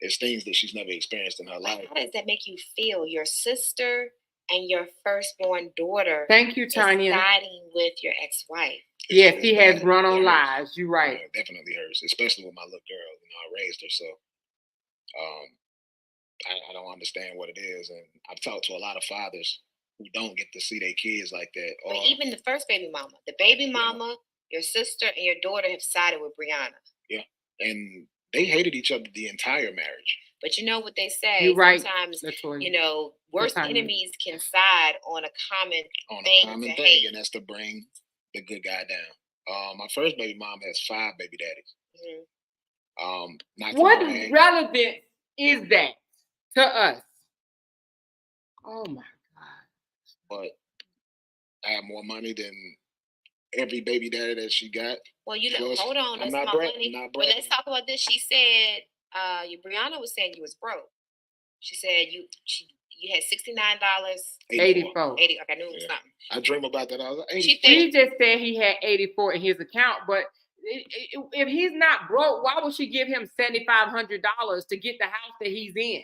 It's things that she's never experienced in her life. How does that make you feel? Your sister and your firstborn daughter. Thank you, Tanya. Siding with your ex-wife. Yes, he has run on lies. You're right. Yeah, it definitely hurts, especially with my little girl. I raised her, so I don't understand what it is, and I've talked to a lot of fathers who don't get to see their kids like that. But even the first baby mama, your sister, and your daughter have sided with Brianna. Yeah, and they hated each other the entire marriage. But you know what they say? You're right. Sometimes, worst enemies can side on a common thing, and that's to bring the good guy down. My first baby mom has 5 baby daddies. Mm-hmm. What relevant is that to us? Oh my God! But I have more money than every baby daddy that she got. Well, hold on. That's my money. But let's talk about this. She said, Brianna was saying you was broke. She said you had $69. 84. 80. Okay, I knew it was something. I dream about that. I was like, she just said he had 84 in his account, but if he's not broke, why would she give him $7,500 to get the house that he's in?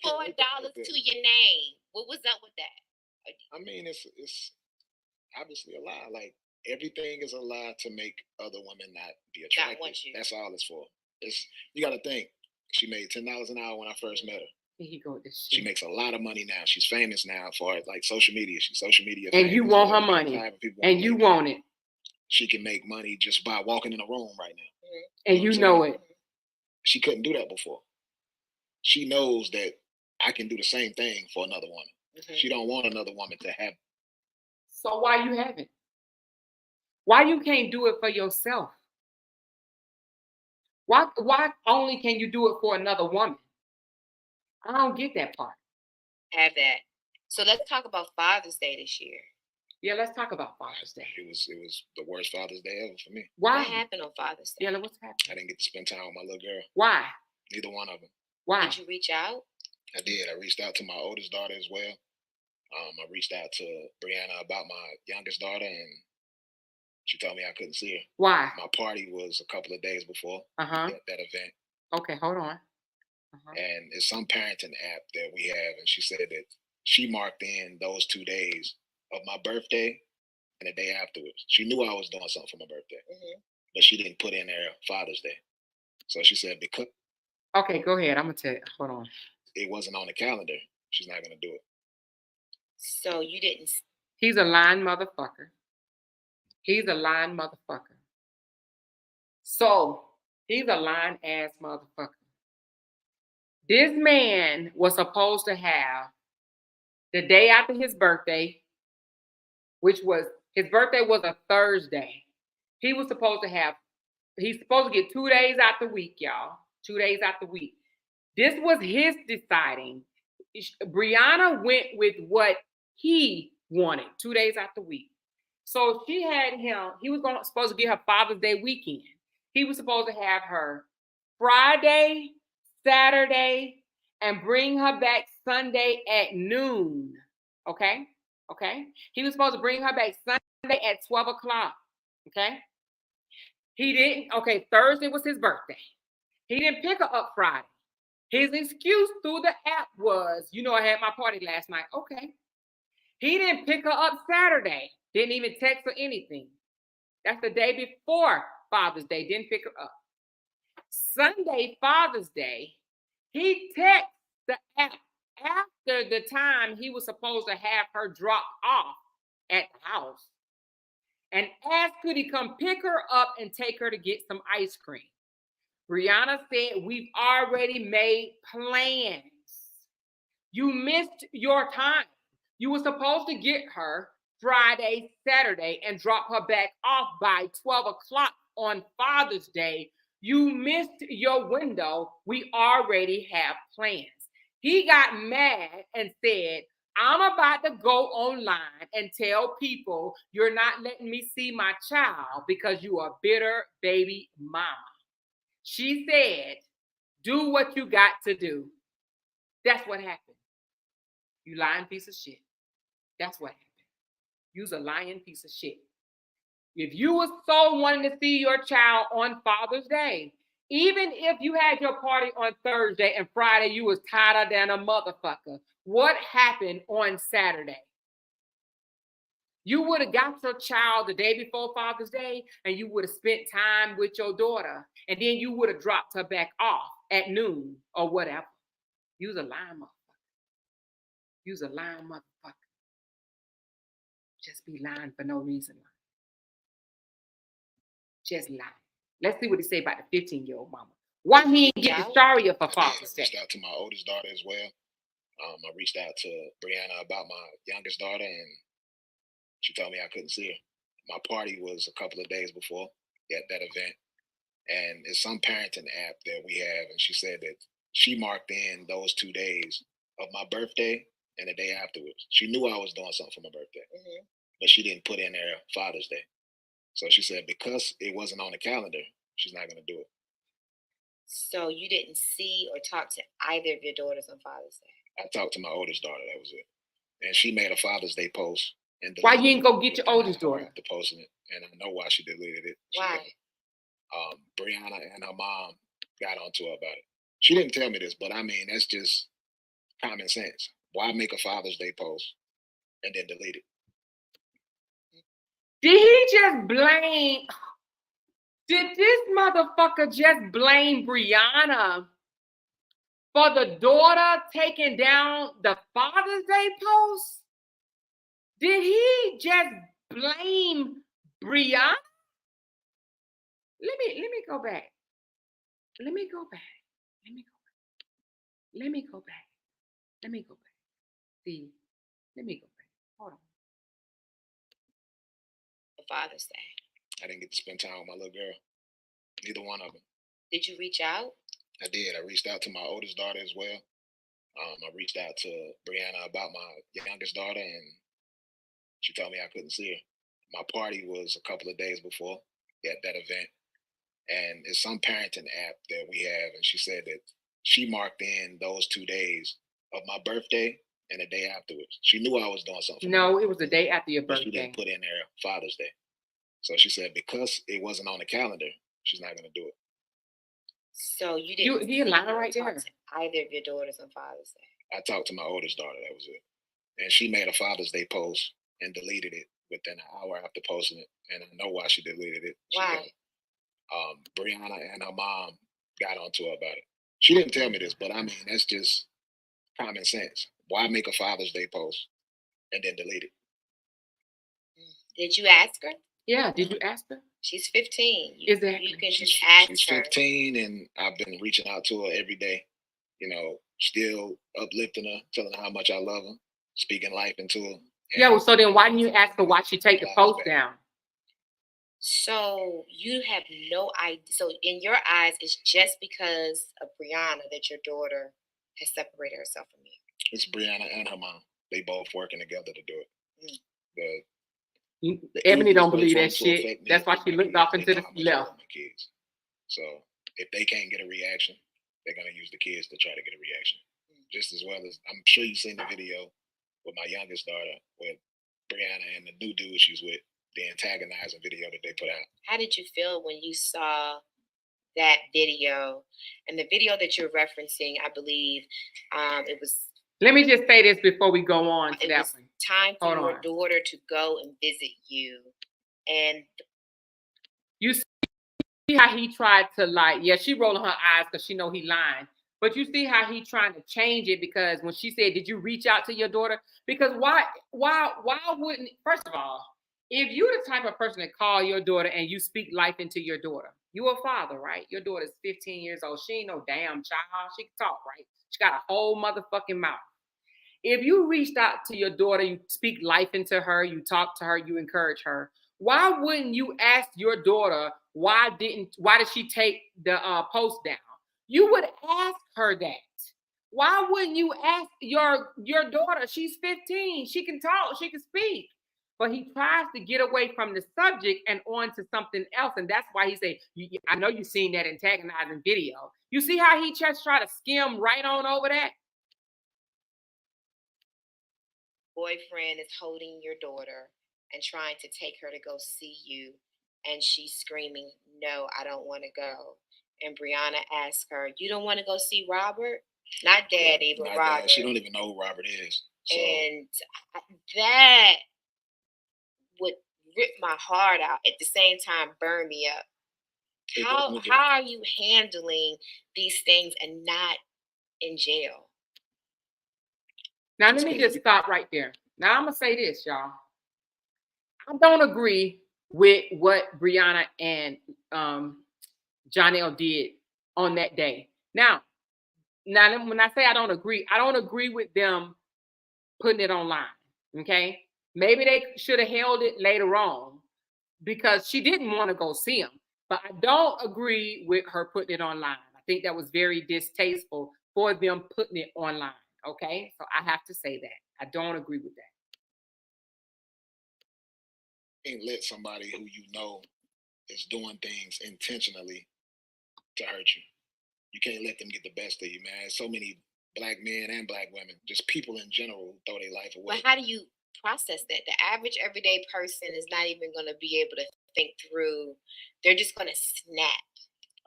$84 to your name. What was up with that? I mean, it's obviously a lie. Like, everything is a lie to make other women not be attracted. That's all it's for. You got to think. She made $10 an hour when I first met her. Here he go with this shit. She makes a lot of money now. She's famous now for like social media. She's social media. And you want her money. And you want it. She can make money just by walking in a room right now. Mm-hmm. And you know it. She couldn't do that before. She knows that I can do the same thing for another woman. Mm-hmm. She don't want another woman to have. So why you haven't? Why you can't do it for yourself? Why only can you do it for another woman? I don't get that part. Have that. So let's talk about Father's Day this year. Yeah, let's talk about Father's Day. It was the worst Father's Day ever for me. Why? What happened on Father's Day? Yeah, what's happening? I didn't get to spend time with my little girl. Why? Neither one of them. Why? Did you reach out? I did. I reached out to my oldest daughter as well. I reached out to Brianna about my youngest daughter, and she told me I couldn't see her. Why? My party was a couple of days before that event. Okay, hold on. And it's some parenting app that we have, and she said that she marked in those 2 days of my birthday and the day afterwards. She knew I was doing something for my birthday, but she didn't put in there Father's Day. So she said because. Okay, go ahead. I'm gonna tell you. Hold on. It wasn't on the calendar. She's not gonna do it. So you didn't. He's a lying motherfucker. He's a lying motherfucker. So he's a lying ass motherfucker. This man was supposed to have the day after his birthday, which was his birthday was a Thursday. He's supposed to get 2 days out the week, y'all. 2 days out the week. This was his deciding. Brianna went with what he wanted 2 days out the week. So she had him, he was supposed to get her Father's Day weekend. He was supposed to have her Friday, Saturday, and bring her back Sunday at noon. Okay? He was supposed to bring her back Sunday at 12 o'clock. Okay? He didn't. Okay, Thursday was his birthday. He didn't pick her up Friday. His excuse through the app was, I had my party last night. Okay. He didn't pick her up Saturday. Didn't even text or anything. That's the day before Father's Day. Didn't pick her up. Sunday, Father's Day, he texted the app after the time he was supposed to have her dropped off at the house and asked could he come pick her up and take her to get some ice cream. Brianna said, we've already made plans. You missed your time. You were supposed to get her Friday, Saturday, and drop her back off by 12 o'clock on Father's Day. You missed your window. We already have plans. He got mad and said, I'm about to go online and tell people you're not letting me see my child because you are a bitter baby mama. She said, do what you got to do. That's what happened. You lying piece of shit. That's what happened. You's a lying piece of shit. If you was so wanting to see your child on Father's Day, even if you had your party on Thursday and Friday, you was tighter than a motherfucker. What happened on Saturday? You would have got your child the day before Father's Day and you would have spent time with your daughter and then you would have dropped her back off at noon or whatever. You's a lying motherfucker. You's a lying motherfucker. Just be lying for no reason. Just lie. Let's see what he say about the 15-year-old mama. Why he didn't get the Sharia for Father's Day? I reached out to my oldest daughter as well. I reached out to Brianna about my youngest daughter, and she told me I couldn't see her. My party was a couple of days before that event, and it's some parenting app that we have, and she said that she marked in those 2 days of my birthday and the day afterwards. She knew I was doing something for my birthday, but she didn't put in there Father's Day. So she said because it wasn't on the calendar, she's not going to do it. So you didn't see or talk to either of your daughters on Father's Day? I talked to my oldest daughter. That was it. And she made a Father's Day post. And why you didn't go get your oldest daughter? After posting it, and I know why she deleted it. Why? Brianna and her mom got onto her about it. She didn't tell me this, but I mean, that's just common sense. Why make a Father's Day post and then delete it? Did he just blame? Did this motherfucker just blame Brianna for the daughter taking down the Father's Day post? Did he just blame Brianna? Let me go back. Let me go back. See, let me go back. Hold on. Father's Day. I didn't get to spend time with my little girl. Neither one of them. Did you reach out? I did. I reached out to my oldest daughter as well. I reached out to Brianna about my youngest daughter, and she told me I couldn't see her. My party was a couple of days before that event, and it's some parenting app that we have, and she said that she marked in those 2 days of my birthday and the day afterwards. She knew I was doing something. No, it was the day after your birthday. But she didn't put in there Father's Day. So she said because it wasn't on the calendar, she's not going to do it. So you didn't. He lying right there. Either of your daughters on Father's Day. I talked to my oldest daughter. That was it. And she made a Father's Day post and deleted it within an hour after posting it. And I know why she deleted it. Why? Brianna and her mom got onto her about it. She didn't tell me this, but I mean, that's just common sense. Why make a Father's Day post and then delete it? Did you ask her? Yeah, did you ask her? She's 15. Exactly. You can just ask her. She's 15, and I've been reaching out to her every day. You know, still uplifting her, telling her how much I love her, speaking life into her. Yeah, well, so then why didn't you ask her why she take the post down? So you have no idea. So in your eyes, it's just because of Brianna that your daughter has separated herself from you. It's Brianna and her mom. They both working together to do it. Ebony don't believe that shit. That's why she looked off into the left. Kids. So if they can't get a reaction, they're gonna use the kids to try to get a reaction. Just as well as I'm sure you've seen the video with my youngest daughter with Brianna and the new dude she's with, the antagonizing video that they put out. How did you feel when you saw that video? And the video that you're referencing, I believe, it was. Let me just say this before we go on to that one. Time for your daughter to go and visit you, and you see how he tried to she rolling her eyes because she know he lying. But you see how he trying to change it because when she said, "Did you reach out to your daughter?" Because why wouldn't? First of all, if you're the type of person that call your daughter and you speak life into your daughter, you a father, right? Your daughter's 15 years old. She ain't no damn child. She can talk, right? She got a whole motherfucking mouth. If you reached out to your daughter, you speak life into her, you talk to her, you encourage her. Why wouldn't you ask your daughter why did she take the post down? You would ask her that. Why wouldn't you ask your daughter? She's 15. She can talk. She can speak. but he tries to get away from the subject and on to something else. And that's why he said, I know you've seen that antagonizing video. You see how he just tried to skim right on over that? Boyfriend is holding your daughter and trying to take her to go see you, and she's screaming, "No, I don't want to go." And Brianna asks her, "You don't want to go see Robert?" Not Daddy, but Not Robert. Dad. She don't even know who Robert is. So And that would rip my heart out. At the same time, burn me up. How are you handling these things and not in jail? Now, let me just stop right there. Now, I'm going to say this, y'all. I don't agree with what Brianna and Jonell did on that day. Now, when I say I don't agree with them putting it online, okay? Maybe they should have held it later on because she didn't want to go see him. But I don't agree with her putting it online. I think that was very distasteful for them putting it online, okay? So I have to say that. I don't agree with that. can't let somebody who you know is doing things intentionally to hurt you. You can't let them get the best of you, man. So many black men and black women, just people in general, who throw their life away. But how do you process that? The average everyday person is not even going to be able to think through. They're just going to snap.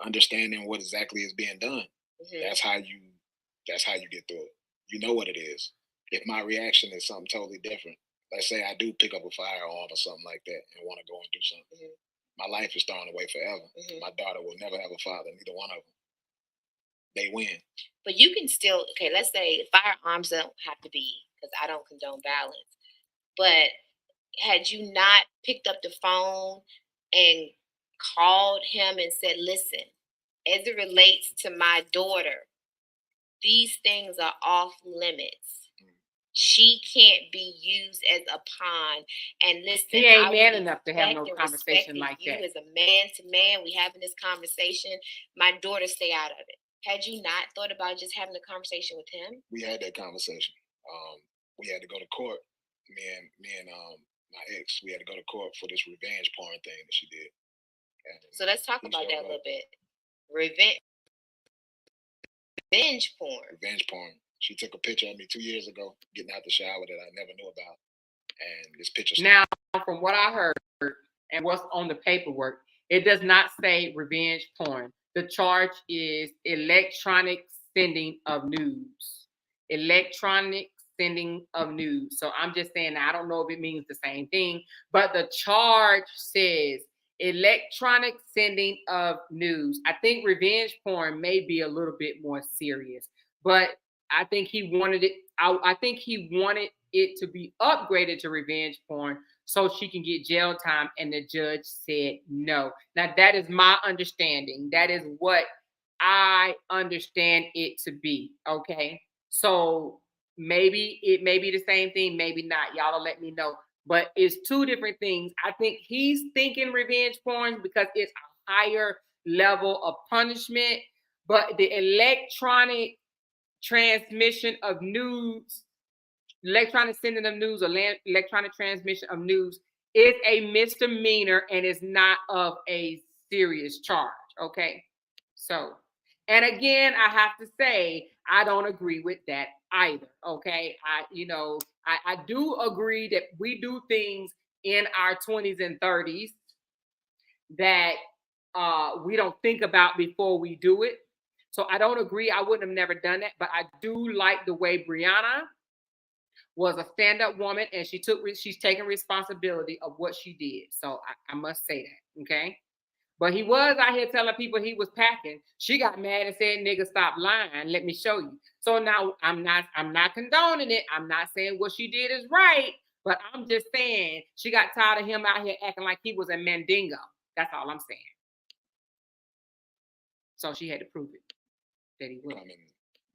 Understanding what exactly is being done. Mm-hmm. That's how you get through it. You know what it is. If my reaction is something totally different, let's say I do pick up a firearm or something like that and want to go and do something, my life is thrown away forever. My daughter will never have a father, neither one of them. They win. But you can still, okay, let's say firearms don't have to be, because I don't condone violence. But had you not picked up the phone and called him and said, "Listen, as it relates to my daughter, these things are off limits. She can't be used as a pawn." And listen, he ain't man enough to have no conversation like that. You as a man to man, we having this conversation. My daughter, stay out of it. Had you not thought about just having a conversation with him? We had that conversation. We had to go to court. Me and my ex, we had to go to court for this revenge porn thing that she did. So let's talk about that a little bit. Revenge porn. Revenge porn. She took a picture of me 2 years ago, getting out the shower that I never knew about. And this picture. Now, from what I heard and what's on the paperwork, it does not say revenge porn. The charge is electronic sending of nudes. Electronic sending of nudes. So I'm just saying, I don't know if it means the same thing, but the charge says electronic sending of nudes. I think revenge porn may be a little bit more serious, but I think he wanted it. I think he wanted it to be upgraded to revenge porn so she can get jail time, and the judge said no. Now that is my understanding. That is what I understand it to be. Okay, so maybe it may be the same thing, maybe not. Y'all will let me know. But it's two different things. I think he's thinking revenge porn because it's a higher level of punishment, but the electronic transmission of nudes, electronic sending of news, or electronic transmission of news is a misdemeanor and is not of a serious charge. Okay. So, and again, I have to say, I don't agree with that either. Okay. I do agree that we do things in our 20s and 30s that we don't think about before we do it. So I don't agree. I wouldn't have never done that, but I do like the way Brianna was a stand-up woman, and she's taking responsibility of what she did. So I must say that, okay? But he was out here telling people he was packing. She got mad and said, "Nigga, stop lying. Let me show you." So now I'm not condoning it. I'm not saying what she did is right, but I'm just saying she got tired of him out here acting like he was a mandingo. That's all I'm saying. So she had to prove it that he was. Coming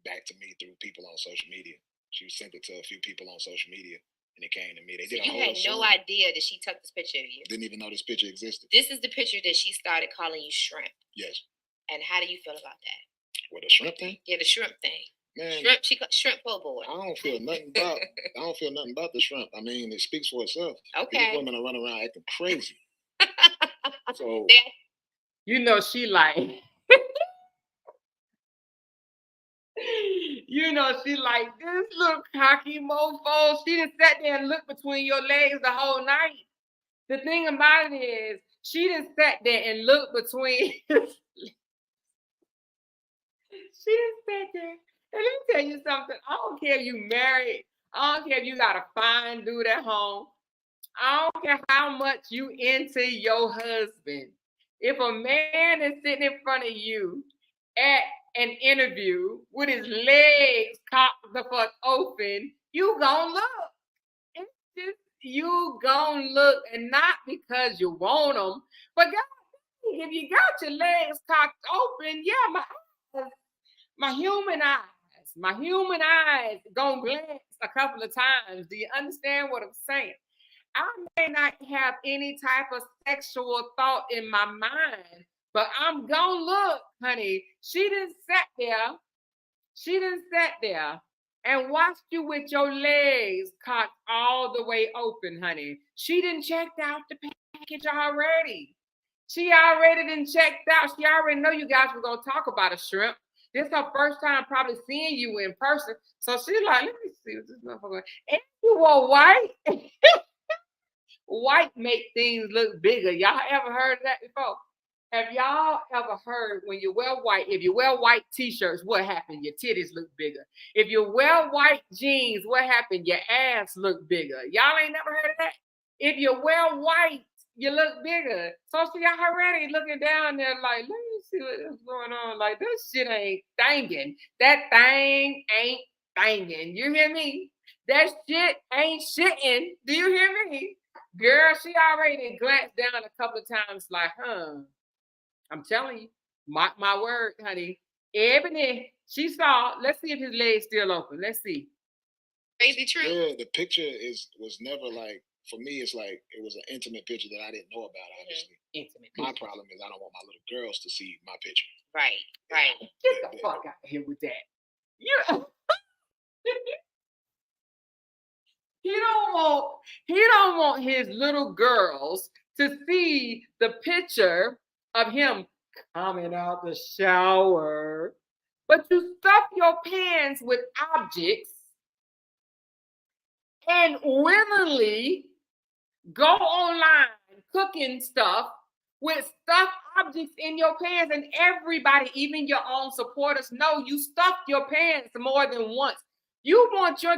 back to me through people on social media. She sent it to a few people on social media, and it came to me. You had no idea that she took this picture of you. Didn't even know this picture existed. This is the picture that she started calling you shrimp. Yes. And how do you feel about that? What, the shrimp thing? Yeah, the shrimp thing. Man, shrimp po' boy. I don't feel nothing about the shrimp. I mean, it speaks for itself. Okay. These women are running around acting crazy. So you know she like you know she like this little cocky mofo. She done sat there and looked between your legs the whole night. The thing about it is she done sat there and looked between she done sat there. And let me tell you something. I don't care if you married. I don't care if you got a fine dude at home. I don't care how much you into your husband. If a man is sitting in front of you at an interview with his legs cocked the fuck open, you gonna look. It's just you gonna look, and not because you want them, but God, if you got your legs cocked open, yeah, my human eyes gonna glance a couple of times. Do you understand what I'm saying? I may not have any type of sexual thought in my mind, but I'm gonna look, honey. She done sat there and watched you with your legs cocked all the way open, honey. She done checked out the package already. She already done checked out. She already know you guys were gonna talk about a shrimp. This is her first time probably seeing you in person. So she's like, let me see what this motherfucker. And you were white. White make things look bigger. Y'all ever heard of that before? Have y'all ever heard when you wear white, if you wear white t-shirts, what happened? Your titties look bigger. If you wear white jeans, what happened? Your ass look bigger. Y'all ain't never heard of that? If you wear white, you look bigger. So she already looking down there like, let me see what's going on. Like, this shit ain't thangin'. That thing ain't thangin'. You hear me? That shit ain't shitting. Do you hear me? Girl, she already glanced down a couple of times like, I'm telling you, mark my word, honey. Ebony, she saw, let's see if his leg's still open. Let's see. Crazy true. Yeah, the picture was never like, for me, it's like it was an intimate picture that I didn't know about, obviously. Intimate My picture. problem is I don't want my little girls to see my picture. Right. Get the fuck out of here with that. Yeah. He don't want his little girls to see the picture of him coming out the shower. But you stuff your pants with objects and willingly go online cooking stuff with stuffed objects in your pants, and everybody, even your own supporters, know you stuffed your pants more than once. You want your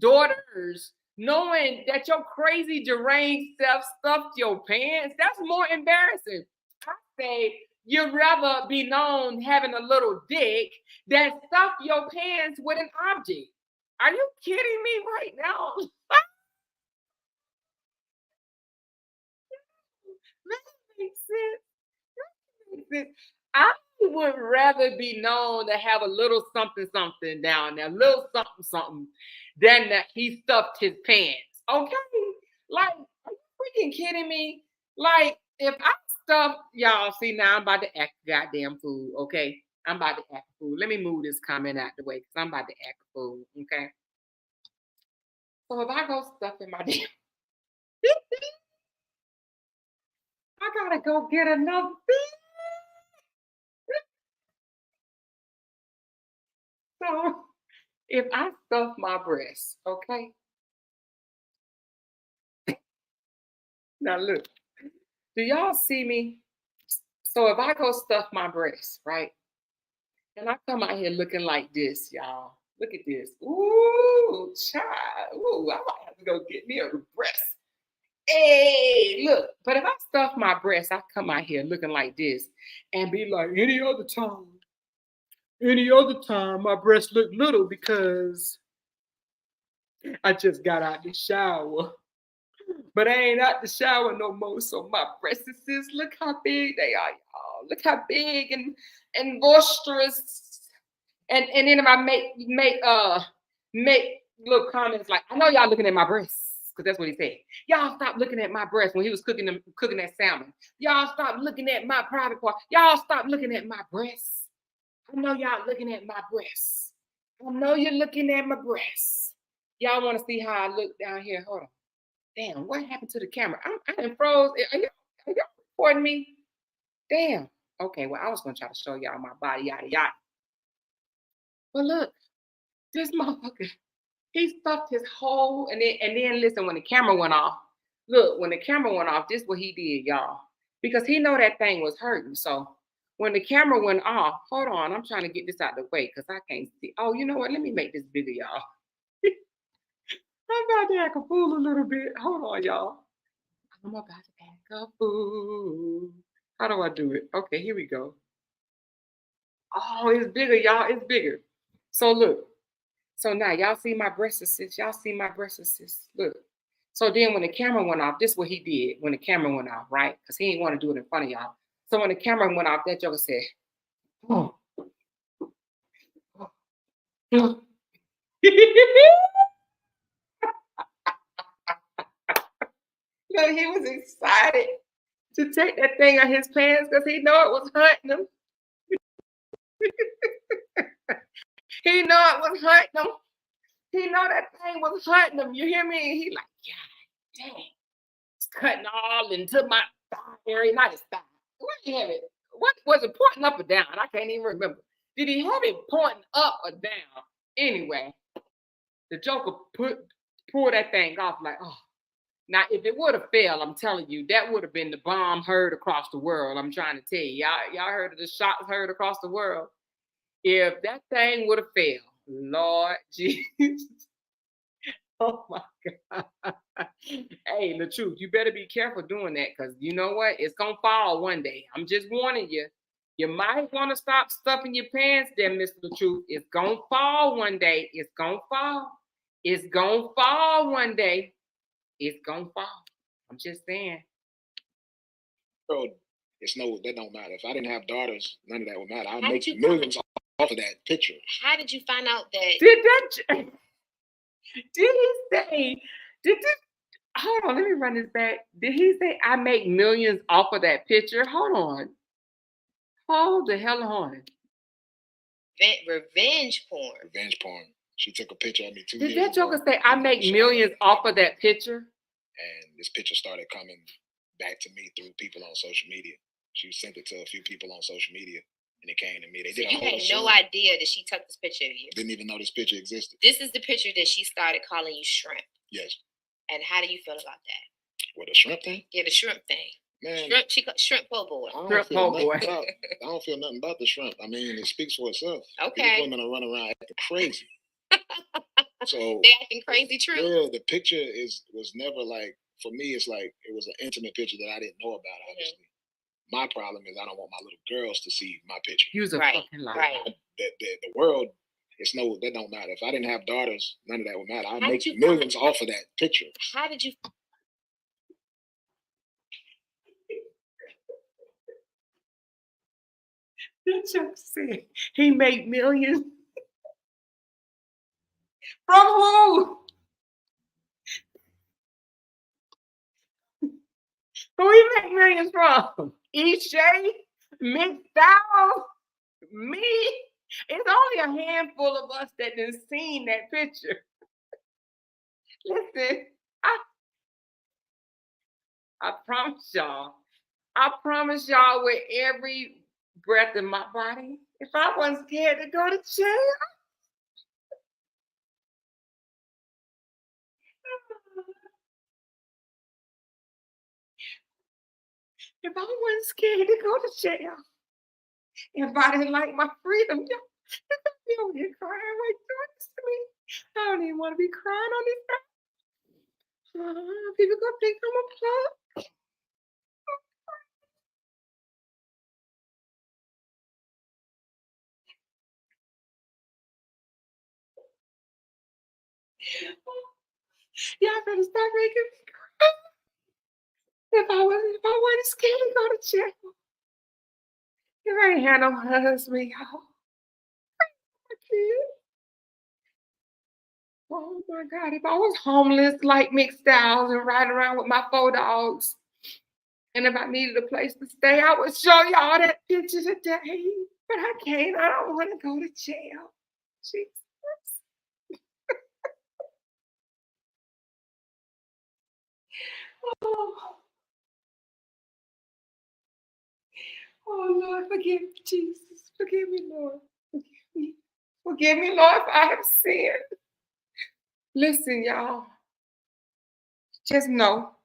daughters knowing that your crazy deranged self stuffed your pants. That's more embarrassing. I say you'd rather be known having a little dick than stuff your pants with an object. Are you kidding me right now? That makes sense. I would rather be known to have a little something down there, a little something, than that he stuffed his pants. Okay? Like, are you freaking kidding me? Like, if I stuff, y'all, see now I'm about to act goddamn fool, okay? I'm about to act a fool. Let me move this comment out the way because I'm about to act a fool, okay? So if I go stuff in my damn I gotta go get another thing. So if I stuff my breasts, okay? Now look, do y'all see me? So if I go stuff my breasts, right? And I come out here looking like this, y'all. Look at this. Ooh, child. Ooh, I might have to go get me a breast. Hey, look. But if I stuff my breasts, I come out here looking like this and be like, any other time, my breasts look little because I just got out the shower. But I ain't out the shower no more, so my breasts, look how big they are, y'all. Look how big and boisterous. And then if I make little comments like, I know y'all looking at my breasts, because that's what he said. Y'all stop looking at my breasts when he was cooking that salmon. Y'all stop looking at my private part. Y'all stop looking at my breasts. I know y'all looking at my breasts. I know you're looking at my breasts. Y'all want to see how I look down here? Hold on. Damn, what happened to the camera? I done froze. Are y'all recording me? Damn. Okay, well, I was going to try to show y'all my body, yada, yada. But look, this motherfucker, he stuffed his whole, and then listen, when the camera went off, look, when the camera went off, this is what he did, y'all. Because he know that thing was hurting. So when the camera went off, hold on, I'm trying to get this out of the way because I can't see. Oh, you know what? Let me make this bigger, y'all. I'm about to act a fool a little bit. Hold on, y'all. I'm about to act a fool. How do I do it? Okay, here we go. Oh, it's bigger, y'all. It's bigger. So look. So now y'all see my breast assist. Y'all see my breast assist. Look. So then when the camera went off, this is what he did when the camera went off, right? Because he didn't want to do it in front of y'all. So when the camera went off, that joker said, oh. Look, he was excited to take that thing on his pants because he know it was hurting him. He know it was hurting him. He know that thing was hurting him. You hear me? He like, God dang. It's cutting all into my thigh area, not his thigh. What did he have it? What was it pointing up or down? I can't even remember. Did he have it pointing up or down? Anyway, the joker pulled that thing off like, oh. Now, if it would have failed, I'm telling you, that would have been the bomb heard across the world. I'm trying to tell you. Y'all heard of the shots heard across the world? If that thing would have failed, Lord Jesus. Oh my God. Hey, Latruth, you better be careful doing that because you know what? It's going to fall one day. I'm just warning you. You might want to stop stuffing your pants there, Mr. Latruth. It's going to fall one day. It's going to fall. It's going to fall one day. It's going to fall. I'm just saying. Bro, that don't matter. If I didn't have daughters, none of that would matter. I'd make millions off of that picture. How did you find out that? Did he say, hold on, let me run this back. Did he say I make millions off of that picture? Hold on. Hold the hell on. Revenge porn. Revenge porn. She took a picture of me 2 Did years that joker ago. say I make millions off of that picture? And this picture started coming back to me through people on social media. She sent it to a few people on social media, and it came to me. They did. You had no idea that she took this picture of you. Didn't even know this picture existed. This is the picture that she started calling you shrimp. Yes. And how do you feel about that? What, the shrimp thing? Yeah, the shrimp thing. Man, shrimp po' boy. I don't feel nothing about the shrimp. I mean, it speaks for itself. Okay. These women are running around acting crazy. So they acting crazy true. Yeah, the picture was never like, for me, it's like it was an intimate picture that I didn't know about, obviously. My problem is I don't want my little girls to see my picture. Use a fucking lie. Right. The world, that don't matter. If I didn't have daughters, none of that would matter. I'd make millions off of that picture. How did you? That joke said he made millions. From who? Who he make millions from? Eshay? McDowell? Me? It's only a handful of us that done seen that picture. Listen, I promise y'all with every breath in my body, if I wasn't scared to go to jail, if I wasn't scared to go to jail, if I didn't like my freedom, you don't get crying like this to me. I don't even want to be crying on this earth. People gonna think I'm a plug. Y'all better stop making me cry. If I wasn't scared to go to jail, if I ain't had no husband, y'all. Oh my God, if I was homeless like McStowers and riding around with my 4 dogs, and if I needed a place to stay, I would show y'all that picture today. But I can't. I don't want to go to jail. Jeez. Oh, oh Lord, forgive me, Jesus. Forgive me, Lord. Forgive me. Forgive me, Lord, if I have sinned. Listen, y'all. Just know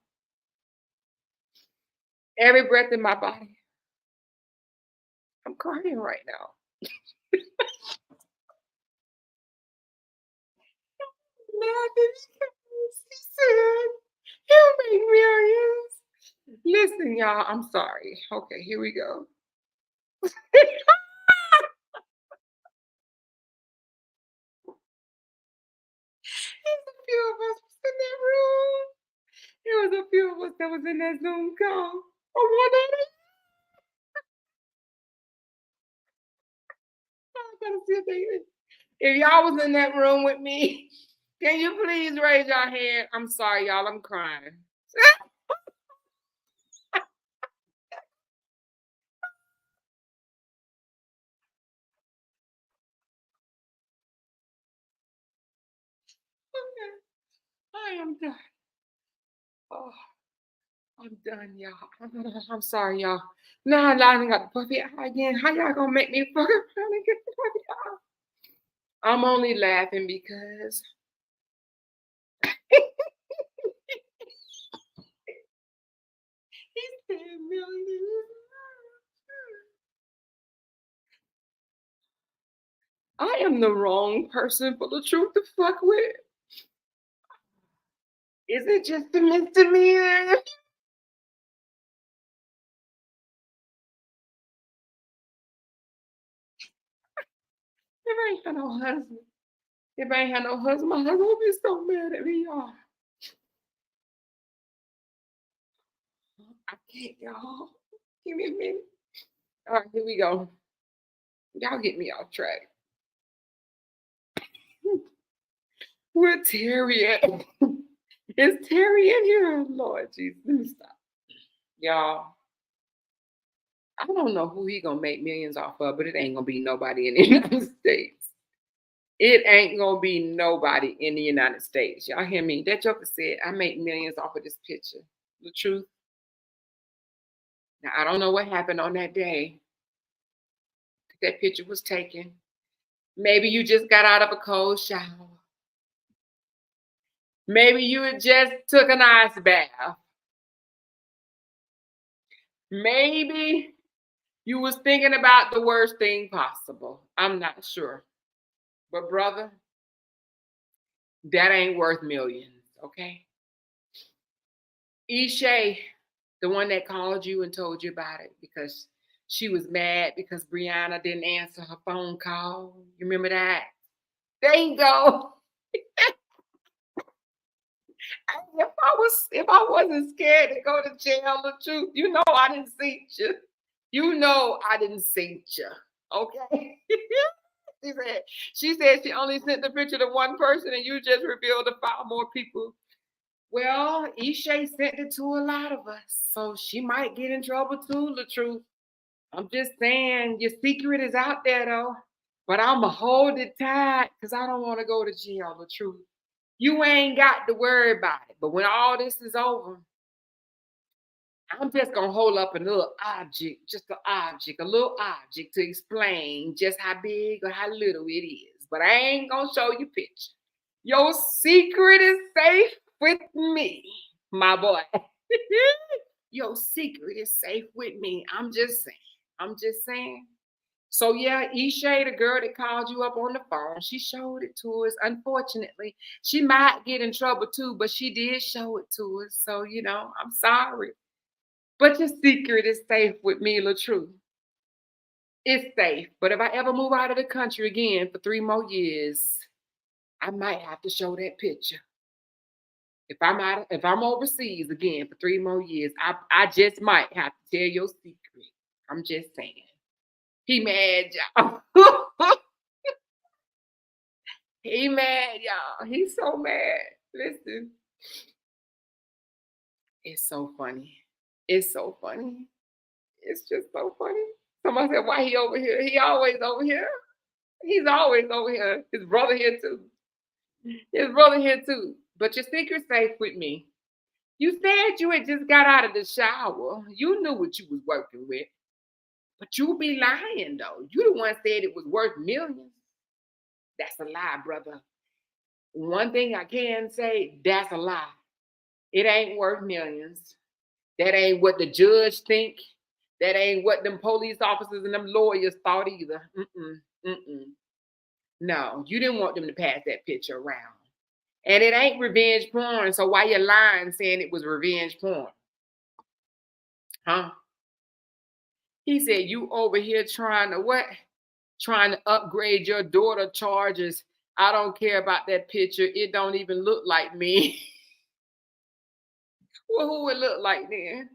every breath in my body. I'm crying right now. Laughing because he said he'll make millions. Listen, y'all, I'm sorry. Okay, here we go. There's a few of us was in that room. There was a few of us that was in that Zoom call. Oh, I'm gonna see if if y'all was in that room with me, can you please raise your hand? I'm sorry, y'all. I'm crying. Okay, I am done. Oh, I'm done, y'all. I'm sorry, y'all. Now I done got the puppy eye again. How y'all gonna make me fuck around and get the puppy eye? I'm only laughing because he's 10 million. I am the wrong person for Latruth to fuck with. Is it just a misdemeanor? If I ain't had no husband, if I ain't had no husband, my husband would be so mad at me, y'all. I can't, y'all. Give me a minute. All right, here we go. Y'all get me off track. Where Terry at? Is Terry in here? Lord Jesus, let me stop. Y'all, I don't know who he gonna make millions off of, but it ain't gonna be nobody in the United States. It ain't gonna be nobody in the United States. Y'all hear me? That joker said, I make millions off of this picture. The truth. Now, I don't know what happened on that day that picture was taken. Maybe you just got out of a cold shower. Maybe you had just took an ice bath. Maybe you was thinking about the worst thing possible. I'm not sure. But brother, that ain't worth millions, okay? Ishay, the one that called you and told you about it because she was mad because Brianna didn't answer her phone call. You remember that? There you go. If I wasn't scared to go to jail, the truth, you know I didn't see you. You know I didn't see you. Okay. she said she only sent the picture to one person and you just revealed to 5 more people. Well, Ishay sent it to a lot of us. So she might get in trouble too, the truth. I'm just saying your secret is out there though. But I'ma hold it tight because I don't want to go to jail, the truth. You ain't got to worry about it. But when all this is over, I'm just gonna hold up a little object, just an object, a little object to explain just how big or how little it is. But I ain't gonna show you picture. Your secret is safe with me, my boy. Your secret is safe with me. I'm just saying. I'm just saying. So yeah, Ishay, the girl that called you up on the phone, she showed it to us. Unfortunately, she might get in trouble too, but she did show it to us. So I'm sorry. But your secret is safe with me, Latruth. It's safe. But if I ever move out of the country again for 3 more years, I might have to show that picture. If I'm overseas again for 3 more years, I just might have to tell your secret. I'm just saying. He mad, y'all. He mad, y'all. He's so mad. Listen. It's so funny. It's so funny. It's just so funny. Somebody said, why he over here? He always over here. He's always over here. His brother here too. His brother here too. But your secret's safe with me. You said you had just got out of the shower. You knew what you was working with. But you be lying though. You the one said it was worth millions. That's a lie, brother. One thing I can say, that's a lie. It ain't worth millions. That ain't what the judge think. That ain't what them police officers and them lawyers thought either. No, you didn't want them to pass that picture around. And it ain't revenge porn, so why you lying saying it was revenge porn? Huh? He said, you over here trying to what? Trying to upgrade your daughter charges. I don't care about that picture. It don't even look like me. Well, who it look like then?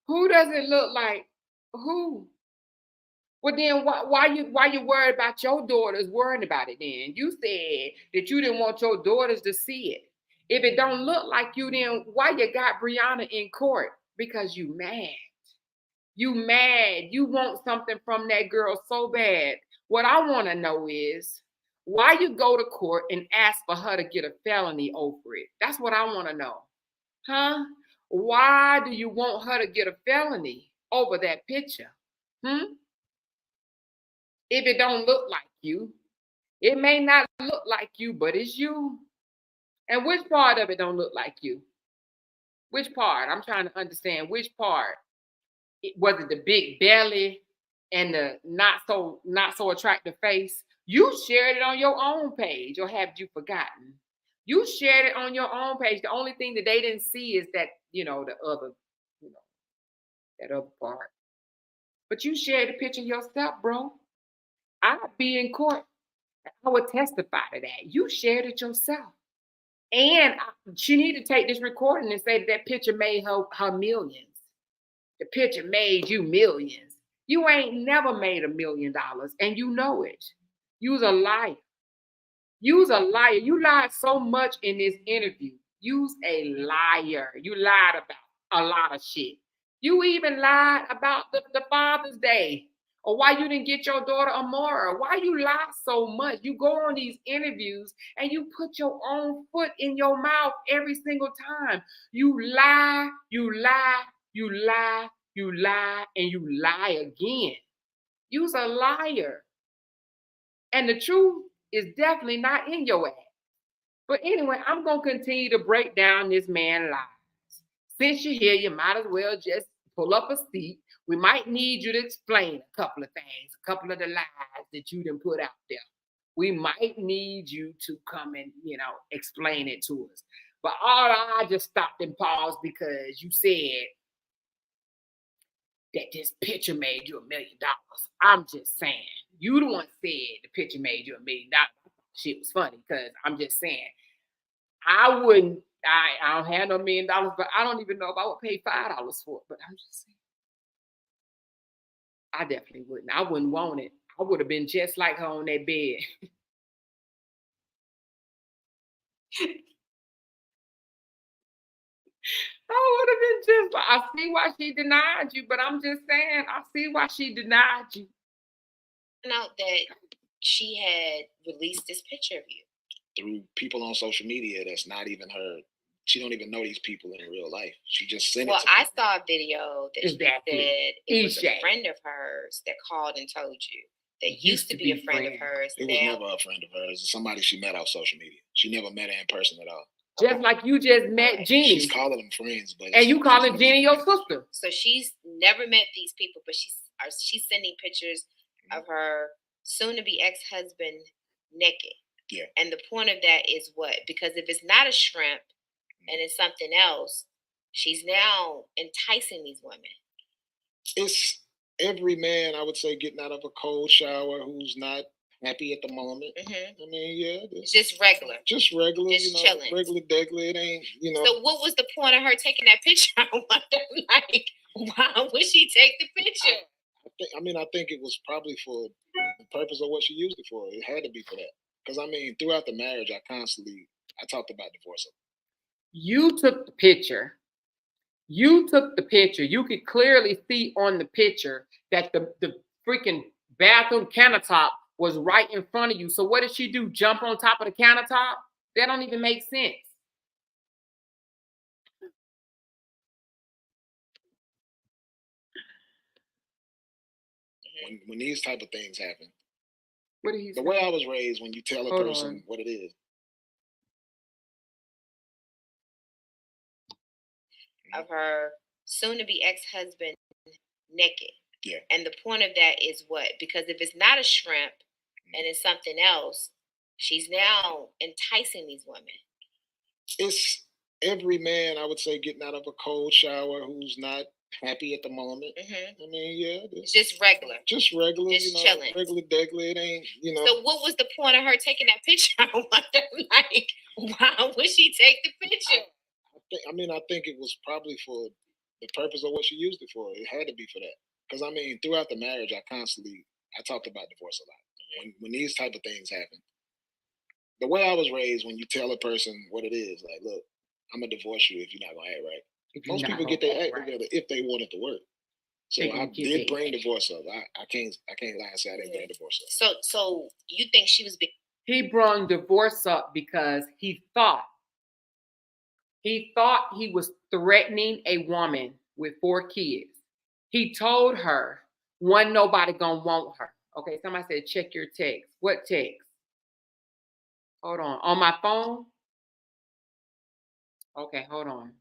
Who does it look like? Who? Well, then why you worried about your daughters worrying about it then? You said that you didn't want your daughters to see it. If it don't look like you, then why you got Brianna in court? Because you mad. You mad. You want something from that girl so bad. What I want to know is why you go to court and ask for her to get a felony over it. That's what I want to know. Huh? Why do you want her to get a felony over that picture? If it don't look like you, it may not look like you, but it's you. And which part of it don't look like you? Which part? I'm trying to understand which part. Was it the big belly and the not so attractive face? You shared it on your own page, or have you forgotten? You shared it on your own page. The only thing that they didn't see is that, the other, that other part. But you shared the picture yourself, bro. I'd be in court. I would testify to that. You shared it yourself. And she need to take this recording and say that picture made her millions. The picture made you millions. You ain't never made $1 million, and you know it. You's a liar. You's a liar. You lied so much in this interview. You's a liar. You lied about a lot of shit. You even lied about the Father's Day, or why you didn't get your daughter Amara. Why you lie so much? You go on these interviews and you put your own foot in your mouth every single time. You lie, you lie, you lie, you lie, and you lie again. You's a liar. And the truth is definitely not in your ass. But anyway, I'm going to continue to break down this man's lies. Since you're here, you might as well just pull up a seat. We might need you to explain a couple of things, a couple of the lies that you done put out there. We might need you to come and, explain it to us. But I just stopped and paused because you said that this picture made you $1 million. I'm just saying. You the one said the picture made you $1 million. Shit was funny because I'm just saying. I don't have no $1 million, but I don't even know if I would pay $5 for it. But I'm just saying. I definitely wouldn't. I wouldn't want it. I would have been just like her on that bed. I would have been just like, I see why she denied you, but I'm just saying, I see why she denied you. Out that she had released this picture of you through people on social media that's not even her. She don't even know these people in real life. She just sent it. Well, I saw a video that she said it was a friend of hers that called and told you that used to be a friend of hers. It was never a friend of hers. It's somebody she met off social media. She never met her in person at all. Just like you just met Jeannie. She's calling them friends, but and you calling Jeannie your sister. So she's never met these people, but she's sending pictures of her soon-to-be ex-husband naked. Yeah. And the point of that is what? Because if it's not a shrimp and it's something else, she's now enticing these women. It's every man, I would say, getting out of a cold shower who's not happy at the moment. Mm-hmm. I mean, yeah. Just regular. Just chilling. Regular degular. It ain't, So what was the point of her taking that picture? I wonder, like, why would she take the picture? I think it was probably for the purpose of what she used it for. It had to be for that. Because, throughout the marriage, I talked about divorce. You took the picture. You could clearly see on the picture that the freaking bathroom countertop was right in front of you. So what did she do? Jump on top of the countertop? That don't even make sense. When these type of things happen, What did he the say? way I was raised, when you tell a Hold person on. what it is, Of her soon-to-be ex-husband naked. Yeah. And the point of that is what? Because if it's not a shrimp and it's something else, she's now enticing these women. it's every man, I would say, getting out of a cold shower who's not happy at the moment. Mm-hmm. I mean, yeah, It's just regular. just regular, Just chilling. regular degular. It ain't, So what was the point of her taking that picture? I wonder, like, why would she take the picture? I think it was probably for the purpose of what she used it for. It had to be for that. Because I mean, throughout the marriage, I talked about divorce a lot. When these type of things happen, the way I was raised, when you tell a person what it is, like, look, I'm gonna divorce you if you're not gonna act right. Most people get their act together if they want it to work. So I did bring divorce up. I can't lie and say I didn't bring divorce up. So you think she was He brought divorce up because he thought he was threatening a woman with 4 kids. He told her, one, nobody gonna want her. Okay, somebody said check your text. What text? Hold on. On my phone? Okay, hold on.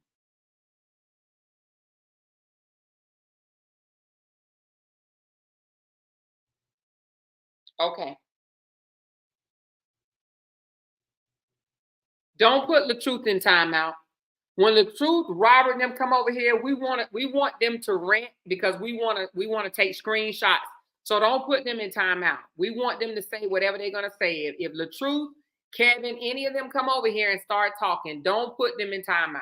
Okay. Don't put Latruth in timeout. When Latruth, Robert, and them come over here, we want them to rant because we want to take screenshots. So don't put them in timeout. We want them to say whatever they're gonna say. If Latruth, Kevin, any of them come over here and start talking, don't put them in timeout.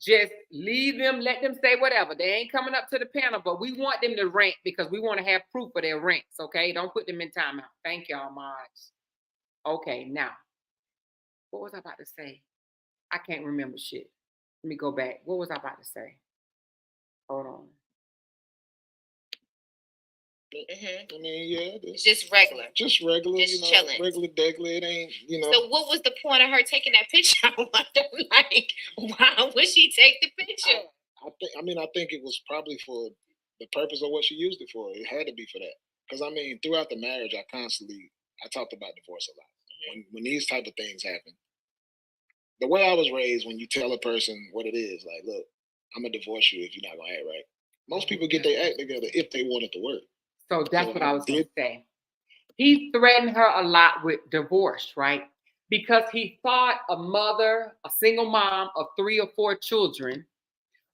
Just leave them, let them say whatever. They ain't coming up to the panel, but we want them to rant because we want to have proof of their rants. Okay, don't put them in timeout. Thank y'all, mods. Okay, now what was I about to say? I can't remember shit. Let me go back. What was I about to say? Hold on. Mm-hmm. I mean, yeah, it's just regular. Just regular, just chilling. Regular degular. It ain't, So what was the point of her taking that picture? I wonder, like, why would she take the picture? I think it was probably for the purpose of what she used it for. It had to be for that. Because I mean, throughout the marriage, I talked about divorce a lot. When these type of things happen, the way I was raised, when you tell a person what it is, like, look, I'm gonna divorce you if you're not gonna act right. Most people get their act together if they want it to work. So that's what I was going to say. He threatened her a lot with divorce, right? Because he thought a mother, a single mom of 3 or 4 children,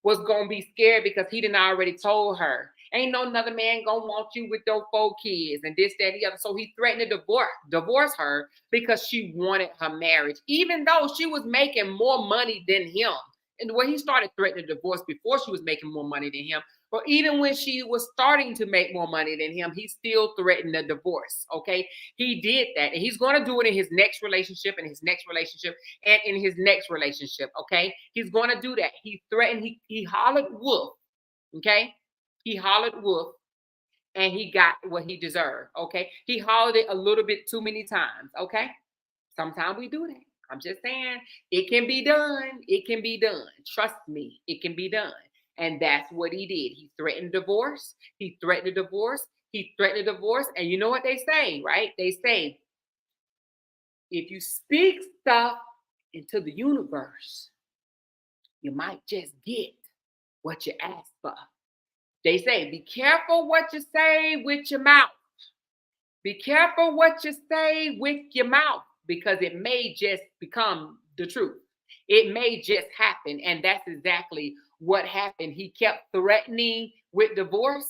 was gonna be scared because he didn't already told her, ain't no another man gonna want you with those 4 kids and this, that, the other. So he threatened to divorce her because she wanted her marriage, even though she was making more money than him. And when he started threatening divorce before she was making more money than him, but even when she was starting to make more money than him, he still threatened a divorce. Okay, he did that, and he's going to do it in his next relationship, and in his next relationship. Okay, he's going to do that. He threatened. He hollered wolf. Okay, he hollered wolf, and he got what he deserved. Okay, he hollered it a little bit too many times. Okay, sometimes we do that. I'm just saying it can be done. It can be done. Trust me, it can be done. And that's what he did. He threatened divorce. He threatened divorce. He threatened divorce. And you know what they say, right? They say, if you speak stuff into the universe, you might just get what you ask for. They say, be careful what you say with your mouth. Be careful what you say with your mouth because it may just become the truth. It may just happen. And that's exactly what happened. He kept threatening with divorce.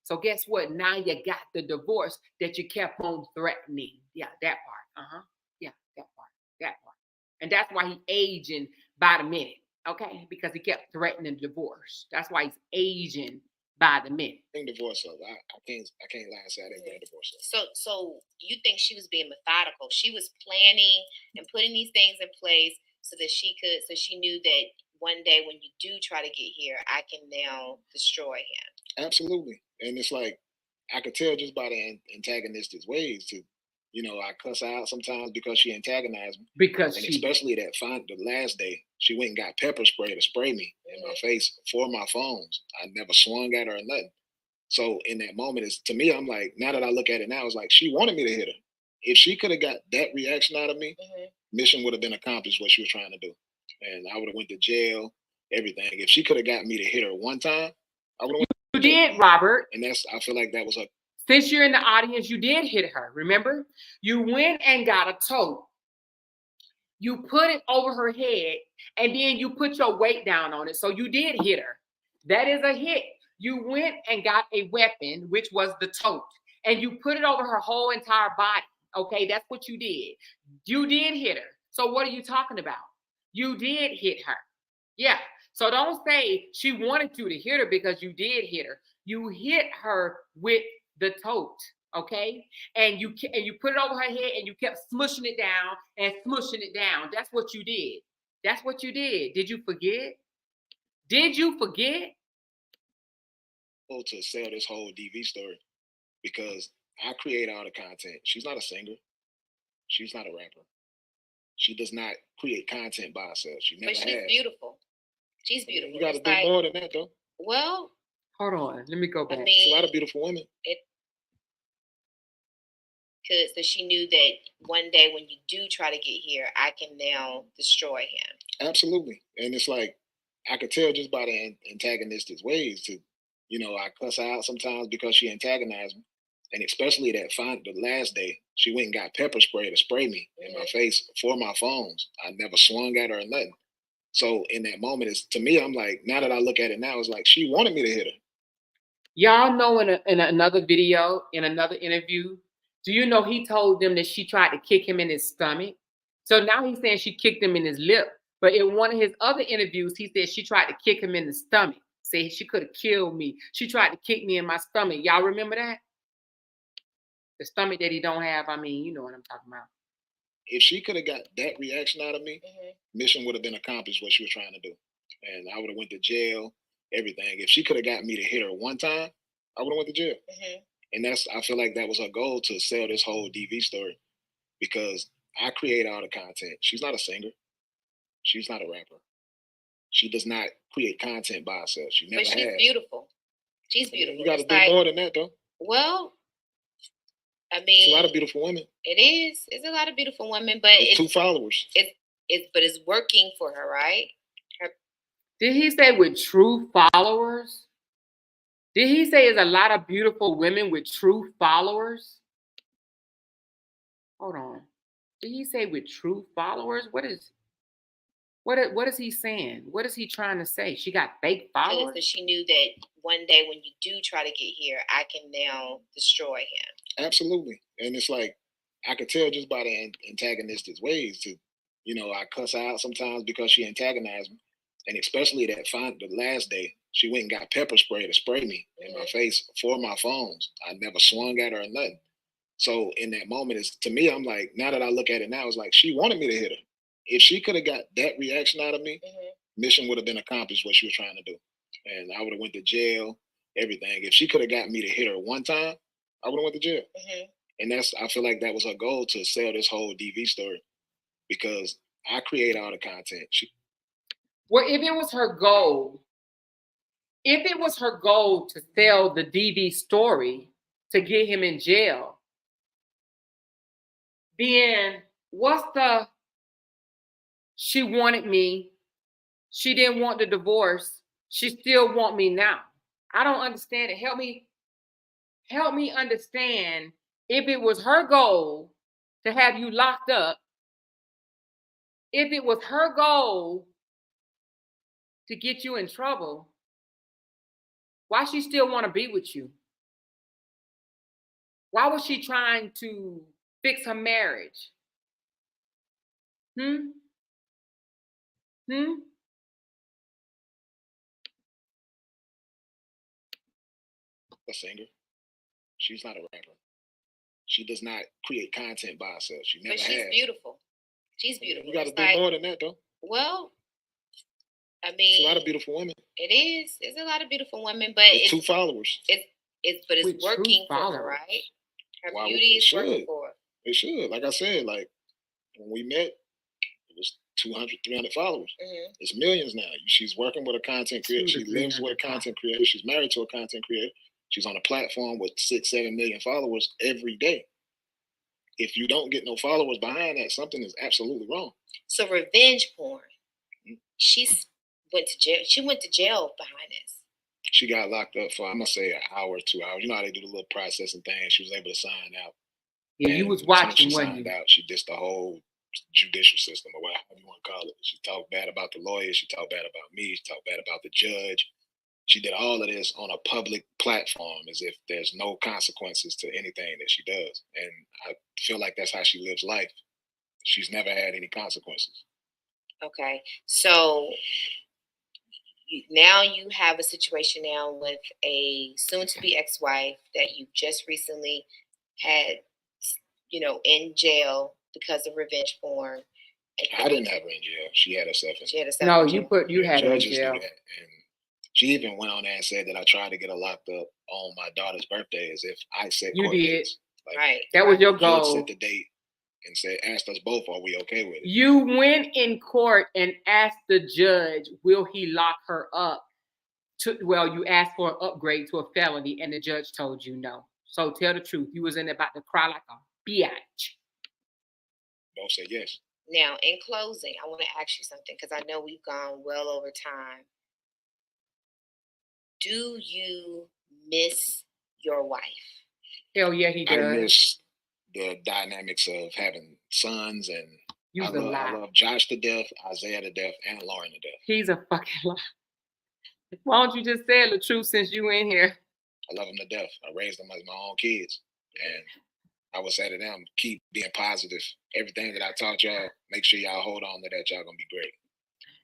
So guess what? Now you got the divorce that you kept on threatening. Yeah, that part. Yeah, that part. That part. And that's why he aging by the minute. Okay, because he kept threatening divorce. That's why he's aging by the minute. Divorce up. I can't lie and say I didn't bring divorce up. So you think she was being methodical? She was planning and putting these things in place so she knew that one day when you do try to get here, I can now destroy him. Absolutely. And it's like I could tell just by the antagonistic ways to, I cuss her out sometimes because she antagonized me. Especially the last day, she went and got pepper spray to spray me in my face for my phones. I never swung at her or nothing. So in that moment, is to me, I'm like, now that I look at it now, it's like she wanted me to hit her. If she could have got that reaction out of me, mission would have been accomplished what she was trying to do, and I would have went to jail, everything. If she could have got me to hit her one time, I would have went. You did, Robert. And I feel like that was a. Since you're in the audience, you did hit her. Remember, you went and got a tote. You put it over her head, and then you put your weight down on it. So you did hit her. That is a hit. You went and got a weapon, which was the tote, and you put it over her whole entire body. Okay, that's what you did. You did hit her. So what are you talking about? You did hit her. Yeah. So don't say she wanted you to hit her because you did hit her. You hit her with the tote. Okay, and you put it over her head and you kept smushing it down and smushing it down. That's what you did. That's what you did. Did you forget? Did you forget? To sell this whole DV story because I create all the content. She's not a singer. She's not a rapper. She does not create content by herself. She never But she's has. beautiful. She's beautiful. You got to do more than that, though. Well, hold on. Let me go back. I mean, it's a lot of beautiful women. Because she knew that one day when you do try to get here, I can now destroy him. Absolutely. And it's like, I could tell just by the antagonistic ways to, I cuss her out sometimes because she antagonized me. And especially the last day, she went and got pepper spray to spray me in my face for my phones. I never swung at her or nothing. So in that moment, to me, I'm like, now that I look at it now, it's like she wanted me to hit her. Y'all know in another video, in another interview, do you know he told them that she tried to kick him in his stomach? So now he's saying she kicked him in his lip. But in one of his other interviews, he said she tried to kick him in the stomach. Say she could have killed me. She tried to kick me in my stomach. Y'all remember that? The stomach that he don't have. I mean, you know what I'm talking about. If she could have got that reaction out of me, mission would have been accomplished what she was trying to do. And I would have went to jail, everything. If she could have got me to hit her one time, I would have went to jail. And I feel like that was her goal, to sell this whole DV story because I create all the content. She's not a singer. She's not a rapper. She does not create content by herself. She never has. But she's beautiful. She's beautiful. You got to do more than that, though. Well, I mean, it's a lot of beautiful women. It is. It's a lot of beautiful women, but it's 2 followers. It's working for her, right? Did he say with true followers? Did he say there's a lot of beautiful women with true followers? Hold on. Did he say with true followers? What is he saying? What is he trying to say? She got fake followers? Because she knew that one day when you do try to get here, I can now destroy him. Absolutely. And it's like, I could tell just by the antagonistic ways to, I cuss her out sometimes because she antagonized me. And especially the last day, she went and got pepper spray to spray me in my face for my phones. I never swung at her or nothing. So in that moment, to me, I'm like, now that I look at it now, it's like she wanted me to hit her. If she could have got that reaction out of me, mission would have been accomplished what she was trying to do. And I would have went to jail, everything. If she could have got me to hit her one time, I would have went to jail. And I feel like that was her goal, to sell this whole DV story because I create all the content. Well, if it was her goal to sell the DV story to get him in jail, then she wanted me, she didn't want the divorce, she still want me now. I don't understand it. Help me understand, if it was her goal to have you locked up, if it was her goal to get you in trouble, why she still want to be with you? Why was she trying to fix her marriage? A singer. She's not a rapper. She does not create content by herself. She never has. But she's beautiful. She's beautiful. You got to do more than that, though. Well, I mean, it's a lot of beautiful women. It is. It's a lot of beautiful women, but it's 2 followers. It's working for her, right? Her beauty is working for her. It should. Like I said, like when we met, it was 200, 300 followers. It's millions now. She's working with a content creator. She lives with a content creator. She's married to a content creator. She's on a platform with 6-7 million followers every day. If you don't get no followers behind that, something is absolutely wrong. So revenge porn. Mhm. She went to jail. She went to jail behind this. She got locked up for, I'm gonna say, an hour, 2 hours. You know how they do the little processing thing. She was able to sign out. Yeah, you And was as soon as watching, she wasn't signed you? out, she dissed the whole judicial system, or whatever you want to call it. She talked bad about the lawyers. She talked bad about me. She talked bad about the judge. She did all of this on a public platform as if there's no consequences to anything that she does. And I feel like that's how she lives life. She's never had any consequences. Okay, so now you have a situation now with a soon-to-be ex-wife that you just recently had, in jail because of revenge porn. I didn't have her in jail. She had herself in She had jail. herself No, in you jail. had her in Judges do jail. that. And she even went on there and said that I tried to get her locked up on my daughter's birthday as if I set You court did. dates. Like, Right. That was your the judge goal. set the date and said, asked us both, are we okay with it? You went in court and asked the judge, will he lock her up? You asked for an upgrade to a felony, and the judge told you no. So tell the truth. You was in there about to cry like a bitch. Both said yes. Now, in closing, I want to ask you something because I know we've gone well over time. Do you miss your wife? Hell yeah, he I does. miss the dynamics of having sons, and I love Josh to death, Isaiah to death, and Lauren to death. He's a fucking lie. Why don't you just say the truth since you in here? I love them to death. I raised them as my own kids. And I would say to them, keep being positive. Everything that I taught y'all, make sure y'all hold on to that. Y'all going to be great.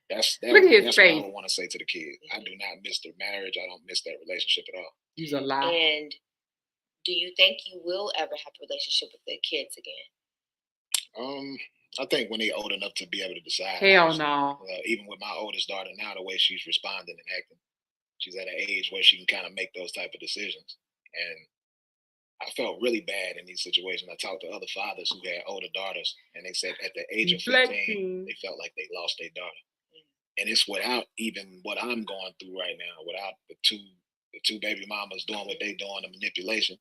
That's what I would want to say to the kids. I do not miss their marriage. I don't miss that relationship at all. He's a lie. And do you think you will ever have a relationship with the kids again? I think when they're old enough to be able to decide. Hell no. Even with my oldest daughter now, the way she's responding and acting, she's at an age where she can kind of make those type of decisions. And I felt really bad in these situations. I talked to other fathers who had older daughters, and they said at the age of 15, they felt like they lost their daughter. And it's without even what I'm going through right now, without the two baby mamas doing what they doing, the manipulation.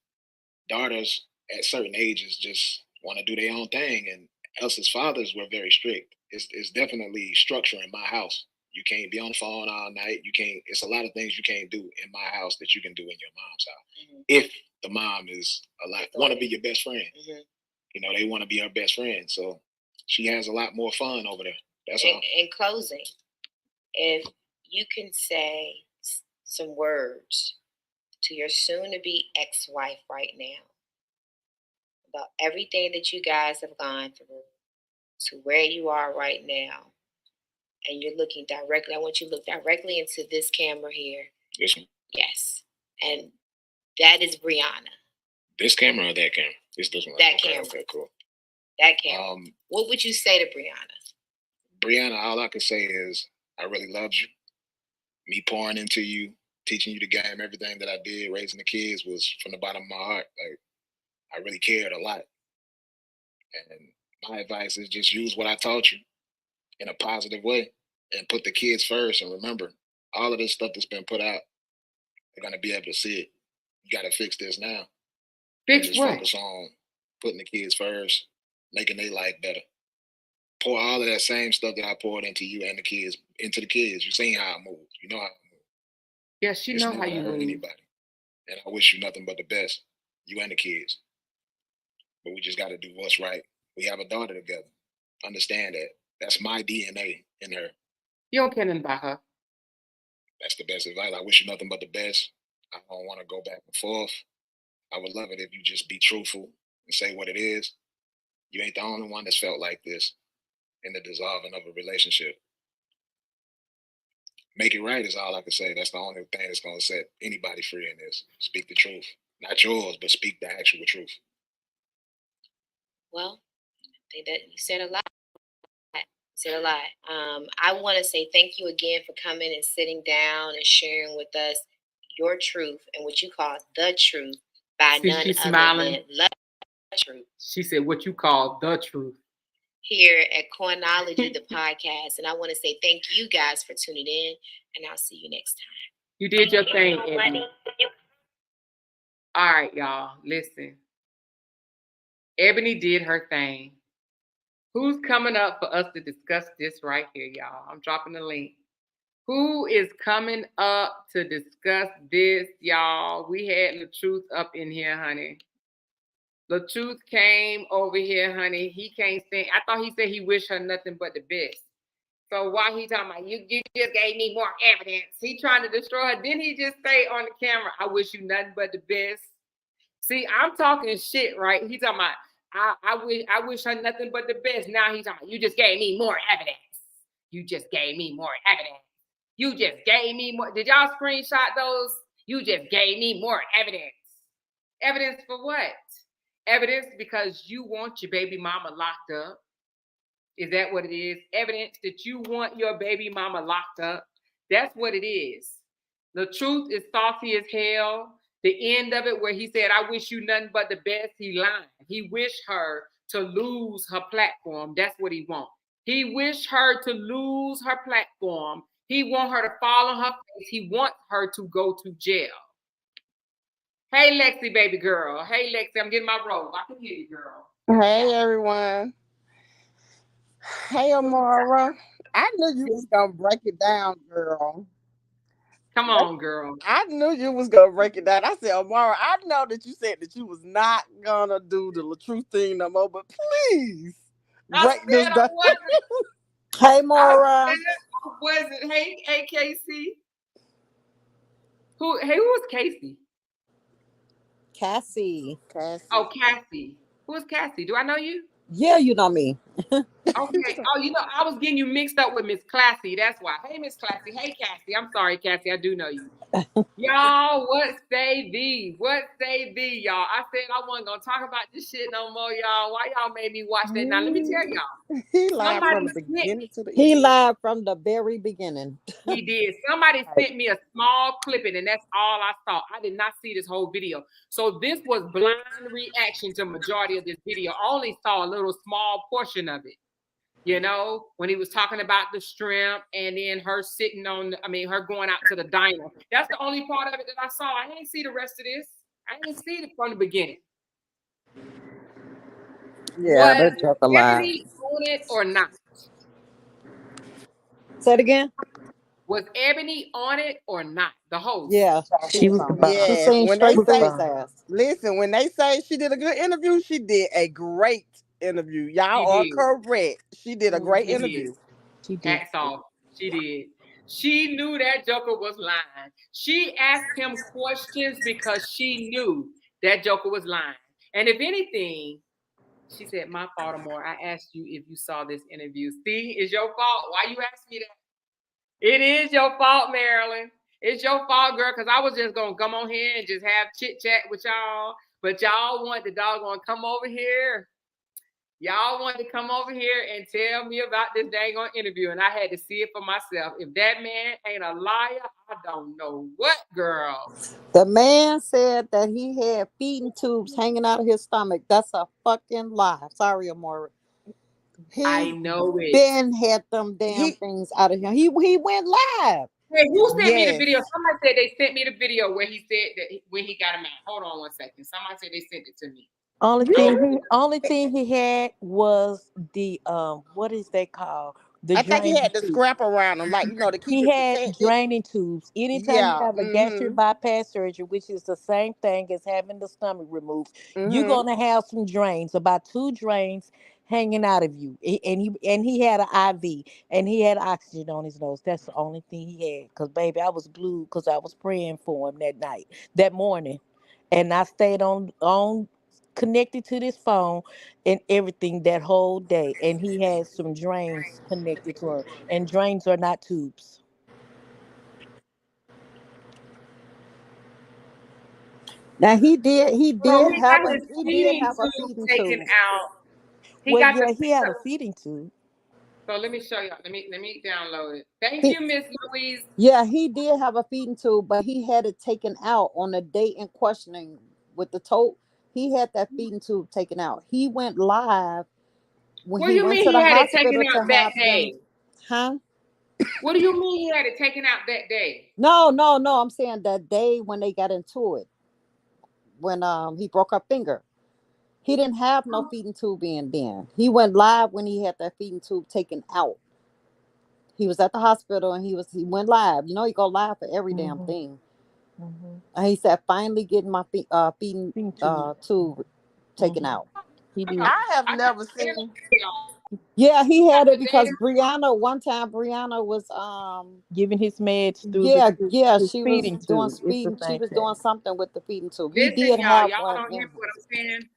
Daughters at certain ages just want to do their own thing, and us as fathers were very strict. It's definitely structure in my house. You can't be on the phone all night. You can't. It's a lot of things you can't do in my house that you can do in your mom's house. If the mom is alive, want to be your best friend. They want to be her best friend. So she has a lot more fun over there. That's all. In closing, if you can say some words to your soon-to-be ex-wife right now about everything that you guys have gone through to where you are right now, and you're looking directly, I want you to look directly into this camera here. This one? Yes. And that is Brianna. This camera or that camera? This one. That camera. Okay, cool. That camera. What would you say to Brianna? Brianna, all I can say is I really loved you. Me pouring into you, teaching you the game, everything that I did, raising the kids was from the bottom of my heart. Like, I really cared a lot. And my advice is just use what I taught you in a positive way and put the kids first. And remember, all of this stuff that's been put out, they're going to be able to see it. You got to fix this now. Fix what? Focus on putting the kids first, making their life better. Pour all of that same stuff that I poured into you and the kids, into the kids. You seen how I move. You know how I move. Yes, you know how you move. Anybody. And I wish you nothing but the best. You and the kids. But we just got to do what's right. We have a daughter together. Understand that. That's my DNA in her. You don't care nothing about her. That's the best advice. I wish you nothing but the best. I don't want to go back and forth. I would love it if you just be truthful and say what it is. You ain't the only one that's felt like this in the dissolving of a relationship. Make it right is all I can say. That's the only thing that's going to set anybody free in this. Speak the truth. Not yours, but speak the actual truth. Well, I think that you said a lot. I want to say thank you again for coming and sitting down and sharing with us your truth and what you call the truth by none other than Latruth. She said what you call the truth. Here at Coinology, the podcast. And I want to say thank you guys for tuning in, and I'll see you next time. You did your thing, Eddie. All right, y'all. Listen. Ebony did her thing. Who's coming up for us to discuss this right here, y'all? I'm dropping the link. Who is coming up to discuss this, y'all? We had Latruth up in here, honey. Latruth came over here, honey. He can't stand. I thought he said he wished her nothing but the best. So why he talking about you just gave me more evidence? He trying to destroy her. Didn't he just say on the camera, I wish you nothing but the best? See, I'm talking shit, right? He talking about I wish her nothing but the best. Now he's talking about you just gave me more evidence. You just gave me more evidence. You just gave me more. Did y'all screenshot those? You just gave me more evidence. Evidence for what? Evidence because you want your baby mama locked up. Is that what it is? Evidence that you want your baby mama locked up. That's what it is. The truth is saucy as hell. The end of it where he said, I wish you nothing but the best, he lying. He wished her to lose her platform. That's what he wants. He wished her to lose her platform. He want her to fall on her face. He wants her to go to jail. Hey, Lexi, baby girl. Hey, Lexi, I'm getting my robe. I can hear you, girl. Hey, everyone. Hey, Amara. I knew you was going to break it down, girl. Come on, girl. I knew you was going to break it down. I said, Amara, I know that you said that you was not going to do the Latruth thing no more, but please break this I down. wasn't. Hey, Mora. I wasn't. Hey, Casey. Who was Casey? Cassie. Oh, Cassie. Who is Cassie? Do I know you? Yeah, you know me. Okay. Oh, I was getting you mixed up with Miss Classy. That's why. Hey, Miss Classy. Hey, Cassie. I'm sorry, Cassie. I do know you. Y'all, what say thee? What say thee, y'all? I said I wasn't gonna talk about this shit no more, y'all. Why y'all made me watch that? Now let me tell y'all. He lied from the beginning to the He end. lied from the very beginning. He did. Somebody sent me a small clipping, and that's all I saw. I did not see this whole video. So this was blind reaction to majority of this video. I only saw a little small portion of it. When he was talking about the shrimp and then her sitting her going out to the diner. That's the only part of it that I saw. I didn't see the rest of this. I didn't see it from the beginning. Yeah, that joke a lot. Ebony on it or not? Say it again. Was Ebony on it or not? The host. Yeah, She was the bomb. She Yes, seen when they straight through say, his ass. listen, when they say she did a good interview, she did a great interview. Y'all She are did. correct. She did a great She interview. did. She did. Hats off. She did. She knew that Joker was lying. She asked him questions because she knew that Joker was lying. And if anything, she said, my fault, Amore. I asked you if you saw this interview. See, it's your fault. Why you ask me that? It is your fault, Marilyn. It's your fault, girl, because I was just going to come on here and just have chit-chat with y'all. But y'all want the doggone come over here. Y'all wanted to come over here and tell me about this dang on interview, and I had to see it for myself. If that man ain't a liar, I don't know what, girl. The man said that he had feeding tubes hanging out of his stomach. That's a fucking lie. Sorry, Amora. I know it. Ben had them damn things out of him. He went live. Hey, who sent me the Yes. video? Somebody said they sent me the video where he said that when he got him out. Hold on one second. Somebody said they sent it to me. Only thing he had was the what is they called? The I think he draining had the tubes. scrap around him, like, to keep He it had protected. draining tubes. Anytime you have a gastric bypass surgery, which is the same thing as having the stomach removed, you're gonna have some drains, about 2 drains hanging out of you. And he had an IV and he had oxygen on his nose. That's the only thing he had. Cause baby, I was glued because I was praying for him that morning, and I stayed on connected to this phone and everything that whole day, and he had some drains connected to her, and drains are not tubes. Now he did Well, he have got a his feeding tube feeding taken tube. out. He Well, got yeah, the he had a feeding tube. So let me show y'all. Let me download it. Thank you, Miss Louise. Yeah, he did have a feeding tube, but he had it taken out on the day in questioning with the tote. He had that feeding tube taken out. He went live when What do he you went mean to he the had it taken hospital to out that have them. day? Huh? What do you mean he had it taken out that day? No. I'm saying that day when they got into it. when he broke her finger. He didn't have no feeding tube in then. He went live when he had that feeding tube taken out. He was at the hospital and he went live. You know, he go live for every damn Mhm. thing. Mhm. And he said, finally getting my feeding Feeding tube. tube taken Mhm. out. He I did. got, I have I got never the data, seen. y'all. Yeah, he I got had it the because data. Brianna, one time Brianna was Giving his meds through yeah, his she was feeding doing tube. It's the feeding, she same was thing. doing something with the feeding tube. He Listen, did y'all. have Y'all one don't hear in what him. I'm saying?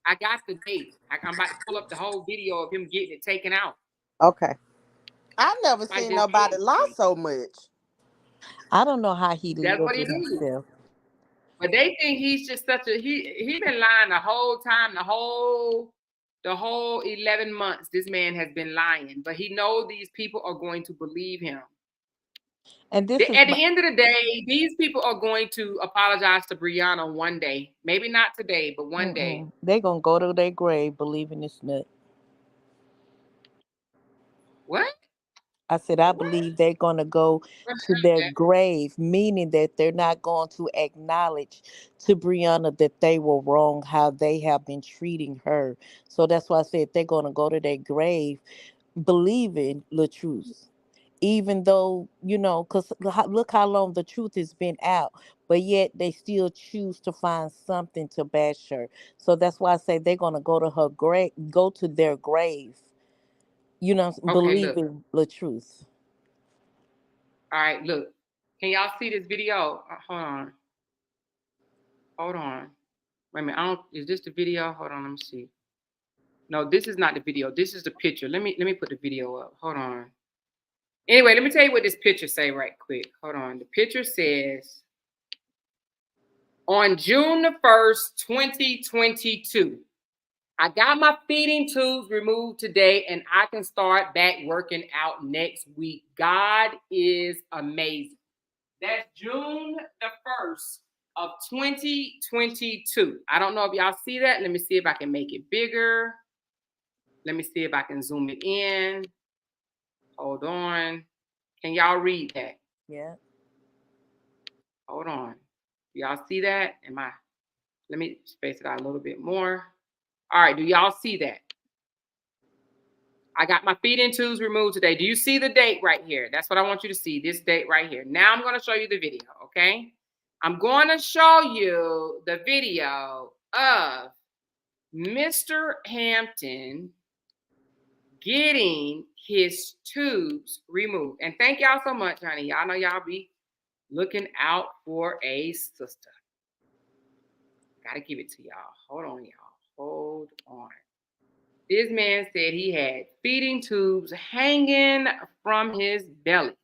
I got the date. I'm about to pull up the whole video of him getting it taken out. Okay. I never I seen just nobody did. lie so much. I don't know how he That's lived what he with do. himself. But they think he's just such a he been lying the whole time, the whole 11 months this man has been lying. But he knows these people are going to believe him. And this is At the end of the day, these people are going to apologize to Brianna one day. Maybe not today, but one day. they're gonna go to their grave believing this nut. What? I said I believe they're gonna go to their grave, meaning that they're not going to acknowledge to Brianna that they were wrong, how they have been treating her. So that's why I said they're gonna go to their grave believing the truth. Even though, because look how long the truth has been out, but yet they still choose to find something to bash her. So that's why I say they're gonna go to her grave, go to their grave, Okay, look. believing the truth. All right, look. Can y'all see this video? Hold on. Hold on. Wait a minute. Is this the video? Hold on, let me see. No, this is not the video. This is the picture. Let me put the video up. Hold on. Anyway, let me tell you what this picture say right quick. Hold on. The picture says on June the 1st, 2022, I got my feeding tubes removed today and I can start back working out next week. God is amazing. That's June the 1st of 2022. I don't know if y'all see that. Let me see if I can make it bigger. Let me see if I can zoom it in. Hold on. Can y'all read that? Yeah. Hold on. Y'all see that? Let me space it out a little bit more. All right, do y'all see that? I got my feeding tubes removed today. Do you see the date right here? That's what I want you to see, this date right here. Now I'm going to show you the video, okay? I'm going to show you the video of Mr. Hampton getting his tubes removed. And thank y'all so much, honey. Y'all know y'all be looking out for a sister. Gotta give it to y'all. Hold on, y'all. Hold on. This man said he had feeding tubes hanging from his belly.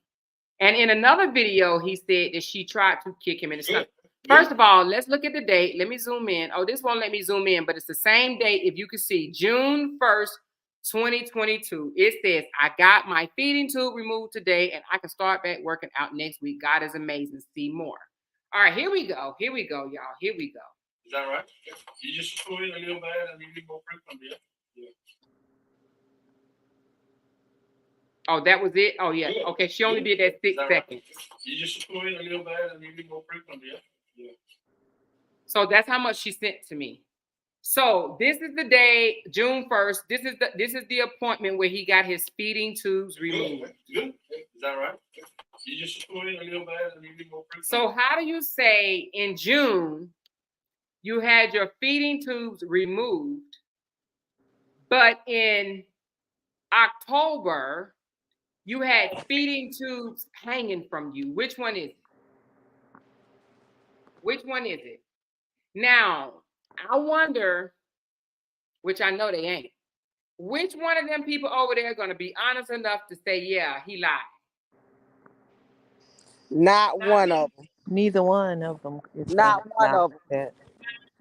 And in another video, he said that she tried to kick him in the stomach. First of all, let's look at the date. Let me zoom in. Oh, this won't let me zoom in, but it's the same date. If you can see, June 1st, 2022. It says, I got my feeding tube removed today and I can start back working out next week. God is amazing. See more. All right, here we go. Here we go, y'all. Here we go. Is that right? You just threw in a little bit and you can go print from there. Yeah. Oh, that was it? Oh, yeah. Okay, she only did that 6 seconds. You just threw in a little bit and you can go print from there. Yeah. So that's how much she sent to me. So this is the day, June 1st. This is the appointment where he got his feeding tubes removed. Good. Is that right? You just threw in a little bit and you can go print. So how do you say in June you had your feeding tubes removed, but in October you had feeding tubes hanging from you? Which one is it? Which one is it? Now, I wonder, which I know they ain't, which one of them people over there are going to be honest enough to say, yeah, he lied? Not one of them. Neither one of them is Not gonna one of acknowledge them. that.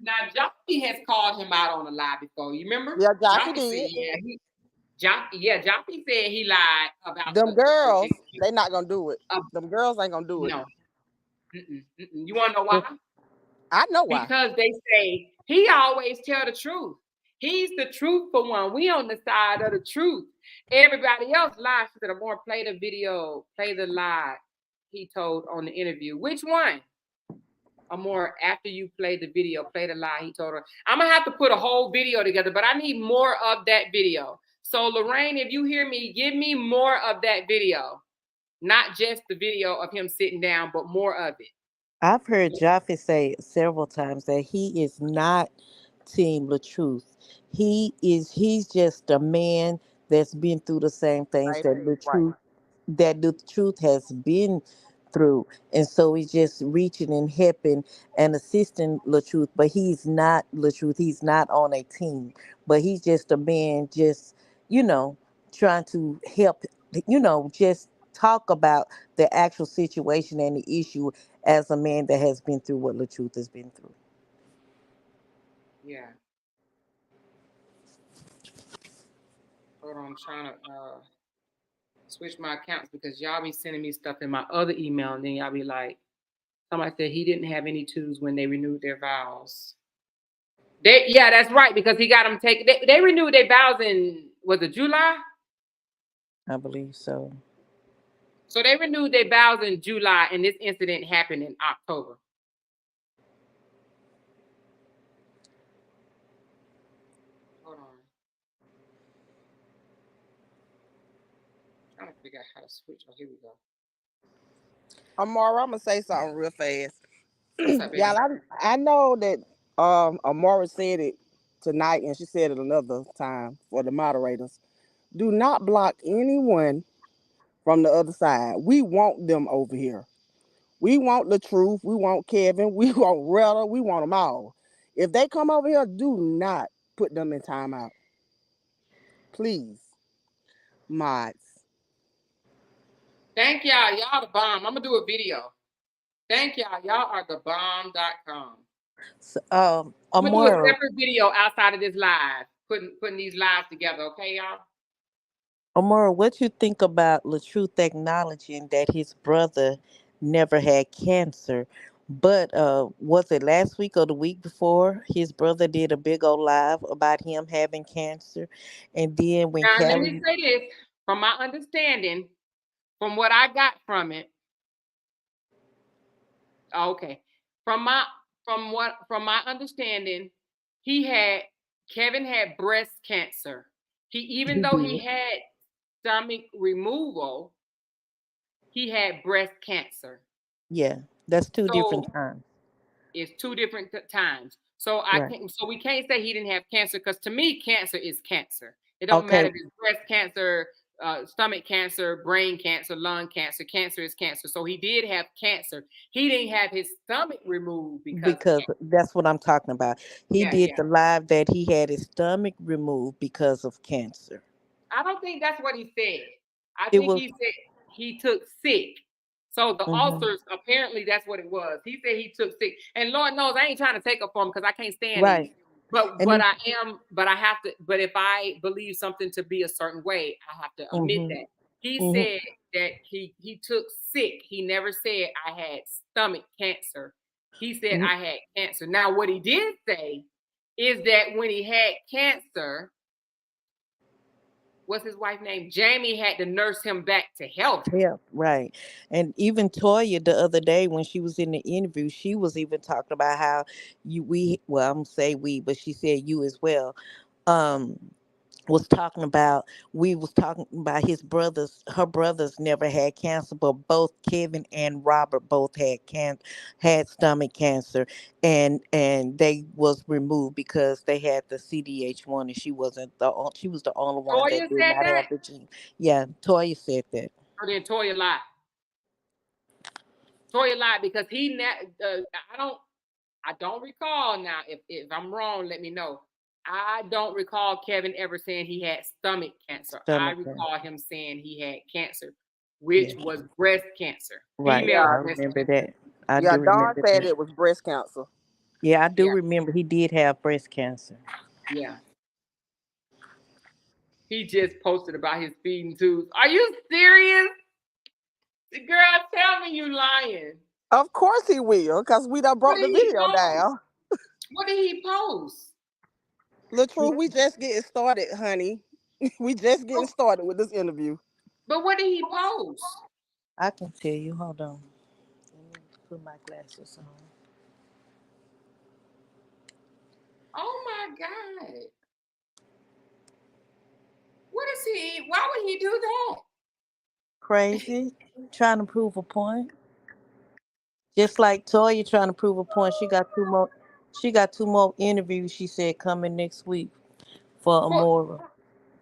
Now, Joffy has called him out on a lie before. You remember? Yeah, Jackie Joffy did. said, Joffy said he lied about Them girls, the they not gonna do it. Them girls ain't gonna do it. no. You want to know why? I know why. Because they say he always tell the truth. He's the truthful one. We on the side of the truth. Everybody else lies. She said, I'm going to play the video, play the lie he told on the interview. Which one? Amor, after you play the video, play the lie. He told her, I'm gonna have to put a whole video together, but I need more of that video. So Lorraine, if you hear me, give me more of that video. Not just the video of him sitting down, but more of it. I've heard Jaffe say several times that he is not Team Latruth. He's just a man that's been through the same things Same thing, right? that the truth has been through, and so he's just reaching and helping and assisting the truth, but he's not the truth. He's not on a team, but he's just a man, just you know trying to help, just talk about the actual situation and the issue as a man that has been through what the truth has been through. Yeah. Hold on, I'm trying to switch my accounts because y'all be sending me stuff in my other email, and then y'all be like, somebody said he didn't have any twos when they renewed their vows. Yeah, that's right, because he got them take. They renewed their vows in, was it July? I believe so. So they renewed their vows in July, and this incident happened in October. Hold on. I'm trying to figure out how to switch. Oh, here we go. Amara, I'm gonna say something real fast. What's up, baby? Y'all, I know that Amara said it tonight, and she said it another time for the moderators. Do not block anyone from the other side. We want them over here. We want the truth. We want Kevin. We want Rella. We want them all. If they come over here, do not put them in timeout. Please. Mods. Thank y'all. Y'all the bomb. I'm gonna do a video. Thank y'all. Y'all are the bomb.com. So, I'm gonna do a Amora, separate video outside of this live, putting these lives together. Okay, y'all. Amora, what you think about LaTruth acknowledging that his brother never had cancer? But was it last week or the week before? His brother did a big old live about him having cancer, and then when Now let me Callie, say this, from my understanding, from what I got from it. Okay, from my understanding, he had Kevin had breast cancer. Even he though he did, had stomach removal, he had breast cancer. yeah, that's two So different times, it's two different times. So right? we can't say he didn't have cancer, because to me, cancer is cancer. It don't Okay, matter if it's breast cancer, stomach cancer, brain cancer, lung cancer. Cancer is cancer. So he did have cancer. He didn't have his stomach removed because of because cancer. that's what I'm talking about. He Yeah, did yeah. the live that he had his stomach removed because of cancer. I don't think that's what he said. I It think was, he said he took sick. So the hmm ulcers, apparently that's what it was. He said he took sick. And Lord knows I ain't trying to take up for him because I can't stand him. right, But and but he, I am, but I have to, but if I believe something to be a certain way, I have to admit hmm that. He hmm said that he took sick. He never said I had stomach cancer. He said I had cancer. Now what he did say is that when he had cancer, what's his wife name? Jamie had to nurse him back to health. yeah, right. And even Toya the other day when she was in the interview, she was even talking about how well, I'm gonna say we, but she said you as well. Um, was talking about we was talking about her brothers never had cancer, but both Kevin and Robert both had stomach cancer, and they was removed because they had the CDH1, and she was the only one Toya that did said not that, have the gene. Yeah, Toya said that. or then Toya lied. Toya lied because I don't recall now. If I'm wrong, let me know. I don't recall Kevin ever saying he had stomach cancer. I Stomach cancer. recall him saying he had cancer, Yeah, which was breast cancer, right. female I Yeah. breast remember cancer. that. I Yeah, do Dawn remember said that. it was breast cancer. Yeah, I do Yeah, remember he did have breast cancer. yeah. He just posted about his feeding tubes. Are you serious? Girl, tell me you lying. Of course he will, because we done What broke did the he video post? down. What did he post? Latrue, we just getting started, honey. We just getting Oh, started with this interview. but what did he post? I can tell you. Hold on. Let me put my glasses on. God. What is he? Why would he do that? Crazy, trying to prove a point. Just like Toya trying to prove a point. She got two more. She got two more interviews. She said coming next week for But, Amora.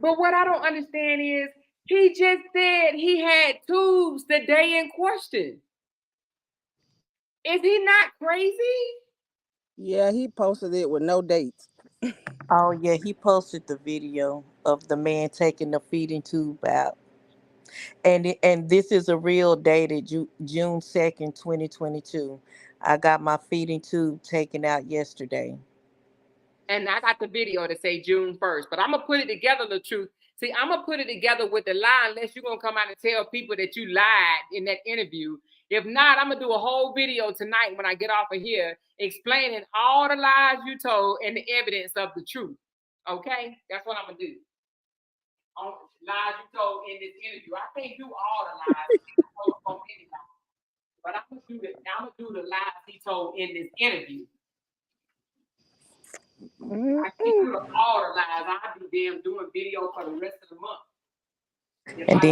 but what I don't understand is he just said he had tubes the day in question. Is he not crazy? Yeah, he posted it with no dates. Oh yeah, he posted the video of the man taking the feeding tube out, and this is a real dated June 2nd, 2022. I got my feeding tube taken out yesterday. And I got the video to say June 1st, but I'm gonna put it together, the truth. See, I'm gonna put it together with the lie, unless you're gonna come out and tell people that you lied in that interview. If not, I'm gonna do a whole video tonight when I get off of here explaining all the lies you told and the evidence of the truth. Okay? That's what I'm gonna do. On lies you told in this interview. I can't do all the lies he told on any lie, but I'm gonna do the lies he told in this interview. I can't Mm-mm. do all the lies. I'll be damn doing video for the rest of the month. If And I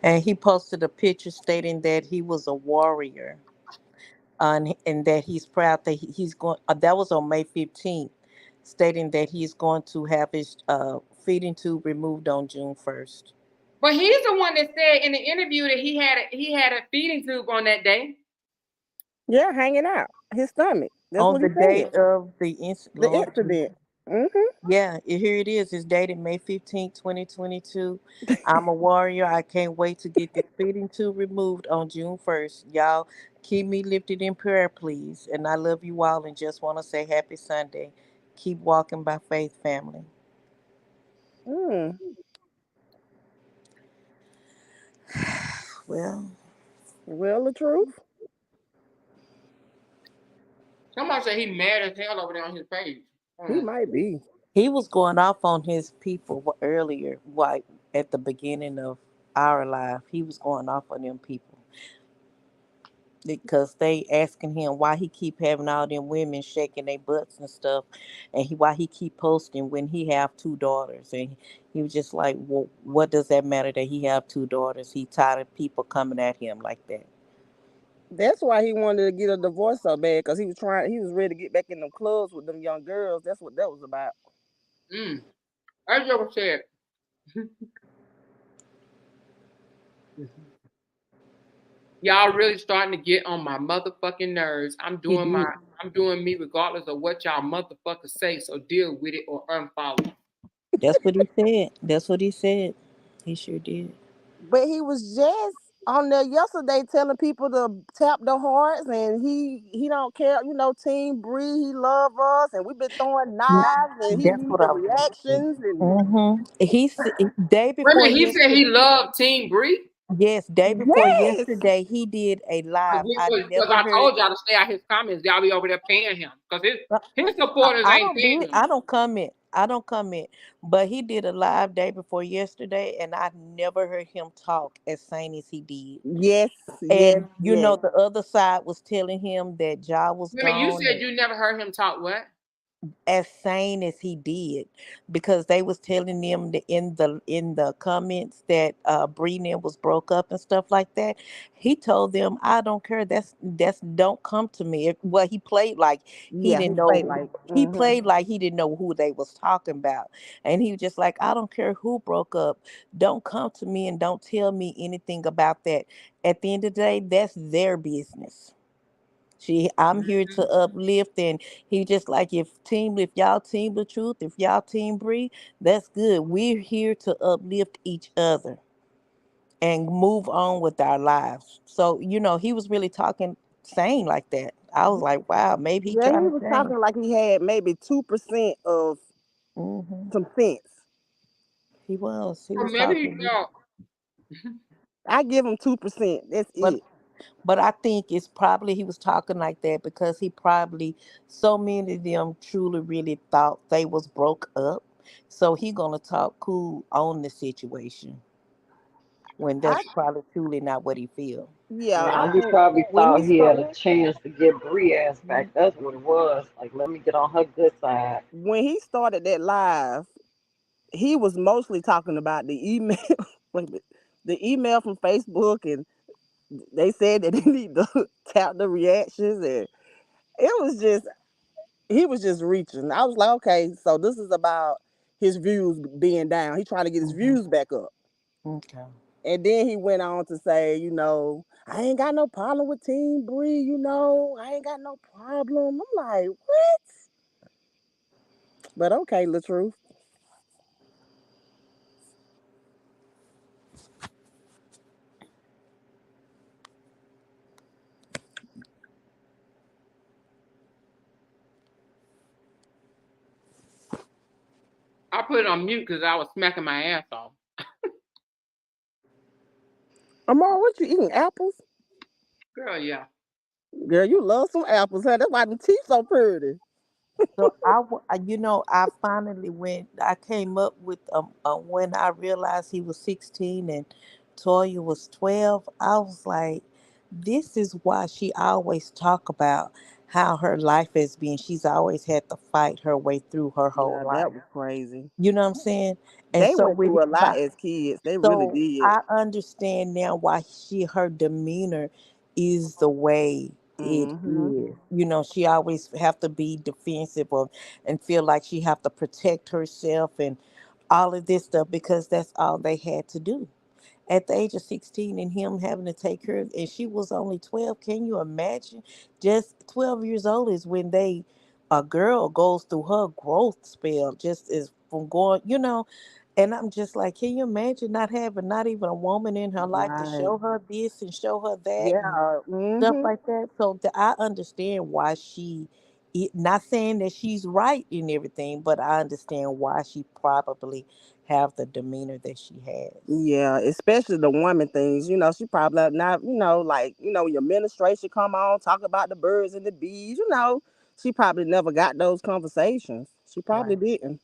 then he posted a picture stating that he was a warrior, and that he's proud that he's going. That was on May 15th, stating that he's going to have his feeding tube removed on June 1st. But he's the one that said in the interview that he had a feeding tube on that day. Yeah, hanging out his stomach. That's On what he the day said. of the The Lord Jesus. incident. Hmm. Yeah, here it is. It's dated May 15th, 2022. I'm a warrior. I can't wait to get this feeding tube removed on June 1st. Y'all keep me lifted in prayer, please. And I love you all and just want to say happy Sunday. Keep walking by faith, family. Mm. Well, Well, the truth. Somebody said he mad as hell over there on his page. He might be. he was going off on his people earlier, like at the beginning of our life. He was going off on them people because they asking him why he keep having all them women shaking their butts and stuff, and why he keep posting when he have two daughters, and he was just like, well, what does that matter that he have two daughters? He tired of people coming at him like that. That's why he wanted to get a divorce so bad, because he was trying. He was ready to get back in them clubs with them young girls. That's what that was about. Mm. I just said, y'all really starting to get on my motherfucking nerves. I'm He doing did. me regardless of what y'all motherfuckers say. So deal with it or unfollow. That's what he said. That's what he said. He sure did. But he was just on there yesterday telling people to tap the hearts, and he don't care. You know, Team Bree, he love us, and we've been throwing knives, and he That's needs what the I was going to say. reactions, and Day Wait a before minute, he said yesterday. he loved Team Bree. Yes, day before yes, yesterday, he did a live. I Because never I heard. told y'all to stay out his comments. Y'all be over there paying him. Because uh, his supporters I ain't don't do paying it. him. I don't comment. I don't comment. But he did a live day before yesterday, and I never heard him talk as sane as he did. yes, yes, And yes. the other side was telling him that Ja was Wait a minute, you gone, said you never heard him talk what? as sane as he did, because they was telling them that in the comments that Bree was broke up and stuff like that. He told them, I don't care, that's don't come to me. Well, he played like he Yeah, he didn't played know. like. He Hmm. played like he didn't know who they was talking about, and he was just like, I don't care who broke up, don't come to me and don't tell me anything about that. At the end of the day, that's their business. I'm here to uplift, and he just like, if y'all team the truth, if y'all team Bree, that's good. We're here to uplift each other and move on with our lives. So he was really talking sane like that. I was like, wow, maybe he Yeah, he trying to was change. talking like he had maybe 2% of Hmm. some sense. He Or was maybe he talking, thought, I give him 2%. That's but it. I think it's probably he was talking like that because he probably, so many of them truly really thought they was broke up. So he gonna talk cool on the situation. when I that's probably truly not what he feel. yeah, Now I he think probably when he thought he had started a chance to get Bree ass back. That's what it was. Like, let me get on her good side. that live, he was mostly talking about the email. wait a minute, the email from Facebook, and they said that they need to tap the reactions, and it was just he was just reaching. I was like, okay, so this is about his views being down. He trying to get his Hmm. views back up. Okay. And then he went on to say, I ain't got no problem with Team Bree, I ain't got no problem. I'm like, what? But okay, Latruth. I put it on mute because I was smacking my ass off. Amar, what you eating? Apples? Girl, yeah. Girl, you love some apples, huh? That's why them teeth so pretty. So I finally went. I came up with when I realized he was 16 and Toya was 12. I was like, this is why she always talk about how her life has been. She's always had to fight her way through her whole Yeah, that life. was crazy. You know what I'm saying? And They so went with through a lot as kids. They really so did. I understand now why her demeanor is the way it Mm-hmm. is. She always have to be defensive of and feel like she have to protect herself and all of this stuff because that's all they had to do. At the age of 16 and him having to take her and she was only 12. Can you imagine? Just 12 years old is when a girl goes through her growth spell just as from going. And I'm just like, can you imagine not having not even a woman in her life to Right. show her this and show her that and Yeah. stuff Mm-hmm. like that? So I understand why not saying that she's right in everything, but I understand why she probably have the demeanor that she has. Yeah, especially the woman things. She probably not, like, your administration come on, talk about the birds and the bees, She probably never got those conversations. She probably Right. didn't.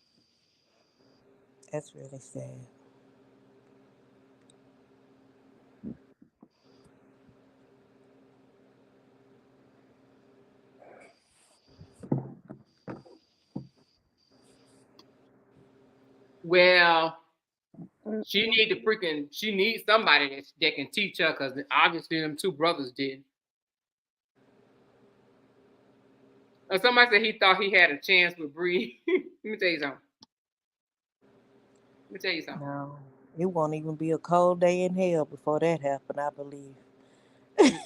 That's really sad. Well, she needs somebody that can teach her because obviously them two brothers did. Somebody said he thought he had a chance with Bree. Let me tell you something. Let me tell you something. No, it won't even be a cold day in hell before that happen, I believe. Mm,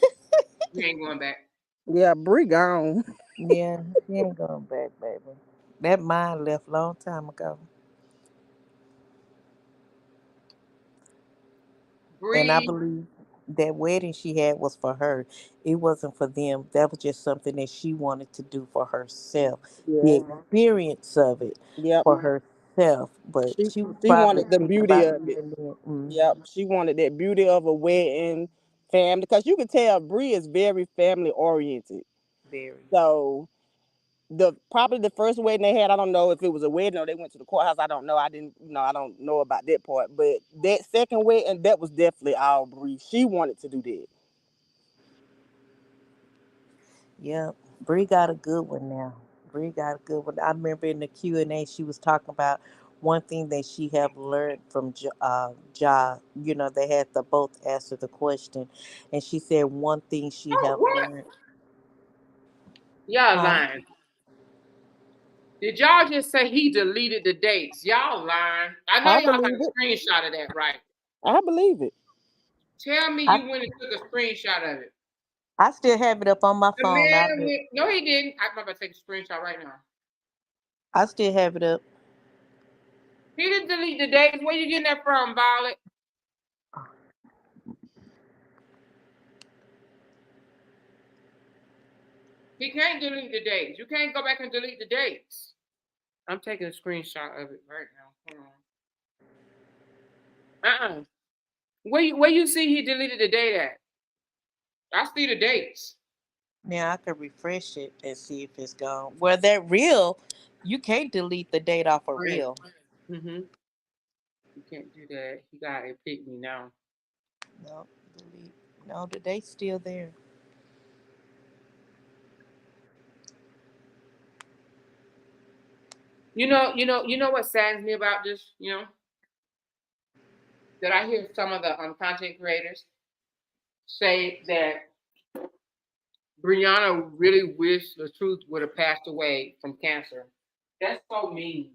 You ain't going back. Yeah, Bree gone. Yeah, she ain't going back, baby. That mind left long time ago. And I Bree, believe that wedding she had was for her. It wasn't for them. That was just something that she wanted to do for herself. The Yeah. experience of it Yep. for herself. But She she was she probably wanted the thinking beauty about of it. leaving it. Yep. She wanted that beauty of a wedding family because you can tell Bree is very family oriented. Very. So the probably the first wedding they had, I don't know if it was a wedding or they went to the courthouse. I don't know. I didn't, I don't know about that part. But that second wedding, that was definitely all Bree. She wanted to do that. Yep. Bree got a good one now. Bree got a good one. I remember in the Q&A she was talking about one thing that she have learned from Ja. They had to both answer the question, and she said one thing she oh, have what? learned. Y'all Huh? lying. Did y'all just say he deleted the dates? Y'all lying. I know I y'all got believe it. a screenshot of that, right? I believe it. Tell me I you went and took a screenshot of it. I still have it up on my The phone. man went, no, he didn't. I'm about to take a screenshot right now. I still have it up. He didn't delete the dates. Where you getting that from, Violet? He can't delete the dates. You can't go back and delete the dates. I'm taking a screenshot of it right now. Hold on. Where you see he deleted the date at? I see the dates. Now I can refresh it and see if it's gone. Well, that real, you can't delete the date off a Right. reel. Mm-hmm. You can't do that. He got to pick me now. No, believe, no, that they still there. You know what saddens me about this, that I hear some of the content creators say that Brianna really wished the truth would have passed away from cancer. That's so mean.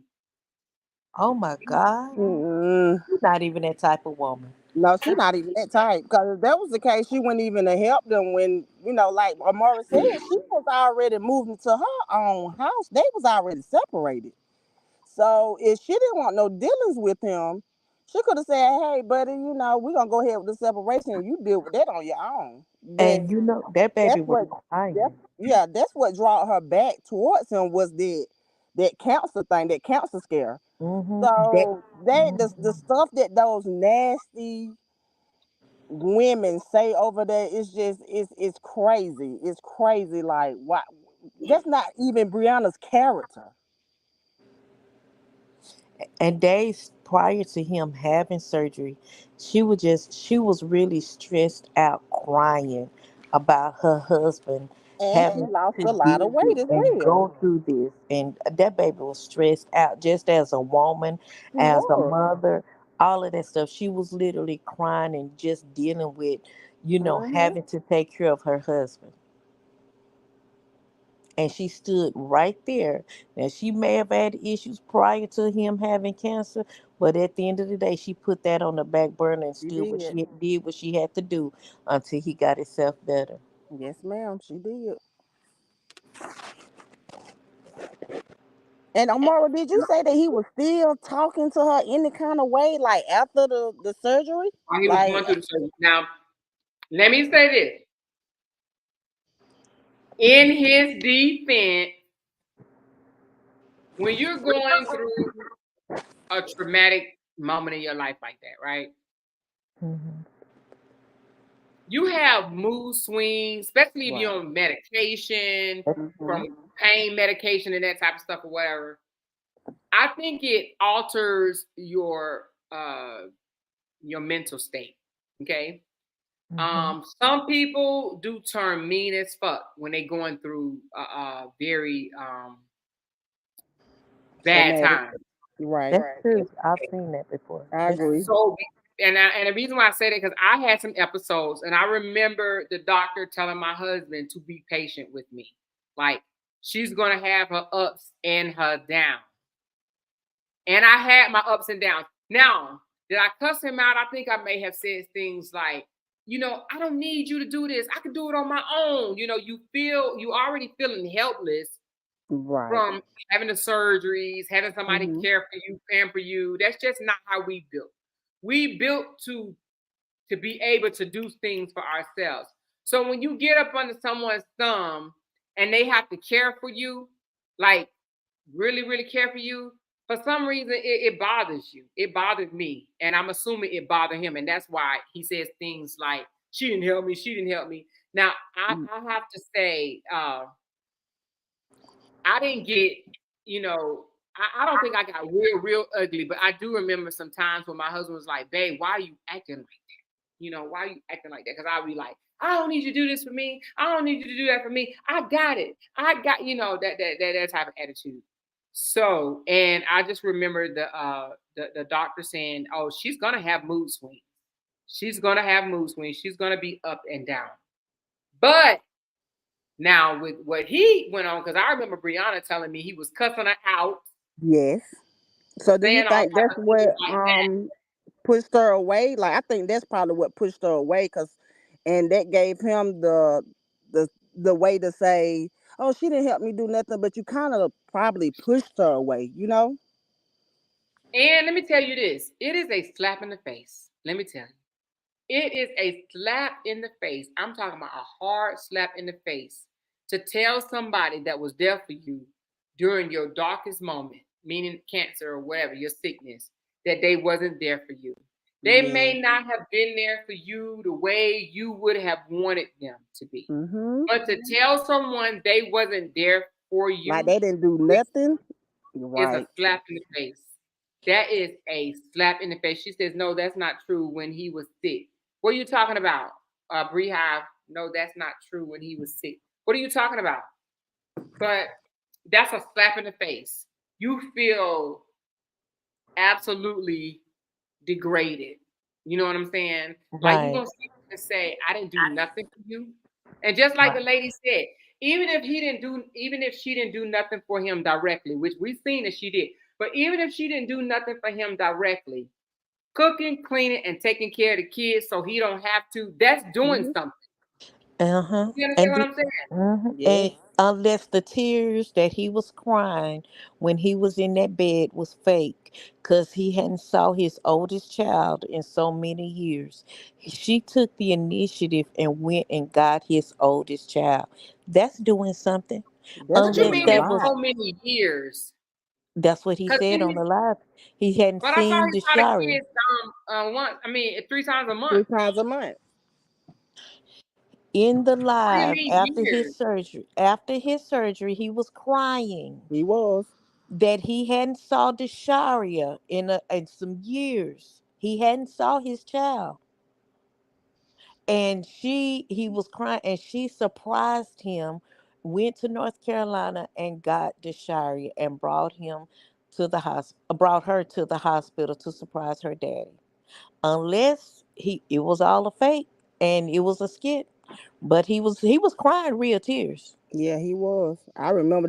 Oh my God. Mm, You're not even that type of woman. no, she not even that type. Because if that was the case, she wouldn't even have helped them when, like Amara said, she was already moving to her own house. They was already separated. So if she didn't want no dealings with him, she could have said, "Hey, buddy, we're gonna go ahead with the separation, and you deal with that on your own." But And that baby that's was what, that's crying. yeah, that's what brought her back towards him was that cancer thing, that cancer scare. That, So the mhm. stuff that those nasty women say over there is just it's crazy. It's crazy. Like why? That's not even Brianna's character. And days prior to him having surgery, she was really stressed out, crying about her husband And she having lost to a lot of deal weight with as and well. go through this. And that baby was stressed out just as a woman, She as a was. mother, all of that stuff. She was literally crying and just dealing with, Hmm. having to take care of her husband. And she stood right there. Now she may have had issues prior to him having cancer, but at the end of the day, she put that on the back burner and She stood what did. she did what she had to do until he got himself better. Yes, ma'am. She did. And Amara, did you say that he was still talking to her any kind of way, like after the surgery? While he was Like, going through the surgery. Now, let me say this. In his defense, when you're going through a traumatic moment in your life like that, right? Hmm. You have mood swings, especially if you're right. on medication, Hmm. from pain medication and that type of stuff or whatever. I think it alters your mental state. Okay. Hmm. Some people do turn mean as fuck when they going through very bad Traumatic. time. Right. That's true. I've seen that before. I It's agree. so and the reason why I say that because I had some episodes and I remember the doctor telling my husband to be patient with me. Like she's gonna have her ups and her downs. And I had my ups and downs. Now, did I cuss him out? I think I may have said things like, I don't need you to do this. I can do it on my own. You already feeling helpless Right. from having the surgeries, having somebody Hmm. care for you, pamper you. That's just not how we built. We built to be able to do things for ourselves. So when you get up under someone's thumb and they have to care for you, like really, really care for you, for some reason it bothers you. It bothered me. And I'm assuming it bothered him. And that's why he says things like, she didn't help me, she didn't help me. Now I have to say, I didn't get, you know, I don't think I got real, real ugly, but I do remember some times when my husband was like, babe, why are you acting like that? Why are you acting like that? Because I'll be like, I don't need you to do this for me. I don't need you to do that for me. I got it. I got, that type of attitude. So, and I just remember the doctor saying, oh, she's gonna have mood swings. She's gonna have mood swings. She's gonna be up and down. But now with what he went on, because I remember Brianna telling me he was cussing her out, Yes. So do you saying all think type that's of what things like that. pushed her away? Like I think that's probably what pushed her away, and that gave him the way to say, "Oh, she didn't help me do nothing," but you kind of probably pushed her away, you know? And let me tell you this, it is a slap in the face. Let me tell you. It is a slap in the face. I'm talking about a hard slap in the face to tell somebody that was there for you during your darkest moment, meaning cancer or whatever, your sickness, that they wasn't there for you. They Yeah. may not have been there for you the way you would have wanted them to be. Mhm. But to tell someone they wasn't there for Like you they didn't do nothing. You're is a right. slap in the face. That is a slap in the face. She says, no, that's not true when he was sick. What are you talking about? Brehab, no, that's not true when he was sick. What are you talking about? But that's a slap in the face. You feel absolutely degraded. You know what I'm saying? Like you Right. gonna sit and say, I didn't do nothing for you. And just like the Right. lady said, even if she didn't do nothing for him directly, which we've seen that she did, but even if she didn't do nothing for him directly, cooking, cleaning, and taking care of the kids so he don't have to, that's doing Hmm. something. Uh-huh. You understand And what the, I'm saying? Yes. and unless the tears that he was crying when he was in that bed was fake, because he hadn't saw his oldest child in so many years. She took the initiative and went and got his oldest child. That's doing something. That's What you Unless doing a mean in that was lot. so many years? that's what he Because said on the live. He hadn't but I thought seen he the saw the Shari. kids once. I mean, 3 times a month. 3 times a month. In the What do you live mean after years? his surgery, he was crying He was. that he hadn't saw Desharia in some years. He hadn't saw his child, and he was crying, and she surprised him. Went to North Carolina and got Desharia and brought her to the hospital to surprise her daddy. Unless it was all a fake and it was a skit, but he was crying real tears. Yeah, he was. I remember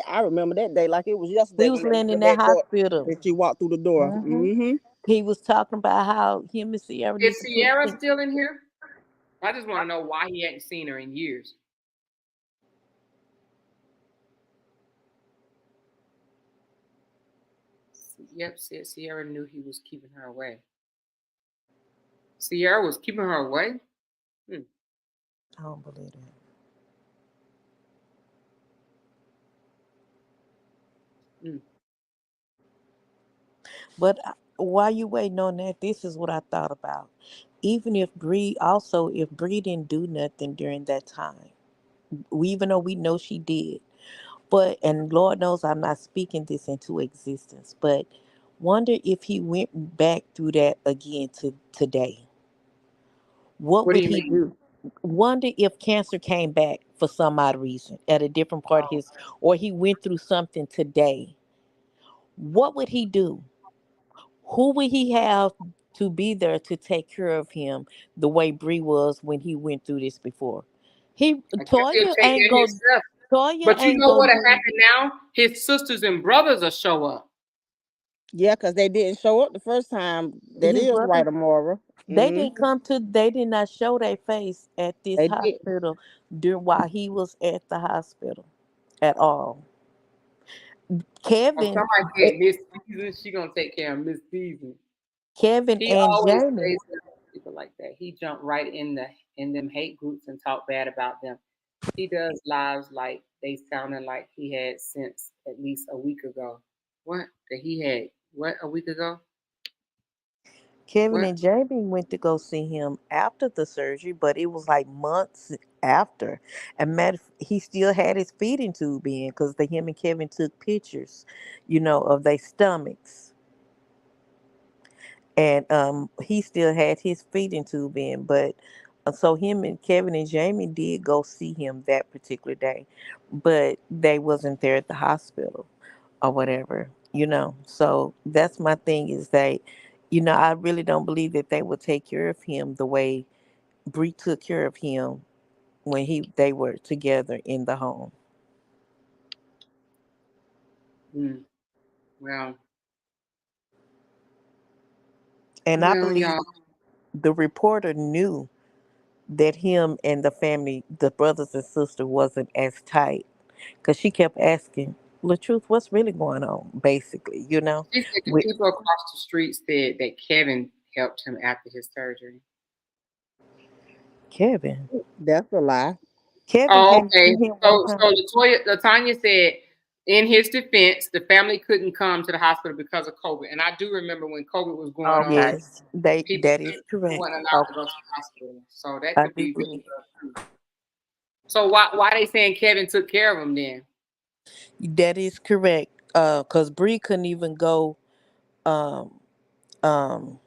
I remember that day like it was He yesterday was when they laying in opened that that door hospital. and she walked through the door. Hmm. Hmm. He was talking about how him and Sierra Is need to put Sierra things. still in here? I just want to know why he hadn't seen her in years. Yep, said Sierra knew he was keeping her away. Sierra was keeping her away? Hmm. I don't believe that. Hmm. But while you waiting on that, this is what I thought about. If Bree didn't do nothing during that time, even though we know she did, but and Lord knows I'm not speaking this into existence, but wonder if he went back through that again to today. What What do would you he mean? do? Wonder if cancer came back for some odd reason at a different part of his, or he went through something today. What would he do? Who would he have to be there to take care of him the way Bree was when he went through this before? He I guess he'll take care of himself. Toya But you ain't know go what'll do. happen now? His sisters and brothers will show up. Yeah, because they didn't show up the first time. That His is right, brothers, Amora. Hmm. they did not show their face at this They did. hospital during while he was at the hospital at all. Or Kevin, somebody eh, said Miss Season, she gonna take care of Miss Season. Kevin He and always Jamie. says people like that. He jumped right in them hate groups and talk bad about them. He does lives like they sounding like he had since at least a week ago. What? That he had what a week ago? Kevin What? and Jamie went to go see him after the surgery, but it was like months after. And he still had his feeding tube in because him and Kevin took pictures, of their stomachs, and he still had his feeding tube in. But so him and Kevin and Jamie did go see him that particular day, but they wasn't there at the hospital or whatever. So that's my thing is that, I really don't believe that they would take care of him the way Bree took care of him when they were together in the home. Mm, well, And I well, believe y'all. the reporter knew that him and the family, the brothers and sister, wasn't as tight because she kept asking, Latruth, what's really going on? Basically. She said the With people across the street said that Kevin helped him after his surgery. Kevin. That's a lie. Kevin Oh, came to okay. see him one So time. Latanya said in his defense, the family couldn't come to the hospital because of COVID. And I do remember when COVID was going on, Okay. Yes, people that is correct. weren't allowed to Okay, go to the hospital. So that I could do be very believe well true. So why they saying Kevin took care of him then? that is correct. Cause Bree couldn't even go. Um, um,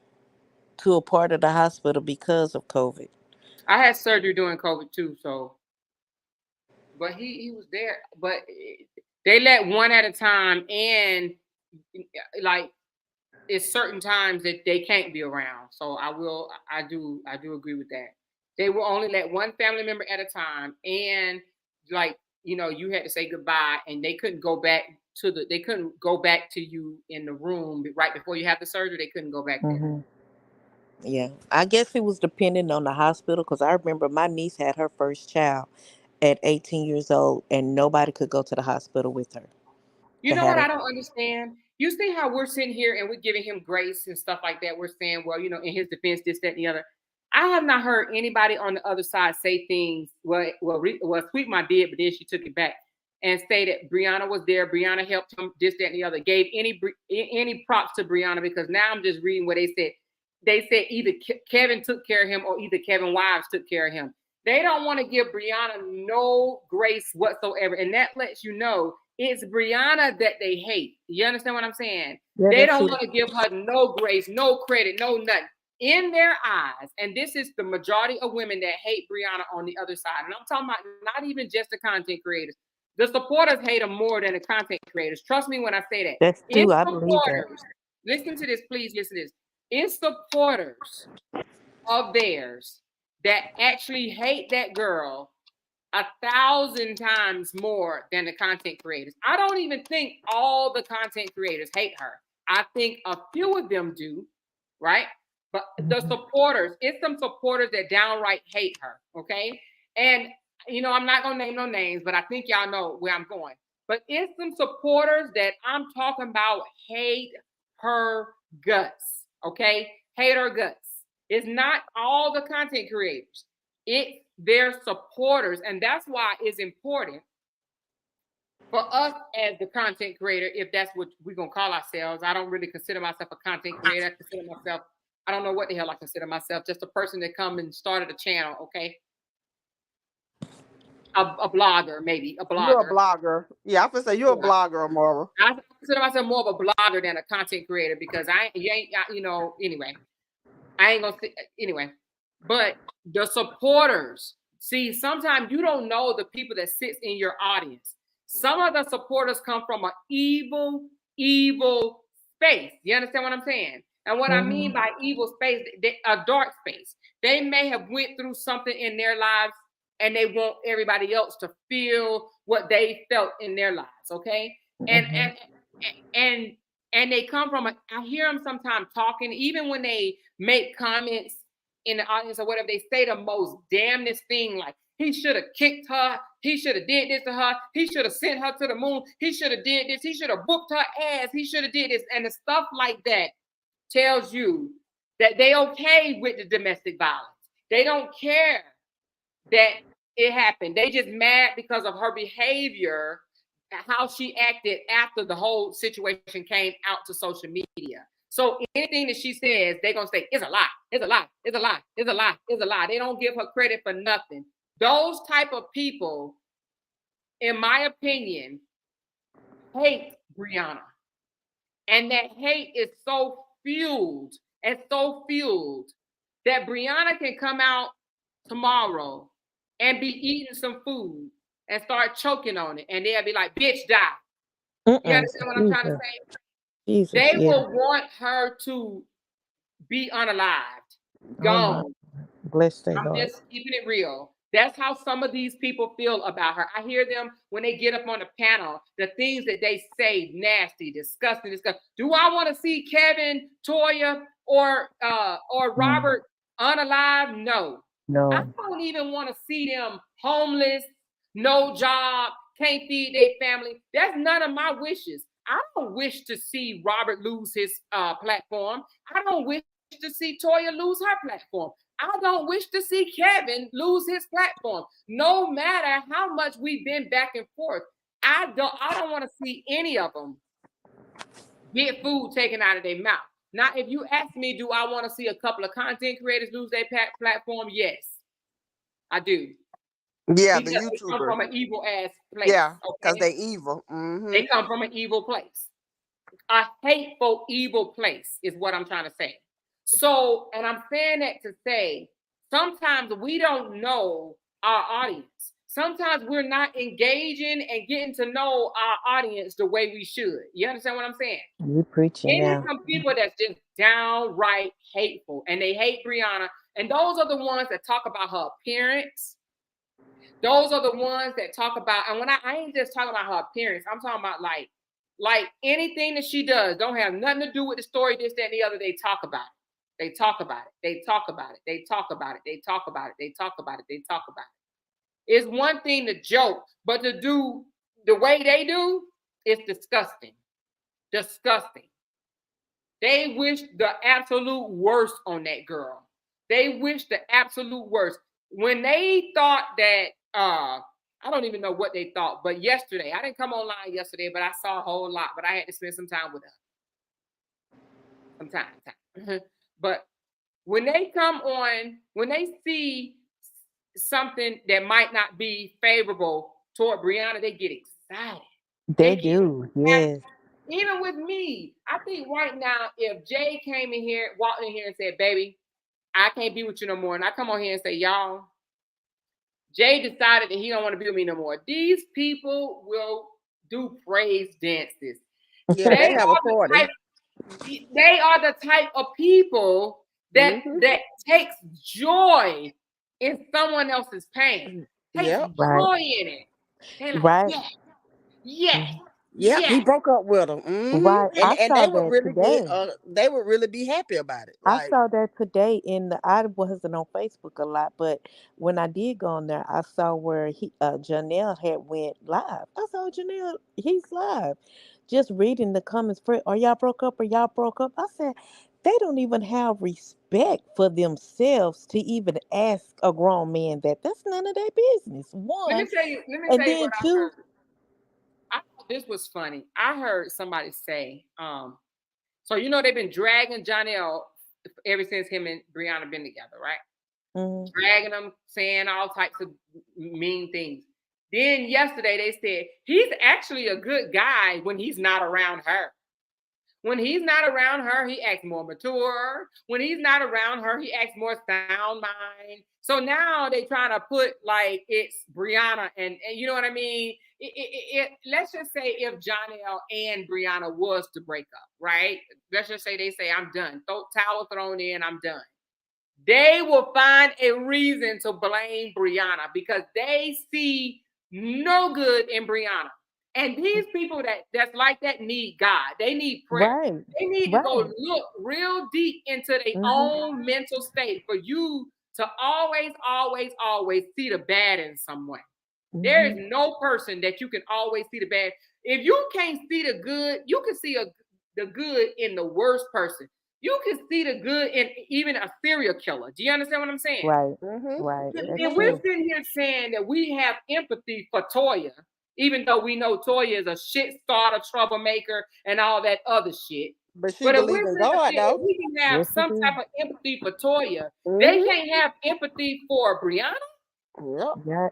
to a part of the hospital because of COVID. I had surgery during COVID too, so but he was there. But they let one at a time, and like it's certain times that they can't be around. So I do agree with that. They will only let one family member at a time, and like you had to say goodbye, and they couldn't go back to you in the room right before you have the surgery. They couldn't go back there. Hmm. Yeah, I guess it was depending on the hospital because I remember my niece had her first child at 18 years old, and nobody could go to the hospital with her You to know have what her. I don't understand? You see how we're sitting here and we're giving him grace and stuff like that. We're saying, well, in his defense, this, that, and the other. I have not heard anybody on the other side say things. Well, Sweet Ma did, but then she took it back and say that Brianna was there. Brianna helped him, this, that, and the other. Gave any props to Brianna because now I'm just reading what they said. They said either Kevin took care of him or either Kevin Wives took care of him. They don't want to give Brianna no grace whatsoever, and that lets you know it's Brianna that they hate. You understand what I'm saying? Yeah, They that's don't it. want to give her no grace, no credit, no nothing. In their eyes, and this is the majority of women that hate Brianna on the other side. And I'm talking about not even just the content creators. The supporters hate them more than the content creators. Trust me when I say that. That's It's true. I believe that. supporters. Listen to this, please listen to this. It's supporters of theirs that actually hate that girl 1,000 times more than the content creators. I don't even think all the content creators hate her. I think a few of them do, right? But the Mhm. supporters, it's some supporters that downright hate her, okay? And I'm not gonna name no names, but I think y'all know where I'm going. But it's some supporters that I'm talking about hate her guts, okay? Hate her guts. It's not all the content creators. It's their supporters, and that's why it's important for us as the content creator, if that's what we're gonna call ourselves. I don't really consider myself a content creator. I consider myself, I don't know what the hell I consider myself, just a person that come and started a channel, okay? A blogger, maybe a You're a blogger. blogger. Yeah, I feel say you're a Yeah. blogger, Amora. I consider myself more of a blogger than a content creator because anyway. I ain't gonna say anyway. But the supporters, see, sometimes you don't know the people that sits in your audience. Some of the supporters come from an evil space. You understand what I'm saying? And what I mean Mhm. by evil space, a dark space. They may have went through something in their lives, and they want everybody else to feel what they felt in their lives. Okay, and Mhm. and and and they come from I hear them sometimes talking, even when they make comments in the audience or whatever, they say the most damnedest thing like he should have kicked her, he should have did this to her, he should have sent her to the moon, he should have did this, he should have booked her ass, he should have did this, and the stuff like that tells you that they okay with the domestic violence. They don't care that it happened. They just mad because of her behavior, how she acted after the whole situation came out to social media. So anything that she says, they're gonna say it's a lie, it's a lie, it's a lie, it's a lie, it's a lie. They don't give her credit for nothing. Those type of people, in my opinion, hate Brianna. And that hate is so fueled and so fueled that Brianna can come out tomorrow and be eating some food and start choking on it. And they'll be like, bitch, die. You Mm-mm. understand what I'm trying to Jesus. say? Jesus. They Yeah. will want her to be unalived, Oh my. gone. Bless their I'm heart. just keeping it real. That's how some of these people feel about her. I hear them when they get up on the panel, the things that they say, nasty, disgusting, disgusting. Do I want to see Kevin, Toya, or Mm. Robert unalive? No. I No. don't even want to see them homeless, no job, can't feed their family. That's none of my wishes. I don't wish to see Robert lose his platform. I don't wish to see Toya lose her platform. I don't wish to see Kevin lose his platform. No matter how much we've been back and forth, I don't want to see any of them get food taken out of their mouth. Now, if you ask me, do I want to see a couple of content creators lose their platform? Yes, I do. Yeah, the Because they come YouTubers. from an evil ass place. Yeah, because Okay. they evil. Mm-hmm. They come from an evil place. A hateful, evil place is what I'm trying to say. So, and I'm saying that to say, sometimes we don't know our audience. Sometimes we're not engaging and getting to know our audience the way we should. You understand what I'm saying? You preaching And there's now. some people that's just downright hateful, and they hate Brianna. And those are the ones that talk about her appearance. Those are the ones that talk about, and when I ain't just talking about her appearance, I'm talking about like anything that she does don't have nothing to do with the story, this, that, and the other. They talk about it. They talk about it. They talk about it. They talk about it. They talk about it. They talk about it. They talk about it. It's one thing to joke, but to do the way they do, it's disgusting. Disgusting. They wish the absolute worst on that girl. They wish the absolute worst. When they thought that, I don't even know what they thought, but yesterday, I didn't come online yesterday, but I saw a whole lot, but I had to spend some time with her. Some time. But when they come on, when they see something that might not be favorable toward Brianna, they get excited. They do, Excited. yes. Even with me, I think right now, if Jay came in here, walked in here and said, baby, I can't be with you no more. And I come on here and say, y'all, Jay decided that he don't want to be with me no more. These people will do praise dances. Yeah, They they have a are the party. type, they are the type of people that takes joy in someone else's pain. Takes Yep. Right, joy in it. They're like, right, yes, yes, mhm, Yep. He yes. broke up with them. right. And I they saw would that really get today. they would really be happy about it. I Like, saw that today in the. I wasn't on Facebook a lot, but when I did go on there, I saw where Janelle had went live. I saw Janelle, he's live, just reading the comments. For are y'all broke up? Are y'all broke up? I said they don't even have respect for themselves to even ask a grown man that. That's none of their business. One, Let me and tell you what then I two. heard. I thought this was funny. I heard somebody say, so they've been dragging Johnny L ever since him and Brianna been together, right? Mm, Dragging him, saying all types of mean things. Then yesterday they said he's actually a good guy when he's not around her. When he's not around her, he acts more mature. When he's not around her, he acts more sound mind. So now they trying to put like it's Brianna and you know what I mean? Let's just say if Johnny L and Brianna was to break up, right? Let's just say they say I'm done. Towel thrown in, I'm done. They will find a reason to blame Brianna because they see no good in Brianna. And these people that's like that need God. They need prayer. right, They need to go right. look real deep into their Hmm. own mental state for you to always, always, always see the bad in someone. There is Hmm. no person that you can always see the bad. If you can't see the good, you can see the good in the worst person. You can see the good in even a serial killer. Do you understand what I'm saying? Right, mm-hmm. right. That's And we're true. sitting here saying that we have empathy for Toya, even though we know Toya is a shit starter, troublemaker, and all that other shit. But she But if believe we're in sitting here God saying that though. we can have Yes, we some do. type of empathy for Toya, they Mm-hmm. can't have empathy for Brianna. Yep. Yeah,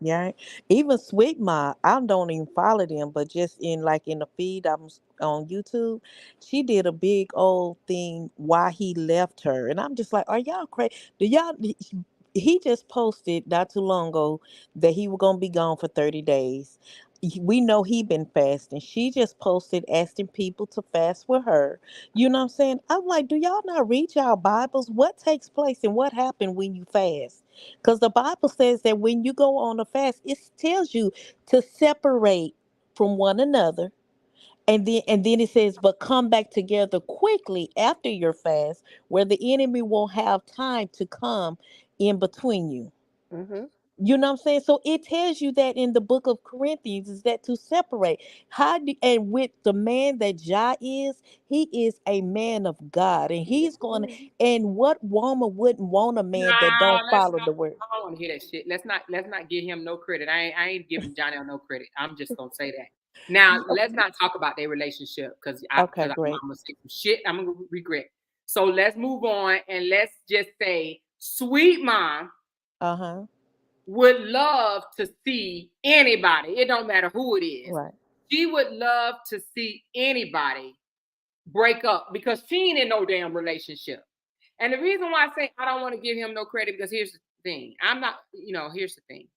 yeah. Even Sweet Ma, I don't even follow them, but just in the feed on YouTube, she did a big old thing why he left her, and I'm just like, are y'all crazy? Do y'all? He just posted not too long ago that he was gonna be gone for 30 days. We know he been fasting. She just posted asking people to fast with her. You know what I'm saying? I'm like, do y'all not read y'all Bibles? What takes place and what happened when you fast? Because the Bible says that when you go on a fast, it tells you to separate from one another. And then it says, but come back together quickly after your fast, where the enemy won't have time to come in between you. Mm-hmm. You know what I'm saying? So it tells you that in the book of Corinthians is that to separate. And with the man that Jah is, he is a man of God. And he's going to, and what woman wouldn't want a man that Nah, don't let's follow not. the word? I don't want to hear that shit. Let's not give him no credit. I ain't giving Johnny no credit. I'm just gonna say that. Now let's not talk about their relationship because Okay, I'm great. gonna say some shit I'm gonna regret. So let's move on and let's just say, sweet mom Uh-huh. would love to see anybody. It don't matter who it is. Right. She would love to see anybody break up because she ain't in no damn relationship. And the reason why I say I don't want to give him no credit, because here's the thing. I'm not, here's the thing.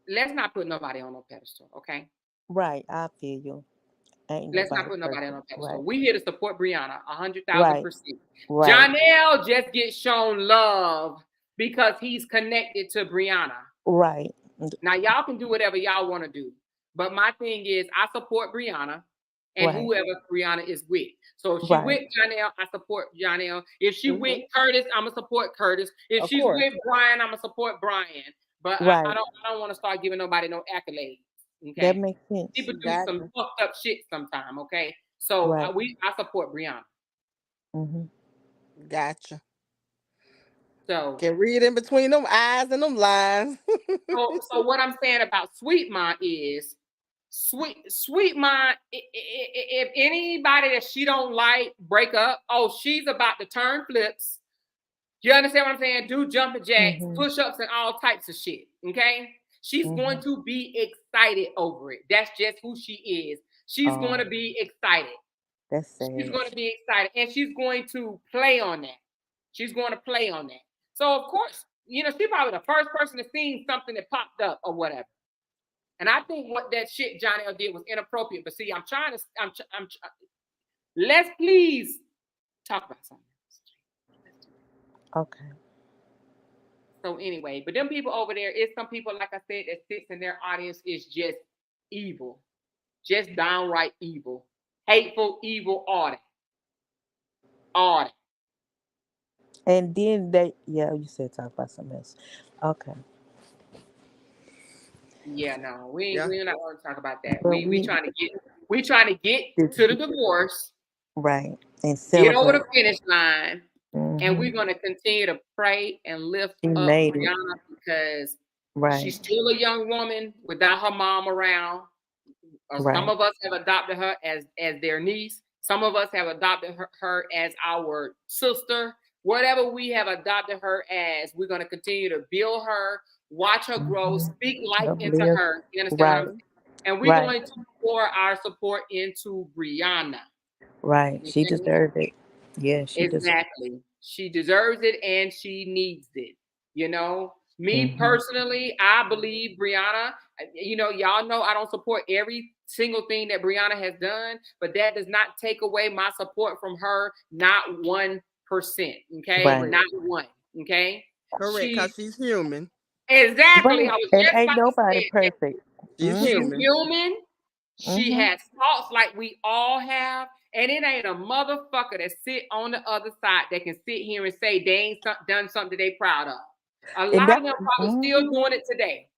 Let's not put nobody on no pedestal, okay? Right. I feel you. Ain't Let's not nobody put nobody on perfect. no pedestal. Right. We here to support Brianna, Right. 100,000%. Right. Jonell just gets shown love because he's connected to Brianna. Right. Now y'all can do whatever y'all want to do, but my thing is, I support Brianna and Right. whoever Brianna is with. So if she Right. with Jonell, I support Jonell. If she Mhm. with Curtis, I'ma support Curtis. If Of she's course. with Brian, I'ma support Brian. But I Right. don't want to start giving nobody no accolades. That Okay, makes sense. people do some Gotcha. fucked up shit sometime. Okay, so Right. I support Brianna. Mm-hmm. Gotcha. So Can read in between them eyes and them lines. so what I'm saying about Sweetmont is Sweetmont. If anybody that she don't like break up, oh, she's about to turn flips. You understand what I'm saying? Do jumping jacks, Mm-hmm. push-ups, and all types of shit. Okay? She's going Mm-hmm. to be excited over it. That's just who she is. She's going Oh, to be excited. that's She's sad. going to be excited. And she's going to play on that. She's going to play on that. So, of course, she's probably the first person to see something that popped up or whatever. And I think what that shit Johnny L did was inappropriate. But see, let's please talk about something else. Okay. So anyway, but them people over there, it's some people, like I said, that sits in their audience is just evil. Just downright evil. Hateful, evil, all that. All that. And then yeah, you said talk about something else. Okay. Yeah, no, Yeah. we're not going to talk about that. But We trying to get to the divorce, right. And get over celebrate. the finish line, and Mm-hmm. we're going to continue to pray and lift She up made it. Brianna because Right. she's still a young woman without her mom around. Some Right. of us have adopted her as their niece. Some of us have adopted her as our sister. Whatever we have adopted her as, we're going to continue to build her, watch her grow, Mm-hmm. speak life Yep, into live. her. You understand what I'm Right. saying? And we're Right. going to pour our support into Brianna. Right. She Okay? deserved it. Yeah, she deserved Exactly. She deserves it and she needs it. it. Me Mm-hmm. personally, I believe Brianna, y'all know I don't support every single thing that Brianna has done, but that does not take away my support from her, not 1%. Okay. Right. Not one. Okay. Correct, She because she's human. exactly. I Right. was And just ain't about to nobody say that. perfect. She's She's Mm-hmm. human. human. She Mm-hmm. has faults like we all have. And it ain't a motherfucker that sit on the other side that can sit here and say they ain't done something they proud of. A And lot that of them probably still mhm. doing it today.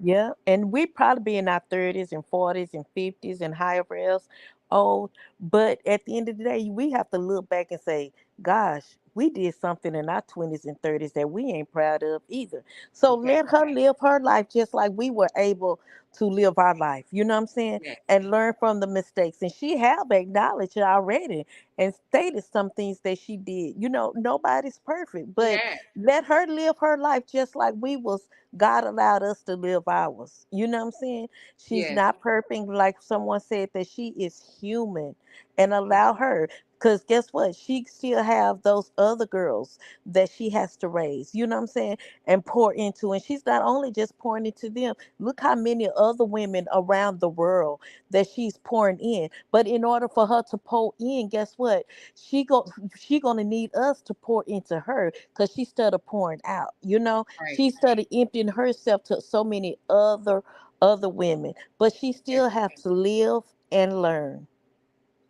Yeah, and we probably be in our 30s and 40s and 50s and however else old. But at the end of the day, we have to look back and say, gosh, we did something in our 20s and 30s that we ain't proud of either. So let Exactly. her live her life just like we were able to live our life. You know what I'm saying? Yes. And learn from the mistakes. And she have acknowledged it already and stated some things that she did. Nobody's perfect, She but has. let her live her life just like we was God allowed us to live ours. You know what I'm saying? She's Yes. not perfect, like someone said that she is human, and allow her. Because guess what? She still have those other girls that she has to raise. You know what I'm saying? And pour into. And she's not only just pouring into them. Look how many other women around the world that she's pouring in. But in order for her to pour in, guess what? She gonna need us to pour into her because she started pouring out. Right. She started emptying herself to so many other women, but she still have to live and learn.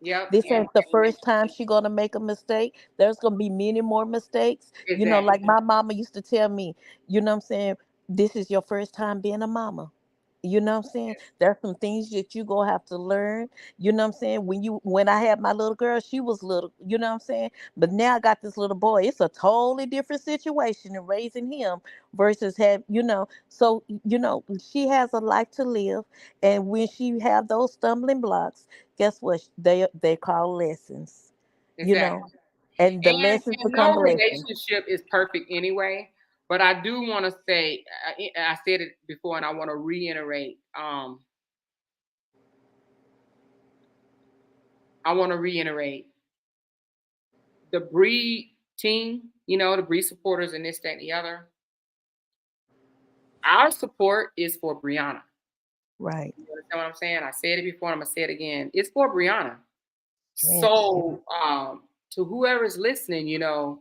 Yep. This And ain't the first time she gonna make a mistake. There's gonna be many more mistakes. Like exactly. my mama used to tell me, what I'm saying, this is your first time being a mama. You know what I'm saying? Yes. There's some things that you gonna have to learn. You know what I'm saying? When I had my little girl, she was little, you know what I'm saying? But now I got this little boy. It's a totally different situation in raising him versus so she has a life to live, and when she have those stumbling blocks, guess what? They call lessons. You Exactly. know, and the lessons And become no lessons. relationship is perfect anyway. But I do want to say, I said it before, and I want to reiterate. I want to reiterate the Bree team, you know, the Bree supporters and this, that, and the other, our support is for Brianna. Right. You understand what I'm saying? I said it before, I'm gonna say it again. It's for Brianna. Strength. So, to whoever's listening, you know,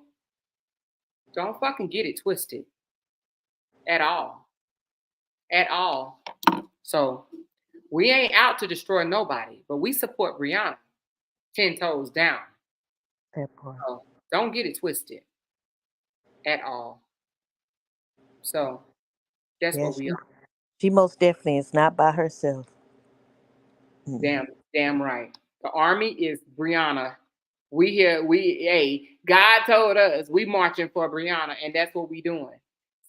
don't fucking get it twisted at all, at all. So, we ain't out to destroy nobody, but we support Brianna 10 toes down. That part. So, don't get it twisted at all. So, that's Yeah, what we are. she most definitely is not by herself. Damn right. The army is Brianna. We here, hey, God told us we marching for Brianna, and that's what we doing.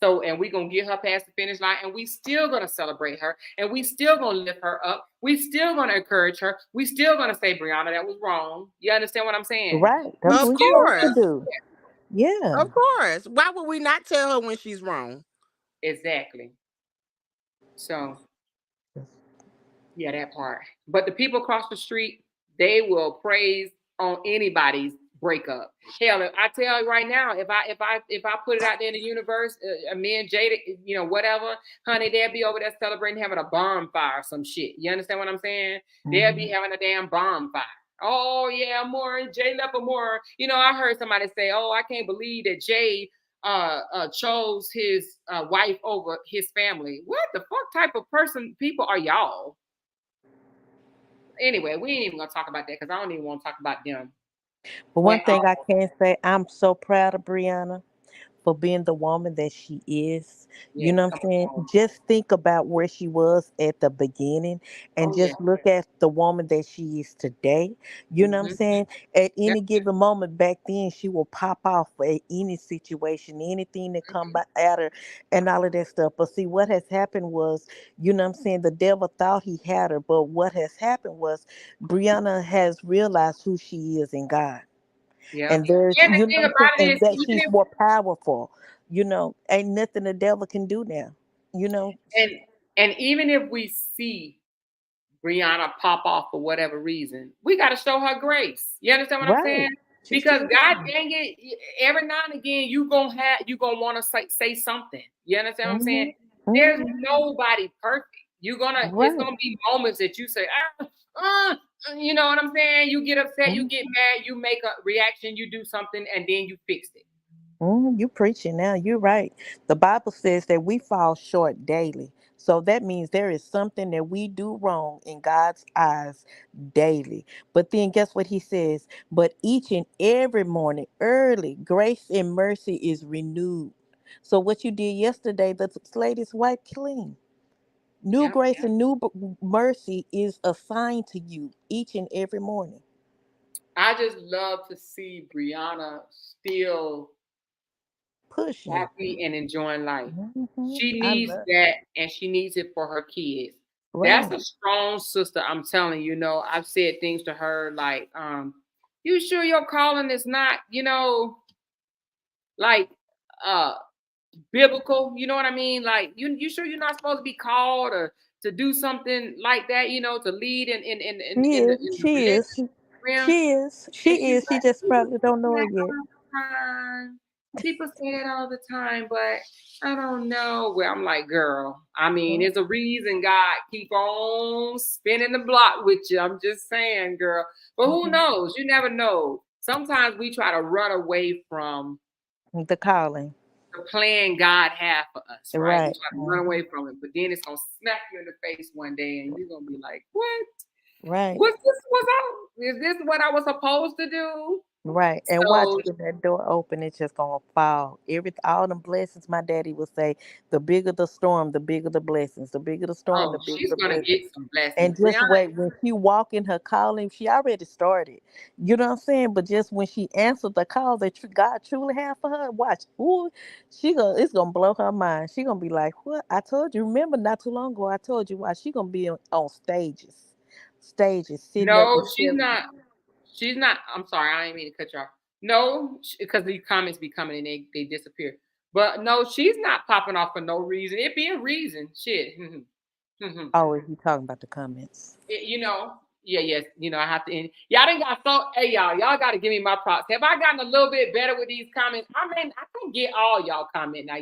So, and we gonna get her past the finish line, and we still gonna celebrate her, and we still gonna lift her up. We still gonna encourage her. We still gonna say, Brianna, that was wrong. You understand what I'm saying? Right. That's We what Of we're still supposed to course. do. Yeah. Of course. Why would we not tell her when she's wrong? exactly. So yeah, that part. But the people across the street, they will praise on anybody's breakup. Hell, I tell you right now, if I put it out there in the universe, me and Jada, you know, whatever, honey, they'll be over there celebrating, having a bonfire, some shit. You understand what I'm saying? They'll be having a damn bonfire. Oh yeah, more Jay left for more. You know, I heard somebody say, "Oh, I can't believe that Jay chose his wife over his family." What the fuck type of people are y'all? Anyway, we ain't even gonna talk about that because I don't even want to talk about them. But But one thing I can say, I'm so proud of Brianna for being the woman that she is. You yes, know what come I'm saying? on. Just think about where she was at the beginning and Oh yeah. just look at the woman that she is today. You know what I'm Mm-hmm. saying? At Yep. any given moment back then, she will pop off at any situation, anything that come by at her and all of that stuff. But see, what has happened was, you know what I'm saying? The devil thought he had her, but what has happened was Brianna has realized who she is in God, Yep. and there's, And the you know thing what I'm saying, about it and is, that even she's if more powerful. Ain't nothing the devil can do now. you know and and even if we see Brianna pop off for whatever reason, we got to show her grace. You understand what I'm right, saying? she's Because still God doing dang it, every now and again you gonna want to say something. You understand it. what I'm saying? There's Hmm. nobody perfect. It's Right. gonna be moments that you say, you know what I'm saying? You get upset, you Hmm. get mad, you make a reaction, you do something, and then you fix it. You preaching now. You're right. The Bible says that we fall short daily. So that means there is something that we do wrong in God's eyes daily. But then guess what he says? But each and every morning, early, grace and mercy is renewed. So what you did yesterday, the slate is wiped clean. New Yep. grace and new mercy is assigned to you each and every morning. I just love to see Brianna still Pushing. happy and enjoying life. She I needs love. that and she needs it for her kids. That's Right. a strong sister. I'm telling you, I've said things to her like, you sure your calling is not, like uh biblical, you know what I mean? Like you sure you're not supposed to be called or to do something like that, to lead She in is. the She religious is. realm. She is. And She she's is. She like, just people probably don't say know that it yet. all the time. People say that all the time, but I don't know. Well, I'm like, girl, I mean, Mhm. there's a reason God keep on spinning the block with you. I'm just saying, girl. But who Mhm. knows? You never know. Sometimes we try to run away from The calling. the plan God had for us, right? We Right. try to run Mhm. away from it, but then it's gonna smack you in the face one day, and you're gonna be like, "What? Right. What's this? Is this what I was supposed to do?" Right. And watch So, when that door open, it's just gonna fall. All the blessings, my daddy would say, the bigger the storm, the bigger the blessings. The bigger the storm, the oh, bigger she's the gonna blessings. get some blessings, And just Brianna. wait, when she walk in her calling, she already started. You know what I'm saying? But just when she answered the call that God truly had for her, watch, ooh, it's gonna blow her mind. She gonna be like, "What? I told you." Remember, not too long ago, I told you why. She gonna be on stages, sitting up No, and she's telling. not. She's not. I'm sorry, I didn't mean to cut you off. No, because these comments be coming and they disappear. But no, she's not popping off for no reason. It be a reason. Shit. Oh, is he talking about the comments? It, you know, yes. I have to end. Y'all done got so. Hey, y'all got to give me my props. Have I gotten a little bit better with these comments? I mean, I don't get all y'all comment now.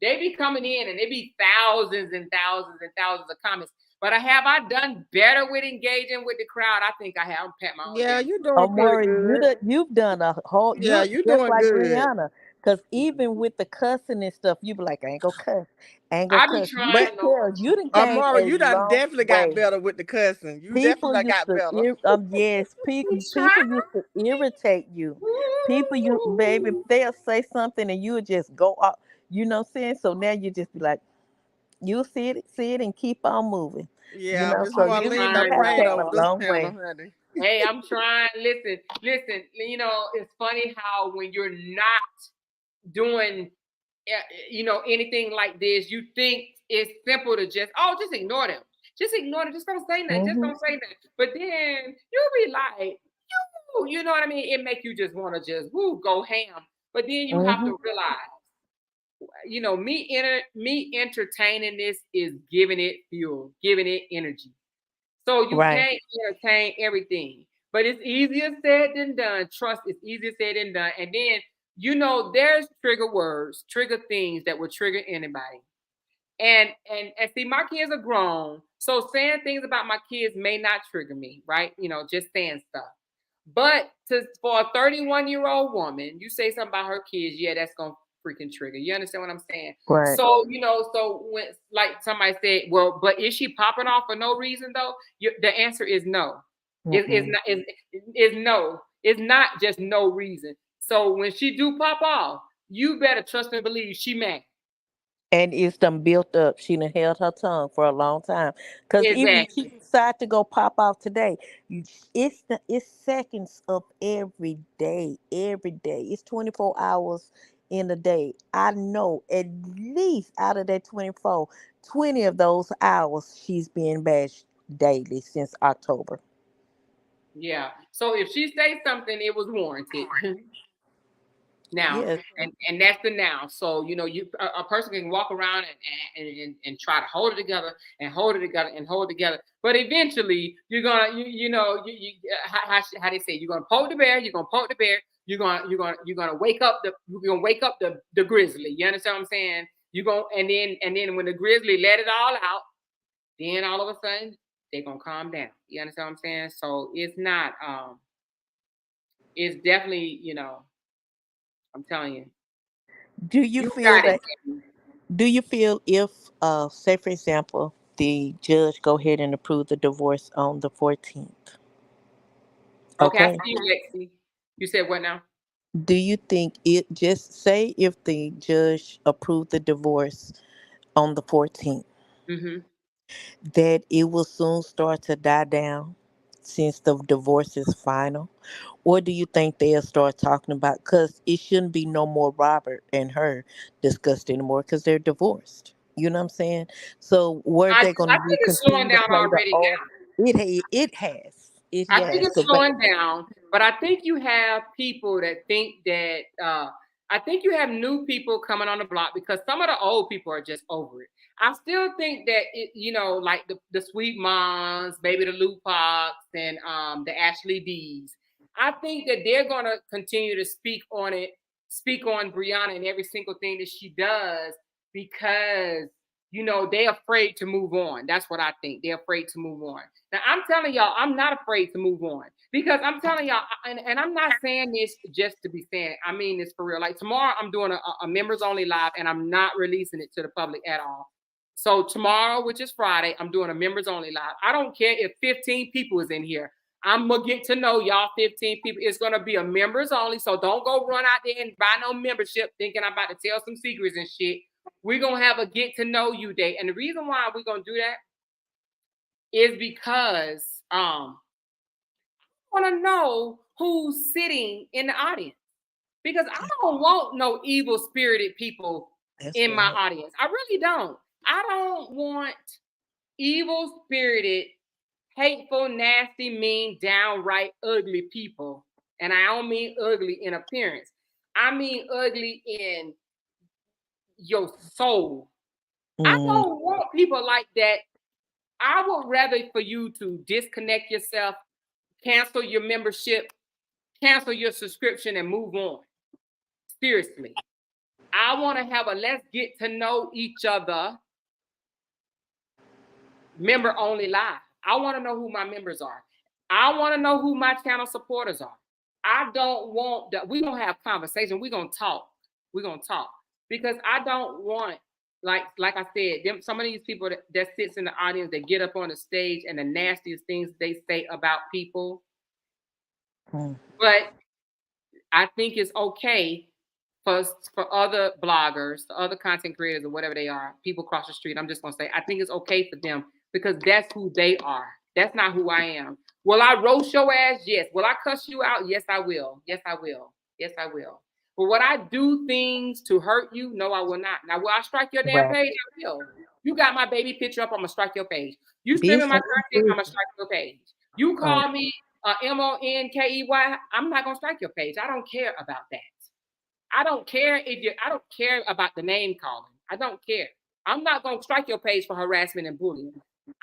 They be coming in and they be thousands and thousands and thousands of comments. But I done better with engaging with the crowd? I think I have. Pat my own Yeah, damn. you're doing Oh, pretty Maury, good. you've done a whole, Yeah, you you're just doing like good. Brianna. Because even with the cussing and stuff, you be like, I ain't gonna cuss. I ain't gonna I be cuss. You But can trying, tell Lord. you done came Mara, a you done long definitely got way. better with the cussing. You People definitely used got to, better. yes, We people try. used to irritate you. People, baby, they'll say something and you would just go off. You know what I'm saying? So now you just be like, you see it, and keep on moving. Yeah, Miss So I'm you Marlene done trying, have prayed came y'all. over a this long panel, way. honey. Hey, I'm trying. Listen. It's funny how when you're not doing, anything like this, you think it's simple to just ignore them. Just ignore them. Just don't say nothing. Just Hmm. don't say nothing. But then you'll be like, you know what I mean? It make you just want to just go ham. But then you have Hmm. to realize, me entertaining this is giving it fuel, giving it energy. So you Right. can't entertain everything. But it's easier said than done. Trust, it's easier said than done. And then, there's trigger words, trigger things that will trigger anybody. And see, my kids are grown. So saying things about my kids may not trigger me, right? Just saying stuff. But for a 31-year-old woman, you say something about her kids, yeah, that's gonna freaking trigger. You understand what I'm saying? Right. So so when like somebody said, well, but is she popping off for no reason though? The answer is no. It's Mm-mm. not. Is no. It's not just no reason. So when she do pop off, you better trust and believe she mad. And it's done built up. She done held her tongue for a long time. Cause even if she Exactly. decide to go pop off today, it's seconds of every day. Every day. It's 24 hours in a day. I know at least out of that 24, 20 of those hours she's being bashed daily since October. Yeah. So if she say something, it was warranted. Now, Yes. and that's the now. So a person can walk around and try to hold it together and hold it together and hold it together, but eventually you're gonna how they say, you're gonna poke the bear. You're gonna poke the bear. You're gonna wake up the grizzly. You understand what I'm saying? You going and then when the grizzly let it all out, then all of a sudden they're gonna calm down. You understand what I'm saying? So it's not it's definitely, I'm telling you, Do you you feel got it. that Do you feel if, say for example, the judge go ahead and approve the divorce on the 14th? Okay, I Okay. see you, Lexi. You said what now? Do you think it, just say if the judge approved the divorce on the 14th, Mm-hmm. that it will soon start to die down since the divorce is final? Or do you think they'll start talking about, because it shouldn't be no more Robert and her discussed anymore because they're divorced? You know what I'm saying? So where I they going to I do, think it's slowing continue to down play the already old? now. It has. It I think has. it's slowing down, but I think you have people that think that I think you have new people coming on the block because some of the old people are just over it. I still think that like the Sweet Moms, maybe the Lupox and the Ashley D's. I think that they're gonna continue to speak on Brianna and every single thing that she does because they're afraid to move on. That's what I think. They're afraid to move on. Now I'm telling y'all, I'm not afraid to move on because I'm telling y'all, and I'm not saying this just to be saying it. I mean this for real. Like tomorrow, I'm doing a members only live, and I'm not releasing it to the public at all. So tomorrow, which is Friday, I'm doing a members only live. I don't care if 15 people is in here. I'm gonna get to know y'all 15 people. It's gonna be a members only. So don't go run out there and buy no membership thinking I'm about to tell some secrets and shit. We're gonna have a get to know you day. And the reason why we're gonna do that is because I want to know who's sitting in the audience because I don't want no evil spirited people That's in my right. audience. I really don't. I don't want evil spirited, hateful, nasty, mean, downright ugly people. And I don't mean ugly in appearance. I mean ugly in your soul. I Mm, don't want people like that I would rather for you to disconnect yourself, cancel your membership, cancel your subscription, and move on. Seriously. I want to have a let's get to know each other member only live. I want to know who my members are. I want to know who my channel supporters are. I don't want that. We're going to have conversation. We're going to talk. We're going to talk because I don't want, like I said, some of these people that sits in the audience that get up on the stage and the nastiest things they say about people. But I think it's okay for other bloggers, other content creators, or whatever they are, people across the street. I'm just gonna say, I think it's okay for them because that's who they are. That's not who I am. Will I roast your ass? Yes. Will I cuss you out? Yes, I will. Yes, I will. Yes, I will. But would I do things to hurt you? No, I will not. Now, will I strike your damn page? I will. You got my baby picture up, I'm gonna strike your page. You streaming my content, I'm gonna strike your page. You call me Monkey, I'm not gonna strike your page. I don't care about that. I don't care I don't care about the name calling. I don't care. I'm not gonna strike your page for harassment and bullying.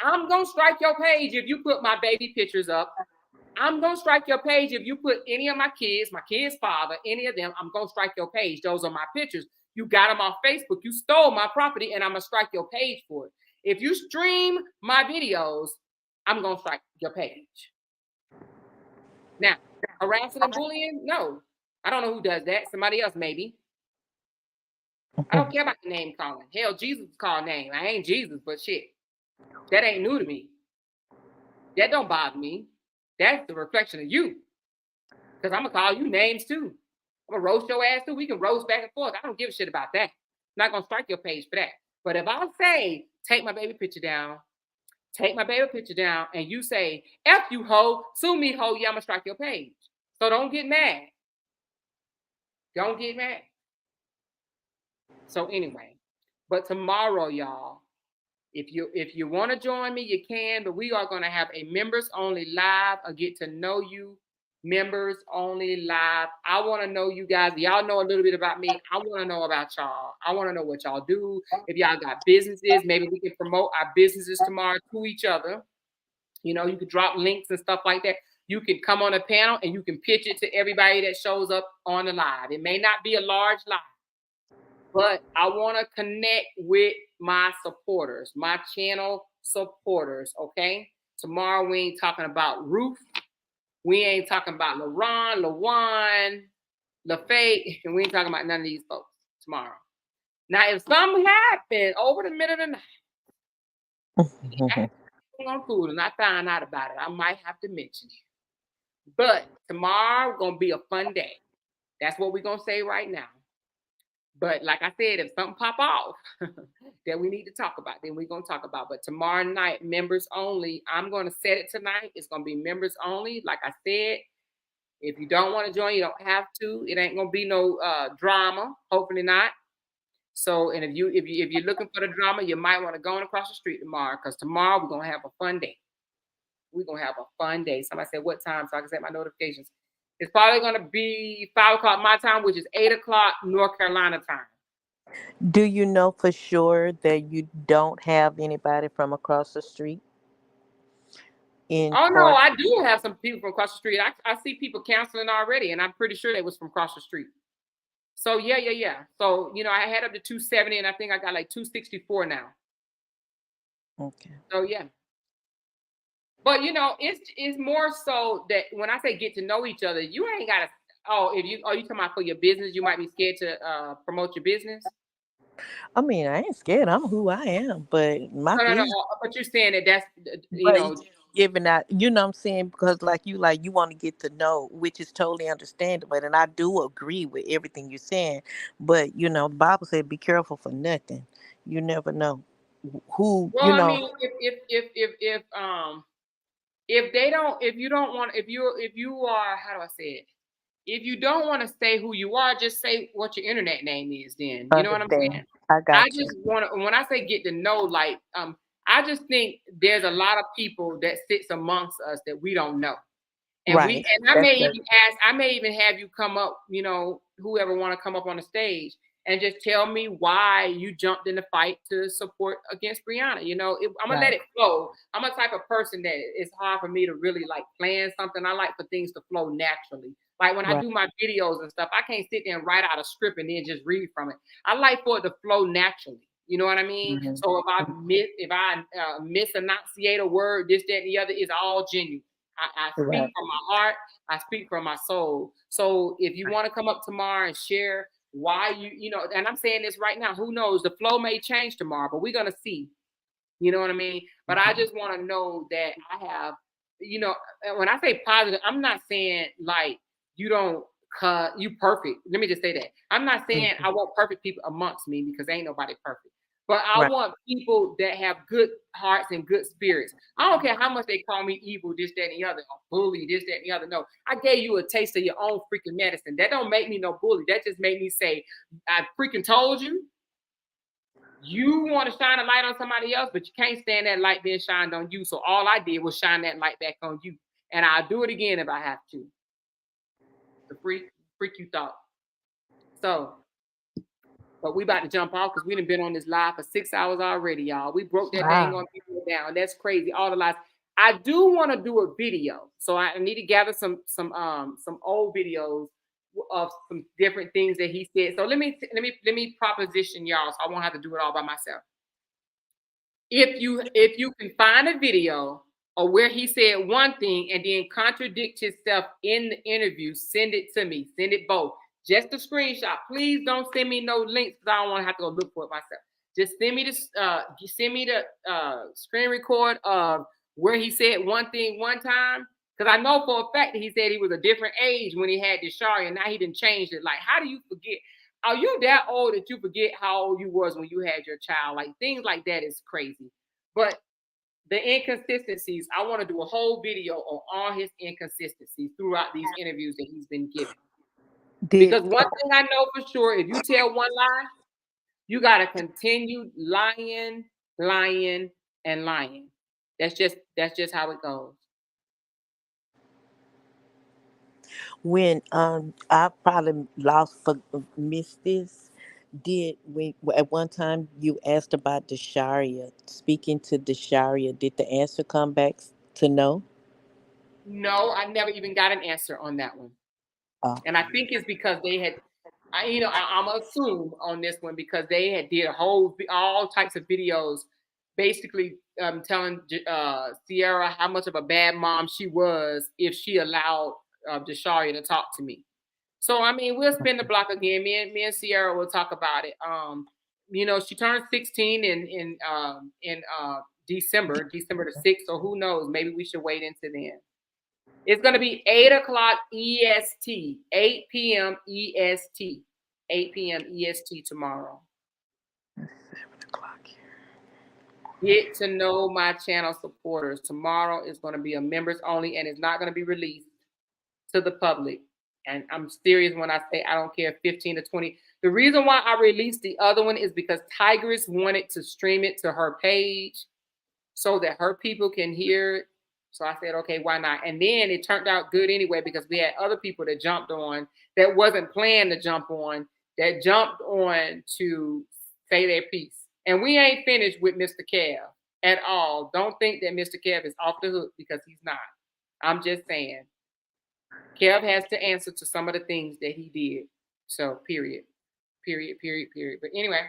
I'm gonna strike your page if you put my baby pictures up. I'm gonna strike your page if you put any of my kids' father, any of them. I'm gonna strike your page. Those are my pictures. You got them off Facebook. You stole my property, and I'm gonna strike your page for it. If you stream my videos, I'm gonna strike your page. Now, harassing and bullying, no. I don't know who does that. Somebody else, maybe. I don't care about the name calling. Hell, Jesus is called name. I ain't Jesus, but shit. That ain't new to me. That don't bother me. That's the reflection of you. Because I'm going to call you names too. I'm going to roast your ass too. We can roast back and forth. I don't give a shit about that. I'm not going to strike your page for that. But if I say, take my baby picture down, and you say, F you, hoe, sue me, hoe, yeah, I'm going to strike your page. So don't get mad. Don't get mad. So anyway, but tomorrow, y'all, if you want to join me, you can. But we are going to have a members only live, a get to know you members only live. I want to know you guys. Y'all know a little bit about me. I want to know about y'all. I want to know what y'all do. If y'all got businesses, maybe we can promote our businesses tomorrow to each other. You know, you could drop links and stuff like that. You can come on a panel and you can pitch it to everybody that shows up on the live. It may not be a large live, but I want to connect with my supporters, my channel supporters, okay? Tomorrow we ain't talking about Ruth. We ain't talking about LaRon, LaJuan, LaFay, and we ain't talking about none of these folks tomorrow. Now, if something happened over the middle of the night, on food and I find out about it, I might have to mention it. But tomorrow gonna be a fun day. That's what we're gonna say right now. But like I said, if something pop off that we need to talk about, then we're going to talk about. But tomorrow night, members only. I'm going to set it tonight. It's going to be members only. Like I said, if you don't want to join, you don't have to. It ain't going to be no drama. Hopefully not. So, and if you're looking for the drama, you might want to go on across the street tomorrow, because tomorrow we're going to have a fun day. We're going to have a fun day. Somebody said what time so I can set my notifications. It's probably going to be 5 o'clock my time, which is 8 o'clock North Carolina time. Do you know for sure that you don't have anybody from across the street? Oh, no, I do have some people from across the street. I see people canceling already, and I'm pretty sure they was from across the street. So, yeah. So, you know, I had up to 270, and I think I got like 264 now. Okay. So, yeah. But, you know, it's more so that when I say get to know each other, you ain't got to, you talking about for your business, you might be scared to promote your business? I mean, I ain't scared. I'm who I am, but my business. No. But you're saying that's, giving out, you know what I'm saying? Because like you want to get to know, which is totally understandable. And I do agree with everything you're saying. But, you know, the Bible said, be careful for nothing. You never know who, well, I mean, if you don't want, if you are, how do I say it? If you don't want to say who you are, just say what your internet name is then. You know what I'm saying? I just want to, when I say get to know, like, I just think there's a lot of people that sits amongst us that we don't know. And I may even have you come up, you know, whoever want to come up on the stage and just tell me why you jumped in the fight to support against Brianna. You know, I'm gonna let it flow. I'm a type of person that it's hard for me to really like plan something. I like for things to flow naturally. Like when I Right. do my videos and stuff, I can't sit there and write out a script and then just read from it. I like for it to flow naturally. You know what I mean? Mhm. So if I misenunciate a word, this, that, and the other, is all genuine. I speak Right. from my heart. I speak from my soul. So if you want to come up tomorrow and share why you know, and I'm saying this right now, who knows? The flow may change tomorrow, but we're gonna see. You know what I mean? But I just want to know that I have, you know, when I say positive, I'm not saying like you don't cut, you perfect. Let me just say that. I'm not saying I Mhm. want perfect people amongst me because ain't nobody perfect. But I Right. want people that have good hearts and good spirits. I don't care how much they call me evil, this, that, and the other, or bully, this, that, and the other. No, I gave you a taste of your own freaking medicine. That don't make me no bully. That just made me say, I freaking told you. You want to shine a light on somebody else, but you can't stand that light being shined on you. So all I did was shine that light back on you. And I'll do it again if I have to. The freak you thought. So, but we about to jump off because we done been on this live for 6 hours already, y'all. We broke that dang Wow. on people down. That's crazy. All the lies. I do want to do a video. So I need to gather some old videos of some different things that he said. So let me proposition y'all so I won't have to do it all by myself. If you can find a video or where he said one thing and then contradict himself in the interview, send it to me. Send it both. Just a screenshot. Please don't send me no links because I don't want to have to go look for it myself. Just send me the screen record of where he said one thing one time. Because I know for a fact that he said he was a different age when he had Desharia, and now he didn't change it. Like, how do you forget? Are you that old that you forget how old you was when you had your child? Like things like that is crazy. But the inconsistencies, I want to do a whole video on all his inconsistencies throughout these interviews that he's been giving. Did Because one thing I know for sure, if you tell one lie, you got to continue lying, lying, and lying. That's just how it goes. when I probably lost for missed this. Did we at one time you asked about Desharia? Speaking to Desharia, did the answer come back to no? No, I never even got an answer on that one. Oh, And I think it's because they had, I'm gonna assume on this one because they had did a whole all types of videos, basically telling Sierra how much of a bad mom she was if she allowed Desharia to talk to me. So I mean, we'll spin the block again. Me and Sierra will talk about it. She turned 16 in December the 6th. So who knows? Maybe we should wait until then. It's going to be 8 o'clock EST, 8 p.m. EST, 8 p.m. EST tomorrow. 7 o'clock here. Get to know my channel supporters. Tomorrow is going to be a members only and it's not going to be released to the public. And I'm serious when I say I don't care 15 to 20. The reason why I released the other one is because Tigress wanted to stream it to her page so that her people can hear it. So I said, okay, why not? And then it turned out good anyway because we had other people that jumped on that wasn't planned to jump on, that jumped on to say their piece. And we ain't finished with Mr. Kev at all. Don't think that Mr. Kev is off the hook because he's not. I'm just saying. Kev has to answer to some of the things that he did. So, period. Period, period, period. But anyway,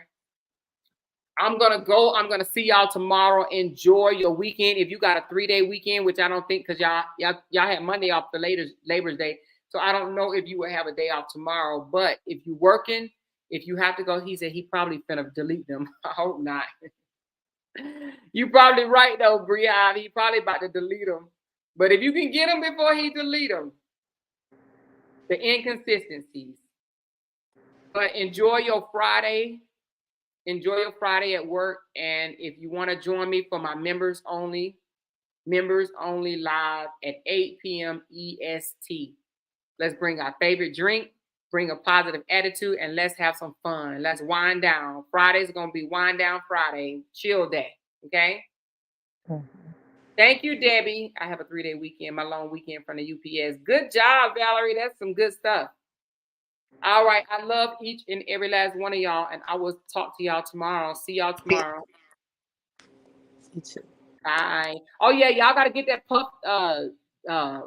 I'm gonna go. I'm gonna see y'all tomorrow. Enjoy your weekend. If you got a 3-day weekend, which I don't think, because y'all had Monday off the Labor's Day, so I don't know if you will have a day off tomorrow. But if you're working, if you have to go, he said he probably finna delete them. I hope not. You probably right though, Brian. He probably about to delete them. But if you can get them before he delete them, the inconsistencies. But enjoy your Friday. Enjoy your Friday at work. And if you want to join me for my members only live at 8 p.m. EST. Let's bring our favorite drink, bring a positive attitude, and let's have some fun. Let's wind down. Friday's going to be wind down Friday, chill day. Okay? Mhm. Thank you, Debbie. I have a 3-day weekend, my long weekend from the UPS. Good job, Valerie. That's some good stuff. All right. I love each and every last one of y'all, and I will talk to y'all tomorrow. See y'all tomorrow. You too. Bye. Oh yeah, y'all gotta get that puff uh uh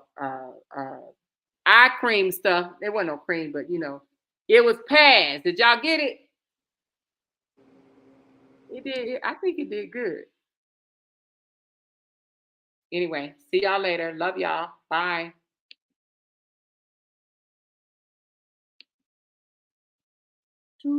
eye cream stuff. There wasn't no cream, but it was pads. Did y'all get it? It did. I think it did good. Anyway, see y'all later. Love y'all. Bye.